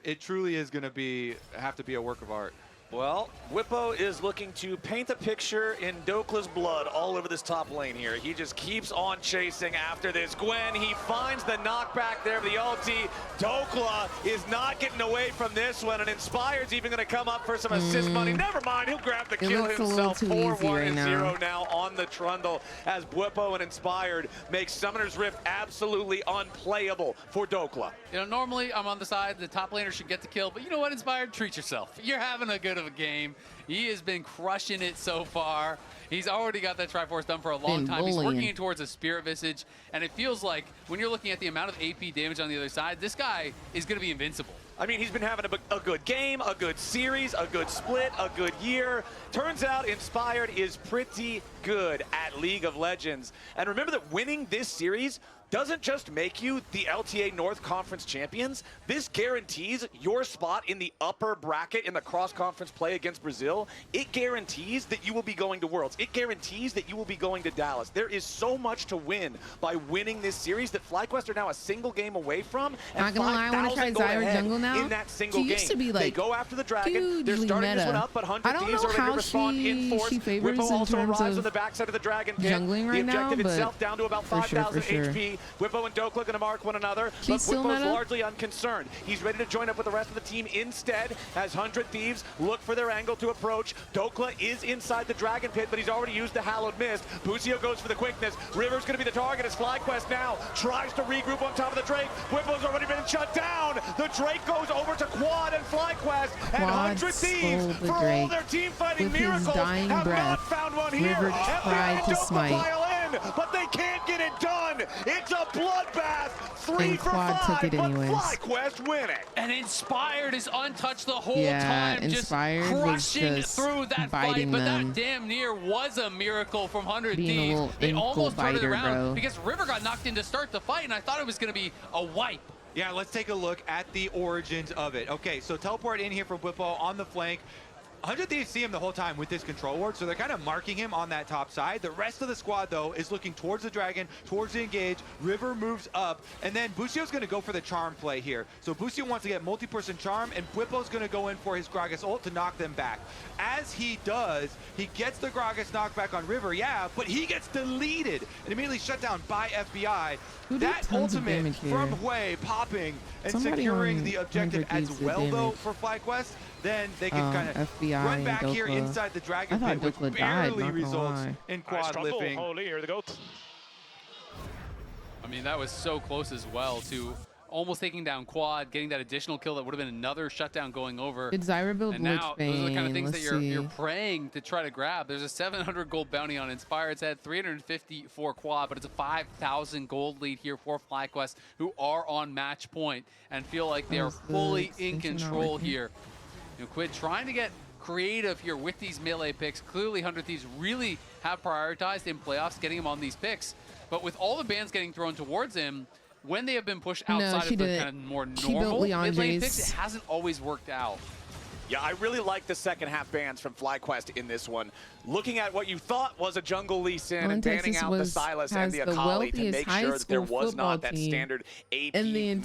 it truly is going to have to be a work of art. Well, Whippo is looking to paint a picture in Dokla's blood all over this top lane here. He just keeps on chasing after this. Gwen, he finds the knockback there of the ulti. Dokla is not getting away from this one, and Inspired's even going to come up for some assist money. Never mind, he'll grab the kill himself. 4-1-0 now on the Trundle as Whippo and Inspired make Summoner's Rift absolutely unplayable for Dokla. You know, normally I'm on the side, the top laner should get the kill, but you know what, Inspired? Treat yourself. You're having a good of a game. He has been crushing it so far. He's already got that Triforce done for a long time. He's working towards a Spirit Visage, and it feels like when you're looking at the amount of AP damage on the other side, this guy is going to be invincible. I mean, he's been having a good game, a good series, a good split, a good year. Turns out Inspired is pretty good at League of Legends. And remember that winning this series doesn't just make you the LTA North Conference champions. This guarantees your spot in the upper bracket in the cross-conference play against Brazil. It guarantees that you will be going to Worlds. It guarantees that you will be going to Dallas. There is so much to win by winning this series that FlyQuest are now a single game away from. And not gonna lie, I want to try Zyra jungle now. In that single game. Used to be, like, they go after the dragon. They're starting meta. this one up, but 100 Thieves are ready to respond in force. Favors Whippo also in arrives on the backside of the dragon pit. Jungling right the objective now, itself down to about 5,000 HP. Whippo and Dokla going to mark one another, but Whippo's largely unconcerned. He's ready to join up with the rest of the team instead as 100 Thieves look for their angle to approach. Dokla is inside the dragon pit, but he's already used the Hallowed Mist. Busio goes for the quickness. River's going to be the target as FlyQuest now tries to regroup on top of the Drake. Whippo's already been shut down. The Drake goes over to Quad and FlyQuest, and 100 Thieves, for all their team fighting miracles, have not found one here. River tried to smite, but they can't get it done. It's a bloodbath. 3 for 5, took it anyways. but FlyQuest winning. And Inspired is untouched the whole Yeah, time, Inspired just was crushing just through that fight. biting But them. that damn near was a miracle from 100 Being a Thieves. little They ankle almost turned it biter, around bro. because River got knocked in to start the fight, and I thought it was going to be a wipe. Yeah, let's take a look at the origins of it. Okay, so teleport in here from Whippo on the flank. 100 Thieves see him the whole time with this control ward, so they're kind of marking him on that top side. The rest of the squad, though, is looking towards the dragon, towards the engage. River moves up, and then Busio's going to go for the charm play here. So Busio wants to get multi-person charm, and Whippo's going to go in for his Gragas ult to knock them back. As he does, he gets the Gragas knockback on River, yeah, but he gets deleted and immediately shut down by FBI. That ultimate from Hui popping and securing the objective as well, though, for FlyQuest. Then they can kind of FBI run back and here Dokla. inside the dragon I pit, thought which Dokla died, barely not gonna results lie. in quad living. Holy, you're the GOAT. I mean, that was so close as well to almost taking down Quad, getting that additional kill that would have been another shutdown going over. Did Zyra build And now Blitzbane? those are the kind of things that Let's you're see. praying to try to grab. There's a 700 gold bounty on Inspired's head, 350 for Quad, but it's a 5,000 gold lead here for FlyQuest, who are on match point and feel like they are fully in control here. You know, Quid trying to get creative here with these melee picks. Clearly, 100 Thieves really have prioritized in playoffs getting him on these picks. But with all the bans getting thrown towards him, when they have been pushed outside of the kind of more normal mid-lane picks, it hasn't always worked out. Yeah, I really like the second half bans from FlyQuest in this one. Looking at what you thought was a jungle Lee Sin and banning out the Silas and the Akali to make sure that there was not that standard AP melee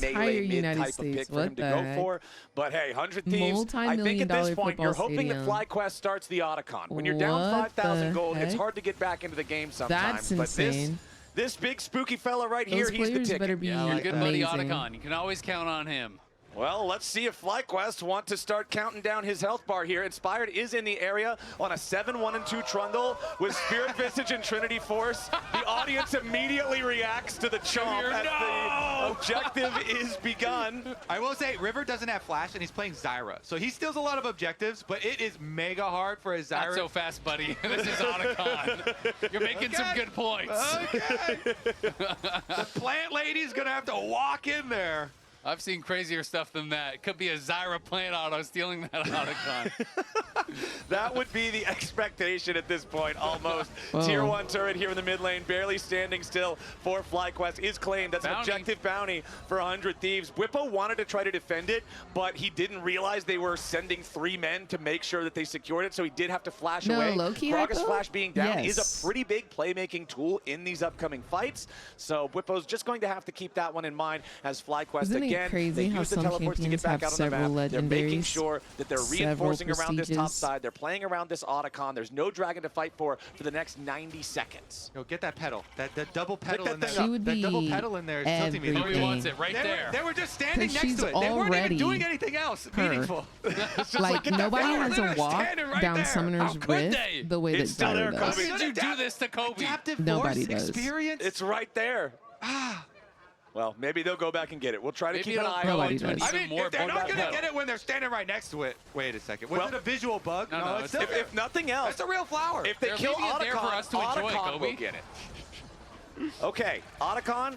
mid type of pick for him to go for. But hey, 100 Thieves, I think at this point you're hoping that FlyQuest starts the Otacon. When you're down 5,000 gold, it's hard to get back into the game sometimes. That's insane. This big spooky fella right here, he's the ticket. Better be good buddy Otacon. You can always count on him. Well, let's see if FlyQuest want to start counting down his health bar here. Inspired is in the area on a 7-1-2 Trundle with Spirit Visage and Trinity Force. The audience immediately reacts to the chomp as the objective is begun. I will say, River doesn't have Flash, and he's playing Zyra. So he steals a lot of objectives, but it is mega hard for a Zyra. Not so fast, buddy. This is Otacon. You're making some good points. Okay. The plant lady's going to have to walk in there. I've seen crazier stuff than that. It could be a Zyra plant auto stealing that Otacon. That would be the expectation at this point, almost. Tier 1 turret here in the mid lane, barely standing still for FlyQuest, is claimed. That's an objective bounty for 100 Thieves. Whippo wanted to try to defend it, but he didn't realize they were sending 3 men to make sure that they secured it, so he did have to flash away. Gragas Flash being down is a pretty big playmaking tool in these upcoming fights, so Whippo's just going to have to keep that one in mind as FlyQuest Crazy they how use the some teleports to get back champions out on the have map. They're making several sure that they're reinforcing around this top side. They're playing around this Otacon. There's no dragon to fight for the next 90 seconds. Yo, get that pedal. That double pedal in there. That double pedal in there is tilting me. Nobody wants it right there. They were just standing next to it. They weren't even doing anything else meaningful. Like nobody has a walk down Summoner's Rift the way that Zyra does. How did you do this to Kobe? Nobody does. Experience? It's right there. Well, maybe they'll go back and get it. We'll try to keep an eye on it. I mean, if they're not going to get it when they're standing right next to it. Wait a second. Was it a visual bug? No, it's if nothing else. It's a real flower. If they kill Otacon, Otacon will get it. Okay, Otacon.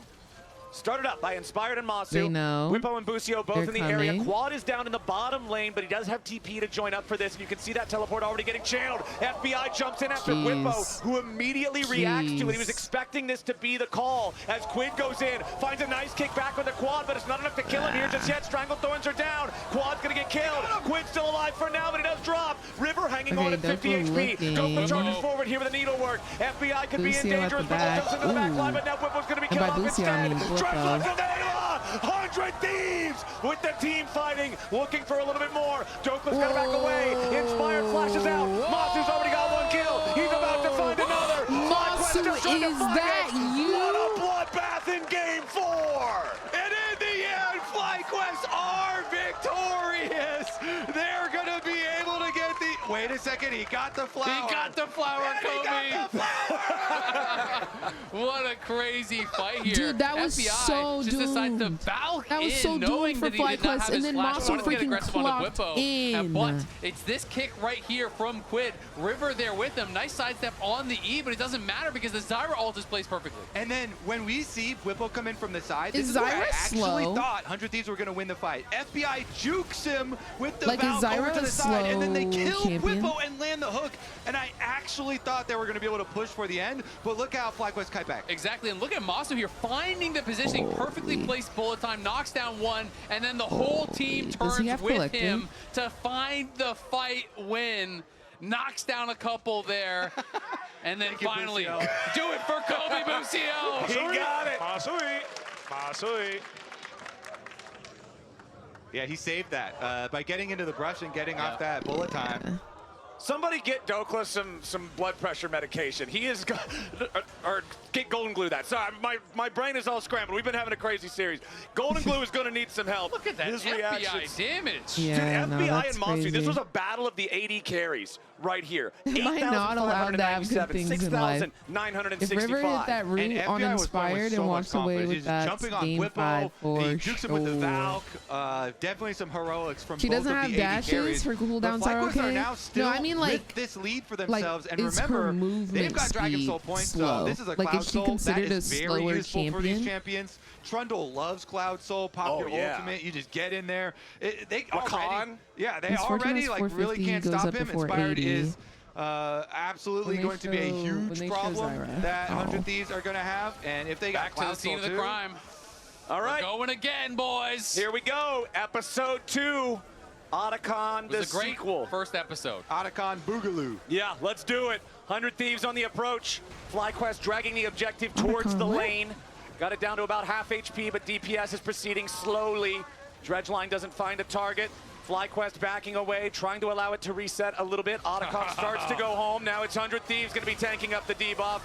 Started up by Inspired and Masu. They know. Whippo and Busio both They're in the coming. area. Quad is down in the bottom lane, but he does have TP to join up for this. And you can see that teleport already getting channeled. FBI jumps in after Whippo, who immediately reacts to it. He was expecting this to be the call as Quid goes in, finds a nice kick back with the Quad, but it's not enough to kill him here just yet. Strangle Thorns are down. Quad's going to get killed. Quid's still alive for now, but he does drop. River hanging on at 50 HP. Goku charges forward here with a needlework. FBI could be in danger as Whippo jumps into the back line, but now Whippo's going to be killed off instead. 100 Thieves with the team fighting, looking for a little bit more. Dokla's got to back away. Inspired flashes out. Masu's already got 1 kill. He's about to find another. Masu, is that you? What a bloodbath in game 4. And in the end, FlyQuest are victorious. They're going to be able to get the... Wait a second, he got the flower. He got the flower, Kobe. What a crazy fight here. Dude, that was FBI so just decides to doomed. balk That was in, so knowing doomed for that he did not FlyQuest, have and his then flash. Masu Wanted to get freaking aggressive on clocked Whippo. in. But it's this kick right here from Quid. River there with him. Nice sidestep on the E, but it doesn't matter because the Zyra ult is placed perfectly. And then when we see Whippo come in from the side, Is this is where I Zyra actually slow? thought 100 Thieves were going to win the fight. FBI jukes him with the Like, is Valk over Zyra to the a side, and then they slow kill champion? Whippo and land the hook. And I actually thought they were going to be able to push for the end, but look how FlyQuest kite back. Exactly, and look at Masu here finding the positioning, perfectly placed bullet time, knocks down 1, and then the whole team turns with him to find the fight win. Knocks down a couple there, and then finally do it for Kobe Busio. He got it. Masui. Yeah, he saved that by getting into the brush and getting off that bullet time. Somebody get Dokla some blood pressure medication. He is, or get Golden Glue that. Sorry, my brain is all scrambled. We've been having a crazy series. Golden Glue is going to need some help. Look at that FBI damage. Yeah, dude, FBI and Masu, this was a battle of the AD carries right here. Am I not allowed to have good things in life? 6,965. If River hit that root on Inspired and walks away with that, jumping on game Whippo, 5 for he jukes him with the sure. Valk. Definitely some heroics from She both doesn't of have the AD dashes carries. for cooldowns But are FlyQuest okay. now still No, I mean, like, with this lead for themselves. And is her remember, movement they've got Dragon speed Soul points, slow? so this is a Like, Cloud is she Soul that considered is a very slower useful for these champion? champions. Trundle loves Cloud Soul. Pop your ultimate, you just get in there. They already like really can't stop him. Inspired is absolutely going to be a huge problem that 100 Thieves are going to have. And if they got Back to the scene of the crime. All right. We're going again, boys. Here we go. Episode 2. Otacon, the sequel. First episode. Otacon Boogaloo. Yeah, let's do it. 100 Thieves on the approach. FlyQuest dragging the objective towards the lane. Got it down to about half HP, but DPS is proceeding slowly. Dredgeline doesn't find a target. FlyQuest backing away, trying to allow it to reset a little bit. Otacon starts to go home. Now it's 100 Thieves going to be tanking up the debuff.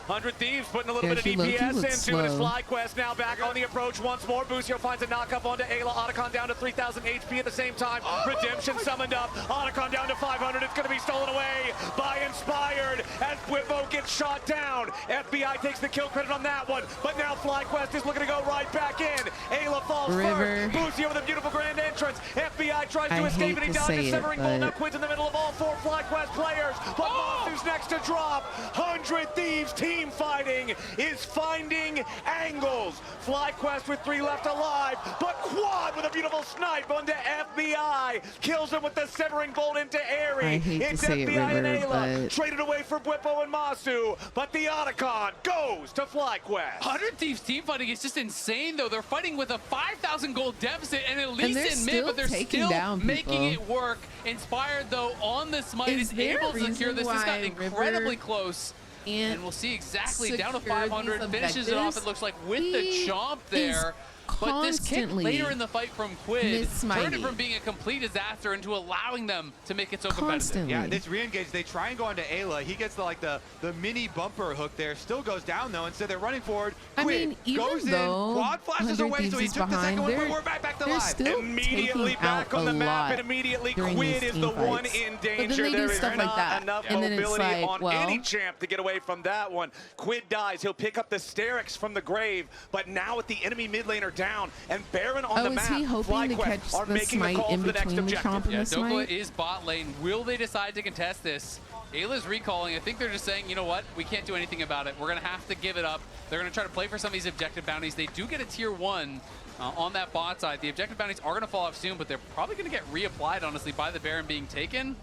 100 Thieves putting a little bit of DPS into it. As FlyQuest now back on the approach once more. Busio finds a knock-up onto Ayla. Otacon down to 3,000 HP at the same time. Redemption summoned up. Otacon down to 500. It's going to be stolen away by Inspired as Bwipo gets shot down. FBI takes the kill credit on that one. But now FlyQuest is looking to go right back in. Ayla falls first. Busio with a beautiful grand entrance. FBI tries to escape and he dodges Severing Bolt. Now Quid's in the middle of all 4 FlyQuest players. But Masu's next to drop. 100 Thieves team fighting is finding angles. FlyQuest with 3 left alive, but Quad with a beautiful snipe onto FBI. Kills him with the Severing Bolt into Airy. It's FBI and Ayla. Traded away for Bwipo and Masu, but the Otacon goes to FlyQuest. 100 Thieves team fighting is just insane, though. They're fighting with a 5,000 gold deficit, and at least in mid, but they're still making it work. Inspired, though, on the smite is able to secure this. This got incredibly close. And we'll see exactly down to 500. Finishes it off, it looks like, with the chomp there. But this kick later in the fight from Quid turned it from being a complete disaster into allowing them to make it so competitive. Yeah, this re-engage, they try and go onto Ayla. He gets the mini bumper hook there. Still goes down, though. Instead, they're running forward. Quid goes in. Quad flashes away, so he took the second one, but we're back to live. Immediately back on the map, and immediately Quid is the one in danger. There is not enough mobility on any champ to get away from that one. Quid dies. He'll pick up the Sterix from the grave, but now with the enemy mid laner down and Baron on the map, is he hoping to catch the smite in between the chomp and the smite? Dokla is bot lane. Will they decide to contest this? Ayla's recalling. I think they're just saying, you know what? We can't do anything about it. We're going to have to give it up. They're going to try to play for some of these objective bounties. They do get a tier 1 on that bot side. The objective bounties are going to fall off soon, but they're probably going to get reapplied, honestly, by the Baron being taken.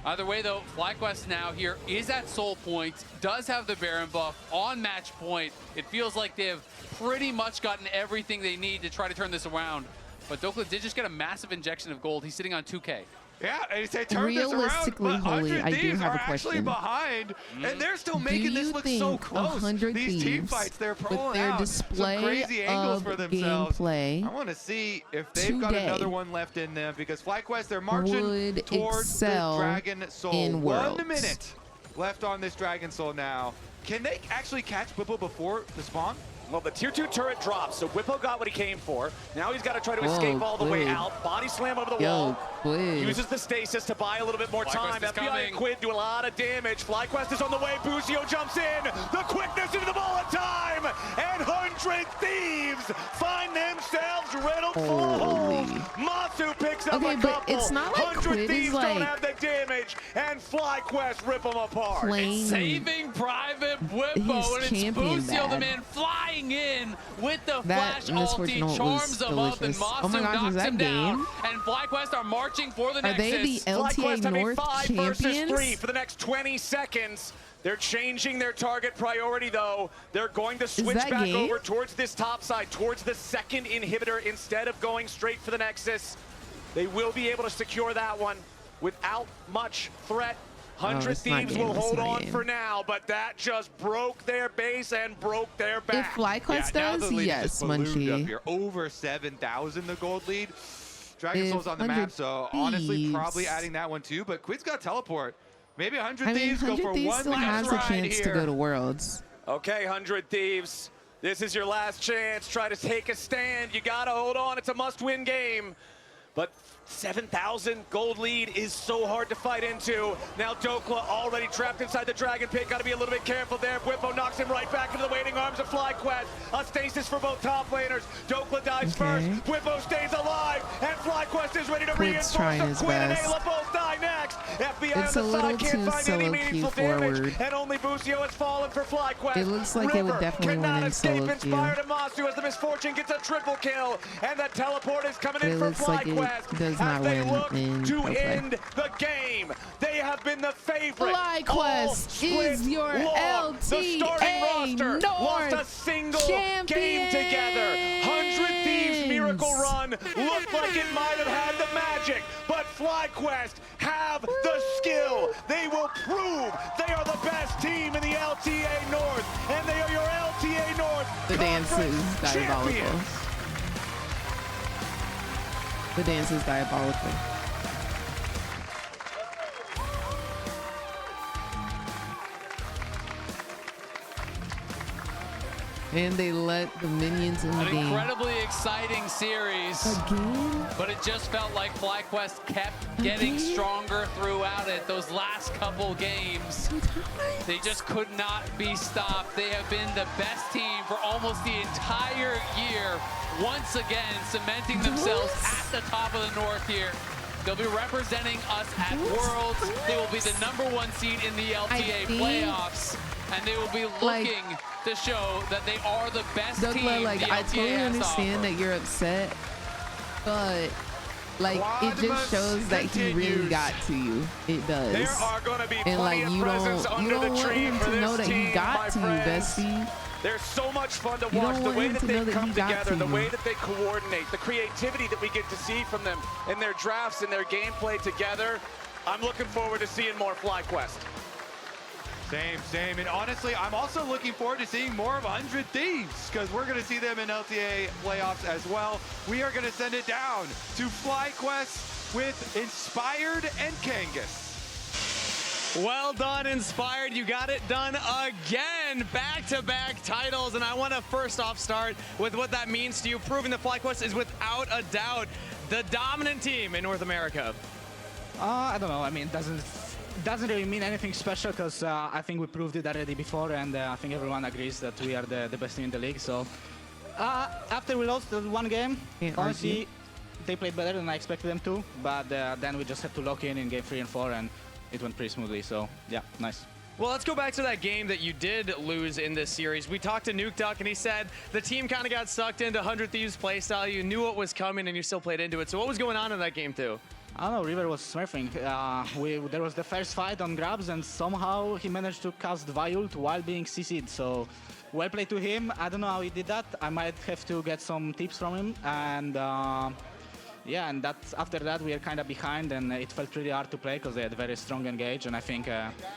Either way, though, FlyQuest now here is at soul point, does have the Baron buff on match point. It feels like they have pretty much gotten everything they need to try to turn this around. But Dokla did just get a massive injection of gold. He's sitting on 2K. Yeah, and they turn this around, but 100 Thieves are actually behind, and they're still making this look so close. These team fights they're pulling out some crazy angles for themselves. I want to see if they've got another one left in them, because FlyQuest, they're marching towards the Dragon Soul. 1 minute left on this Dragon Soul now. Can they actually catch Bwipo before the spawn? Well, the tier 2 turret drops, so Bwipo got what he came for. Now he's got to try to escape all the way out. Body slam over the wall. Uses the stasis to buy a little bit more time. FBI and Quid do a lot of damage. FlyQuest is on the way. Busio jumps in. The quickness into the ball of time. And 100 Thieves find themselves riddled full of holes. Masu picks up a couple. But it's not like 100 Thieves don't have the damage. And FlyQuest rip them apart. It's saving Private Bwipo, and it's Busio, the man flying in with the flash ulti, charms him up, and Masu knocks him down. And FlyQuest are marching for the Nexus. Are they the LTA North 5 champions? versus 3 for the next 20 seconds. They're changing their target priority, though. They're going to switch back over towards this top side, towards the second inhibitor, instead of going straight for the Nexus. They will be able to secure that one without much threat. 100 Thieves will hold on for now, but that just broke their base and broke their back. If FlyQuest does, yes, Munchie. Over 7,000 the gold lead. Dragon Soul's on the map, so honestly, probably adding that one too. But Quid's got teleport. Maybe 100 Thieves go for one still has a chance to go to Worlds. Okay, 100 Thieves. This is your last chance. Try to take a stand. You gotta hold on. It's a must-win game. But 7,000 gold lead is so hard to fight into. Now Dokla already trapped inside the Dragon Pit. Got to be a little bit careful there. Bwipo knocks him right back into the waiting arms of FlyQuest. A stasis for both top laners. Dokla dies first. Bwipo stays alive. And FlyQuest is ready to reinforce. Quid and Ayla both die next. FBI on the side can't find any meaningful damage. And only Busio has fallen for FlyQuest. It looks like it would definitely win in solo queue. Inspired and Masu as the misfortune gets a triple kill. And the teleport is coming in for FlyQuest. As they look to end the game. They have been the favorite. FlyQuest is your LTA the starting roster North lost a single game together. 100 Thieves miracle run looked like it might have had the magic, but FlyQuest have the skill. They will prove they are the best team in the LTA North, and they are your LTA North. The dance is diabolical. The dance is diabolical. And they let the minions in the An game. incredibly exciting series. Again? But it just felt like FlyQuest kept getting stronger throughout it. Those last couple games, they just could not be stopped. They have been the best team for almost the entire year. Once again, cementing themselves at the top of the North here. They'll be representing us at Worlds. They will be the #1 seed in the LTA playoffs. And they will be looking to show that they are the best team Like, the LTA I totally has to understand offer. that you're upset, but like it just shows that he really got to you. It does. There are going to be and like plenty you of presents don't under the want tree him for to know this that he team, got my to you, friends. bestie. There's so much fun to You watch. don't The want way him that to know they that come he got together, to the you. way that they coordinate, the creativity that we get to see from them in their drafts and their gameplay together. I'm looking forward to seeing more FlyQuest. Same. And honestly, I'm also looking forward to seeing more of 100 Thieves because we're going to see them in LTA playoffs as well. We are going to send it down to FlyQuest with Inspired and Kangas. Well done, Inspired. You got it done again. Back-to-back titles. And I want to first off start with what that means to you, proving that FlyQuest is without a doubt the dominant team in North America. I don't know. I mean, it doesn't really mean anything special because I think we proved it already before, and I think everyone agrees that we are the best team in the league. So after we lost the one game, honestly, they played better than I expected them to, but then we just had to lock in game 3 and 4, and it went pretty smoothly. So yeah, nice. Well, let's go back to that game that you did lose in this series. We talked to Nuke Duck, and he said the team kind of got sucked into 100 Thieves playstyle. You knew what was coming, and you still played into it. So what was going on in that game, too? I don't know, River was smurfing. There was the first fight on grabs, and somehow he managed to cast Viult while being CC'd. So well played to him. I don't know how he did that. I might have to get some tips from him. And yeah, and after that we are kind of behind, and it felt pretty hard to play because they had very strong engage. And I think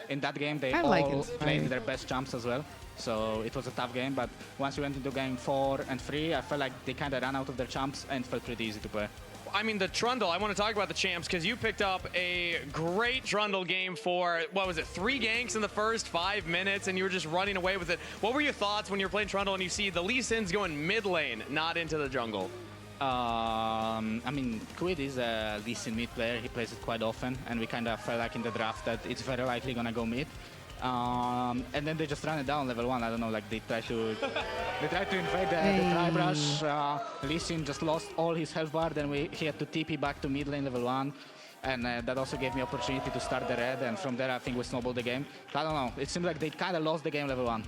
in that game they all played their best jumps as well. So it was a tough game, but once we went into game 4 and 3, I felt like they kind of ran out of their jumps and felt pretty easy to play. I mean, the Trundle, I want to talk about the champs because you picked up a great Trundle game for, what was it, 3 ganks in the first 5 minutes, and you were just running away with it. What were your thoughts when you were playing Trundle and you see the Lee Sin's going mid lane, not into the jungle? I mean, Quid is a Lee Sin mid player. He plays it quite often, and we kind of felt like in the draft that it's very likely going to go mid. And then they just ran it down level 1. I don't know, like they tried to invade the Tri-Brush. Lee Sin just lost all his health bar, then he had to TP back to mid lane level 1. And that also gave me opportunity to start the red, and from there I think we snowballed the game. I don't know, it seemed like they kind of lost the game level 1.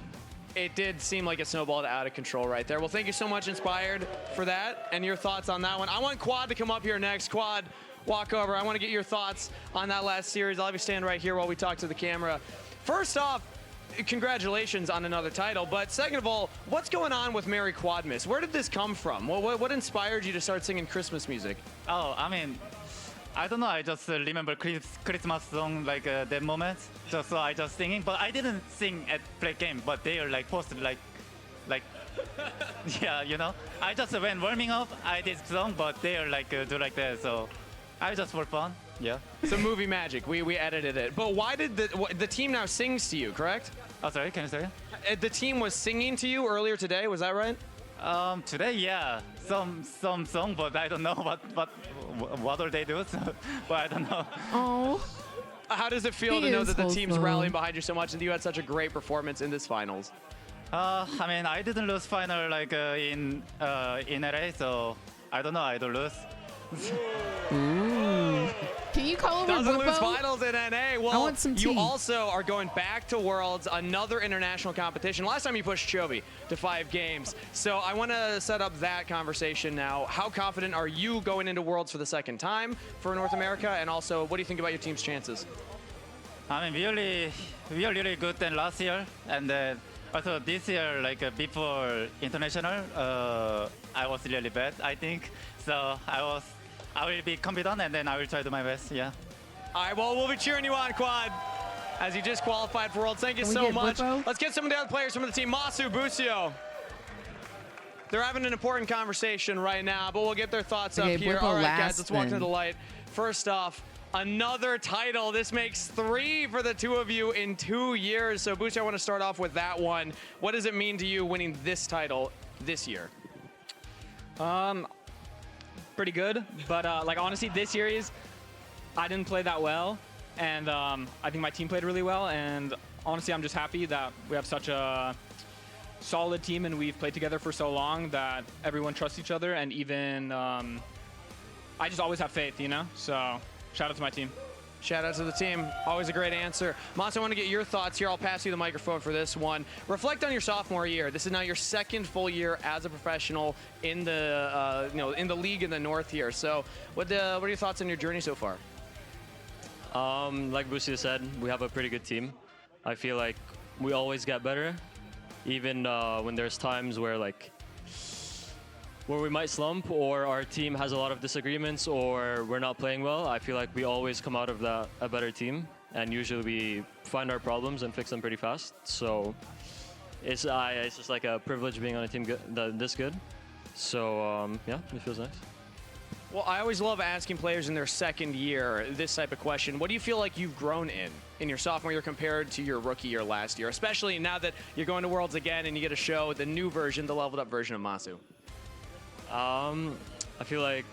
It did seem like it snowballed out of control right there. Well, thank you so much, Inspired, for that and your thoughts on that one. I want Quad to come up here next. Quad, walk over. I want to get your thoughts on that last series. I'll have you stand right here while we talk to the camera. First off, congratulations on another title, but second of all, what's going on with Merry Quadmas? Where did this come from? What inspired you to start singing Christmas music? Oh, I mean, I don't know, I just remember Christmas song like that moment, so I just singing, but I didn't sing at play game, but they are like posted like yeah, you know, I just when warming up, I did song, but they are like do like that, so I just for fun. Yeah. So movie magic. We edited it. But why did the team now sings to you, correct? Oh, sorry. Can you say? The team was singing to you earlier today. Was that right? Today, yeah. Some song, but I don't know what are they do. So, but I don't know. Oh. How does it feel to know that the team's rallying behind you so much and you had such a great performance in this finals? I mean, I didn't lose final like in LA, so I don't know. I don't lose. Ooh. Can you call over Doesn't Whippo? lose finals in NA. Well, I want some tea. You also are going back to Worlds, another international competition. Last time you pushed Chovy to 5 games. So I want to set up that conversation now. How confident are you going into Worlds for the second time for North America? And also, what do you think about your team's chances? I mean, we are really good than last year, and also this year, like before international, I was really bad, I think. So I will be confident, and then I will try to do my best. Yeah. All right. Well, we'll be cheering you on, Quad, as you just qualified for Worlds. Thank you so much. Whippo? Let's get some of the other players from the team. Masu, Busio. They're having an important conversation right now, but we'll get their thoughts up here. Whippo All right, last guys, let's walk then. into the light. First off, Another title. This makes 3 for the two of you in 2 years. So, Boosie, I want to start off with that one. What does it mean to you winning this title this year? Pretty good, but like honestly, this series, I didn't play that well, and I think my team played really well, and honestly, I'm just happy that we have such a solid team and we've played together for so long that everyone trusts each other, and even I just always have faith, you know? So shout out to my team. Shout out to the team. Always a great answer. Mas, I want to get your thoughts here. I'll pass you the microphone for this one. Reflect on your sophomore year. This is now your second full year as a professional in the in the league in the North here. So, what are your thoughts on your journey so far? Like Boosie said, we have a pretty good team. I feel like we always get better, even when there's times where we might slump or our team has a lot of disagreements or we're not playing well. I feel like we always come out of that a better team, and usually we find our problems and fix them pretty fast. So it's just like a privilege being on a team this good. So yeah, it feels nice. Well, I always love asking players in their second year this type of question. What do you feel like you've grown in your sophomore year compared to your rookie year last year, especially now that you're going to Worlds again and you get to show the new version, the leveled up version of Masu? I feel like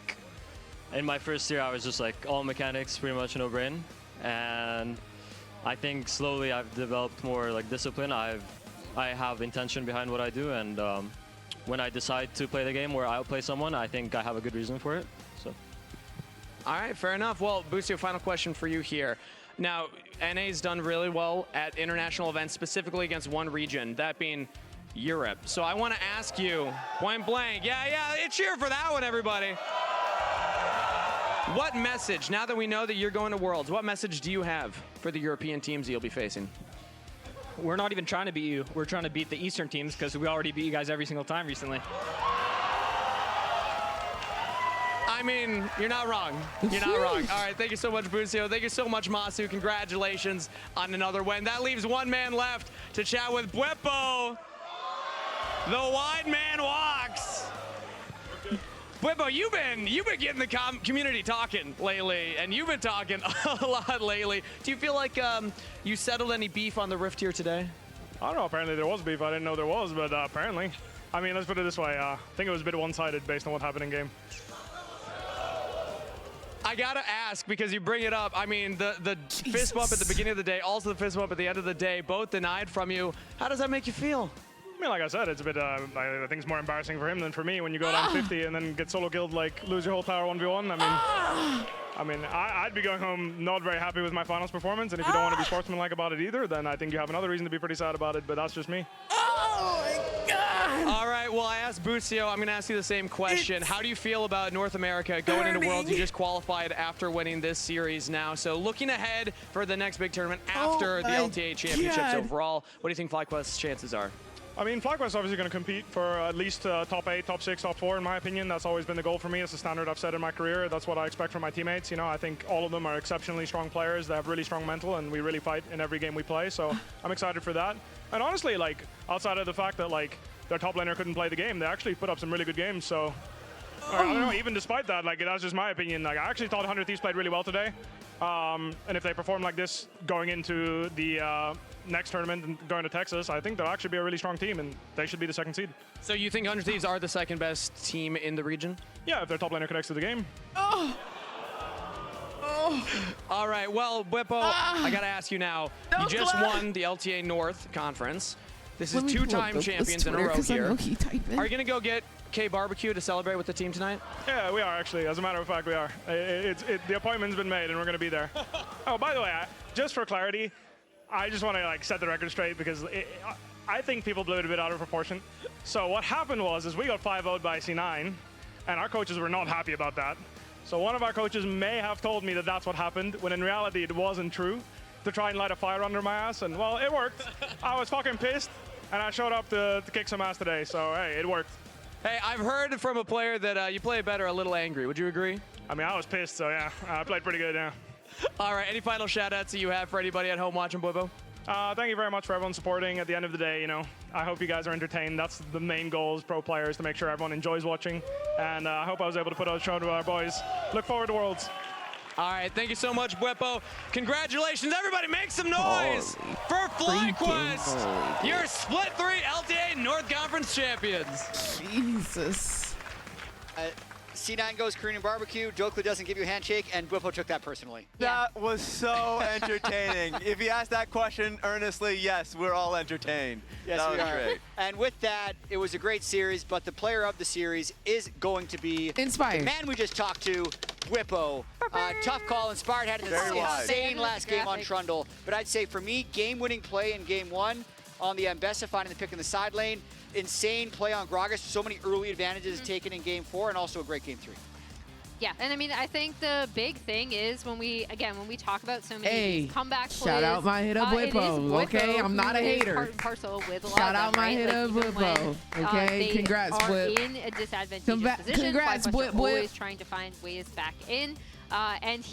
in my first year I was just like all mechanics, pretty much no brain, and I think slowly I've developed more like discipline. I have intention behind what I do, and when I decide to play the game where I'll play someone, I think I have a good reason for it. So. All right, fair enough. Well, Boosie, final question for you here. Now, NA's done really well at international events, specifically against one region, that being Europe. So I want to ask you, point blank, yeah, cheer for that one, everybody. What message, now that we know that you're going to Worlds, what message do you have for the European teams that you'll be facing? We're not even trying to beat you. We're trying to beat the Eastern teams because we already beat you guys every single time recently. I mean, you're not wrong. You're not wrong. All right, thank you so much, Busio. Thank you so much, Masu. Congratulations on another win. That leaves one man left to chat with Bwipo. The wide man walks. Bwipo, you've been getting the community talking lately, and you've been talking a lot lately. Do you feel like you settled any beef on the Rift here today? I don't know. Apparently there was beef. I didn't know there was, but apparently. I mean, let's put it this way. I think it was a bit one-sided based on what happened in game. I gotta ask, because you bring it up. I mean, the fist bump at the beginning of the day, also the fist bump at the end of the day, both denied from you. How does that make you feel? I mean, like I said, it's a bit, I think it's more embarrassing for him than for me when you go down 50 and then get solo killed, like lose your whole tower 1v1. I'd be going home not very happy with my finals performance, and if you don't want to be sportsmanlike about it either, then I think you have another reason to be pretty sad about it, but that's just me. Oh my God! All right, well, I asked Busio, I'm gonna ask you the same question. How do you feel about North America going into Worlds? You just qualified after winning this series now, so looking ahead for the next big tournament after the LTA championships overall, what do you think FlyQuest's chances are? I mean, FlyQuest is obviously going to compete for at least top 8, top 6, top 4, in my opinion. That's always been the goal for me. It's the standard I've set in my career. That's what I expect from my teammates. You know, I think all of them are exceptionally strong players. They have really strong mental, and we really fight in every game we play. So I'm excited for that. And honestly, like, outside of the fact that, like, their top laner couldn't play the game, they actually put up some really good games. So, I don't know, even despite that, like, that's just my opinion. Like, I actually thought 100 Thieves played really well today. And if they perform like this going into the next tournament and going to Texas, I think they'll actually be a really strong team, and they should be the second seed. So you think 100 Thieves are the second best team in the region? Yeah, if their top laner connects to the game. All right, well, Bwipo, I gotta ask you now. You just won the LTA North Conference. This is two-time champions in a row here. Are you gonna go get K Barbecue to celebrate with the team tonight? Yeah, we are actually. As a matter of fact, we are. The appointment's been made, and we're gonna be there. Oh, by the way, just for clarity, I just want to like set the record straight because I think people blew it a bit out of proportion. So what happened was we got 5-0'd by C9, and our coaches were not happy about that. So one of our coaches may have told me that that's what happened, when in reality it wasn't true, to try and light a fire under my ass, and well, it worked. I was fucking pissed, and I showed up to kick some ass today, so hey, it worked. Hey, I've heard from a player that you play better a little angry. Would you agree? I mean, I was pissed, so yeah, I played pretty good, yeah. All right, any final shout-outs that you have for anybody at home watching, Bwipo? Thank you very much for everyone supporting. At the end of the day, you know, I hope you guys are entertained. That's the main goal as pro players, to make sure everyone enjoys watching. And I hope I was able to put out a show to our boys. Look forward to Worlds. All right, thank you so much, Bwipo. Congratulations, everybody, make some noise for FlyQuest, your Split 3 LTA North Conference champions. Jesus. C9 goes Korean barbecue, Dokla doesn't give you a handshake, and Bwipo took that personally. That was so entertaining. If you asked that question earnestly, yes, we're all entertained. Yes, that we was are. great. And with that, it was a great series, but the player of the series is going to be Inspired. the man we just talked to, Bwipo. Tough call. Inspired had an insane last game on Trundle. But I'd say for me, game-winning play in game 1 on the Ambessa, finding the pick in the side lane. Insane play on Gragas. So many early advantages taken in game 4, and also a great game 3. Yeah, and I mean, I think the big thing is when we talk about so many comeback plays. Shout out my hit up Bwipo. Okay, I'm not a hater. Part and parcel with a lot Shout of out them, my right? hit up Bwipo. Okay, they congrats, are Bwip. in a disadvantageous position. Congrats, FlyQuest Bwip. are always trying to find ways back in. And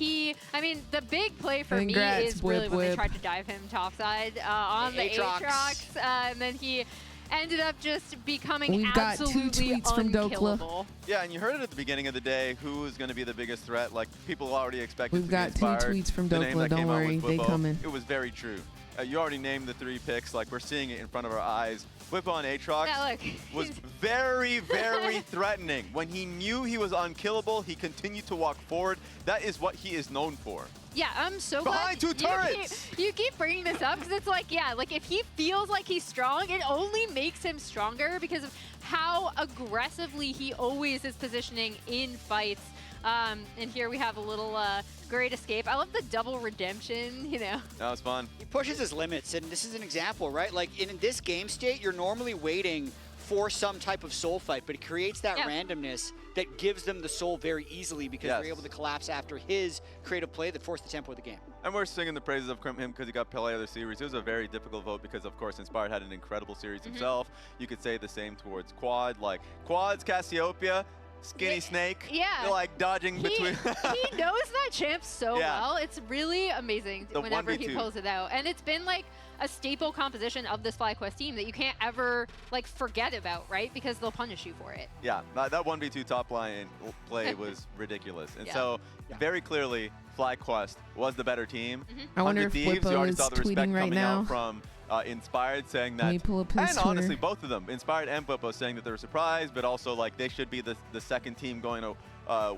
I mean, the big play for me is really when they tried to dive him topside on the Aatrox, and then he ended up just becoming absolutely got 2 tweets from unkillable. Yeah, and you heard it at the beginning of the day, who is going to be the biggest threat. Like, people already expected We've got 2 tweets from Dokla. Don't worry, they coming. It was very true. You already named the 3 picks. Like, we're seeing it in front of our eyes. Bwipo on Aatrox was very, very threatening. When he knew he was unkillable, he continued to walk forward. That is what he is known for. Yeah, I'm so Behind glad 2 turrets! You keep bringing this up because it's like, yeah, like if he feels like he's strong, it only makes him stronger because of how aggressively he always is positioning in fights. And here we have a little great escape. I love the double redemption, you know. That was fun. He pushes his limits, and this is an example, right? Like in this game state, you're normally waiting for some type of soul fight, but it creates that randomness that gives them the soul very easily because they're able to collapse after his creative play that forced the tempo of the game. And we're singing the praises of him because he got Player of the Series. It was a very difficult vote because, of course, Inspired had an incredible series himself. You could say the same towards Quad. Like, Quad's Cassiopeia, Skinny Snake. Yeah. They're like dodging between. He knows that champ so well. It's really amazing whenever he pulls it out. And it's been like a staple composition of this FlyQuest team that you can't ever like forget about, right? Because they'll punish you for it. Yeah, that 1v2 top line play was ridiculous. And so, very clearly, FlyQuest was the better team. I wonder if Thieves, you already Bwipo saw is the respect tweeting right coming now. out from Inspired, saying that, Let me pull up his and honestly, Twitter. both of them, Inspired and Bwipo, saying that they were surprised, but also like they should be the second team going to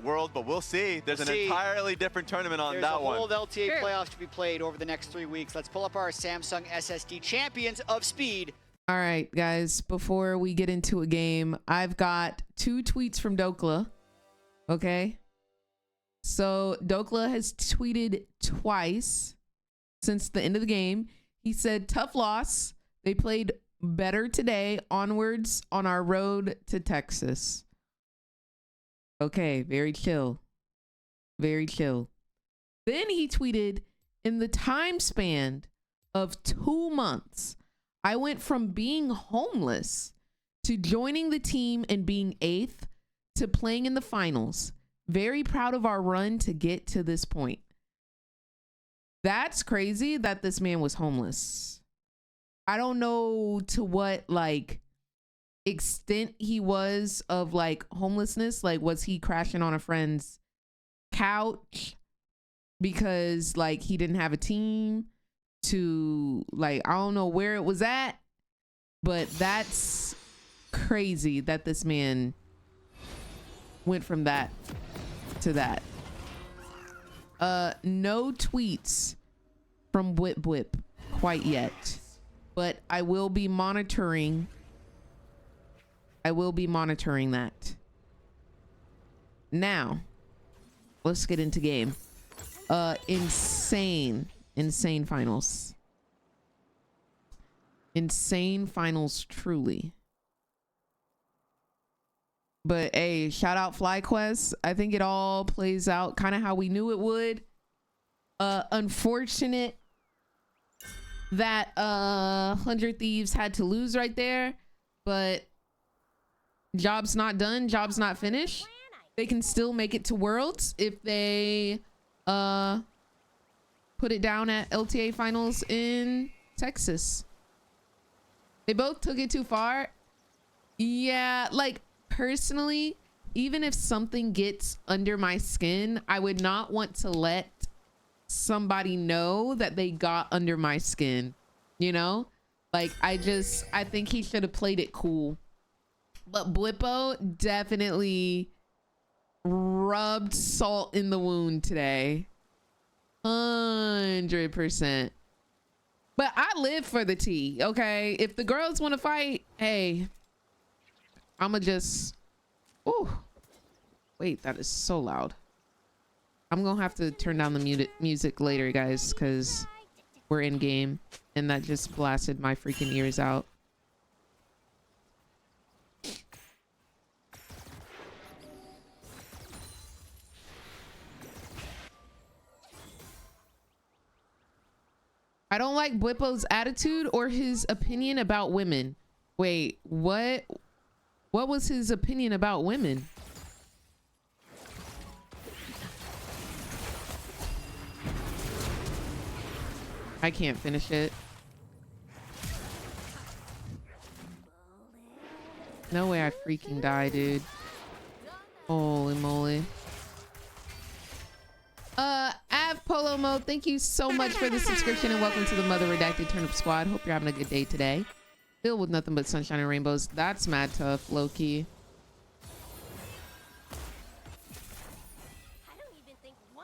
World. But we'll see. There's an entirely different tournament on that one. There's a whole LTA playoffs to be played over the next 3 weeks. Let's pull up our Samsung SSD champions of speed. All right, guys, before we get into a game, I've got 2 tweets from Dokla. Okay. So Dokla has tweeted twice since the end of the game. He said, tough loss. They played better today. Onwards on our road to Texas. Okay, very chill. Very chill. Then he tweeted, in the time span of 2 months, I went from being homeless to joining the team and being 8th to playing in the finals. Very proud of our run to get to this point. That's crazy that this man was homeless. I don't know to what like extent he was of like homelessness. Like, was he crashing on a friend's couch because like he didn't have a team to like, I don't know where it was at, but that's crazy that this man went from that to that. No tweets from Bwip quite yet, but I will be monitoring. I will be monitoring that. Now, let's get into game. Insane finals. Insane finals, truly. But hey, shout out FlyQuest. I think it all plays out kind of how we knew it would. Unfortunate that 100 Thieves had to lose right there, but job's not done, job's not finished. They can still make it to Worlds if they put it down at LTA finals in Texas. They both took it too far. Yeah, like personally, even if something gets under my skin, I would not want to let somebody know that they got under my skin, you know? Like, I think he should have played it cool. But Blippo definitely rubbed salt in the wound today. 100%. But I live for the tea, okay? If the girls want to fight, hey, I'ma just... Ooh. Wait, that is so loud. I'm gonna have to turn down the music later, guys, because we're in game and that just blasted my freaking ears out. I don't like Blippo's attitude or his opinion about women. Wait, what was his opinion about women? I can't finish it. No way I freaking die, dude. Holy moly. Av Polo Mode, thank you so much for the subscription and welcome to the Mother Redacted Turnip Squad. Hope you're having a good day today. Filled with nothing but sunshine and rainbows. That's mad tough, low-key.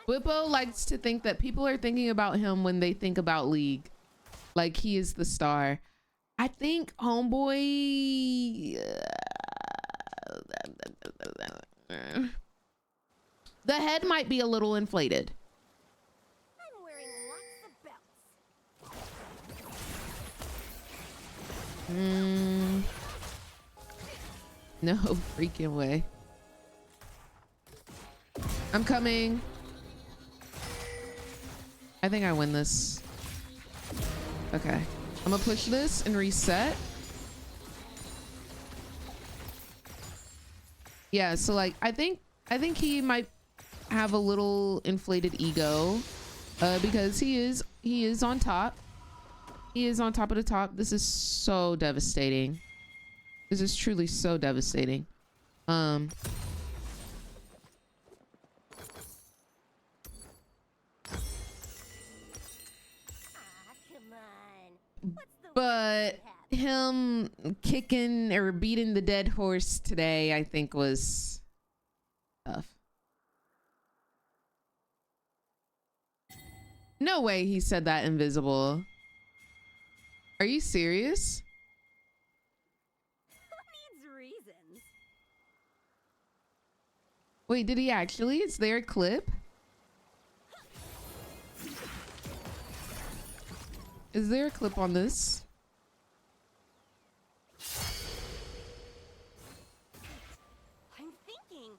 Whippo likes to think that people are thinking about him when they think about League. Like he is the star. I think homeboy... the head might be a little inflated. I'm wearing lots of belts. No freaking way. I'm coming. I think I win this. Okay. I'm gonna push this and reset. Yeah, so like I think he might have a little inflated ego because he is on top. He is on top of the top. This is so devastating. This is truly so devastating. But him kicking or beating the dead horse today, I think was tough. No way he said that invisible. Are you serious? Who needs reasons? Wait, did he actually? Is there a clip? Is there a clip on this? I'm thinking.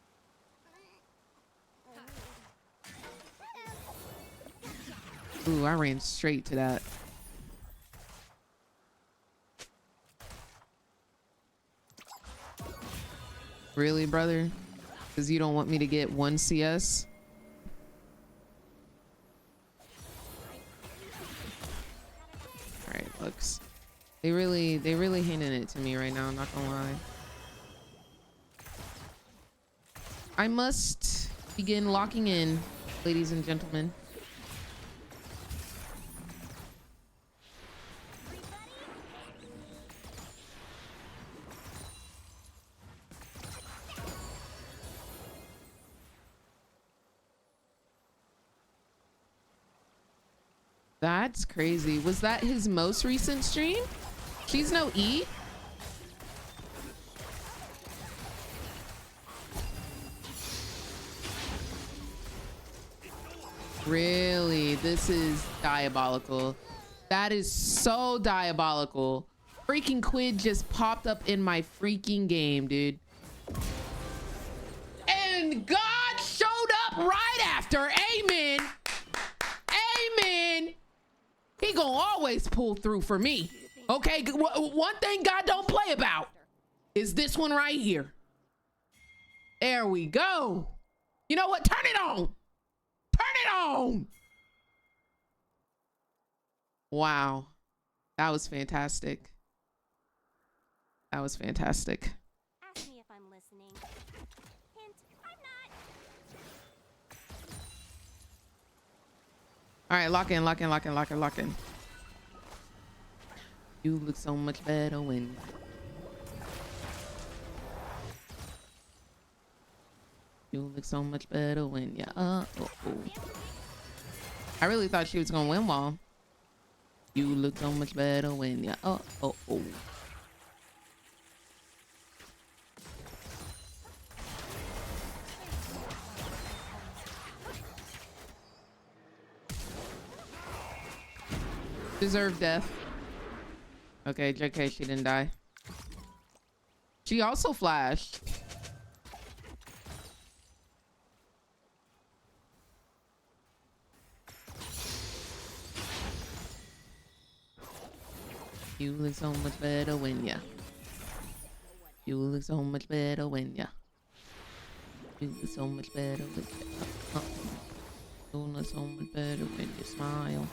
Ooh, I ran straight to that. Really, brother? Because you don't want me to get 1 CS? Alright, looks. They really handing it to me right now, I'm not gonna lie. I must begin locking in, ladies and gentlemen. That's crazy. Was that his most recent stream? She's no E? Really? This is diabolical. That is so diabolical. Freaking Quid just popped up in my freaking game, dude. And God showed up right after. Amen. Amen. He gonna always pull through for me. Okay, one thing God don't play about is this one right here. There we go. You know what? Turn it on. Turn it on. Wow. That was fantastic. That was fantastic. Ask me if I'm listening. All right, lock in, lock in, lock in, lock in, lock in. You look so much better when. You look so much better when you I really thought she was gonna win wall. You look so much better when you Deserved death. Okay, JK, she didn't die. She also flashed. You look so much better when ya. You look so much better when ya. You look so much better when ya. You look so much better when you smile.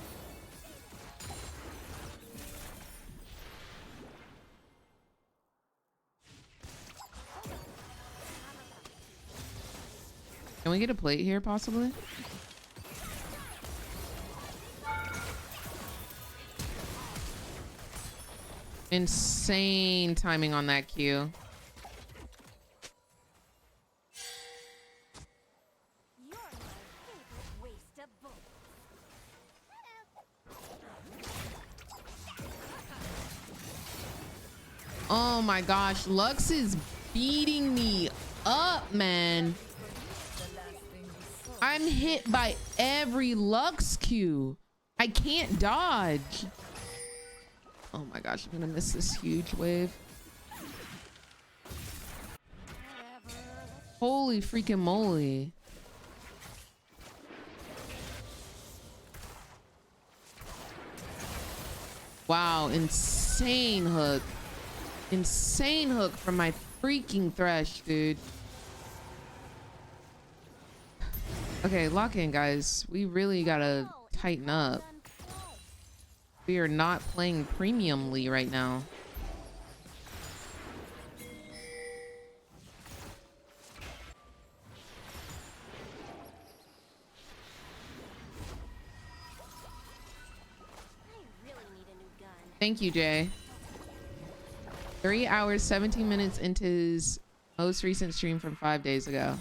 Can we get a plate here, possibly? Insane timing on that Q. Oh my gosh, Lux is beating me up, man. I'm hit by every Lux Q. I can't dodge. Oh my gosh, I'm gonna miss this huge wave. Holy freaking moly. Wow, insane hook. Insane hook from my freaking Thresh, dude. Okay, lock in, guys. We really gotta tighten up. We are not playing premiumly right now. Thank you, Jay. 3 hours, 17 minutes into his most recent stream from 5 days ago.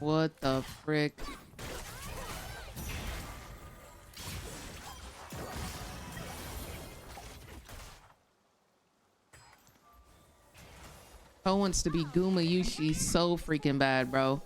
What the frick? Ho wants to be Guma Yushi so freaking bad, bro.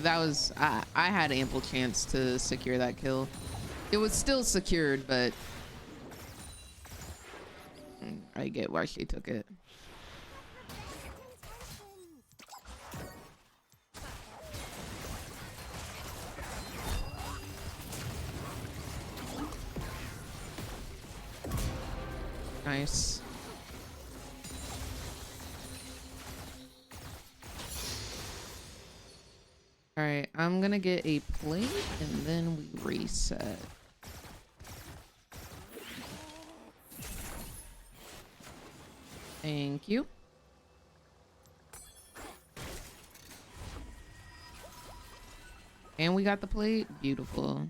That was, I had ample chance to secure that kill. It was still secured, but I get why she took it. Nice. All right, I'm gonna get a plate and then we reset. Thank you. And we got the plate. Beautiful.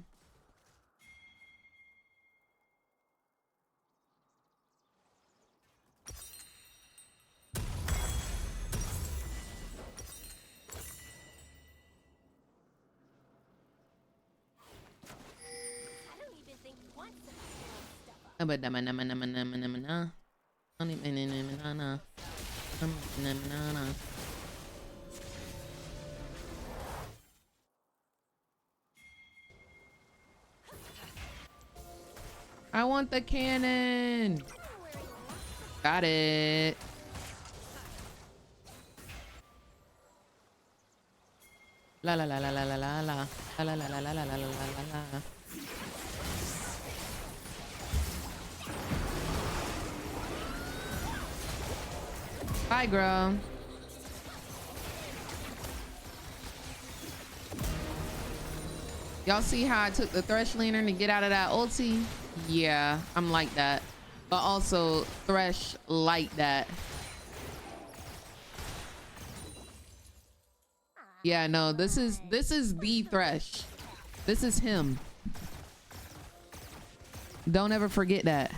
I want the cannon. Got it. La la la la la la la la la la la la la la la la. Bye, girl. Y'all see how I took the Thresh Lantern to get out of that ulti? Yeah, I'm like that. But also Thresh like that. Yeah, no, this is the Thresh. This is him. Don't ever forget that.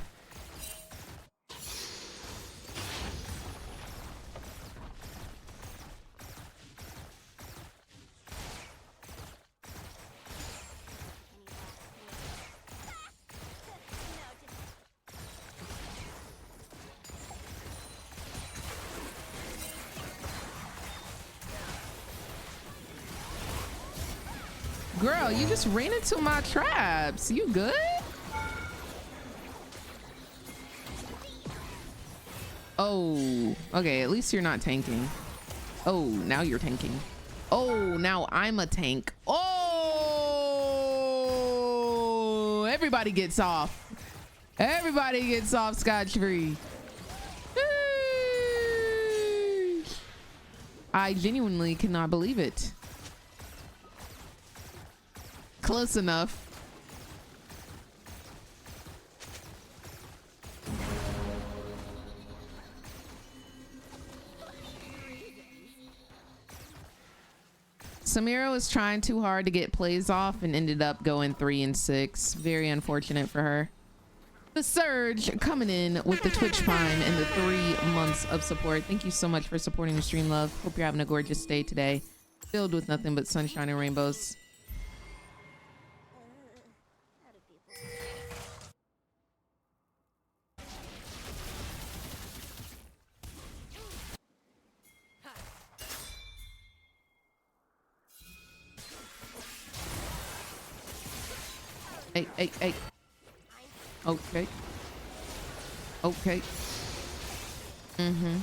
Girl, you just ran into my traps. You good? Oh, okay. At least you're not tanking. Oh, now you're tanking. Oh, now I'm a tank. Oh, everybody gets off. Everybody gets off scotch-free. I genuinely cannot believe it. Close enough. Samira was trying too hard to get plays off and ended up going 3 and 6. Very unfortunate for her. The Surge coming in with the Twitch Prime and the 3 months of support. Thank you so much for supporting the stream, love. Hope you're having a gorgeous day today, filled with nothing but sunshine and rainbows. Hey, hey, hey. Okay. Okay. Mm-hmm.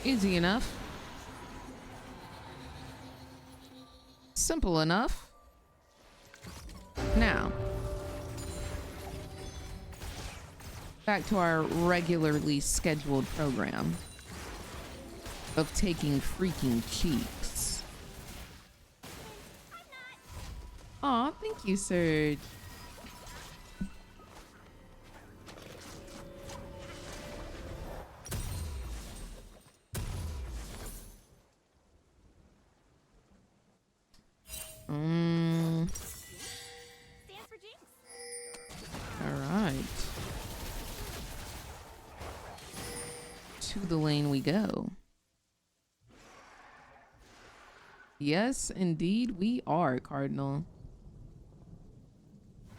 Easy enough. Simple enough. Now, back to our regularly scheduled program of taking freaking cheeks. Aw, thank you, Surge. All right. To the lane we go. Yes, indeed, we are, Cardinal.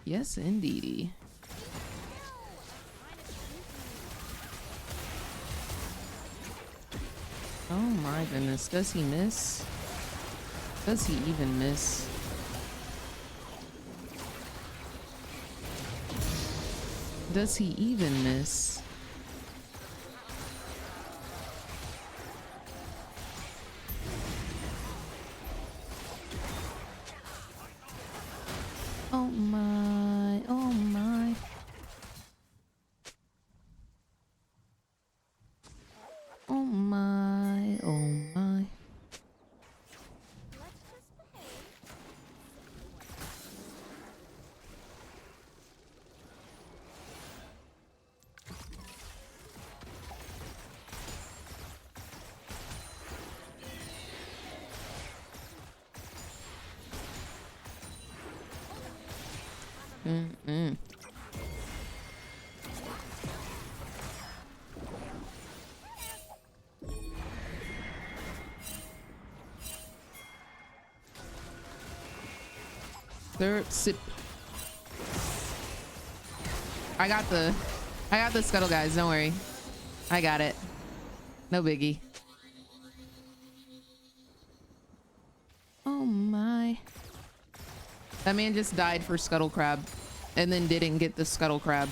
Yes, indeedy. Oh my goodness, does he miss? Does he even miss? Does he even miss? Oh my, oh my. Oh my, oh my. Third sip. I got the scuttle, guys. Don't worry. I got it. No biggie. Oh my. That man just died for scuttle crab and then didn't get the scuttle crab.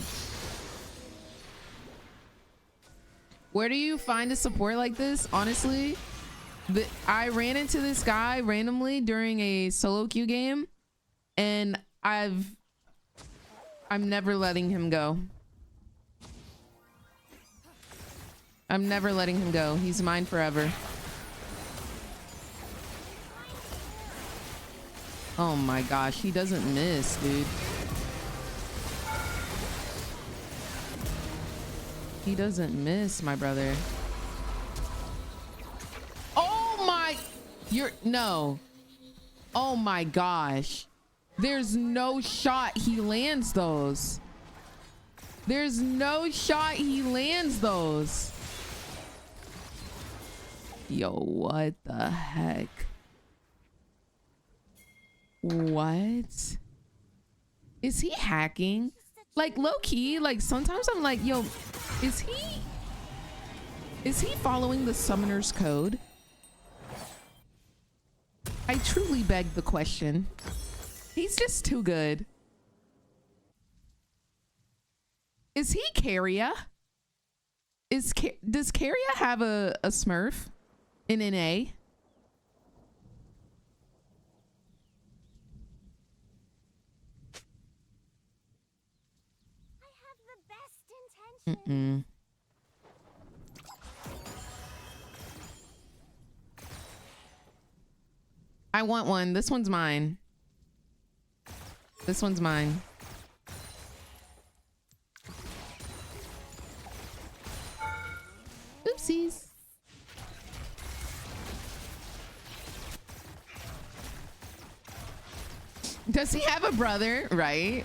Where do you find a support like this? Honestly, I ran into this guy randomly during a solo queue game, and I'm never letting him go. I'm never letting him go. He's mine forever. Oh my gosh, he doesn't miss, dude. He doesn't miss, my brother. Oh my, no. Oh my gosh. There's no shot he lands those. There's no shot he lands those. Yo, what the heck? What? Is he hacking? Like, low key, like sometimes I'm like, yo, is he following the summoner's code? I truly beg the question. He's just too good. Is he Carria? Does Carria have a Smurf in NA? Mm-mm. I want one. This one's mine. This one's mine. Oopsies. Does he have a brother? Right?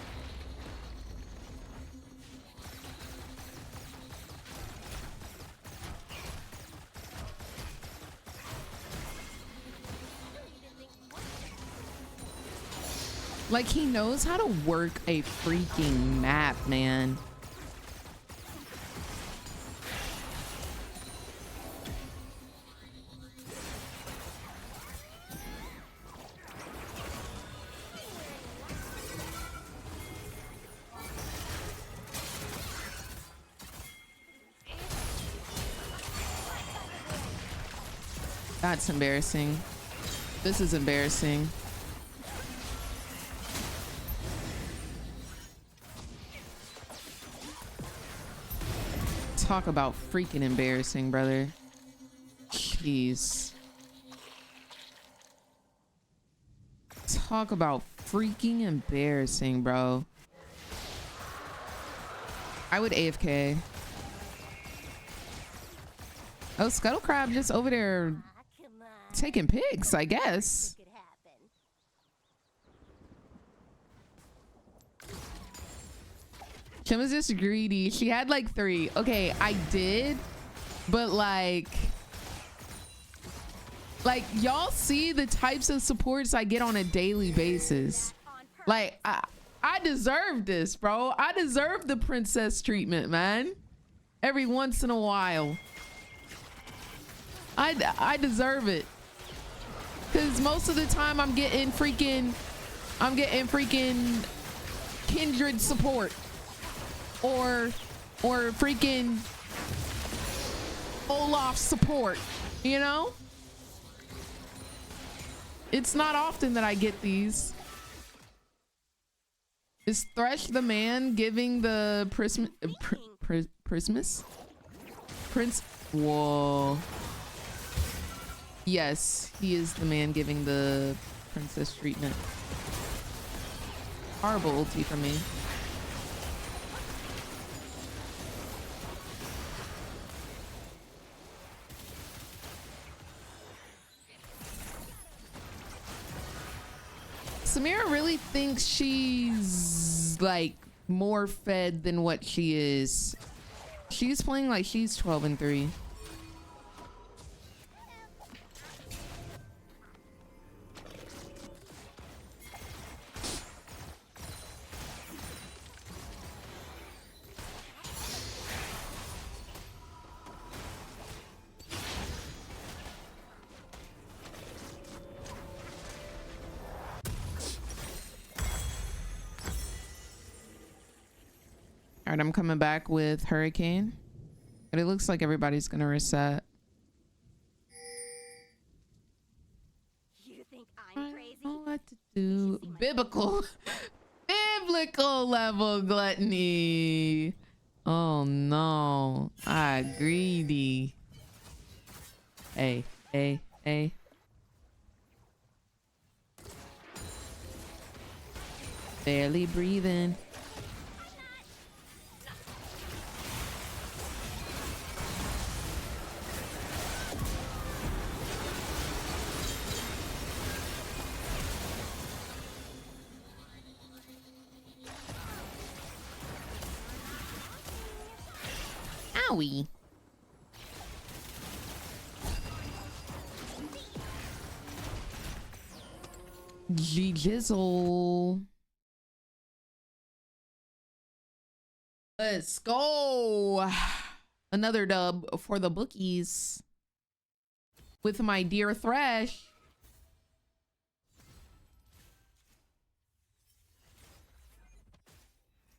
Like, he knows how to work a freaking map, man. That's embarrassing. This is embarrassing. Talk about freaking embarrassing, brother. Jeez. Talk about freaking embarrassing, bro. I would AFK. Oh, Scuttle Crab just over there taking pics, I guess. Chim is just greedy. She had like 3. Okay, I did, but like y'all see the types of supports I get on a daily basis. Like I deserve this, bro. I deserve the princess treatment, man. Every once in a while. I deserve it. Cause most of the time I'm getting freaking kindred support. Or freaking Olaf support, you know? It's not often that I get these. Is Thresh the man giving the Prince? Whoa. Yes, he is the man giving the princess treatment. Horrible ulti for me. Samira really thinks she's like more fed than what she is. She's playing like she's 12-3. All right, I'm coming back with Hurricane. But it looks like everybody's gonna reset. You think I'm crazy? I don't know what to do. Biblical. Biblical level gluttony. Oh no. Greedy. Hey. Barely breathing. Owie. Jizzle. Let's go. Another dub for the bookies with my dear Thresh.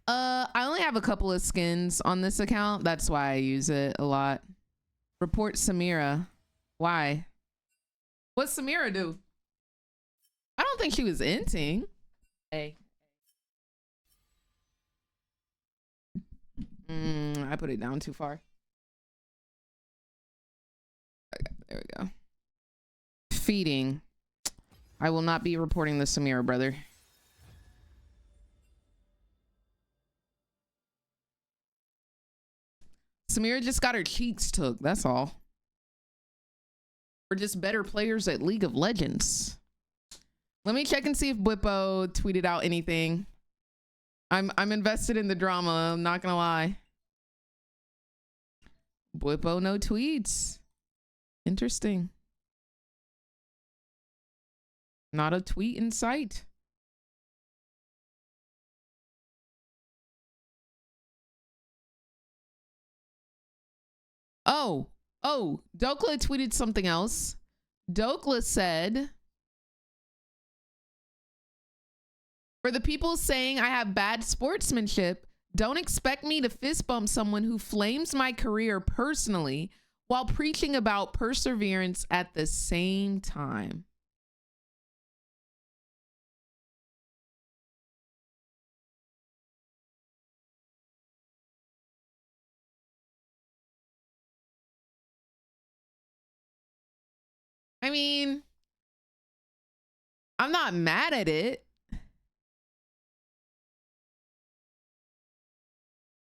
I only have a couple of skins on this account. That's why I use it a lot. Report Samira. Why? What's Samira do? I don't think she was inting. Hey. I put it down too far. Okay, there we go. Feeding. I will not be reporting the Samira, brother. Samira just got her cheeks took, that's all. We're just better players at League of Legends. Let me check and see if Bwippo tweeted out anything. I'm invested in the drama, I'm not gonna lie. Bwippo, no tweets. Interesting. Not a tweet in sight. Oh, Dokla tweeted something else. Dokla said, for the people saying I have bad sportsmanship, don't expect me to fist bump someone who flames my career personally while preaching about perseverance at the same time. I mean, I'm not mad at it.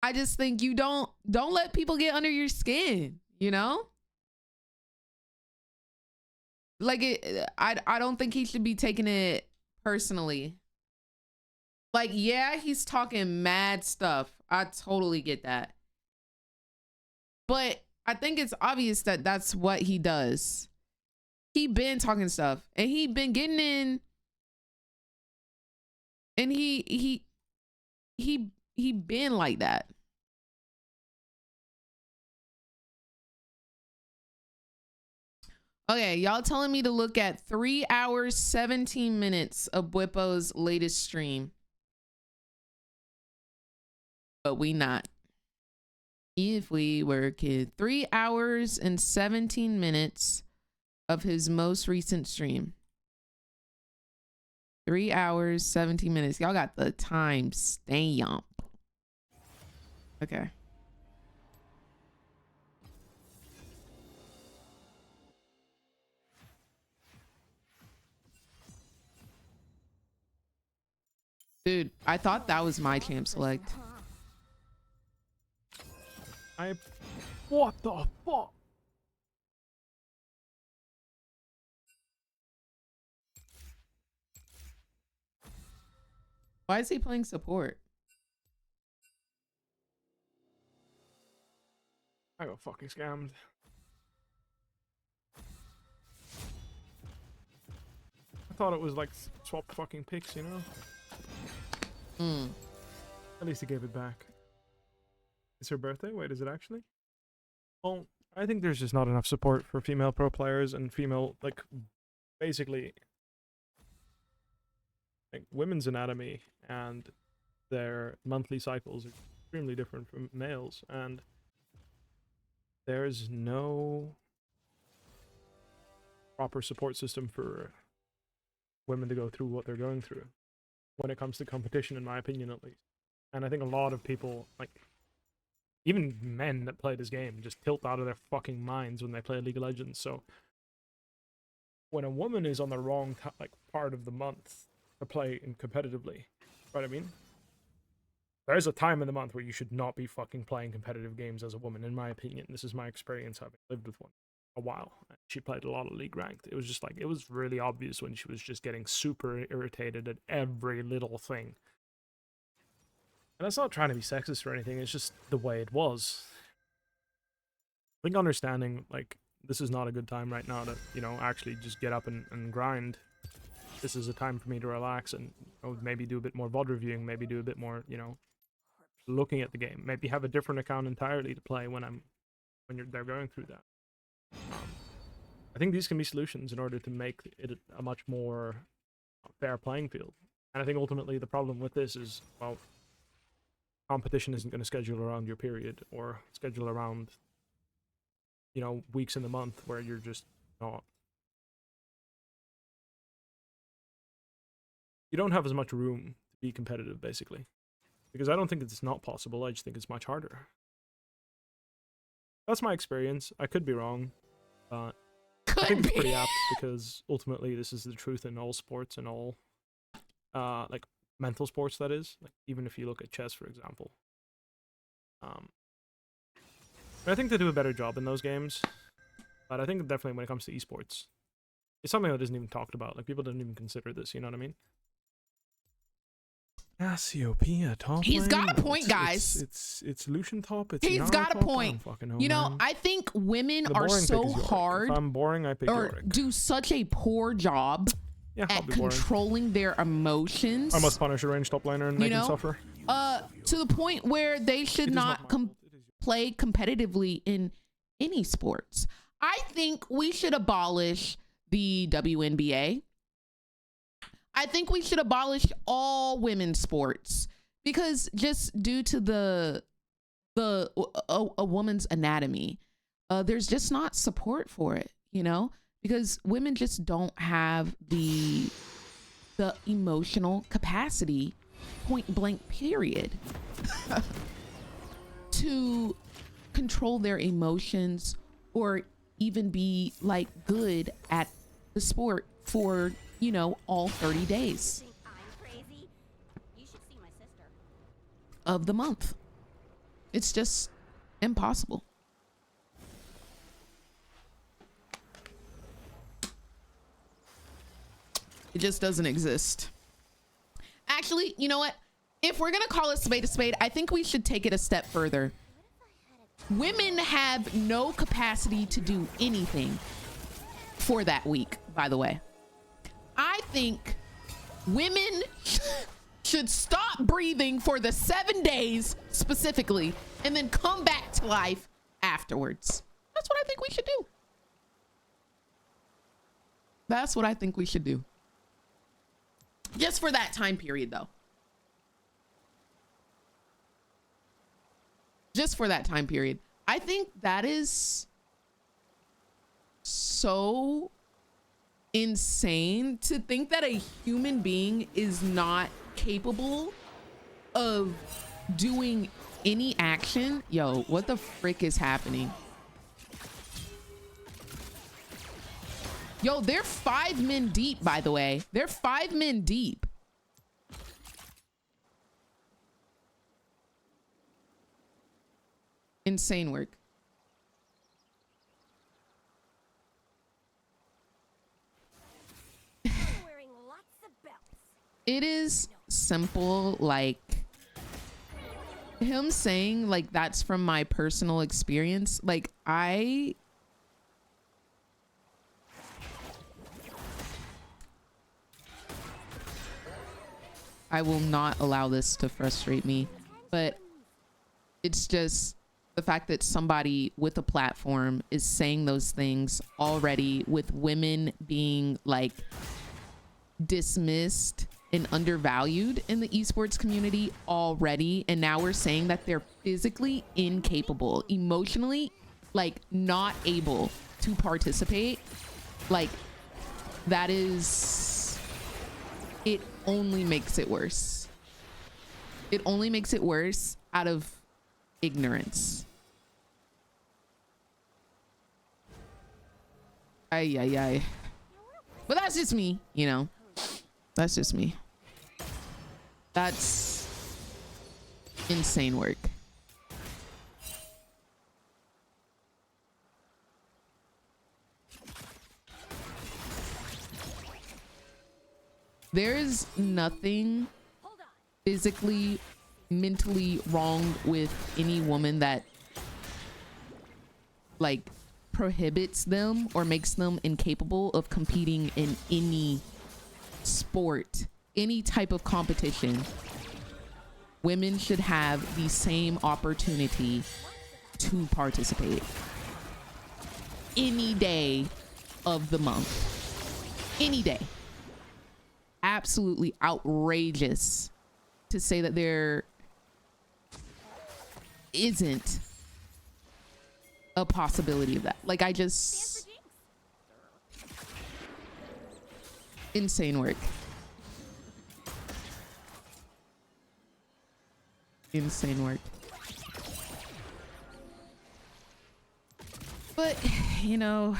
I just think you don't let people get under your skin, you know? Like I don't think he should be taking it personally. Like, yeah, he's talking mad stuff. I totally get that. But I think it's obvious that that's what he does. He been talking stuff and he been getting in, and he been like that. Okay, y'all telling me to look at 3 hours 17 minutes of Bwippo's latest stream, but we not. If we were kids, 3 hours and 17 minutes of his most recent stream. 3 hours 17 minutes. Y'all got the time stamp. Okay. Dude, I thought that was my champ select. What the fuck? Why is he playing support? I got fucking scammed. I thought it was like swap fucking picks, you know? At least he gave it back. It's her birthday? Wait, is it actually? Well, I think there's just not enough support for female pro players and female, like, basically, like, women's anatomy and their monthly cycles are extremely different from males, and there's no proper support system for women to go through what they're going through when it comes to competition, in my opinion, at least. And I think a lot of people, like, even men that play this game, just tilt out of their fucking minds when they play League of Legends. So when a woman is on the wrong part of the month to play competitively, right? I mean, there's a time in the month where you should not be fucking playing competitive games as a woman, in my opinion. This is my experience having lived with one a while. She played a lot of League Ranked. It was just like, it was really obvious when she was just getting super irritated at every little thing. And that's not trying to be sexist or anything, it's just the way it was. I think understanding, like, this is not a good time right now to, you know, actually just get up and grind. This is a time for me to relax and, you know, maybe do a bit more VOD reviewing, maybe do a bit more, you know, looking at the game. Maybe have a different account entirely to play when they're going through that. I think these can be solutions in order to make it a much more fair playing field. And I think ultimately the problem with this is, well, competition isn't going to schedule around your period or schedule around, you know, weeks in the month where you're just not. You don't have as much room to be competitive, basically. Because I don't think it's not possible, I just think it's much harder. That's my experience. I could be wrong, but I think it's pretty apt because ultimately this is the truth in all sports and all, like, mental sports, that is. Like, even if you look at chess, for example. I think they do a better job in those games, but I think definitely when it comes to esports, it's something that isn't even talked about. Like, people don't even consider this, you know what I mean? Cassiopeia top He's lane? got a point, guys. It's Lucian top. It's He's Yara got a top? point. I don't fucking know, You know, man. I think women The are boring so pick is Yorick. hard, If I'm boring, I pick or Yorick. do such a poor job Yeah, I'll at be boring. controlling their emotions. I must punish a ranged top laner and make him suffer. To the point where they should not play competitively in any sports. I think we should abolish the WNBA. I think we should abolish all women's sports because just due to a woman's anatomy, there's just not support for it, you know, because women just don't have the emotional capacity, point blank period, to control their emotions or even be like good at the sport for, you know, all 30 days of the month. It's just impossible. It just doesn't exist. Actually, you know what? If we're gonna call a spade, I think we should take it a step further. Women have no capacity to do anything for that week, by the way. I think women should stop breathing for the 7 days specifically and then come back to life afterwards. That's what I think we should do. That's what I think we should do. Just for that time period, though. Just for that time period. I think that is so insane to think that a human being is not capable of doing any action. Yo, what the frick is happening? Yo, they're 5 men deep, by the way. They're 5 men deep. Insane work. It is simple, like him saying like that's from my personal experience. Like I will not allow this to frustrate me, but it's just the fact that somebody with a platform is saying those things already, with women being like dismissed and undervalued in the esports community already, and now we're saying that they're physically incapable, emotionally, like, not able to participate. Like, that is, it only makes it worse. It only makes it worse out of ignorance. Ay, ay, ay. But that's just me, you know. That's just me. That's insane work. There's nothing physically, mentally wrong with any woman that, like, prohibits them or makes them incapable of competing in any sport, any type of competition. Women should have the same opportunity to participate any day of the month. Any day. Absolutely outrageous to say that there isn't a possibility of that. Like, I just... Insane work. Insane work. But, you know,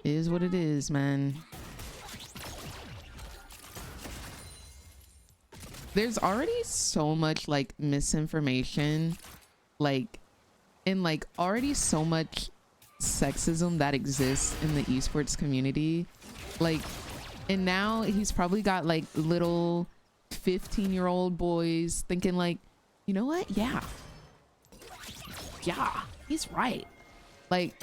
it is what it is, man. There's already so much, like, misinformation, like, and, like, already so much sexism that exists in the esports community. Like, and now he's probably got, like, little 15-year-old boys thinking, like, you know what? Yeah, he's right. Like,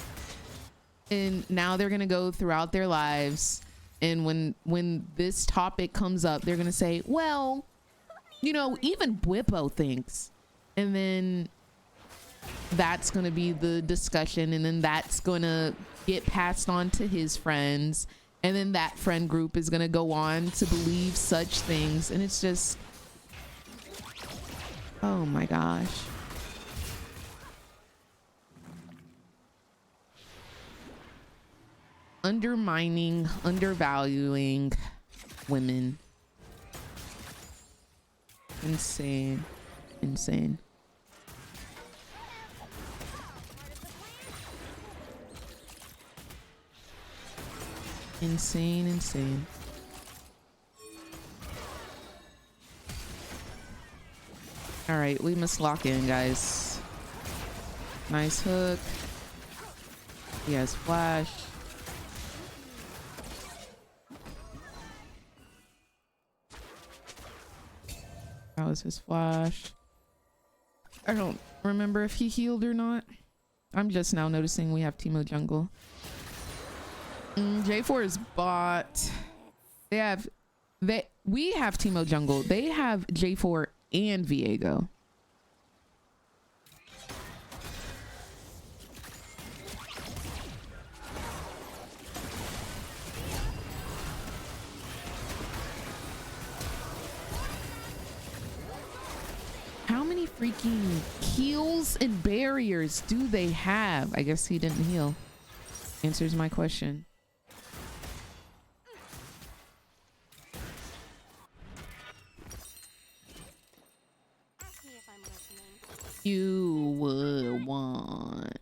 and now they're gonna go throughout their lives, and when this topic comes up, they're gonna say, well, you know, even Bwippo thinks, and then that's gonna be the discussion, and then that's gonna get passed on to his friends, and then that friend group is gonna go on to believe such things, and it's just, oh my gosh. Undermining, undervaluing women. Insane. Insane. Insane, insane. All right, we must lock in, guys. Nice hook. He has flash. That was his flash. I don't remember if he healed or not. I'm just now noticing we have Teemo jungle. J4 is bot. We have Teemo jungle. They have J4 and Viego. How many freaking heals and barriers do they have? I guess he didn't heal. Answers my question. You would want.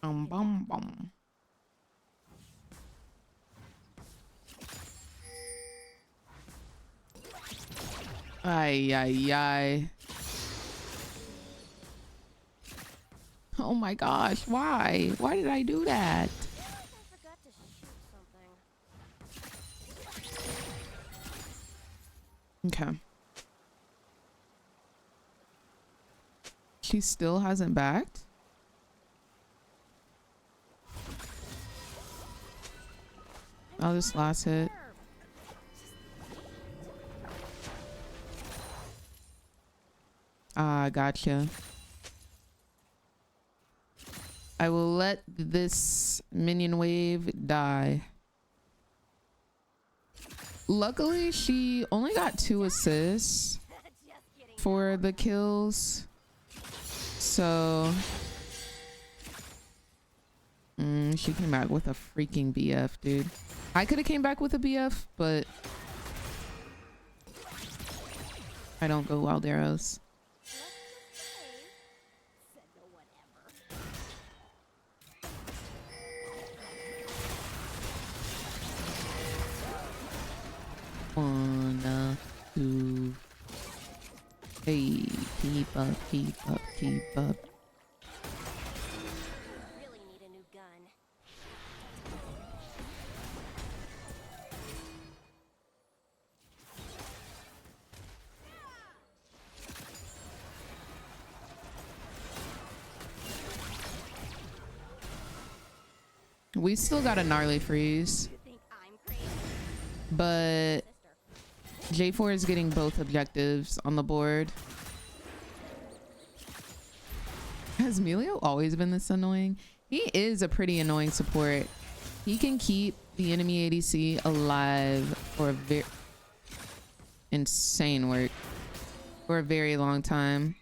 Bum bum. Ay ay ay. Oh my gosh, why? Why did I do that? Okay. She still hasn't backed? Oh, this last hit. Ah, gotcha. I will let this minion wave die. Luckily, she only got 2 assists for the kills. So she came back with a freaking BF, dude. I could have came back with a BF, but I don't go wild arrows. One, two. Hey, keep up, keep up, keep up. Really need a new gun. We still got a gnarly freeze, but J4 is getting both objectives on the board. Has Melio always been this annoying? He is a pretty annoying support. He can keep the enemy ADC alive for a very insane work for a very long time.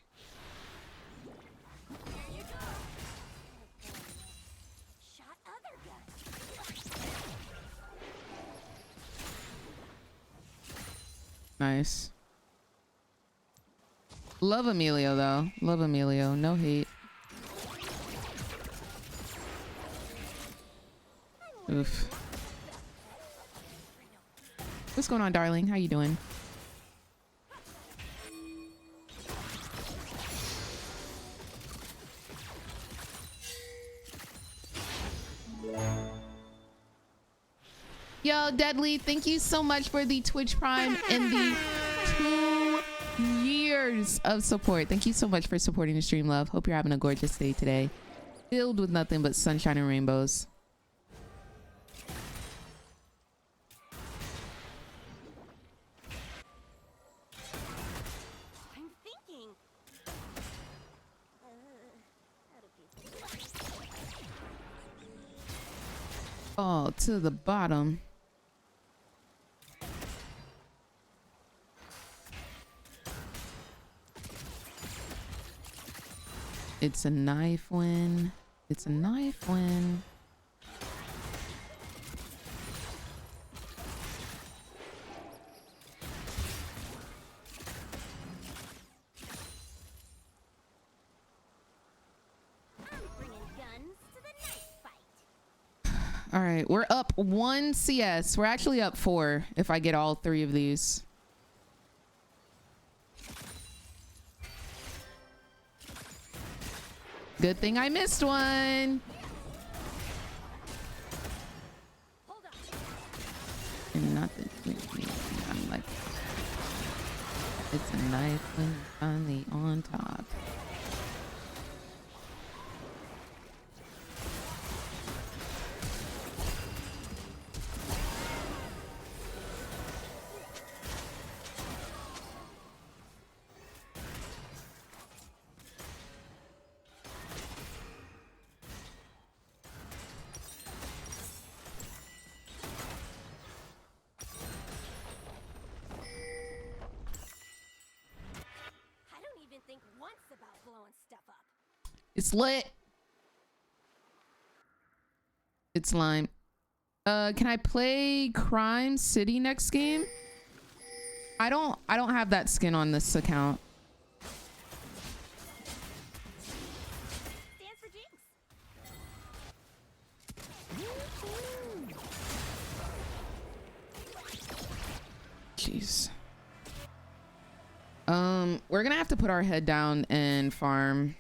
Nice. Love Emilio though. Love Emilio. No hate. Oof. What's going on, darling? How you doing? Yo, Deadly, thank you so much for the Twitch Prime and the 2 years of support. Thank you so much for supporting the stream, love. Hope you're having a gorgeous day today, filled with nothing but sunshine and rainbows. I'm thinking. Oh, to the bottom. It's a knife win. It's a knife win. All right, we're up 1 CS. We're actually up 4 if I get all 3 of these. Good thing I missed one. And nothing. I'm like, it's a knife when you're finally on top. It's lit. It's lime. Can I play Crime City next game? I don't have that skin on this account. Stands for Jeez. JINX. We're gonna have to put our head down and farm.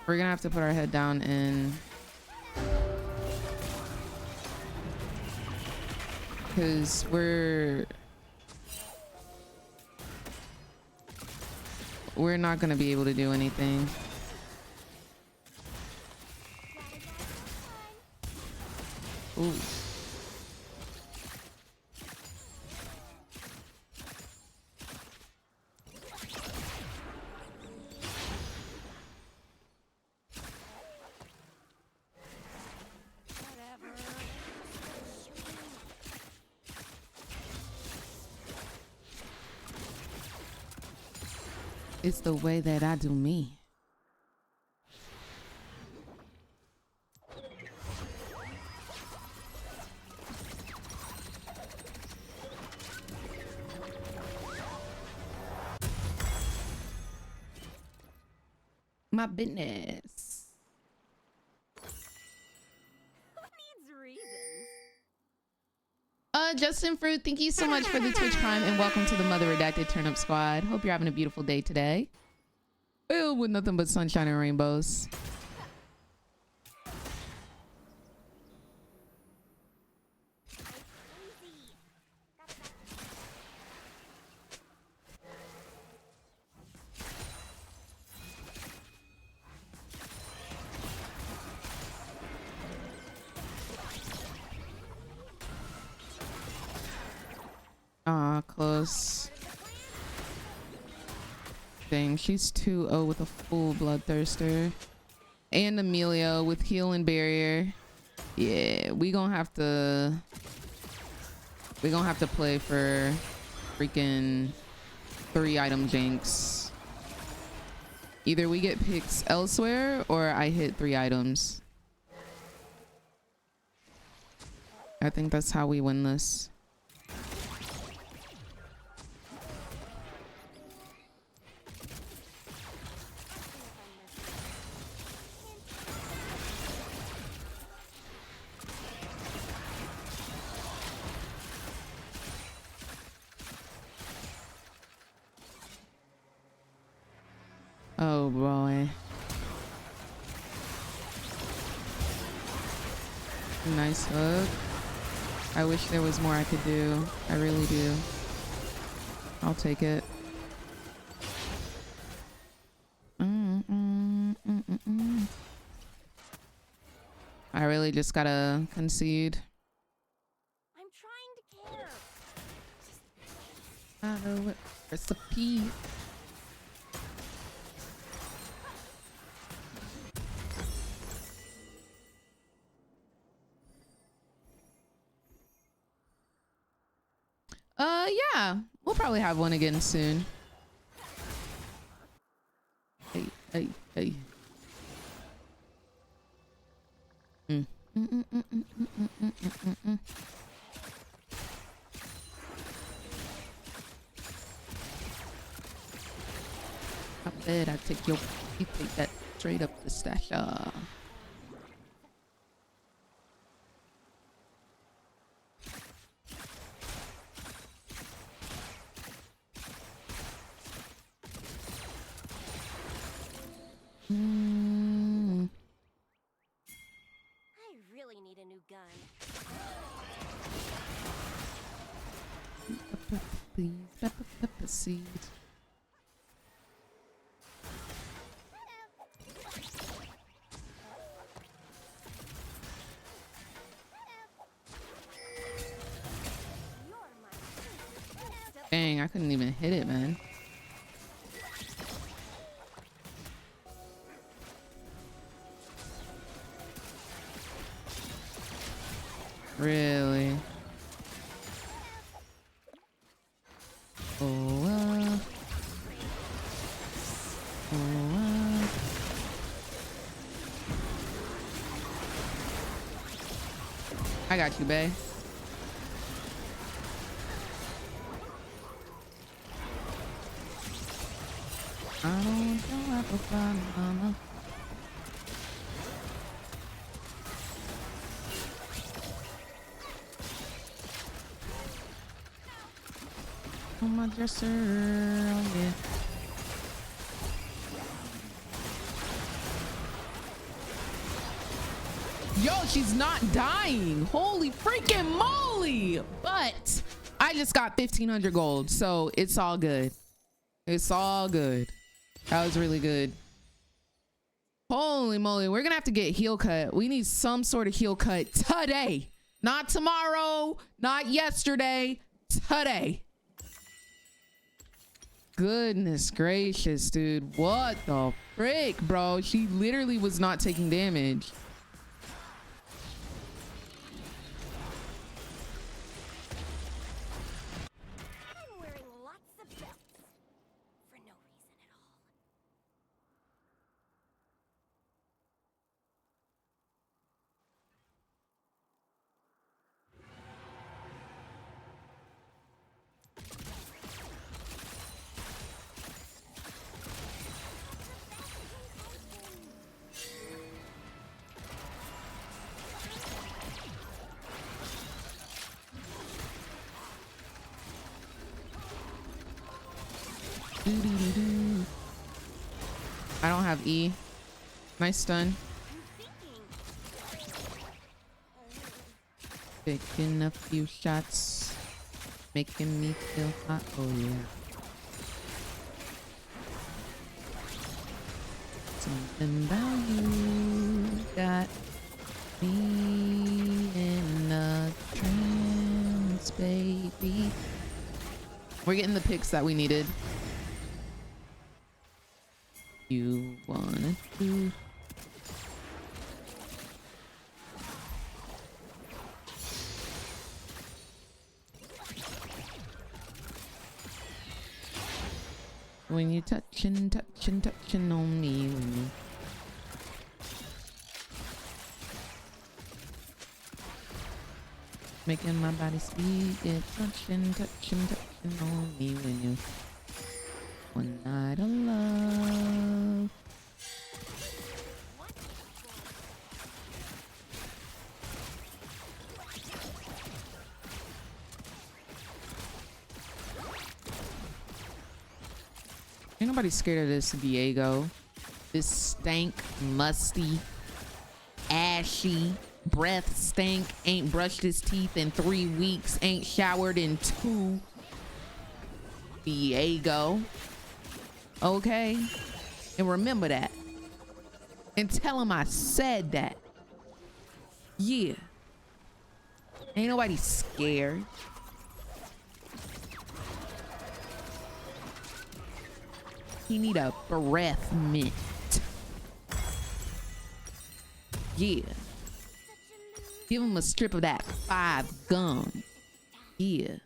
We're gonna have to put our head down and because we're not gonna be able to do anything. Ooh. It's the way that I do me. My business. Justin Fruit, thank you so much for the Twitch Prime and welcome to the Mother Redacted Turnip Squad. Hope you're having a beautiful day today. Filled with nothing but sunshine and rainbows. Ah, close. Dang, she's 2-0 with a full bloodthirster. And Emilio with heal and barrier. Yeah, we gonna have to play for freaking 3-item JINX. Either we get picks elsewhere or I hit 3 items. I think that's how we win this. Oh boy. Nice hook. I wish there was more I could do. I really do. I'll take it. I really just gotta concede. I'm trying to care. Follow it. Recipe. Yeah, we'll probably have one again soon. Hey. I bet I take you take that straight up the stasher. I really need a new gun. Please, pepper seed. Dang, I couldn't even hit it, man. Really? I got you, bae. I don't have a fun mama. On my dresser, oh yeah. Yo, she's not dying. Holy freaking moly. But I just got 1,500 gold, so it's all good. It's all good. That was really good. Holy moly, we're gonna have to get heal cut. We need some sort of heal cut today. Not tomorrow, not yesterday, today. Goodness gracious, dude. What the frick, bro? She literally was not taking damage. I'm wearing lots of belts for no reason at all. I don't have E. Nice stun. Taking a few shots, making me feel hot. Oh yeah. Something about you got me in a trance, baby. We're getting the picks that we needed. You wanna do? When you touching on me, when you making my body speak, it touching on me when you one night of love. Ain't nobody scared of this Diego. This stank, musty, ashy, breath stink, ain't brushed his teeth in 3 weeks, ain't showered in 2. Diego. Okay? And remember that. And tell him I said that. Yeah. Ain't nobody scared. He need a breath mint. Yeah. Give him a strip of that 5 gum. Yeah.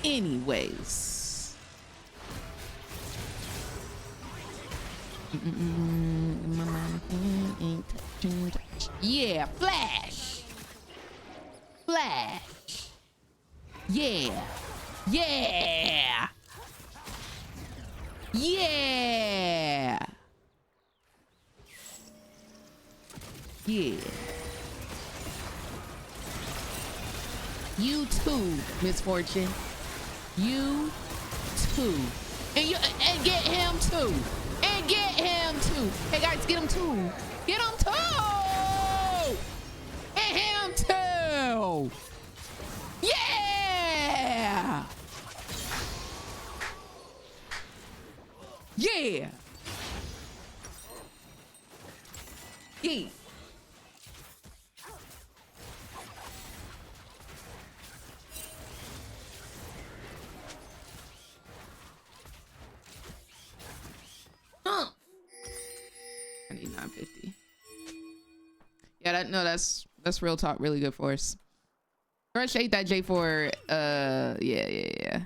Anyways. My mind ain't touching. Yeah, flash. Flash. Yeah. Yeah. Yeah. Yeah. You too, Misfortune. You too. And get him too. And get him too. Hey guys, get him too. Get him too. And him too. Yeah. Yeah. Yeah. Huh. I need 950. Yeah, that's real talk, really good for us. Rush ate that J4. Yeah.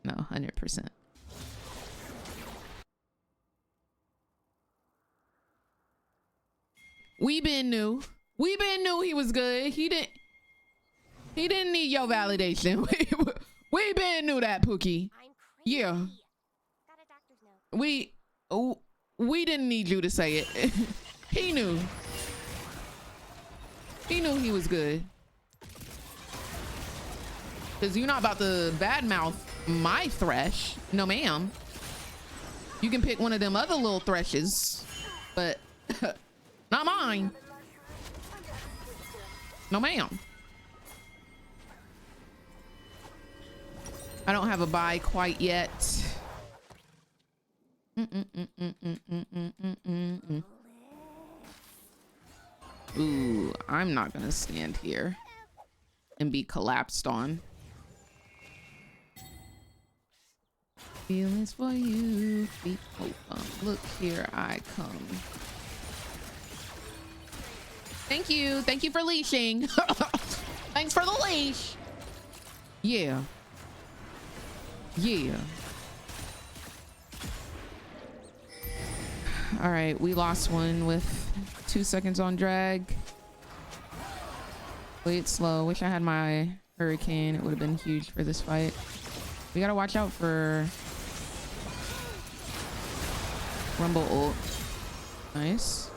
No, 100%. We been knew he was good. He didn't need your validation. We been knew that, Pookie. Yeah. We didn't need you to say it. He knew. He knew he was good. Cause you're not about to badmouth my Thresh. No, ma'am. You can pick one of them other little Threshes, but not mine. No, ma'am. I don't have a buy quite yet. Ooh, I'm not gonna stand here and be collapsed on. Feelings for you, feet open. Look here I come. Thank you for leashing. Thanks for the leash. Yeah. All right, we lost one with 2 seconds on drag. Wait slow. Wish I had my hurricane. It would have been huge for this fight. We gotta watch out for Rumble ult. Nice.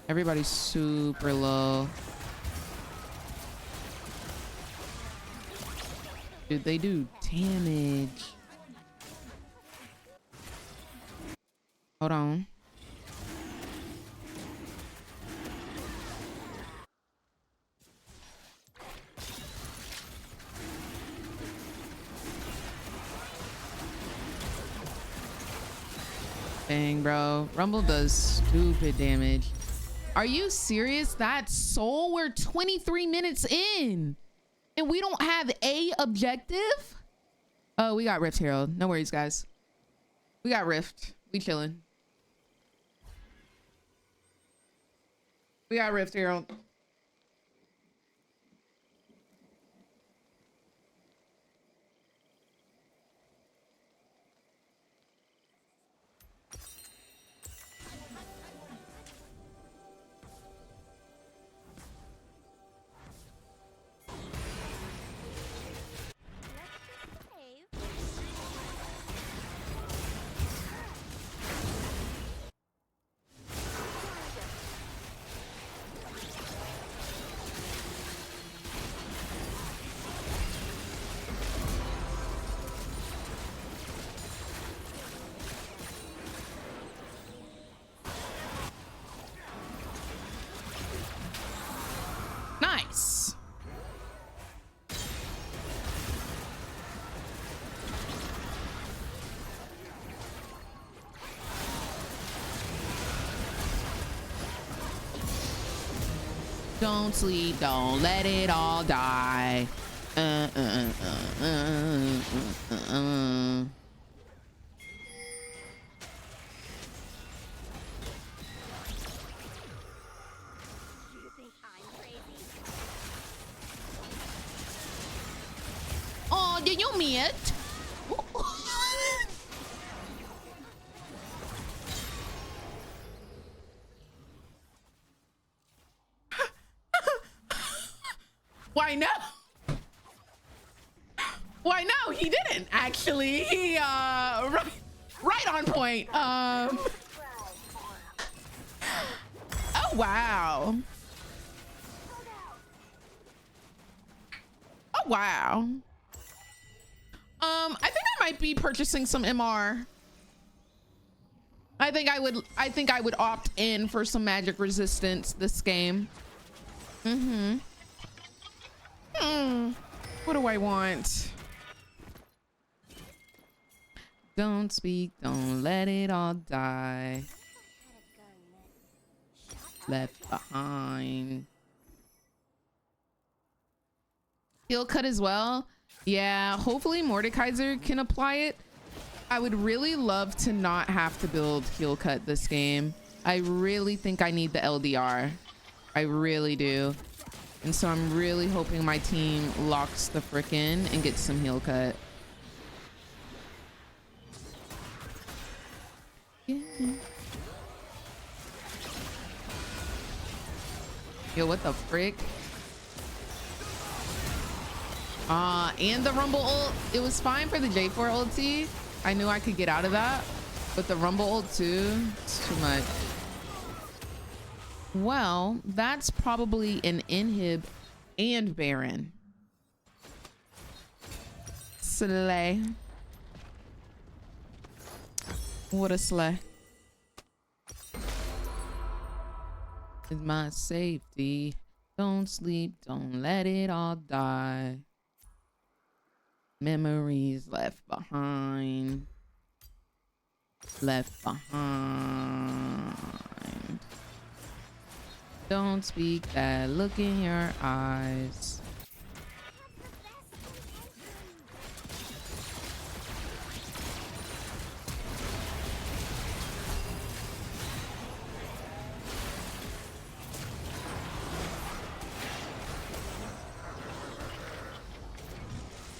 Everybody's super low. Dude, they do damage. Hold on. Dang, bro. Rumble does stupid damage. Are you serious? That's Soul? We're 23 minutes in and we don't have a objective? Oh, we got Rift Herald. No worries, guys. We got Rift. We chilling. We got Rift Herald. Nice. Don't sleep, don't let it all die. Oh, did you meet? Why no? Why no? He didn't actually. He right on point. Oh wow. Oh wow. I think I might be purchasing some MR. I think I would opt in for some magic resistance this game. What do I want? Don't speak, don't let it all die. Left behind. Heal cut as well. Yeah, hopefully Mordekaiser can apply it. I would really love to not have to build heal cut this game. I really think I need the LDR. I really do. And so I'm really hoping my team locks the frick in and gets some heal cut. Yeah. Yo, what the frick? And the Rumble ult. It was fine for the J4 ulti. I knew I could get out of that. But the Rumble ult too, it's too much. Well, that's probably an inhib and Baron. Slay. What a slay. Is my safety. Don't sleep, don't let it all die. Memories left behind. left behind. Don't speak that look in your eyes.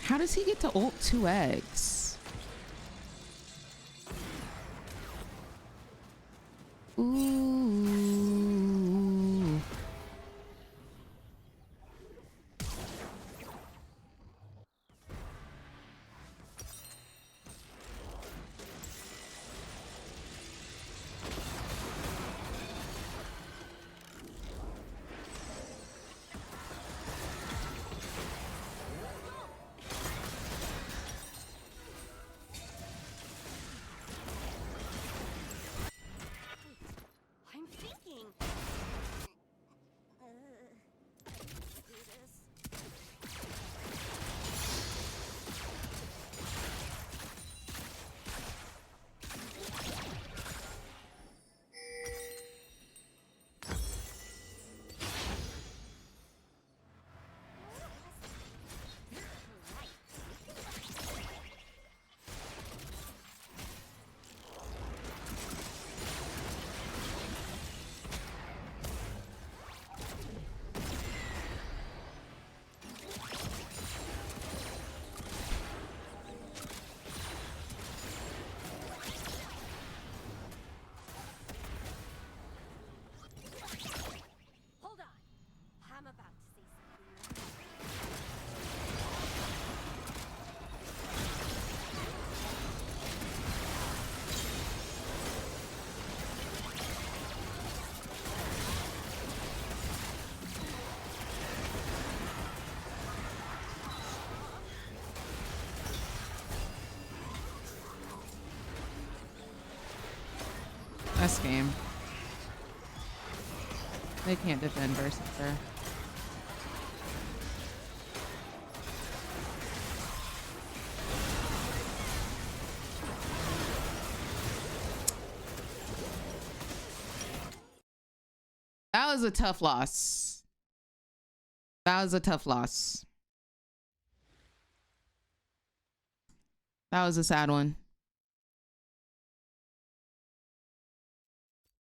How does he get to ult 2x? Ooh. I'm thinking. Do this. Hold on. I'm about to say something. This game. They can't defend versus her. That was a tough loss. That was a tough loss. That was a sad one.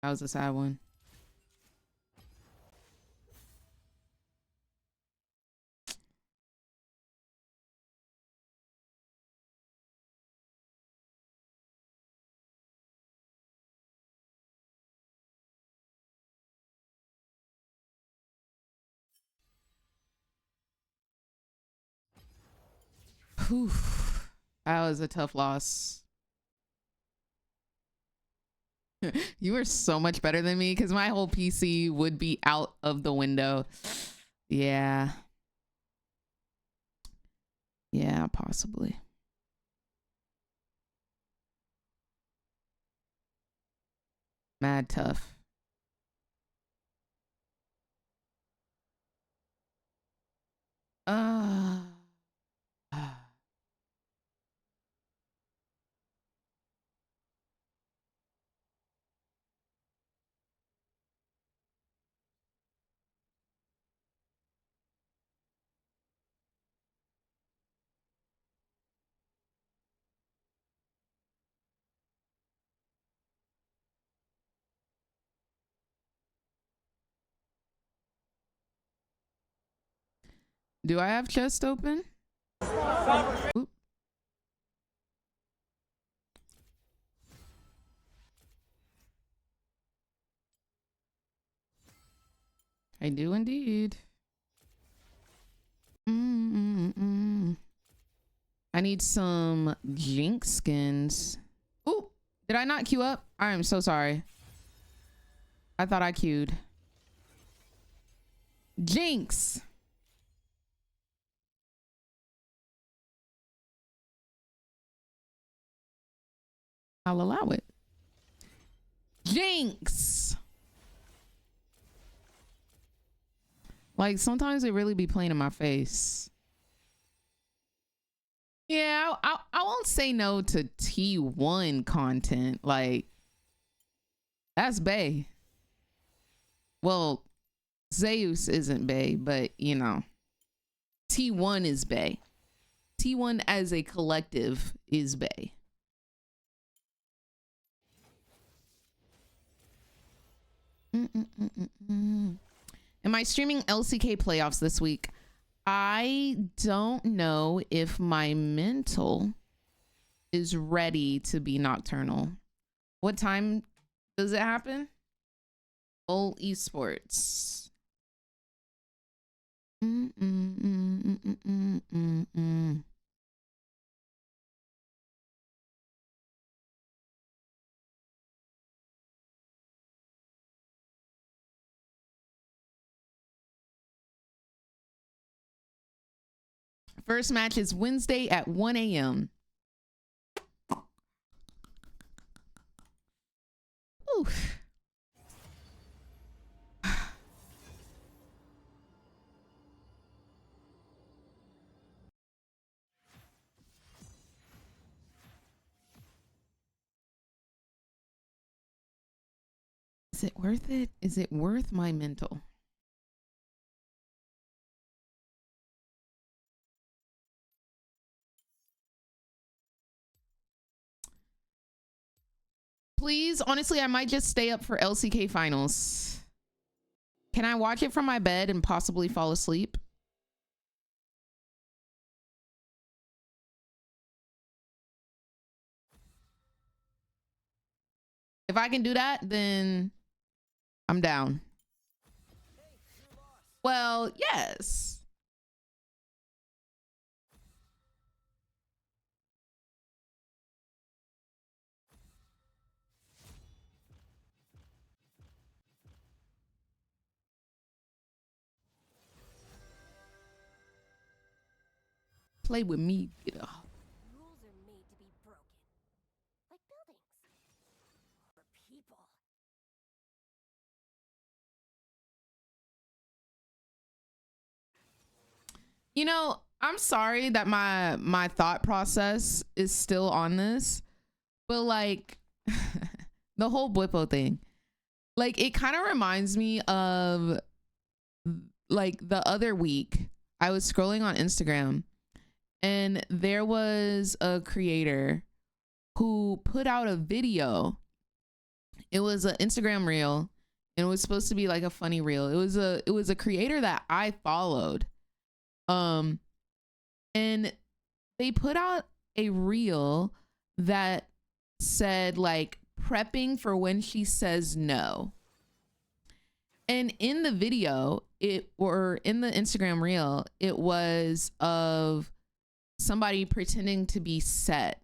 That was a sad one. Whew. That was a tough loss. You were so much better than me because my whole PC would be out of the window. Yeah. Yeah, possibly. Mad tough. Do I have chest open? Oop. I do indeed. I need some JINX skins. Ooh, did I not queue up? I am so sorry. I thought I queued. JINX. I'll allow it. JINX. Like sometimes they really be playing in my face. Yeah, I won't say no to T1 content. Like, that's bae. Well, Zeus isn't bae, but you know, T1 is bae. T1 as a collective is bae. Am I streaming LCK playoffs this week? I don't know if my mental is ready to be nocturnal. What time does it happen? All esports. First match is Wednesday at 1 a.m. Oof. Is it worth it? Is it worth my mental? Please, honestly, I might just stay up for LCK finals. Can I watch it from my bed and possibly fall asleep? If I can do that, then I'm down. Well, yes. Play with me, get off. Rules are made to be broken. Like buildings. For people. You know, I'm sorry that my thought process is still on this, but like the whole Blippo thing, like it kind of reminds me of like the other week I was scrolling on Instagram and there was a creator who put out a video. It was an Instagram reel and it was supposed to be like a funny reel. It was a creator that I followed. And they put out a reel that said like prepping for when she says no. And in the video, or in the Instagram reel, it was of somebody pretending to be set.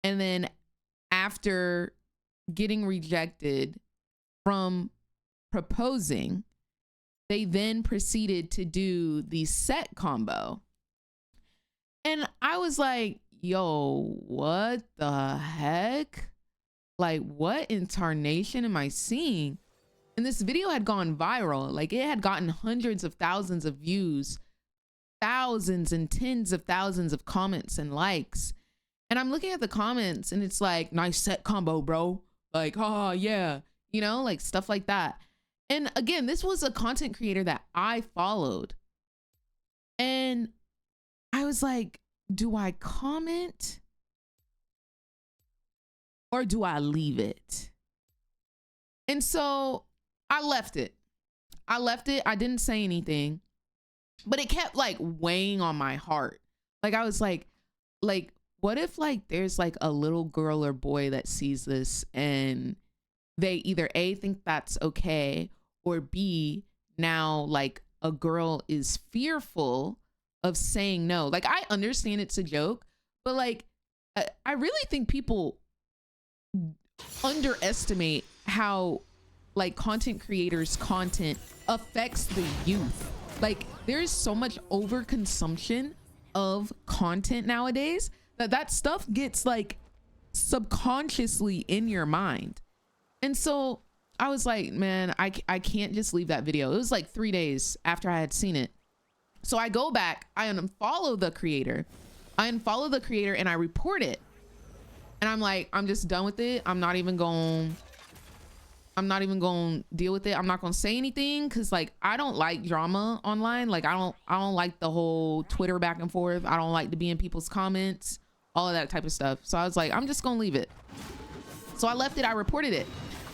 And then after getting rejected from proposing, they then proceeded to do the set combo. And I was like, yo, what the heck? Like, what in tarnation am I seeing? And this video had gone viral. Like, it had gotten hundreds of thousands of views, thousands and tens of thousands of comments and likes. And I'm looking at the comments and it's like, nice set combo, bro. Like, oh yeah, you know, like stuff like that. And again, this was a content creator that I followed. And I was like, do I comment or do I leave it? And so I left it. I didn't say anything, but it kept like weighing on my heart. Like I was like, what if like there's like a little girl or boy that sees this and they either A, think that's okay, or B, now like a girl is fearful of saying no. Like I understand it's a joke, but like I really think people underestimate how like content creators' content affects the youth. Like there's so much overconsumption of content nowadays that stuff gets like subconsciously in your mind. And so I was like, man, I can't just leave that video. It was like 3 days after I had seen it. So I go back, I unfollow the creator, I unfollow the creator and I report it. And I'm like, I'm just done with it. I'm not even going to deal with it. I'm not going to say anything because like I don't like drama online. Like I don't like the whole Twitter back and forth. I don't like to be in people's comments, all of that type of stuff. So I was like, I'm just going to leave it. So I left it. I reported it.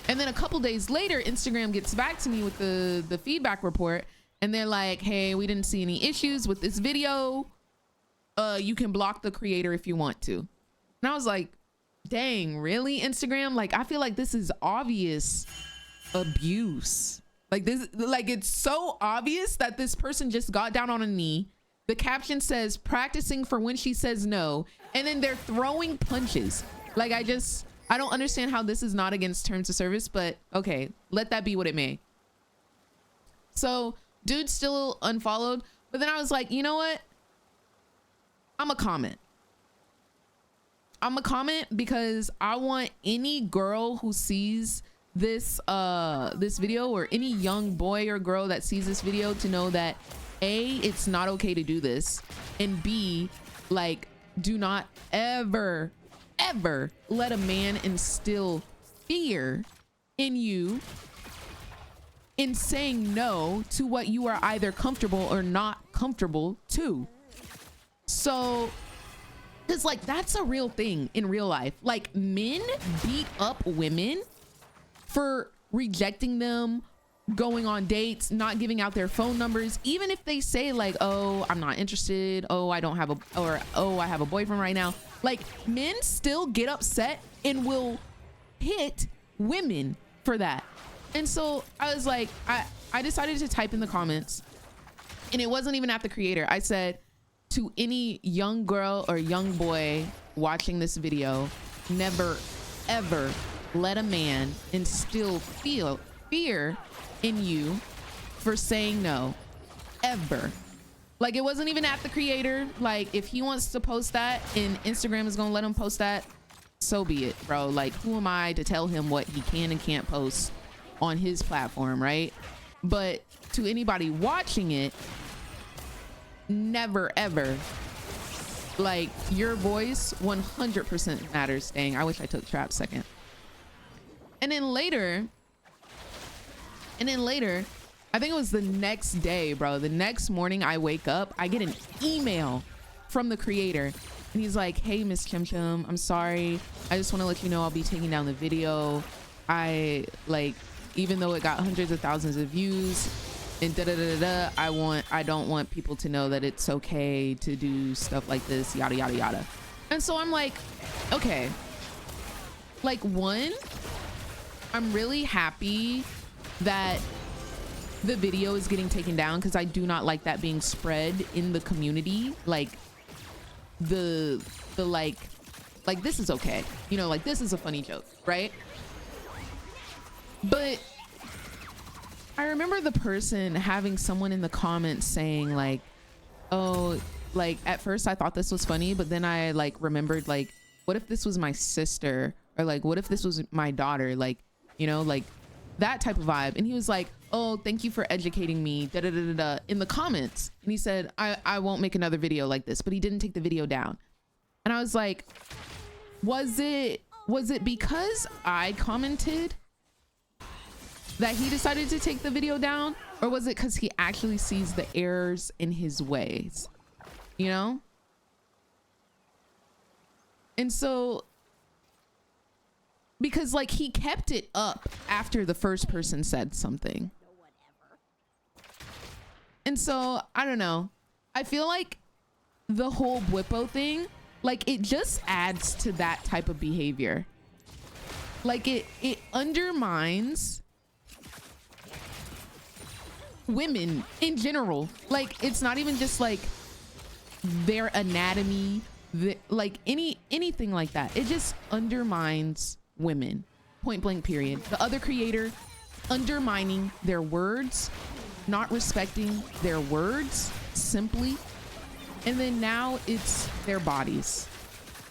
And then a couple days later, Instagram gets back to me with the feedback report. And they're like, hey, we didn't see any issues with this video. You can block the creator if you want to. And I was like, dang, really, Instagram? Like, I feel like this is obvious abuse. Like this, like it's so obvious that this person just got down on a knee. The caption says, practicing for when she says no. And then they're throwing punches. Like, I don't understand how this is not against terms of service, but okay, let that be what it may. So dude still unfollowed, but then I was like, you know what? I'm a comment because I want any girl who sees this this video, or any young boy or girl that sees this video, to know that A, it's not okay to do this, and B, like, do not ever let a man instill fear in you in saying no to what you are either comfortable or not comfortable to. So, because like that's a real thing in real life. Like, men beat up women for rejecting them, going on dates, not giving out their phone numbers, even if they say like, oh, I'm not interested, oh, I don't have oh, I have a boyfriend right now. Like, men still get upset and will hit women for that. And so I was like, I decided to type in the comments, and it wasn't even at the creator. I said, to any young girl or young boy watching this video, never ever let a man instill fear in you for saying no, ever. Like, it wasn't even at the creator. Like, if he wants to post that and Instagram is gonna let him post that, so be it, bro. Like, who am I to tell him what he can and can't post on his platform, right? But to anybody watching it, never ever, like, your voice 100% matters. Dang, I wish I took Trap second. And then later, I think it was the next day, bro, the next morning, I wake up, I get an email from the creator, and he's like, hey, Miss Chim Chim, I'm sorry, I just want to let you know I'll be taking down the video. I, like, even though it got hundreds of thousands of views and I don't want people to know that it's okay to do stuff like this, yada yada yada. And so I'm like, okay, like, one, I'm really happy that the video is getting taken down, because I do not like that being spread in the community. Like, the like this is okay, you know, like, this is a funny joke, right? But I remember the person having someone in the comments saying like, oh, like, at first I thought this was funny, but then I like remembered, like, what if this was my sister, or like, what if this was my daughter, like, you know, like that type of vibe. And he was like, oh, thank you for educating me, in the comments. And he said, I won't make another video like this, but he didn't take the video down. And I was like, was it because I commented that he decided to take the video down, or was it because he actually sees the errors in his ways, you know? And so, because like, he kept it up after the first person said something. And so, I don't know, I feel like the whole Bwipo thing, like, it just adds to that type of behavior. Like, it undermines women in general. Like, it's not even just like their anatomy, like anything like that. It just undermines women, point blank period. The other creator undermining their words, not respecting their words simply, and then now it's their bodies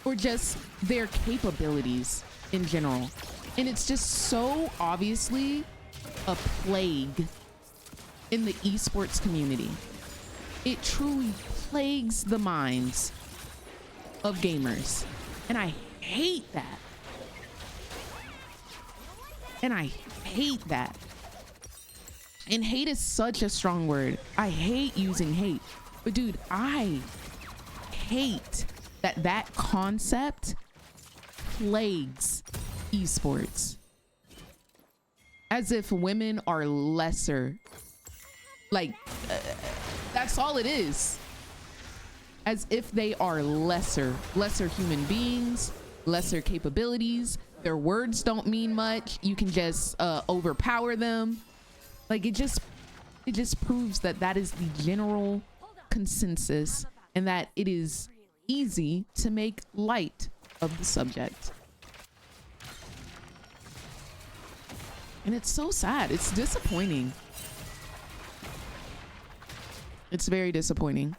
or just their capabilities in general. And it's just so obviously a plague in the esports community. It truly plagues the minds of gamers. And I hate that. And I hate that. And hate is such a strong word. I hate using hate. But dude, I hate that that concept plagues esports. As if women are lesser. Like, that's all it is. As if they are lesser human beings, lesser capabilities. Their words don't mean much. You can just overpower them. Like, it just proves that that is the general consensus and that it is easy to make light of the subject. And it's so sad. It's disappointing. It's very disappointing.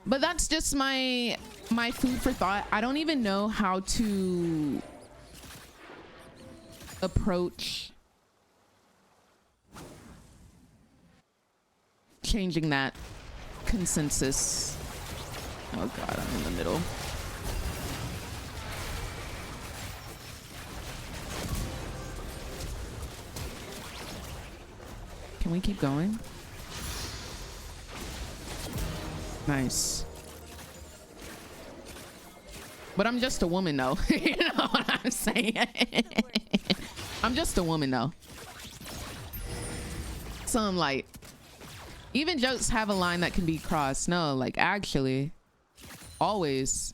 But that's just my food for thought. I don't even know how to approach changing that consensus. Oh God, I'm in the middle. Can we keep going? Nice. But I'm just a woman though. You know what I'm saying? I'm just a woman though. So I'm like, even jokes have a line that can be crossed. No, like actually, always.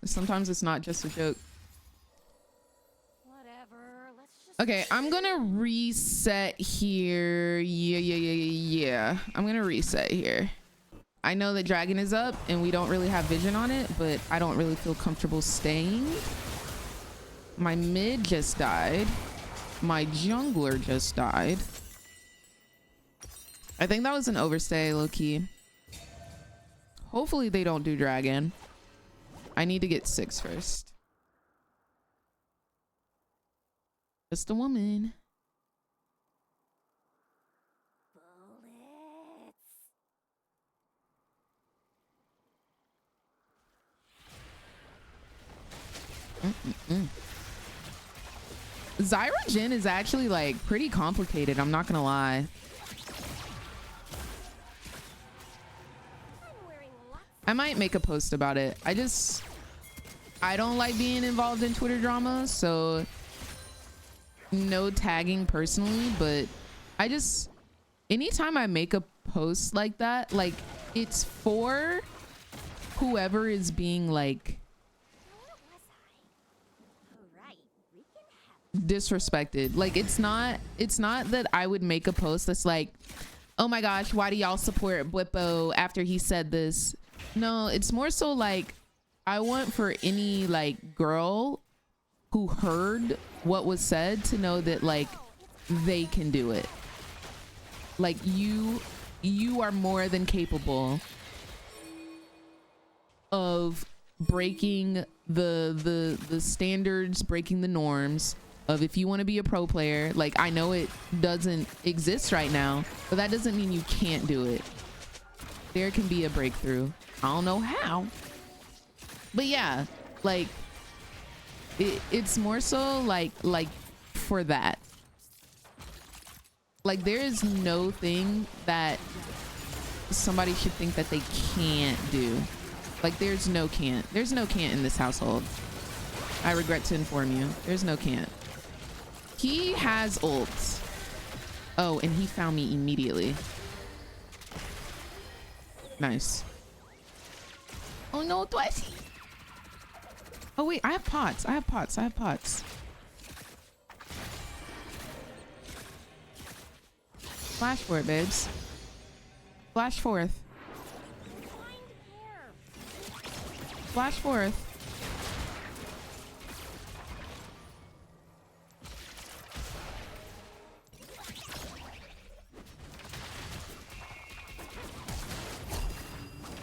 Sometimes it's not just a joke. Okay, I'm gonna reset here. Yeah. I'm gonna reset here. I know that Dragon is up and we don't really have vision on it, but I don't really feel comfortable staying. My mid just died. My jungler just died. I think that was an overstay, low-key. Hopefully they don't do Dragon. I need to get 6 first. Just a woman. Zyra Jhin is actually like pretty complicated. I'm not gonna lie. I might make a post about it. I don't like being involved in Twitter drama, so no tagging personally, but anytime I make a post like that, like it's for whoever is being like disrespected. Like it's not that I would make a post that's like, oh my gosh, why do y'all support Bwipo after he said this? No, it's more so like I want for any like girl who heard what was said to know that like they can do it. Like you are more than capable of breaking the standards, breaking the norms of if you want to be a pro player. Like I know it doesn't exist right now, but that doesn't mean you can't do it. There can be a breakthrough. I don't know how, but yeah, like it's more so like for that. Like there is no thing that somebody should think that they can't do. Like there's no can't in this household. I regret to inform you, there's no can't. He has ults. Oh, and he found me immediately. Nice. Oh no, twice. Oh wait, I have pots. Flash for it, babes. Flash forth. Flash forth.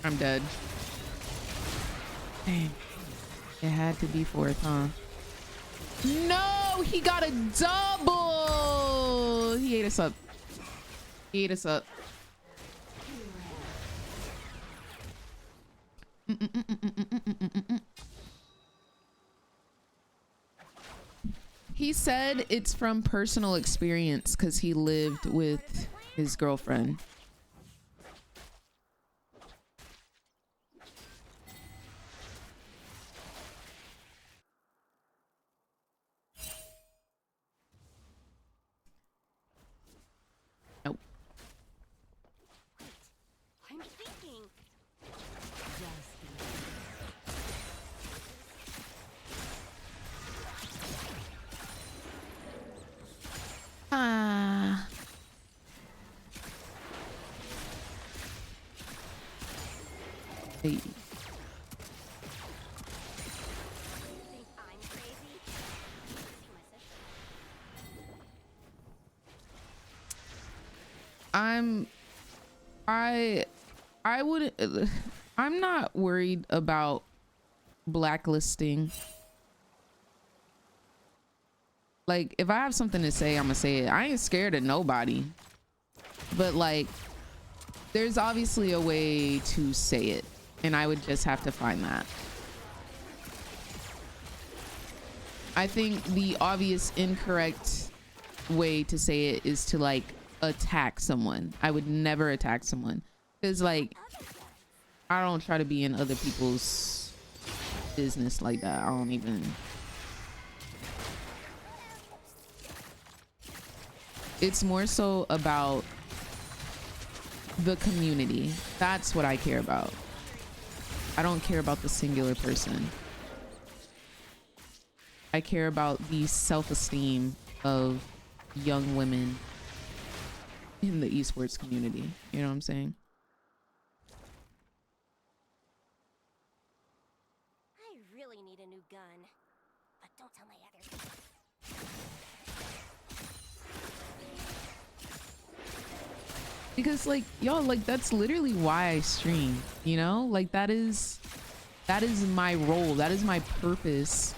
I'm dead. Dang. It had to be fourth, huh? No, he got a double. He ate us up. He said it's from personal experience because he lived with his girlfriend. Nope. I'm thinking. Ah. Hey. I would I'm not worried about blacklisting. Like, if I have something to say, I'm gonna say it. I ain't scared of nobody. But like, there's obviously a way to say it, and I would just have to find that. I think the obvious incorrect way to say it is to like attack someone. I would never attack someone, because like, I don't try to be in other people's business like that. I don't even. It's more so about the community. That's what I care about. I don't care about the singular person. I care about the self-esteem of young women in the esports community. You know what I'm saying? I really need a new gun, but don't tell my other. Because like, y'all, like, that's literally why I stream, you know? Like, that is my role. That is my purpose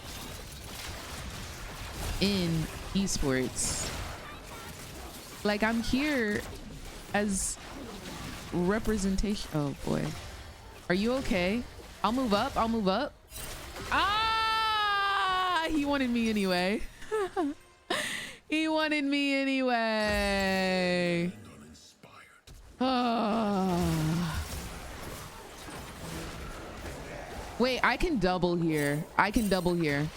in esports. Like, I'm here as representation. Oh boy. Are you okay? I'll move up. I'll move up. Ah, he wanted me anyway. He wanted me anyway. Wait, I can double here. I can double here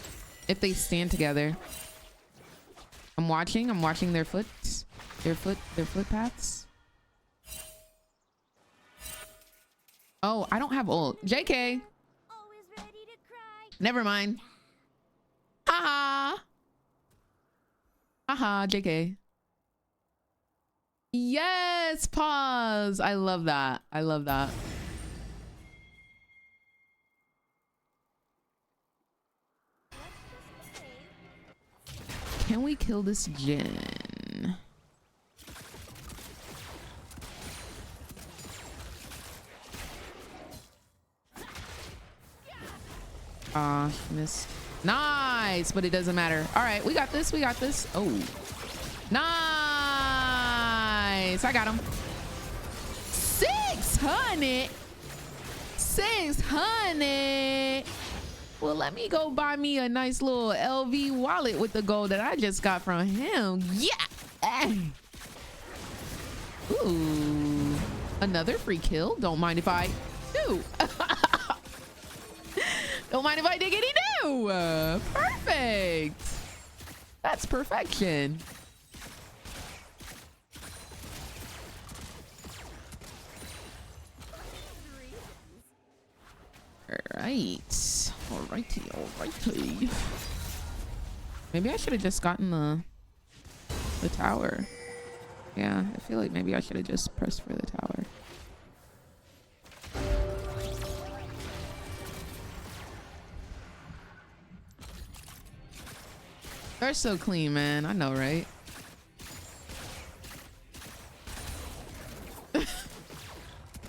if they stand together. I'm watching their foot paths. Oh, I don't have ult. JK. Never mind. Haha. Haha, JK. Yes, pause. I love that. I love that. Can we kill this Jhin? Ah, missed. Nice, but it doesn't matter. All right, we got this. We got this. Oh, nice. I got him. 600. 600. Well, let me go buy me a nice little LV wallet with the gold that I just got from him. Yeah. Ooh, another free kill. Don't mind if I do. Don't mind if I diggity do. Perfect. That's perfection. Alright. Alrighty. Maybe I should have just gotten the tower. Yeah, I feel like maybe I should have just pressed for the tower. They're so clean, man. I know, right? Look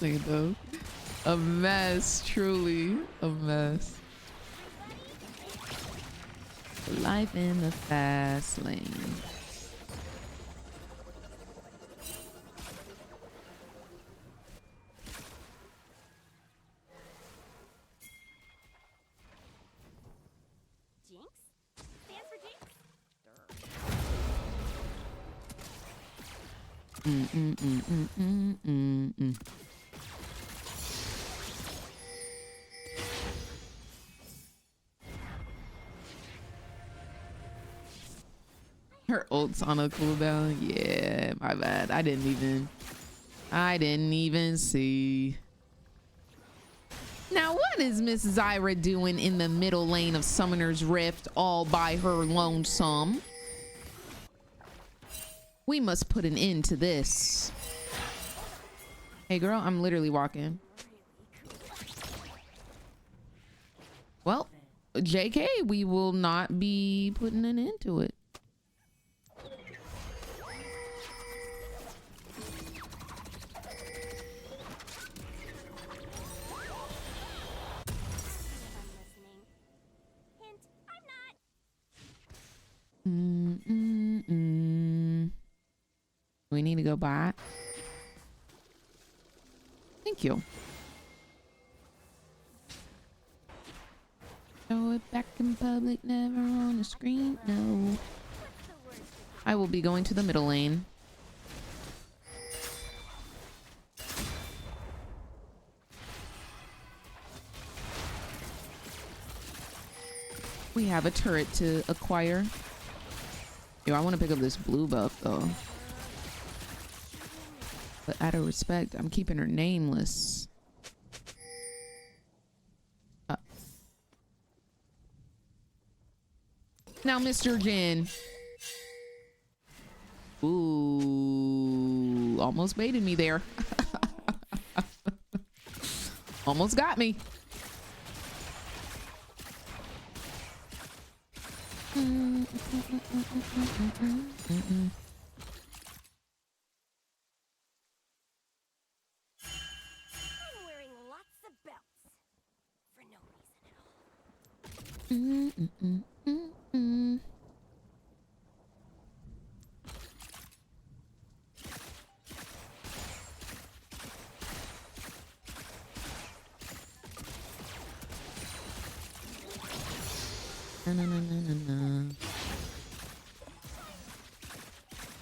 at those. A mess, truly a mess. Life in the fast lane. Her ult's on a cooldown. Yeah, my bad. I didn't even see. Now, what is Miss Zyra doing in the middle lane of Summoner's Rift all by her lonesome? We must put an end to this. Hey, girl, I'm literally walking. Well, JK, we will not be putting an end to it. We need to go back. Thank you. Show it back in public, never on the screen. No. I will be going to the middle lane. We have a turret to acquire. Yo, I want to pick up this blue buff though. But out of respect, I'm keeping her nameless. Now, Mr. Jin. Ooh, almost baited me there. Almost got me.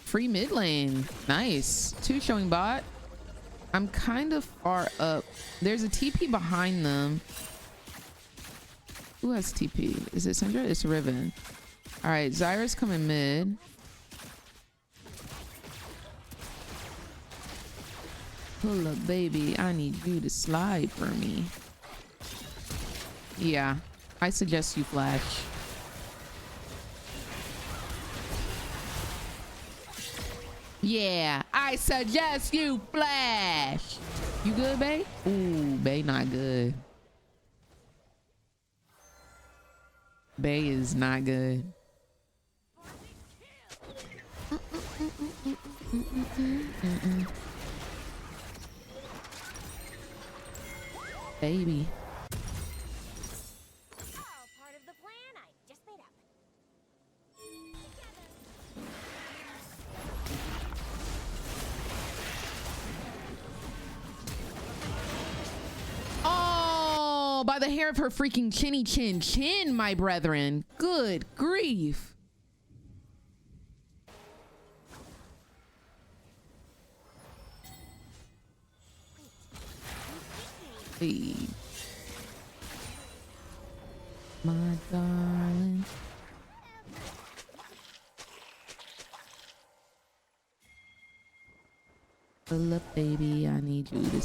Free mid lane. Nice. 2 showing bot. I'm kind of far up. There's a TP behind them. Who has TP? Is it Syndra? It's Riven. All right, Zyra's coming mid. Pull up, baby. I need you to slide for me. Yeah, I suggest you flash. Yeah, I suggest you flash. You good, bae? Ooh, bae not good. Bae is not good. Baby. Oh, by the hair of her freaking chinny chin, my brethren. Good grief. Hey. My darling. Pull up, baby. I need you to.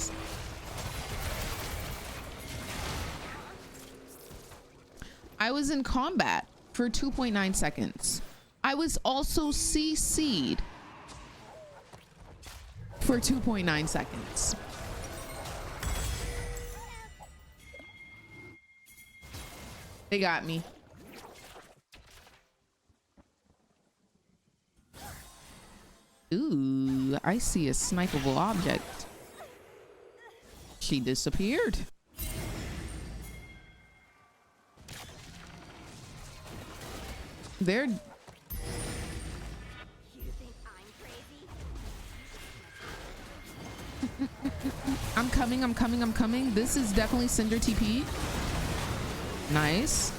I was in combat for 2.9 seconds. I was also CC'd for 2.9 seconds. They got me. Ooh, I see a snipeable object. She disappeared. They're... I'm coming. This is definitely Cinder TP. Nice.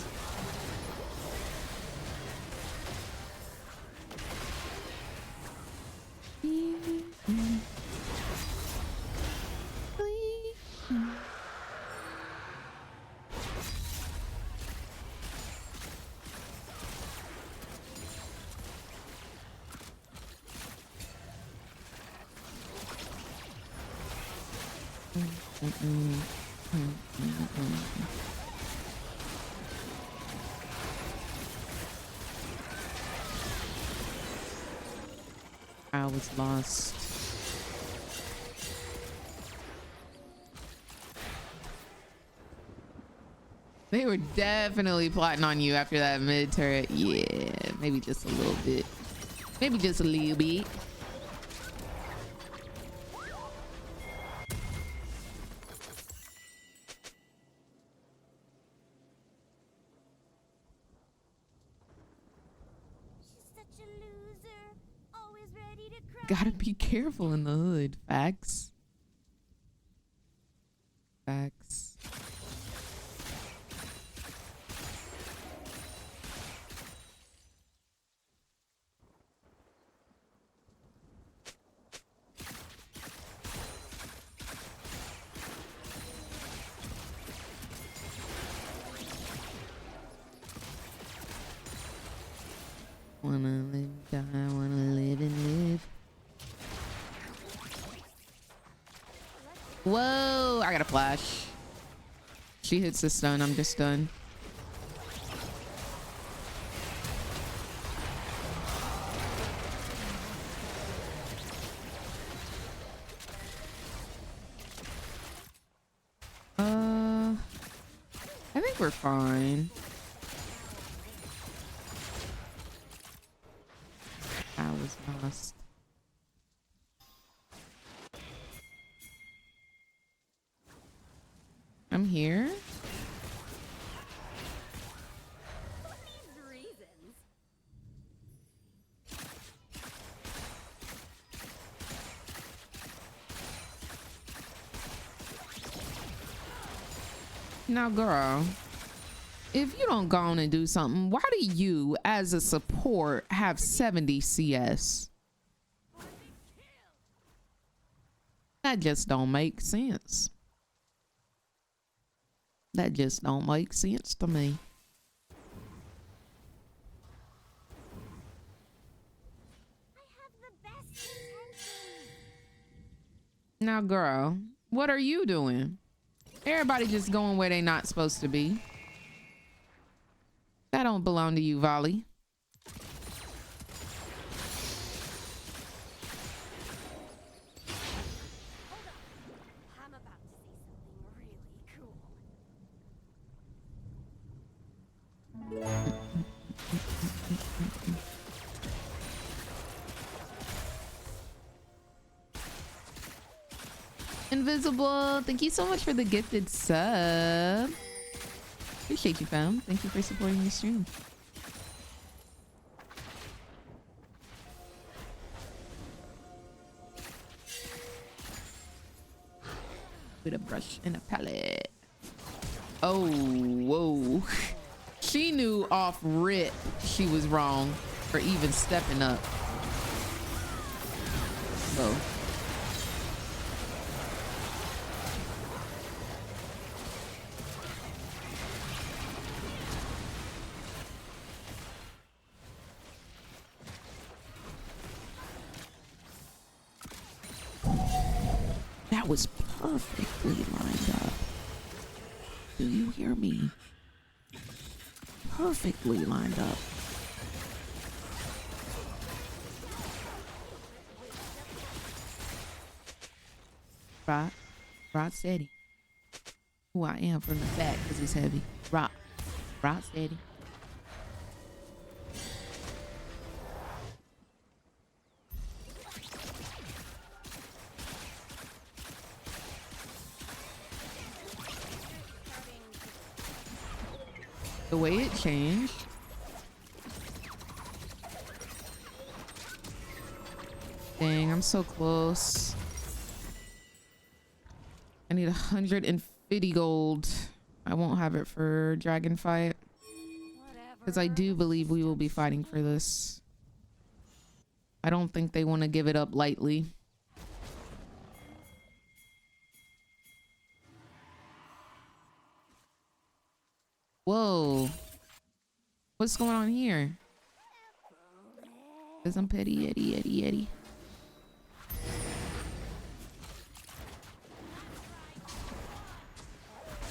I was lost. They were definitely plotting on you after that mid turret. Yeah, maybe just a little bit. Maybe just a little bit. Gotta be careful in the hood. Facts. Facts. Wanna live, die, wanna live and live. Whoa, I got a flash. She hits the stun, I'm just done. I think we're fine. I was lost. I'm here. Now, girl, if you don't go on and do something, why do you, as a support, have 70 CS? That just don't make sense. That just don't make sense to me. Now, girl, what are you doing? Everybody just going where they not supposed to be. That don't belong to you, Volley. Invisible, thank you so much for the gifted sub. Appreciate you, fam. Thank you for supporting the stream. With a brush and a palette. Oh, whoa. She knew off rip she was wrong for even stepping up. Whoa. That was perfectly lined up. Do you hear me? Perfectly lined up. Rock steady. Who I am from the back because it's heavy. Rock steady. The way it changed. Dang, I'm so close. I need 150 gold. I won't have it for Dragon Fight. Because I do believe we will be fighting for this. I don't think they want to give it up lightly. Whoa. What's going on here? Cause I'm petty, Eddie.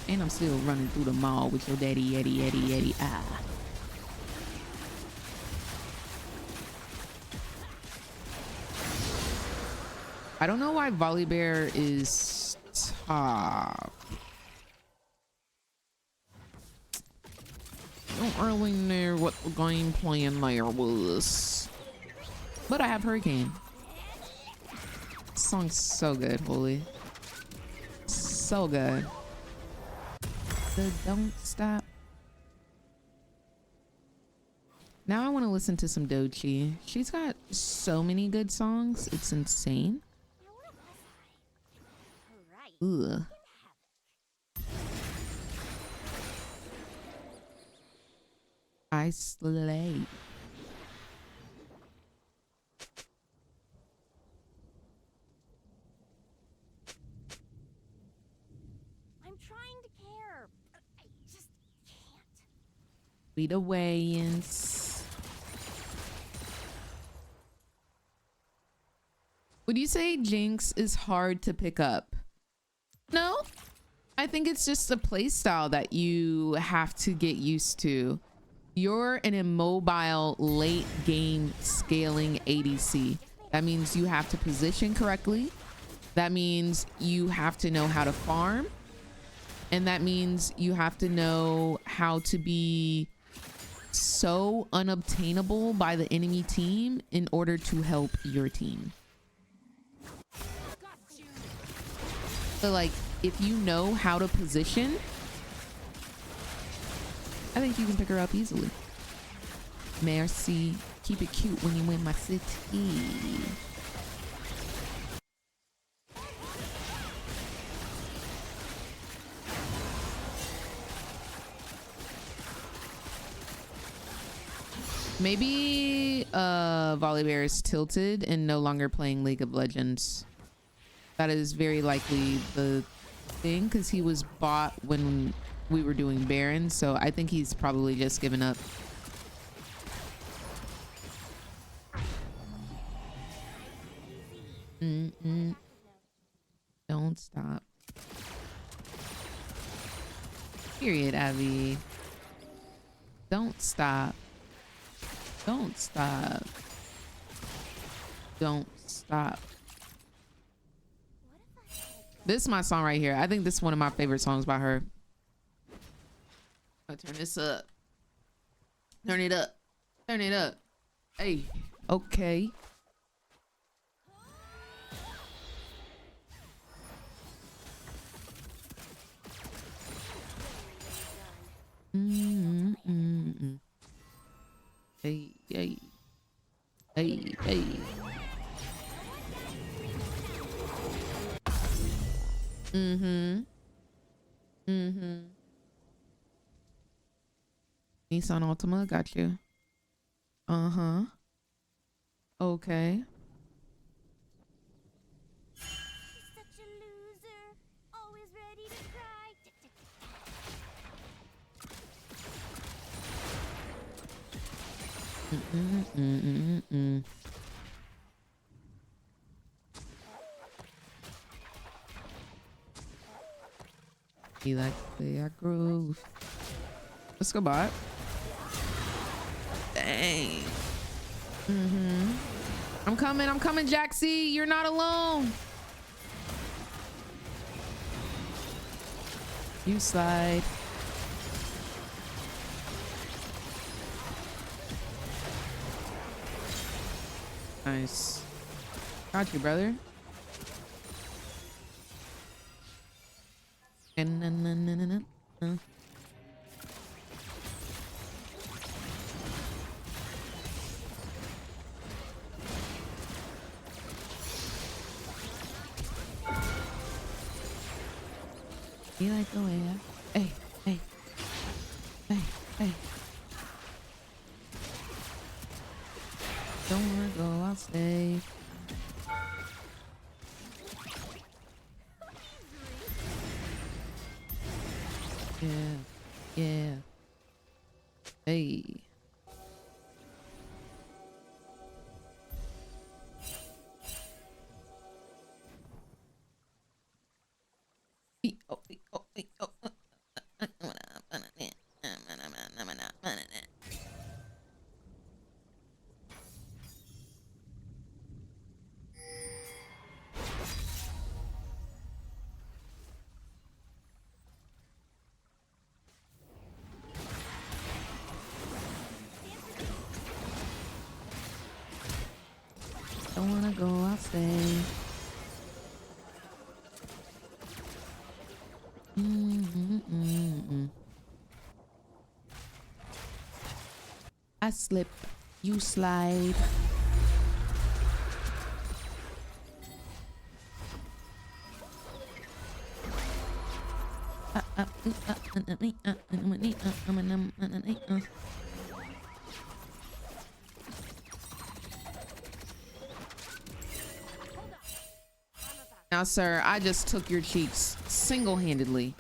And I'm still running through the mall with your daddy, Eddie. Ah. I don't know why Volibear is top. Don't really know what the game plan there was. But I have Hurricane. This song's so good, holy. So good. The Don't Stop. Now I want to listen to some Doechii. She's got so many good songs. It's insane. Ugh. I slay. I'm trying to care, but I just can't. We the weigh-ins. Would you say JINX is hard to pick up? No, I think it's just a play style that you have to get used to. You're an immobile late game scaling ADC. That means you have to position correctly. That means you have to know how to farm. And that means you have to know how to be so unobtainable by the enemy team in order to help your team. So like, if you know how to position, I think you can pick her up easily. Merci. Keep it cute when you win my city. Maybe Volibear is tilted and no longer playing League of Legends. That is very likely the thing, because he was bought when we were doing Baron, so I think he's probably just given up. Don't stop. Period, Abby. Don't stop. Don't stop. Don't stop. This is my song right here. I think this is one of my favorite songs by her. I'll turn this up. Turn it up. Turn it up. Hey. Okay. Hey, hey. Hey, hey. Nissan Altima, got you. Okay. Such a loser, always ready to cry. He like to play a groove. Let's go bot. Dang. I'm coming, Jaxie. You're not alone. You slide. Nice. Got you, brother. And you like the way I... Hey, hey. Hey, hey. Don't wanna go, I'll stay. Yeah, yeah. Hey. I slip, you slide. Now, sir, I just took your cheeks single-handedly.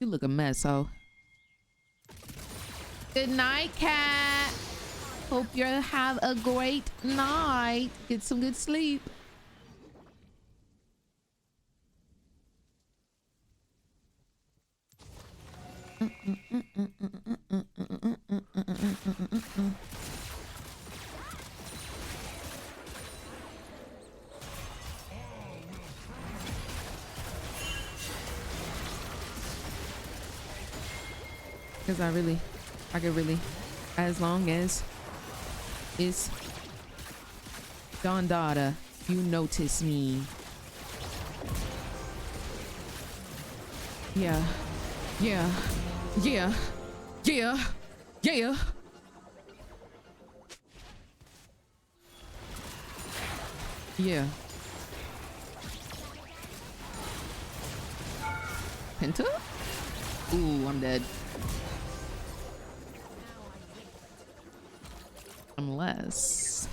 You look a mess, ho. Good night, cat. Hope you have a great night. Get some good sleep. Because I could really, as long as it's Dawn Daughter, you notice me. Yeah, yeah, yeah, yeah, yeah. Yeah. Penta? Ooh, I'm dead. Unless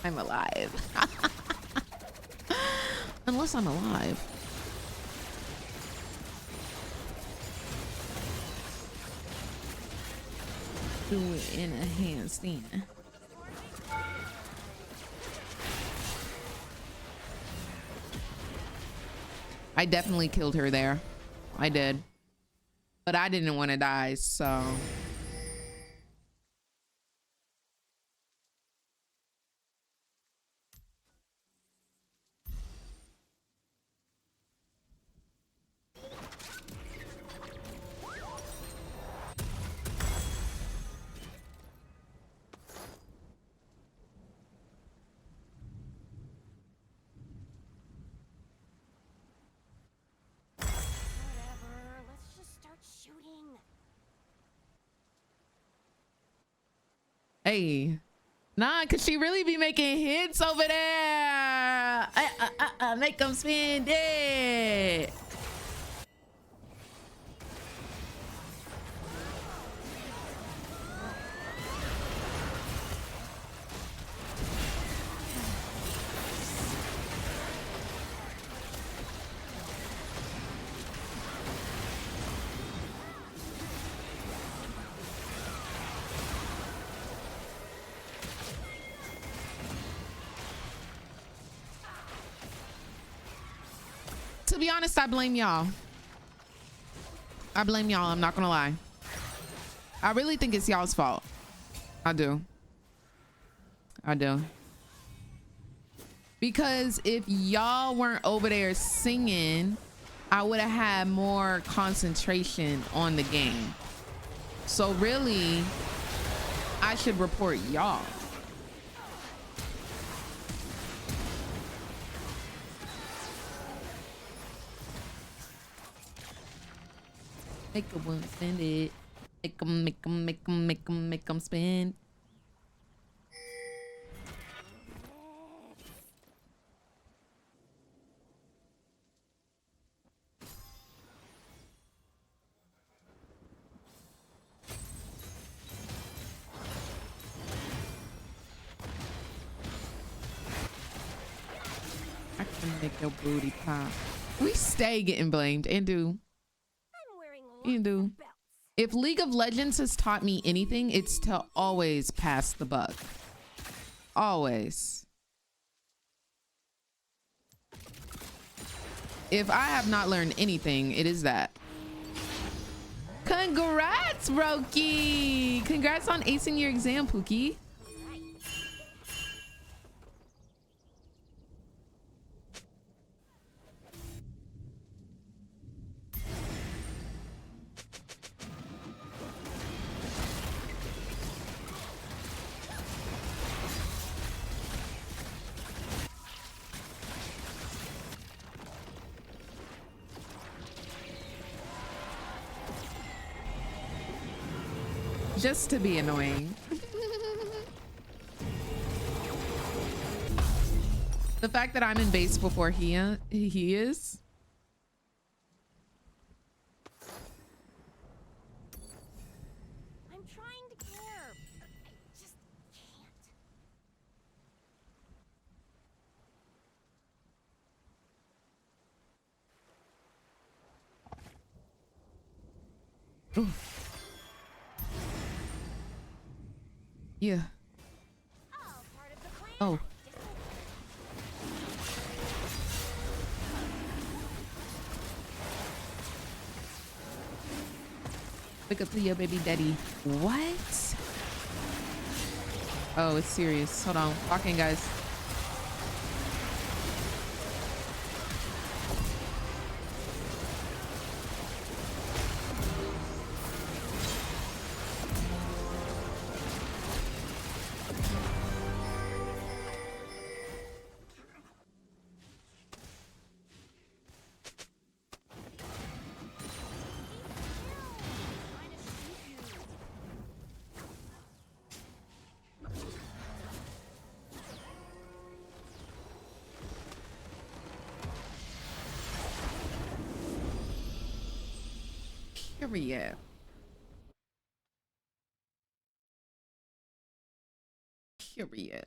I'm alive. Unless I'm alive. Do it in a handstand. I definitely killed her there. I did. But I didn't want to die, so... Hey, nah, could she really be making hits over there? Make them spend it. To be honest, I blame y'all. I blame y'all. I'm not gonna lie. I really think it's y'all's fault. I do. I do. Because if y'all weren't over there singing, I would have had more concentration on the game. So really, I should report y'all. Make a one spend it. Make them spend. I can make your booty pop. We stay getting blamed and do. You do. If League of Legends has taught me anything, it's to always pass the buck. Always. If I have not learned anything, it is that. Congrats, Brokey. Congrats on acing your exam, Pookie. Just to be annoying. The fact that I'm in base before he is. I'm trying to care. I just can't. Yeah. Oh. Pick up to your baby daddy. What? Oh, it's serious. Hold on. Walk in, guys. Period. Period.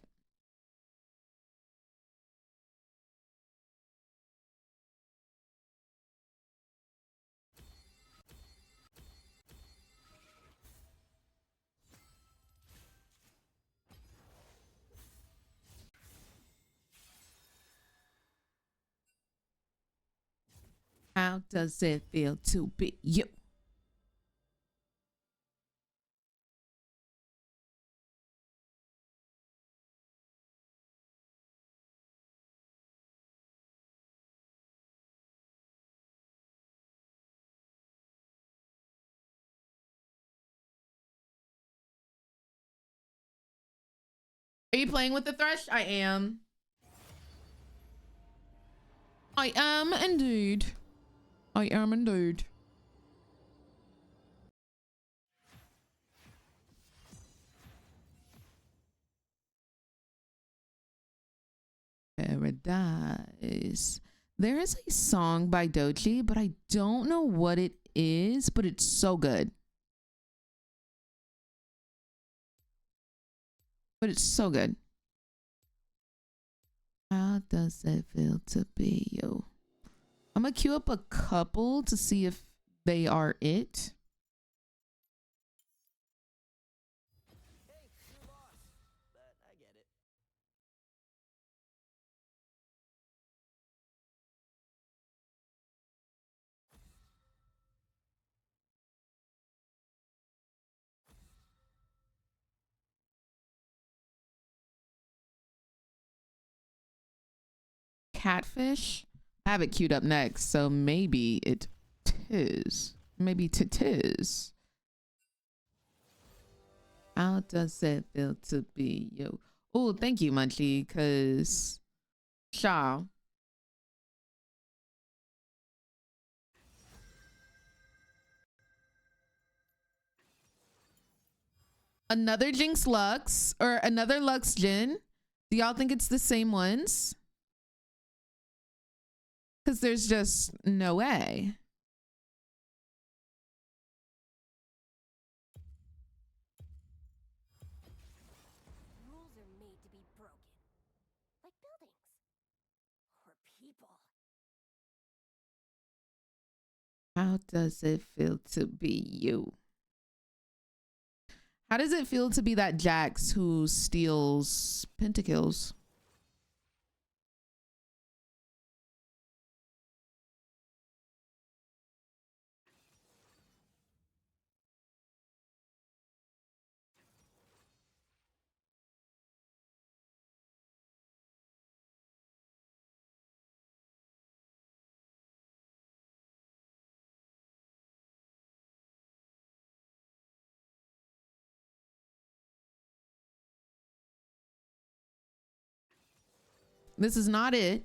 How does it feel to be you? Are you playing with the Thresh? I am. I am indeed. I am indeed. Paradise. There is a song by Dochi, but I don't know what it is, but it's so good. But it's so good. How does it feel to be you? I'm gonna queue up a couple to see if they are it. Catfish. I have it queued up next, so maybe it is. Maybe it is. How does it feel to be you? Oh, thank you, Munchie, because Shaw. Another Jinx Lux or another Lux Jin. Do y'all think it's the same ones? Because there's just no way. Rules are made to be broken. Like buildings. Or people. How does it feel to be you? How does it feel to be that Jax who steals pentakills? This is not it,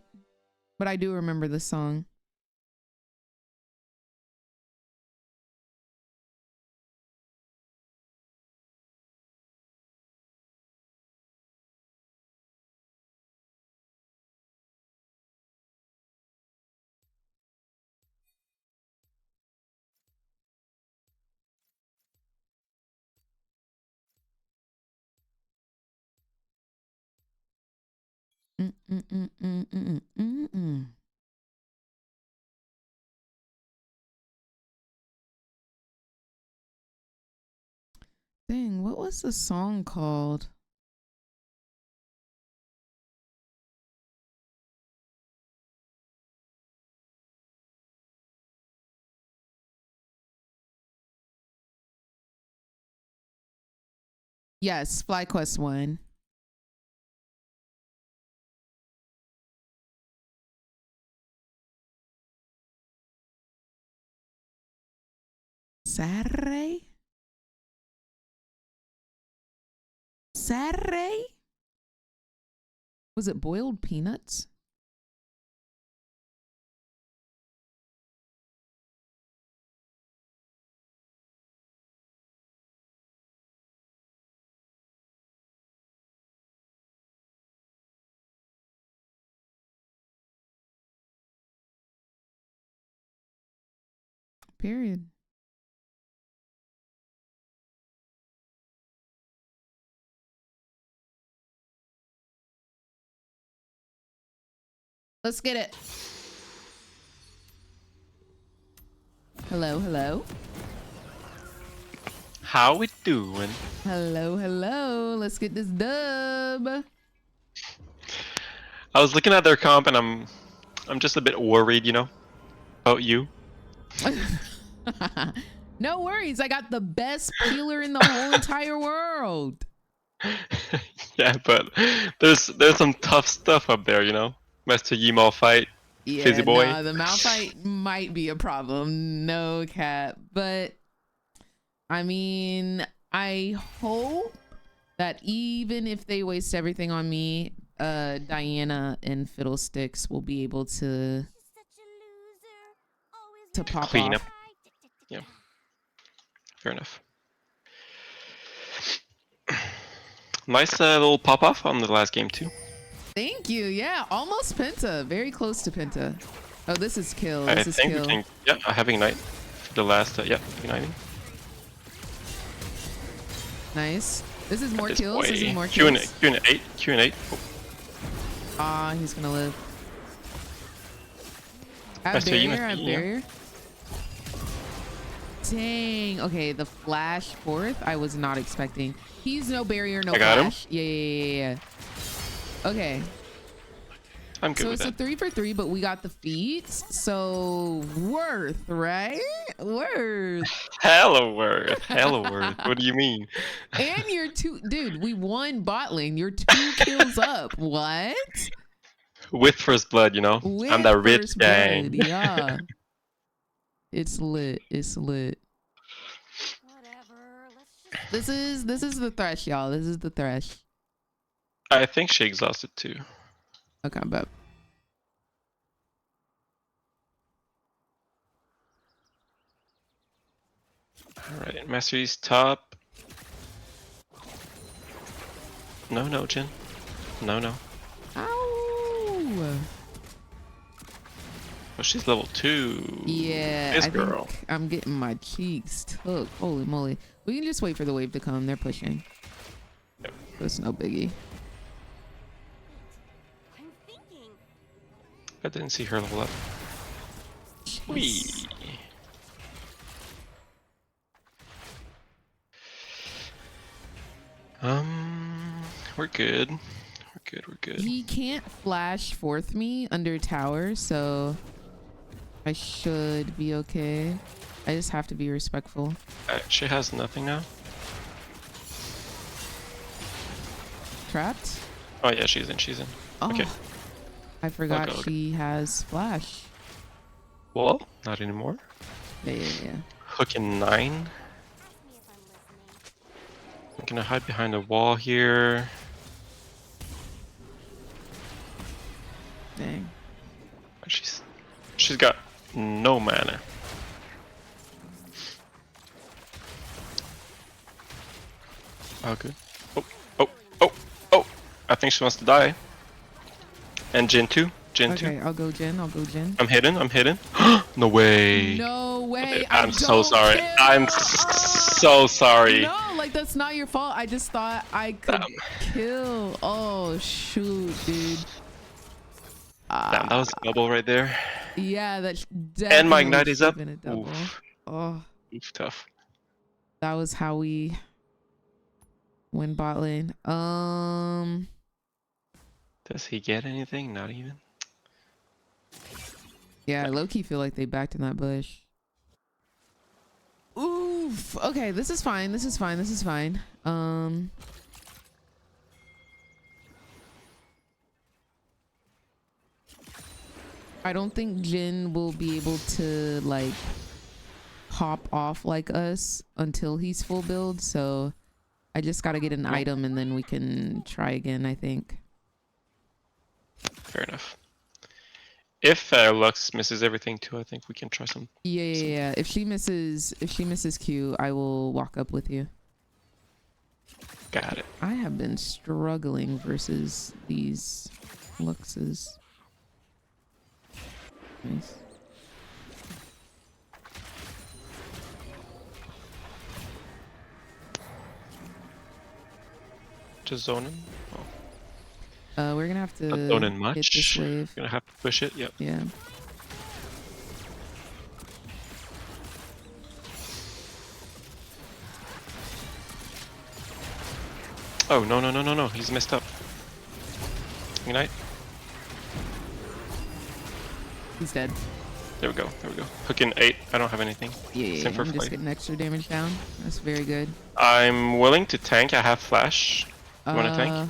but I do remember the song. Dang, what was the song called? Yes, FlyQuest 1. Saturday? Saturday? Was it boiled peanuts? Period. Let's get it. Hello, hello. How we doing? Hello, hello. Let's get this dub. I was looking at their comp and I'm just a bit worried, you know, about you. No worries. I got the best peeler in the whole entire world. Yeah, but there's some tough stuff up there, you know. Master Yimo fight, Yeah, Fizzy boy. nah, the Malphite might be a problem. No cap. But I mean, I hope that even if they waste everything on me, Diana and Fiddlesticks will be able to pop Clean off. up. Yeah. Fair enough. Nice little pop off on the last game too. Thank you. Yeah, almost Penta. Very close to Penta. Oh, this is kill. This is think kill. we can. Yeah, I have Ignite for the last. Yeah, igniting. Nice. This is more kills. This is more Q and kills. eight. Q and 8. Ah, he's gonna live. I have Nice to barrier. you, I have yeah. barrier. Dang. Okay, the flash fourth. I was not expecting. He's no barrier, no I got flash. Yeah. Okay. I'm good So with it's that. a 3 for 3, but we got the feats. So worth, right? Worth. Hella worth. Hella worth. What do you mean? And you're dude, we won bot lane. You're 2 kills up. What? With first blood, you know. With I'm that rich first gang. blood, yeah. It's lit. It's lit. This is the thresh, y'all. This is the thresh. I think she exhausted too. Okay, bet. Alright, Mastery's top. No, Jin. No. Ow! Oh, she's level 2. Yeah, This I girl. think I'm getting my cheeks took. Holy moly. We can just wait for the wave to come. They're pushing. Yep. It's no biggie. I didn't see her level up. Wee. We're good. We're good. He can't flash forth me under tower, so I should be okay. I just have to be respectful. She has nothing now. Trapped? Oh yeah, she's in. Oh, Okay. I forgot Okay. she has flash. Well, not anymore. Yeah. Hook in 9. I'm gonna hide behind the wall here. Dang. She's got no mana. Oh, good. Oh. I think she wants to die. And Jin too. Okay, I'll go Jin. I'm hidden. No way. No way. I'm so sorry. I'm so sorry. No, like that's not your fault. I just thought I could kill. Oh shoot, dude. Damn, that was a double right there. Yeah, that's definitely. And my ignite is up. Oof. Oh. Oof, tough. That was how we win bot lane. Does he get anything? Not even. Yeah, I low-key feel like they backed in that bush. Oof. Okay, this is fine. I don't think Jin will be able to like hop off like us until he's full build, so I just gotta get an item and then we can try again, I think. Fair enough. If Lux misses everything too, I think we can try some. Yeah. If she misses Q, I will walk up with you. Got it. I have been struggling versus these Luxes. Nice. Just zone him. We're gonna have to not zoning much. hit this wave. Gonna have to push it. Yep. Yeah. Oh no! He's messed up. Ignite. He's dead. There we go. Hook in 8. I don't have anything. Yeah. Same for I'm just getting extra damage down. That's very good. I'm willing to tank. I have flash. You wanna tank?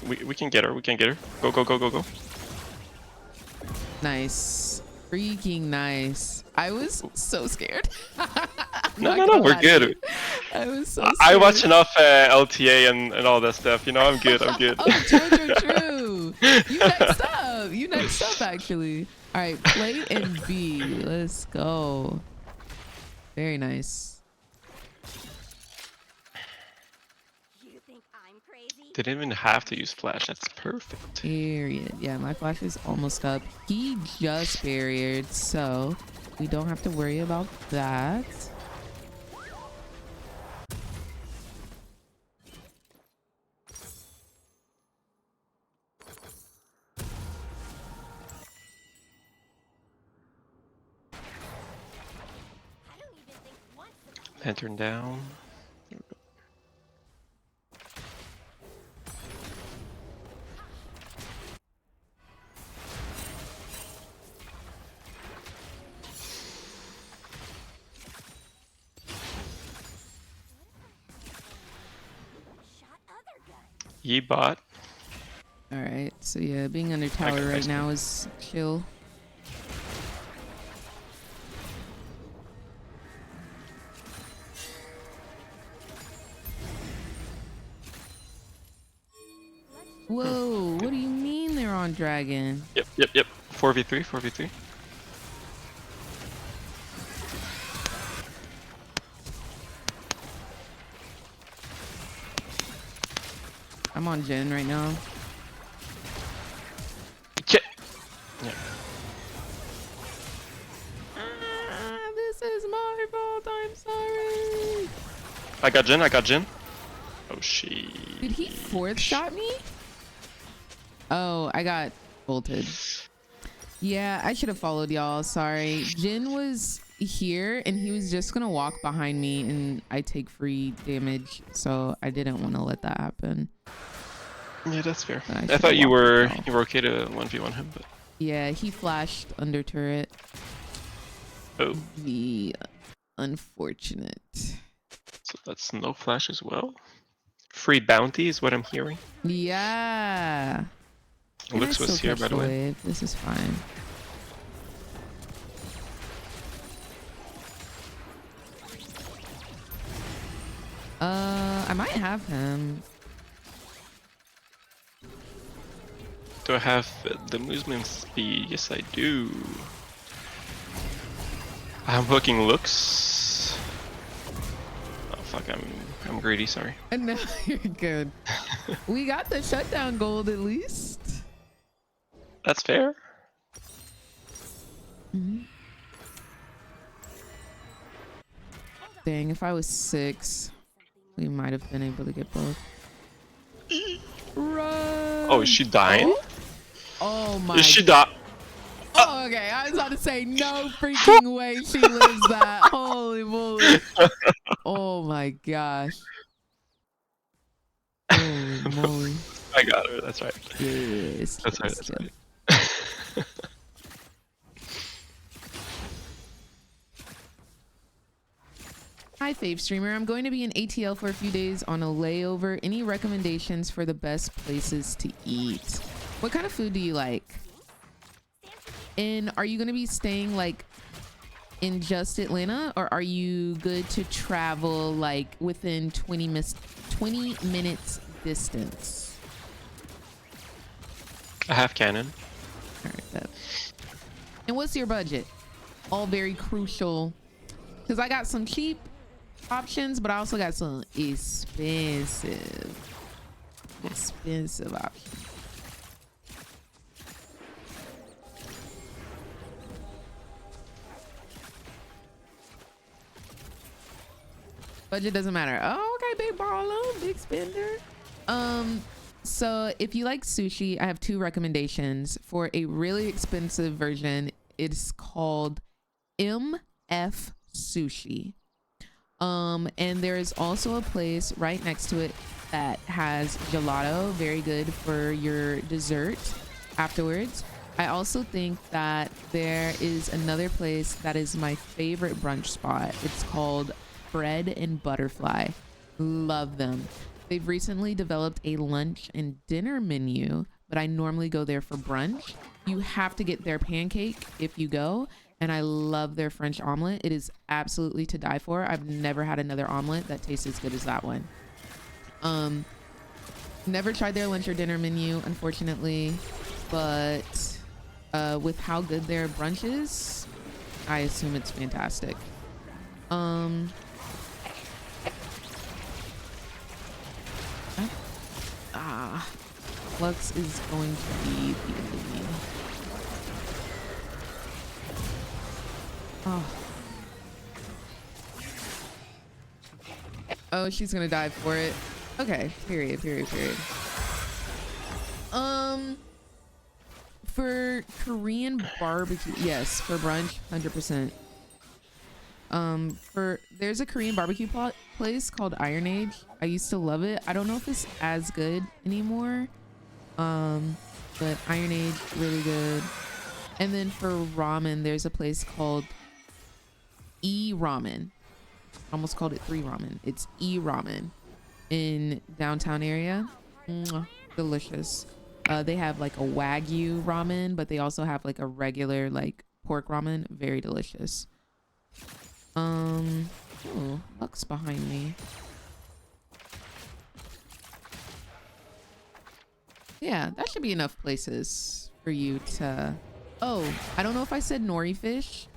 We can get her. Go. Nice. Freaking nice. I was so scared. No, we're good. I was so scared. I watch enough LTA and all that stuff. You know, I'm good. Oh, true. You next up, actually. All right, plate and B. Let's go. Very nice. Didn't even have to use flash. That's perfect. Period. Yeah, my flash is almost up. He just barriered, so we don't have to worry about that. Lantern down. Ye bot. Alright, so yeah, being under tower right now is chill. Whoa, what do you mean they're on dragon? Yep. 4v3. I'm on Jin right now. Yeah. This is my fault, I'm sorry. I got Jin. Oh, she. Did he fourth shot me? Oh, I got bolted. Yeah, I should have followed y'all. Sorry. Jin was here and he was just gonna walk behind me and I take free damage, so I didn't want to let that happen. Yeah, that's fair. I thought you were okay to 1v1 him, but yeah, he flashed under turret. Oh, the unfortunate. So that's no flash as well. Free bounty is what I'm hearing. Yeah. Lux was here, by the way. This is fine. I might have him. Do I have the movement speed? Yes, I do. I'm booking looks. Oh fuck, I'm greedy. Sorry. And now you're good. We got the shutdown gold at least. That's fair. Dang, if I was 6, we might have been able to get both. Run. Oh, is she dying? Oh my. Is she die? Oh, okay. I was about to say no freaking way she lives that. Holy moly. Oh my gosh. Holy moly. I got her. That's right. Yes. That's right. That's right. Hi, Fave Streamer. I'm going to be in ATL for a few days on a layover. Any recommendations for the best places to eat? What kind of food do you like? And are you going to be staying like in just Atlanta, or are you good to travel like within 20 minutes distance? I have cannon. All right, and what's your budget? All very crucial, because I got some cheap options, but I also got some expensive options. Budget doesn't matter. Oh, okay, big baller, big spender. So if you like sushi, I have 2 recommendations. For a really expensive version, it's called MF Sushi. And there's also a place right next to it that has gelato, very good for your dessert afterwards. I also think that there is another place that is my favorite brunch spot. It's called Bread and Butterfly. Love them. They've recently developed a lunch and dinner menu, but I normally go there for brunch. You have to get their pancake if you go, and I love their French omelet. It is absolutely to die for. I've never had another omelet that tastes as good as that one. Never tried their lunch or dinner menu, unfortunately, but with how good their brunch is, I assume it's fantastic. Lux is going to be the enemy. Oh, she's gonna dive for it. Okay, period. For Korean barbecue, yes, for brunch, 100%. There's a Korean barbecue place called Iron Age. I used to love it. I don't know if it's as good anymore. But Iron Age, really good. And then for ramen, there's a place called E Ramen. Almost called it 3 Ramen. It's E Ramen in downtown area. Delicious. They have like a Wagyu ramen, but they also have like a regular like pork ramen. Very delicious. Oh, Lux behind me. Yeah, that should be enough places for you to... Oh, I don't know if I said nori fish.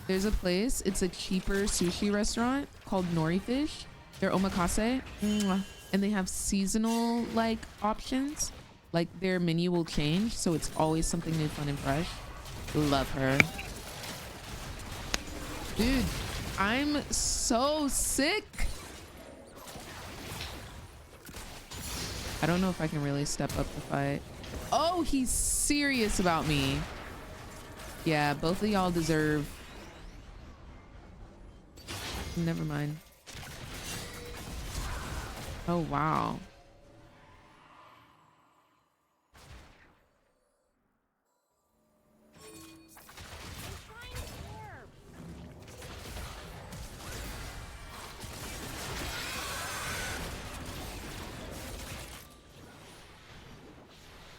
There's a place. It's a cheaper sushi restaurant called Nori Fish. They're omakase. And they have seasonal like options. Like their menu will change, so it's always something new, fun, and fresh. Love her. Dude, I'm so sick. I don't know if I can really step up the fight. Oh, he's serious about me. Yeah, both of y'all deserve... Never mind. Oh, wow.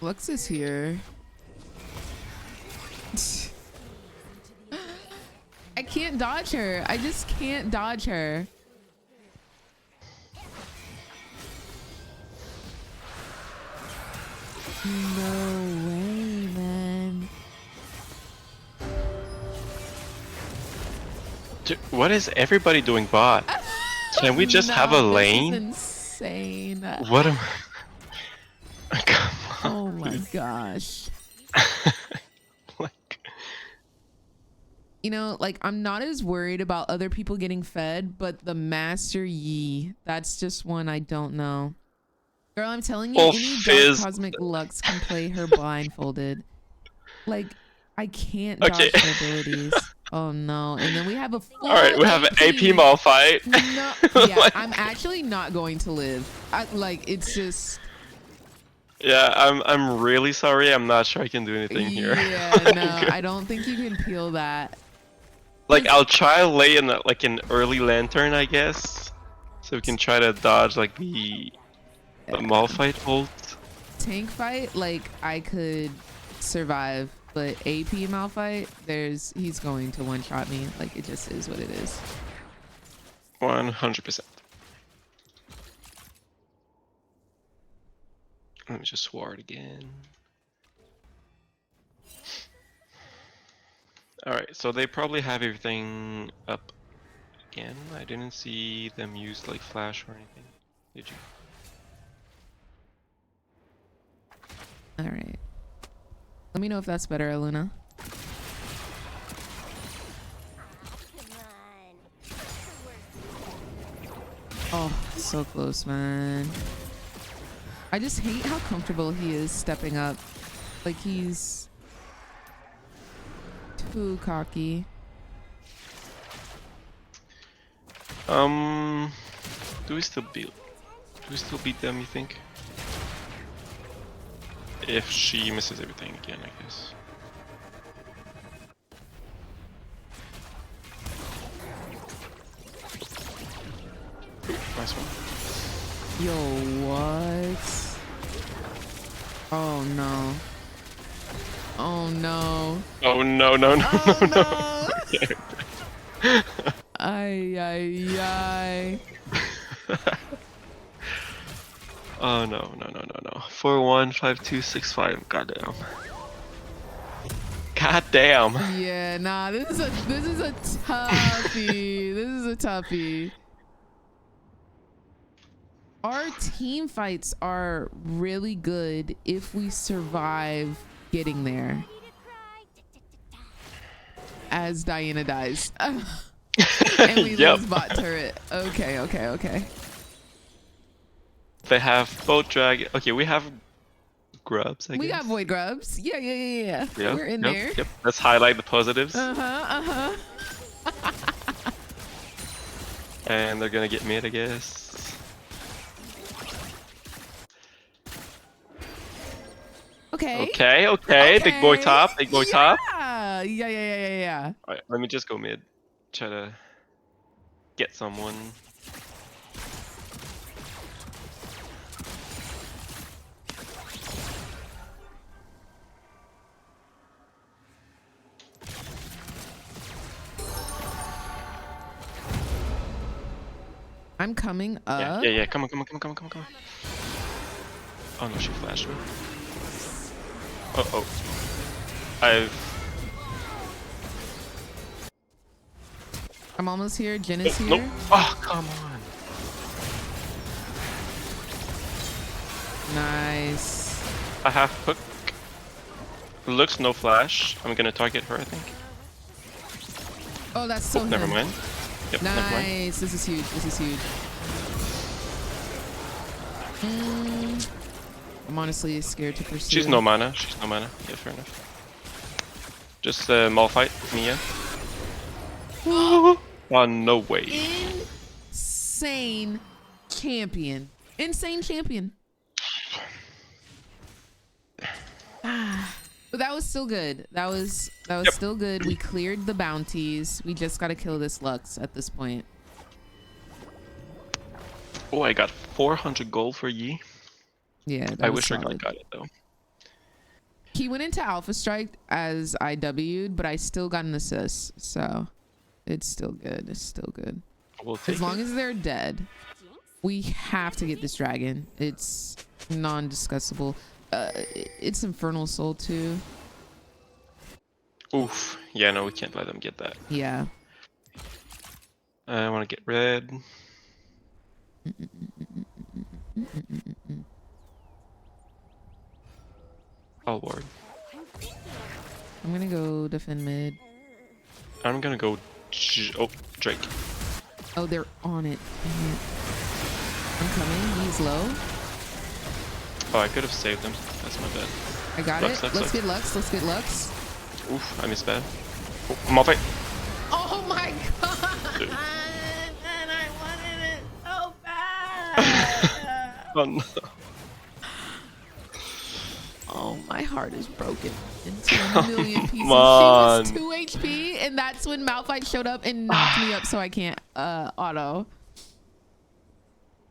Lux is here. I can't dodge her. I just can't dodge her. No. Dude, what is everybody doing bot? Can we just have a lane? This is insane. What am Come on. Oh my gosh. You know, like, I'm not as worried about other people getting fed, but the Master Yi, that's just one I don't know. Girl, I'm telling you, any Dark Cosmic Lux can play her blindfolded. Like, I can't dodge her abilities. Oh no. And then we have a full Alright, we have an AP Malphite. No, yeah, I'm actually not going to live. Like, it's just... Yeah, I'm really sorry. I'm not sure I can do anything here. Yeah, no, I don't think you can peel that. Like, I'll try to lay in like an early lantern, I guess, so we can try to dodge like the Malphite ult. Tank fight, like, I could survive, but AP Malphite, he's going to one-shot me. Like, it just is what it is. 100%. Let me just ward again. Alright, so they probably have everything up again. I didn't see them use like flash or anything. Did you? Alright. Let me know if that's better, Aluna. Oh, so close, man. I just hate how comfortable he is stepping up. Like, he's too cocky. Do we still beat them, you think? If she misses everything again, I guess. Nice one. Yo, what? Oh no. Oh no. Oh no, no, no, oh, no, no. Ay, ay, ay. Oh no, no, no, no, no. 415265. Goddamn. Goddamn. Yeah, nah, this is a toughie. This is a toughie. Our team fights are really good if we survive getting there. As Diana dies. And we lose bot turret. Okay, okay, okay. They have both drag. Okay, we have grubs, I guess. We got void grubs. Yeah, yeah, yeah, yeah. Yep, We're in there. Yep. Let's highlight the positives. Uh-huh, uh-huh. And they're gonna get mid, I guess. Okay. Okay, okay. Big boy top, big boy top. Yeah, yeah, yeah, yeah, yeah. Alright, let me just go mid. Try to get someone. I'm coming up. Yeah, yeah, come on. Oh no, she flashed me. Uh-oh. I'm almost here. Jin is here. Nope. Oh, come on. Nice. I have hook. Looks no flash. I'm gonna target her, I think. Oh, that's so Never mind. Yep, nice. never mind. This is huge. This is huge. I'm honestly scared to pursue. She's no mana. She's no mana. Yeah, fair enough. Just Malphite, Mia. Oh, no way. Insane champion. Insane champion. But that was still good. That was still good. We cleared the bounties. We just gotta kill this Lux at this point. Oh, I got 400 gold for Yi. Yeah, I wish I got it though. He went into Alpha Strike as I W'd, but I still got an assist, so it's still good. It's still good. As long as they're dead, we have to get this dragon. It's non-discussable. It's Infernal Soul too. Oof. Yeah, no, we can't let them get that. Yeah. I want to get red. All ward. I'm gonna go defend mid. I'm gonna go. Oh, Drake. Oh, they're on it. I'm coming. He's low. Oh, I could have saved him. That's my bad. I got Lux, it. Lux, Let's Lux. get Lux. Let's get Lux. Oof, I missed bad. Oh, I'm off it. Oh my god! Dude. And I wanted it so bad. Oh no. Oh, my heart is broken into a million pieces. Come on. She was 2 HP, and that's when Malphite showed up and knocked me up so I can't auto.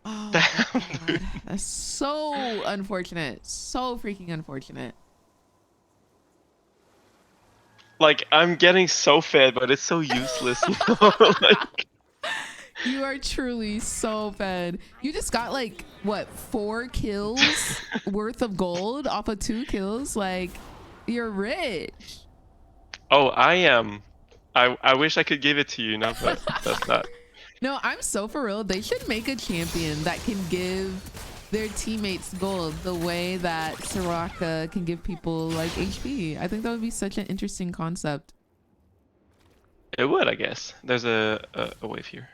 Oh, my God. That's so unfortunate. So freaking unfortunate. Like, I'm getting so fed, but it's so useless. Like, You are truly so fed. You just got like, what, 4 kills worth of gold off of 2 kills? Like, you're rich. oh, I am. I wish I could give it to you, no, but that's not. No, I'm so for real. They should make a champion that can give their teammates gold the way that Soraka can give people like HP. I think that would be such an interesting concept. It would, I guess. There's a wave here.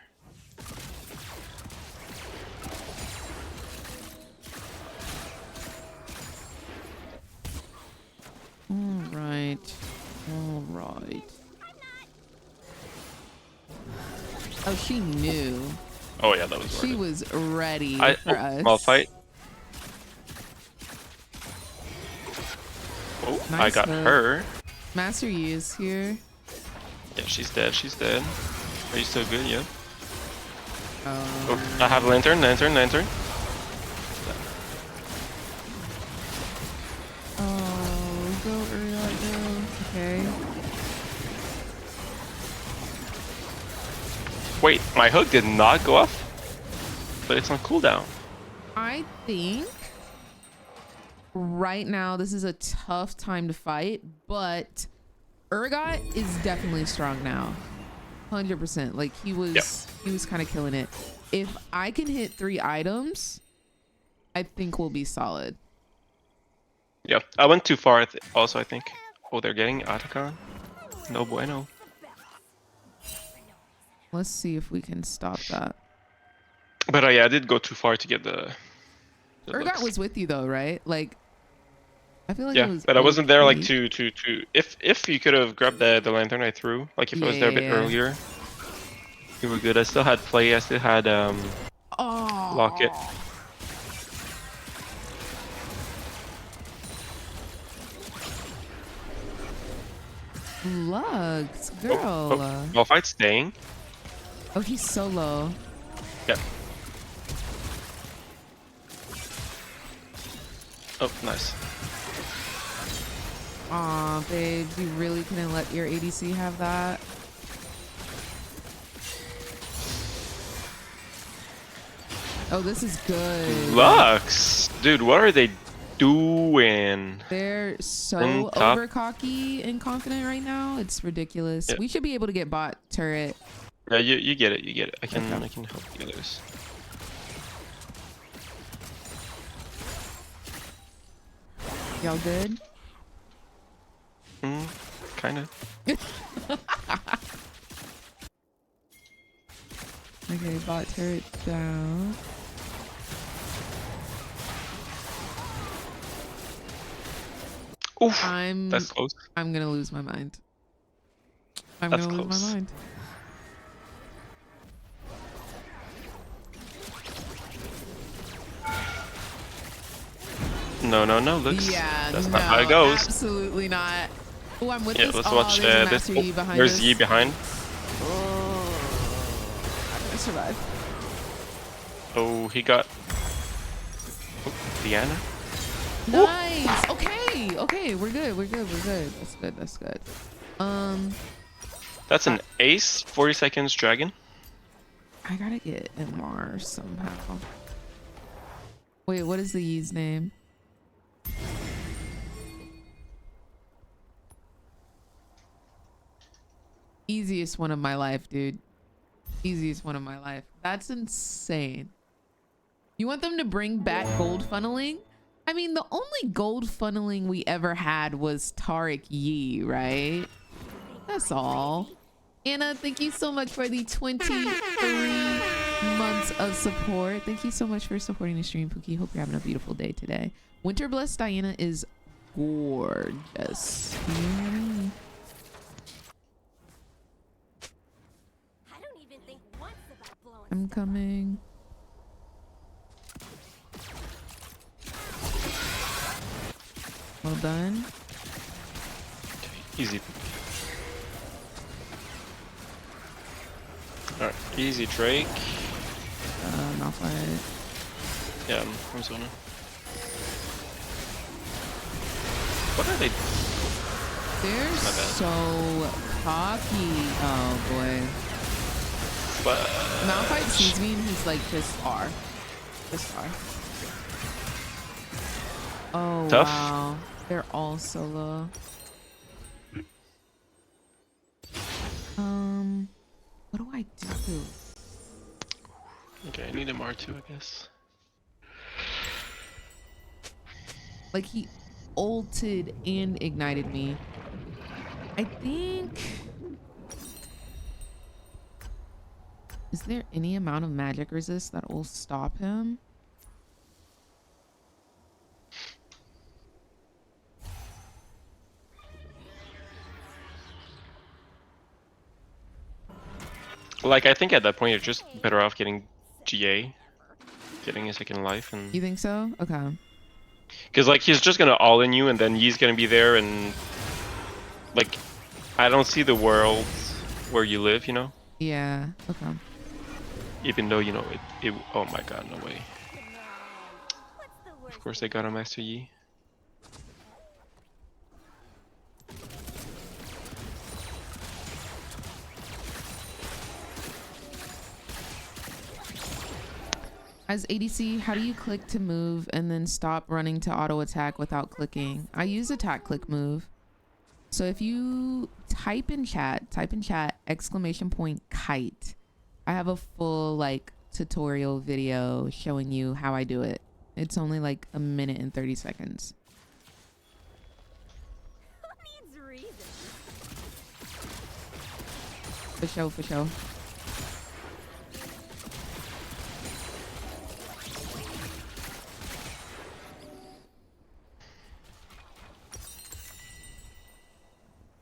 All right. All right. Oh, she knew. Oh yeah, that was. She was ready for us. Small fight. Oh, Nice I got hook. her. Master Yi is here. Yeah, she's dead. She's dead. Are you still good? Yeah. Oh, Oh, I have lantern. oh go Uriah, go. Okay. Wait, my hook did not go off, but it's on cooldown. I think right now this is a tough time to fight, but Urgot is definitely strong now. 100%. Like he was kind of killing it. If I can hit 3 items, I think we'll be solid. Yeah, I went too far. Also, I think. Oh, they're getting Atacon. No bueno. Let's see if we can stop that. But yeah, I did go too far to get the Urgot looks. was with you though, right? Like, I feel like Yeah, it was but I wasn't there like okay. to. If you could have grabbed the lantern I threw, like if I was there a bit earlier, you were good. I still had play. I still had locket. Lux, girl. Well, fight staying. Oh, he's so low. Yep. Oh, nice. Aw, babe, you really couldn't let your ADC have that? Oh, this is good. Lux, dude, what are they doing? They're so over cocky and confident right now. It's ridiculous. Yeah. We should be able to get bot turret. Yeah, you get it. You get it. I can help the others. Y'all good? Kind of. Okay, bot turret down. Oof, I'm that's close. I'm gonna lose my mind. I'm That's gonna lose close. my mind. No, Lux. Yeah, that's no, not how it goes. Absolutely not. Oh, I'm with Yeah, this. let's Oh, watch there's a this. Master Yi behind There's us. Yi behind. Oh, I'm gonna survive. Oh, he got. Oh, Diana. Nice. Okay. Okay. We're good. We're good. We're good. That's good. That's good. That's an ace. 40 seconds dragon. I gotta get MR somehow. Wait, what is the Yi's name? Easiest one of my life, dude. Easiest one of my life. That's insane. You want them to bring back gold funneling? I mean, the only gold funneling we ever had was Tariq Yee, right? That's all. Anna, thank you so much for the 23 months of support. Thank you so much for supporting the stream, Pookie. Hope you're having a beautiful day today. Winter Blessed Diana is gorgeous. I'm coming. Well done. Easy. Alright, easy Drake. Malphite. Yeah, I'm zoning. What are they? They're so cocky. Oh boy. But Malphite sees me and he's like, just R. Just R. Oh, tough. Wow. They're all solo. What do I do? Okay, I need a R2, I guess. Like he ulted and ignited me. I think. Is there any amount of magic resist that will stop him? Like, I think at that point you're just better off getting GA, getting a second life, and You think so? Okay. because like he's just gonna all in you, and then he's gonna be there, and like I don't see the world where you live, you know. Yeah. Okay. Even though you know it. Oh my God, no way. Of course they got a Master Yi. As ADC, how do you click to move and then stop running to auto attack without clicking? I use attack click move. So if you type in chat exclamation point kite. I have a full like tutorial video showing you how I do it. It's only like a minute and 30 seconds. For sure, for sure.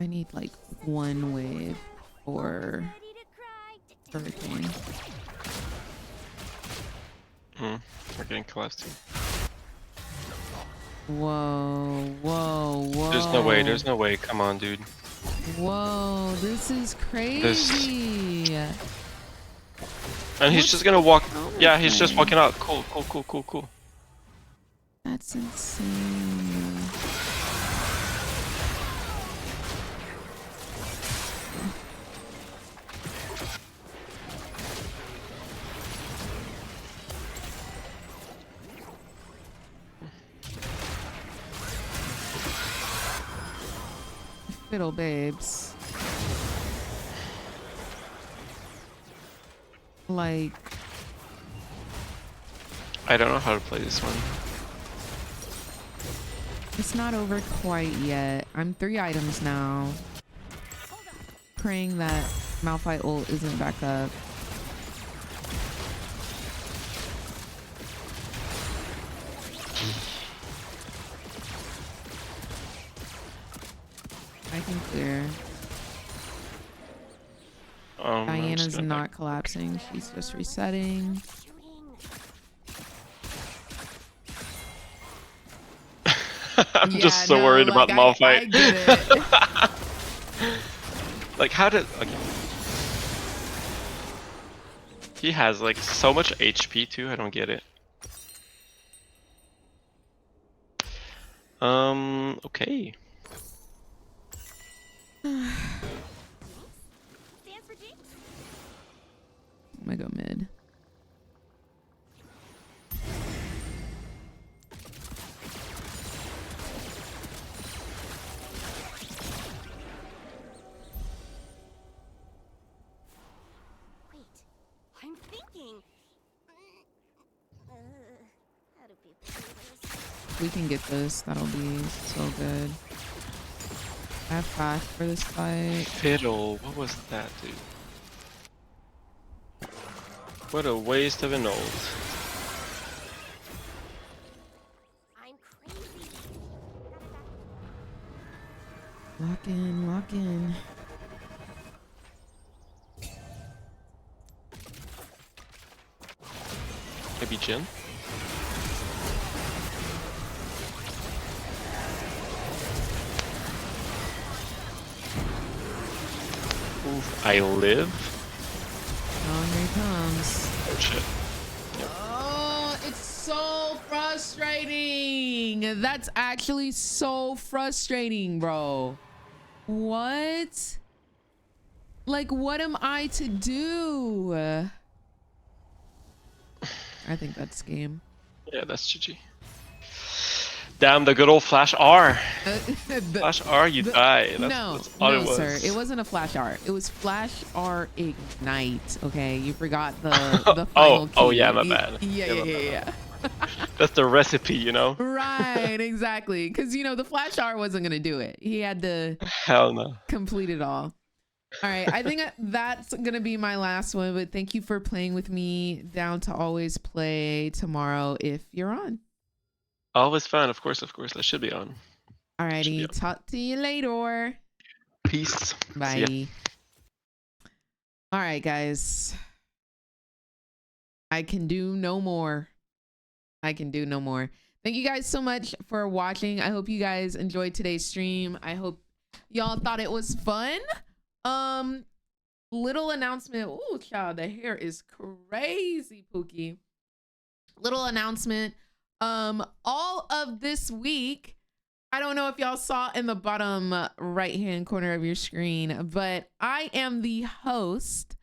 I need like one wave for Hurricane. We're getting collapsed too. Whoa, whoa, whoa. There's no way. Come on, dude. Whoa, this is crazy. And he's just gonna walk. Yeah, he's just walking out. Cool. That's insane. Fiddle babes. Like, I don't know how to play this one. it's not over quite yet. I'm 3 items now. Praying that Malphite ult isn't back up. I can clear. Diana's not collapsing. She's just resetting. I'm just so worried about Malphite. I get it. Like, how did... Okay. He has, like, so much HP, too. I don't get it. Okay. I'm gonna go mid. we can get this, that'll be so good. I have flash for this fight. Fiddle, what was that, dude? What a waste of an ult. I'm crazy. Lock in, lock in. Maybe Jin? Oof, I live? Oh, here he comes. Oh shit. Yep. Oh, it's so frustrating. That's actually so frustrating, bro. What? Like, what am I to do? I think that's game. Yeah, that's GG. Damn, the good old Flash R. Flash R, you die. That's all it was. Sir. It wasn't a Flash R. It was Flash R Ignite. Okay, you forgot the final key. Oh yeah, my bad. Yeah. That's the recipe, you know? Right, exactly. Because, you know, the Flash R wasn't going to do it. He had to Hell no. complete it all. All right, I think that's going to be my last one. But thank you for playing with me. Down to always play tomorrow if you're on. Always fun, of course. That should be on. Alrighty, talk to you later. Peace. Bye. All right, guys. I can do no more. Thank you guys so much for watching. I hope you guys enjoyed today's stream. I hope y'all thought it was fun. Little announcement. Oh, child, the hair is crazy, Pookie. Little announcement. All of this week, I don't know if y'all saw in the bottom right hand corner of your screen, but I am the host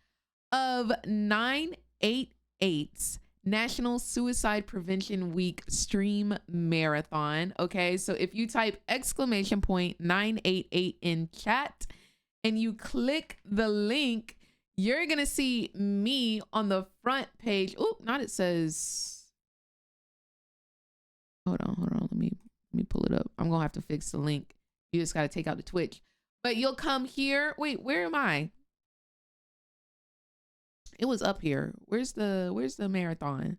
of 988's National Suicide Prevention Week stream marathon. Okay, so if you type !988 in chat and you click the link, you're gonna see me on the front page. Oh, not it says. Hold on. Let me pull it up. I'm gonna have to fix the link. You just gotta take out the Twitch. But you'll come here. Wait, where am I? It was up here. Where's the marathon?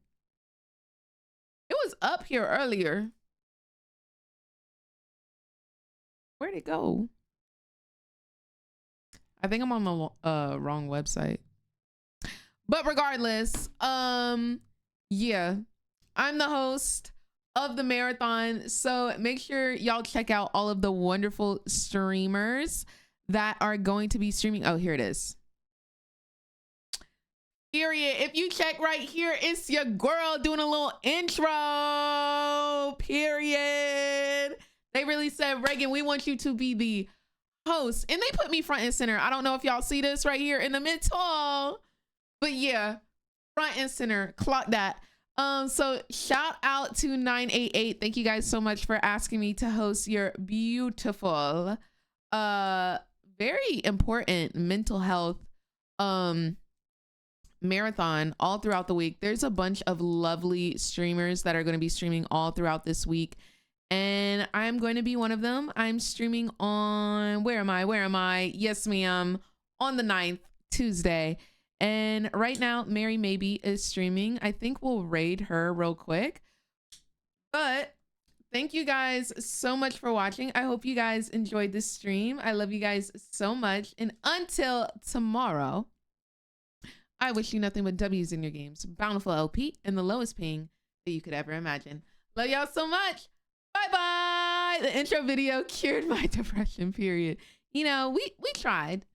It was up here earlier. Where'd it go? I think I'm on the wrong website. But regardless, yeah, I'm the host of the marathon, so make sure y'all check out all of the wonderful streamers that are going to be streaming. Oh, here it is. Period. If you check right here, it's your girl doing a little intro. Period. They really said, Reagan, we want you to be the host, and they put me front and center. I don't know if y'all see this right here in the middle, but yeah, front and center. Clock that. So shout out to 988. Thank you guys so much for asking me to host your beautiful, very important mental health marathon all throughout the week. There's a bunch of lovely streamers that are going to be streaming all throughout this week, and I'm going to be one of them. I'm streaming on, where am I? Yes, ma'am, on the 9th, Tuesday. And right now, Mary Maybe is streaming. I think we'll raid her real quick. But thank you guys so much for watching. I hope you guys enjoyed this stream. I love you guys so much. And until tomorrow, I wish you nothing but W's in your games. Bountiful LP and the lowest ping that you could ever imagine. Love y'all so much. Bye-bye. The intro video cured my depression, period. You know, we tried.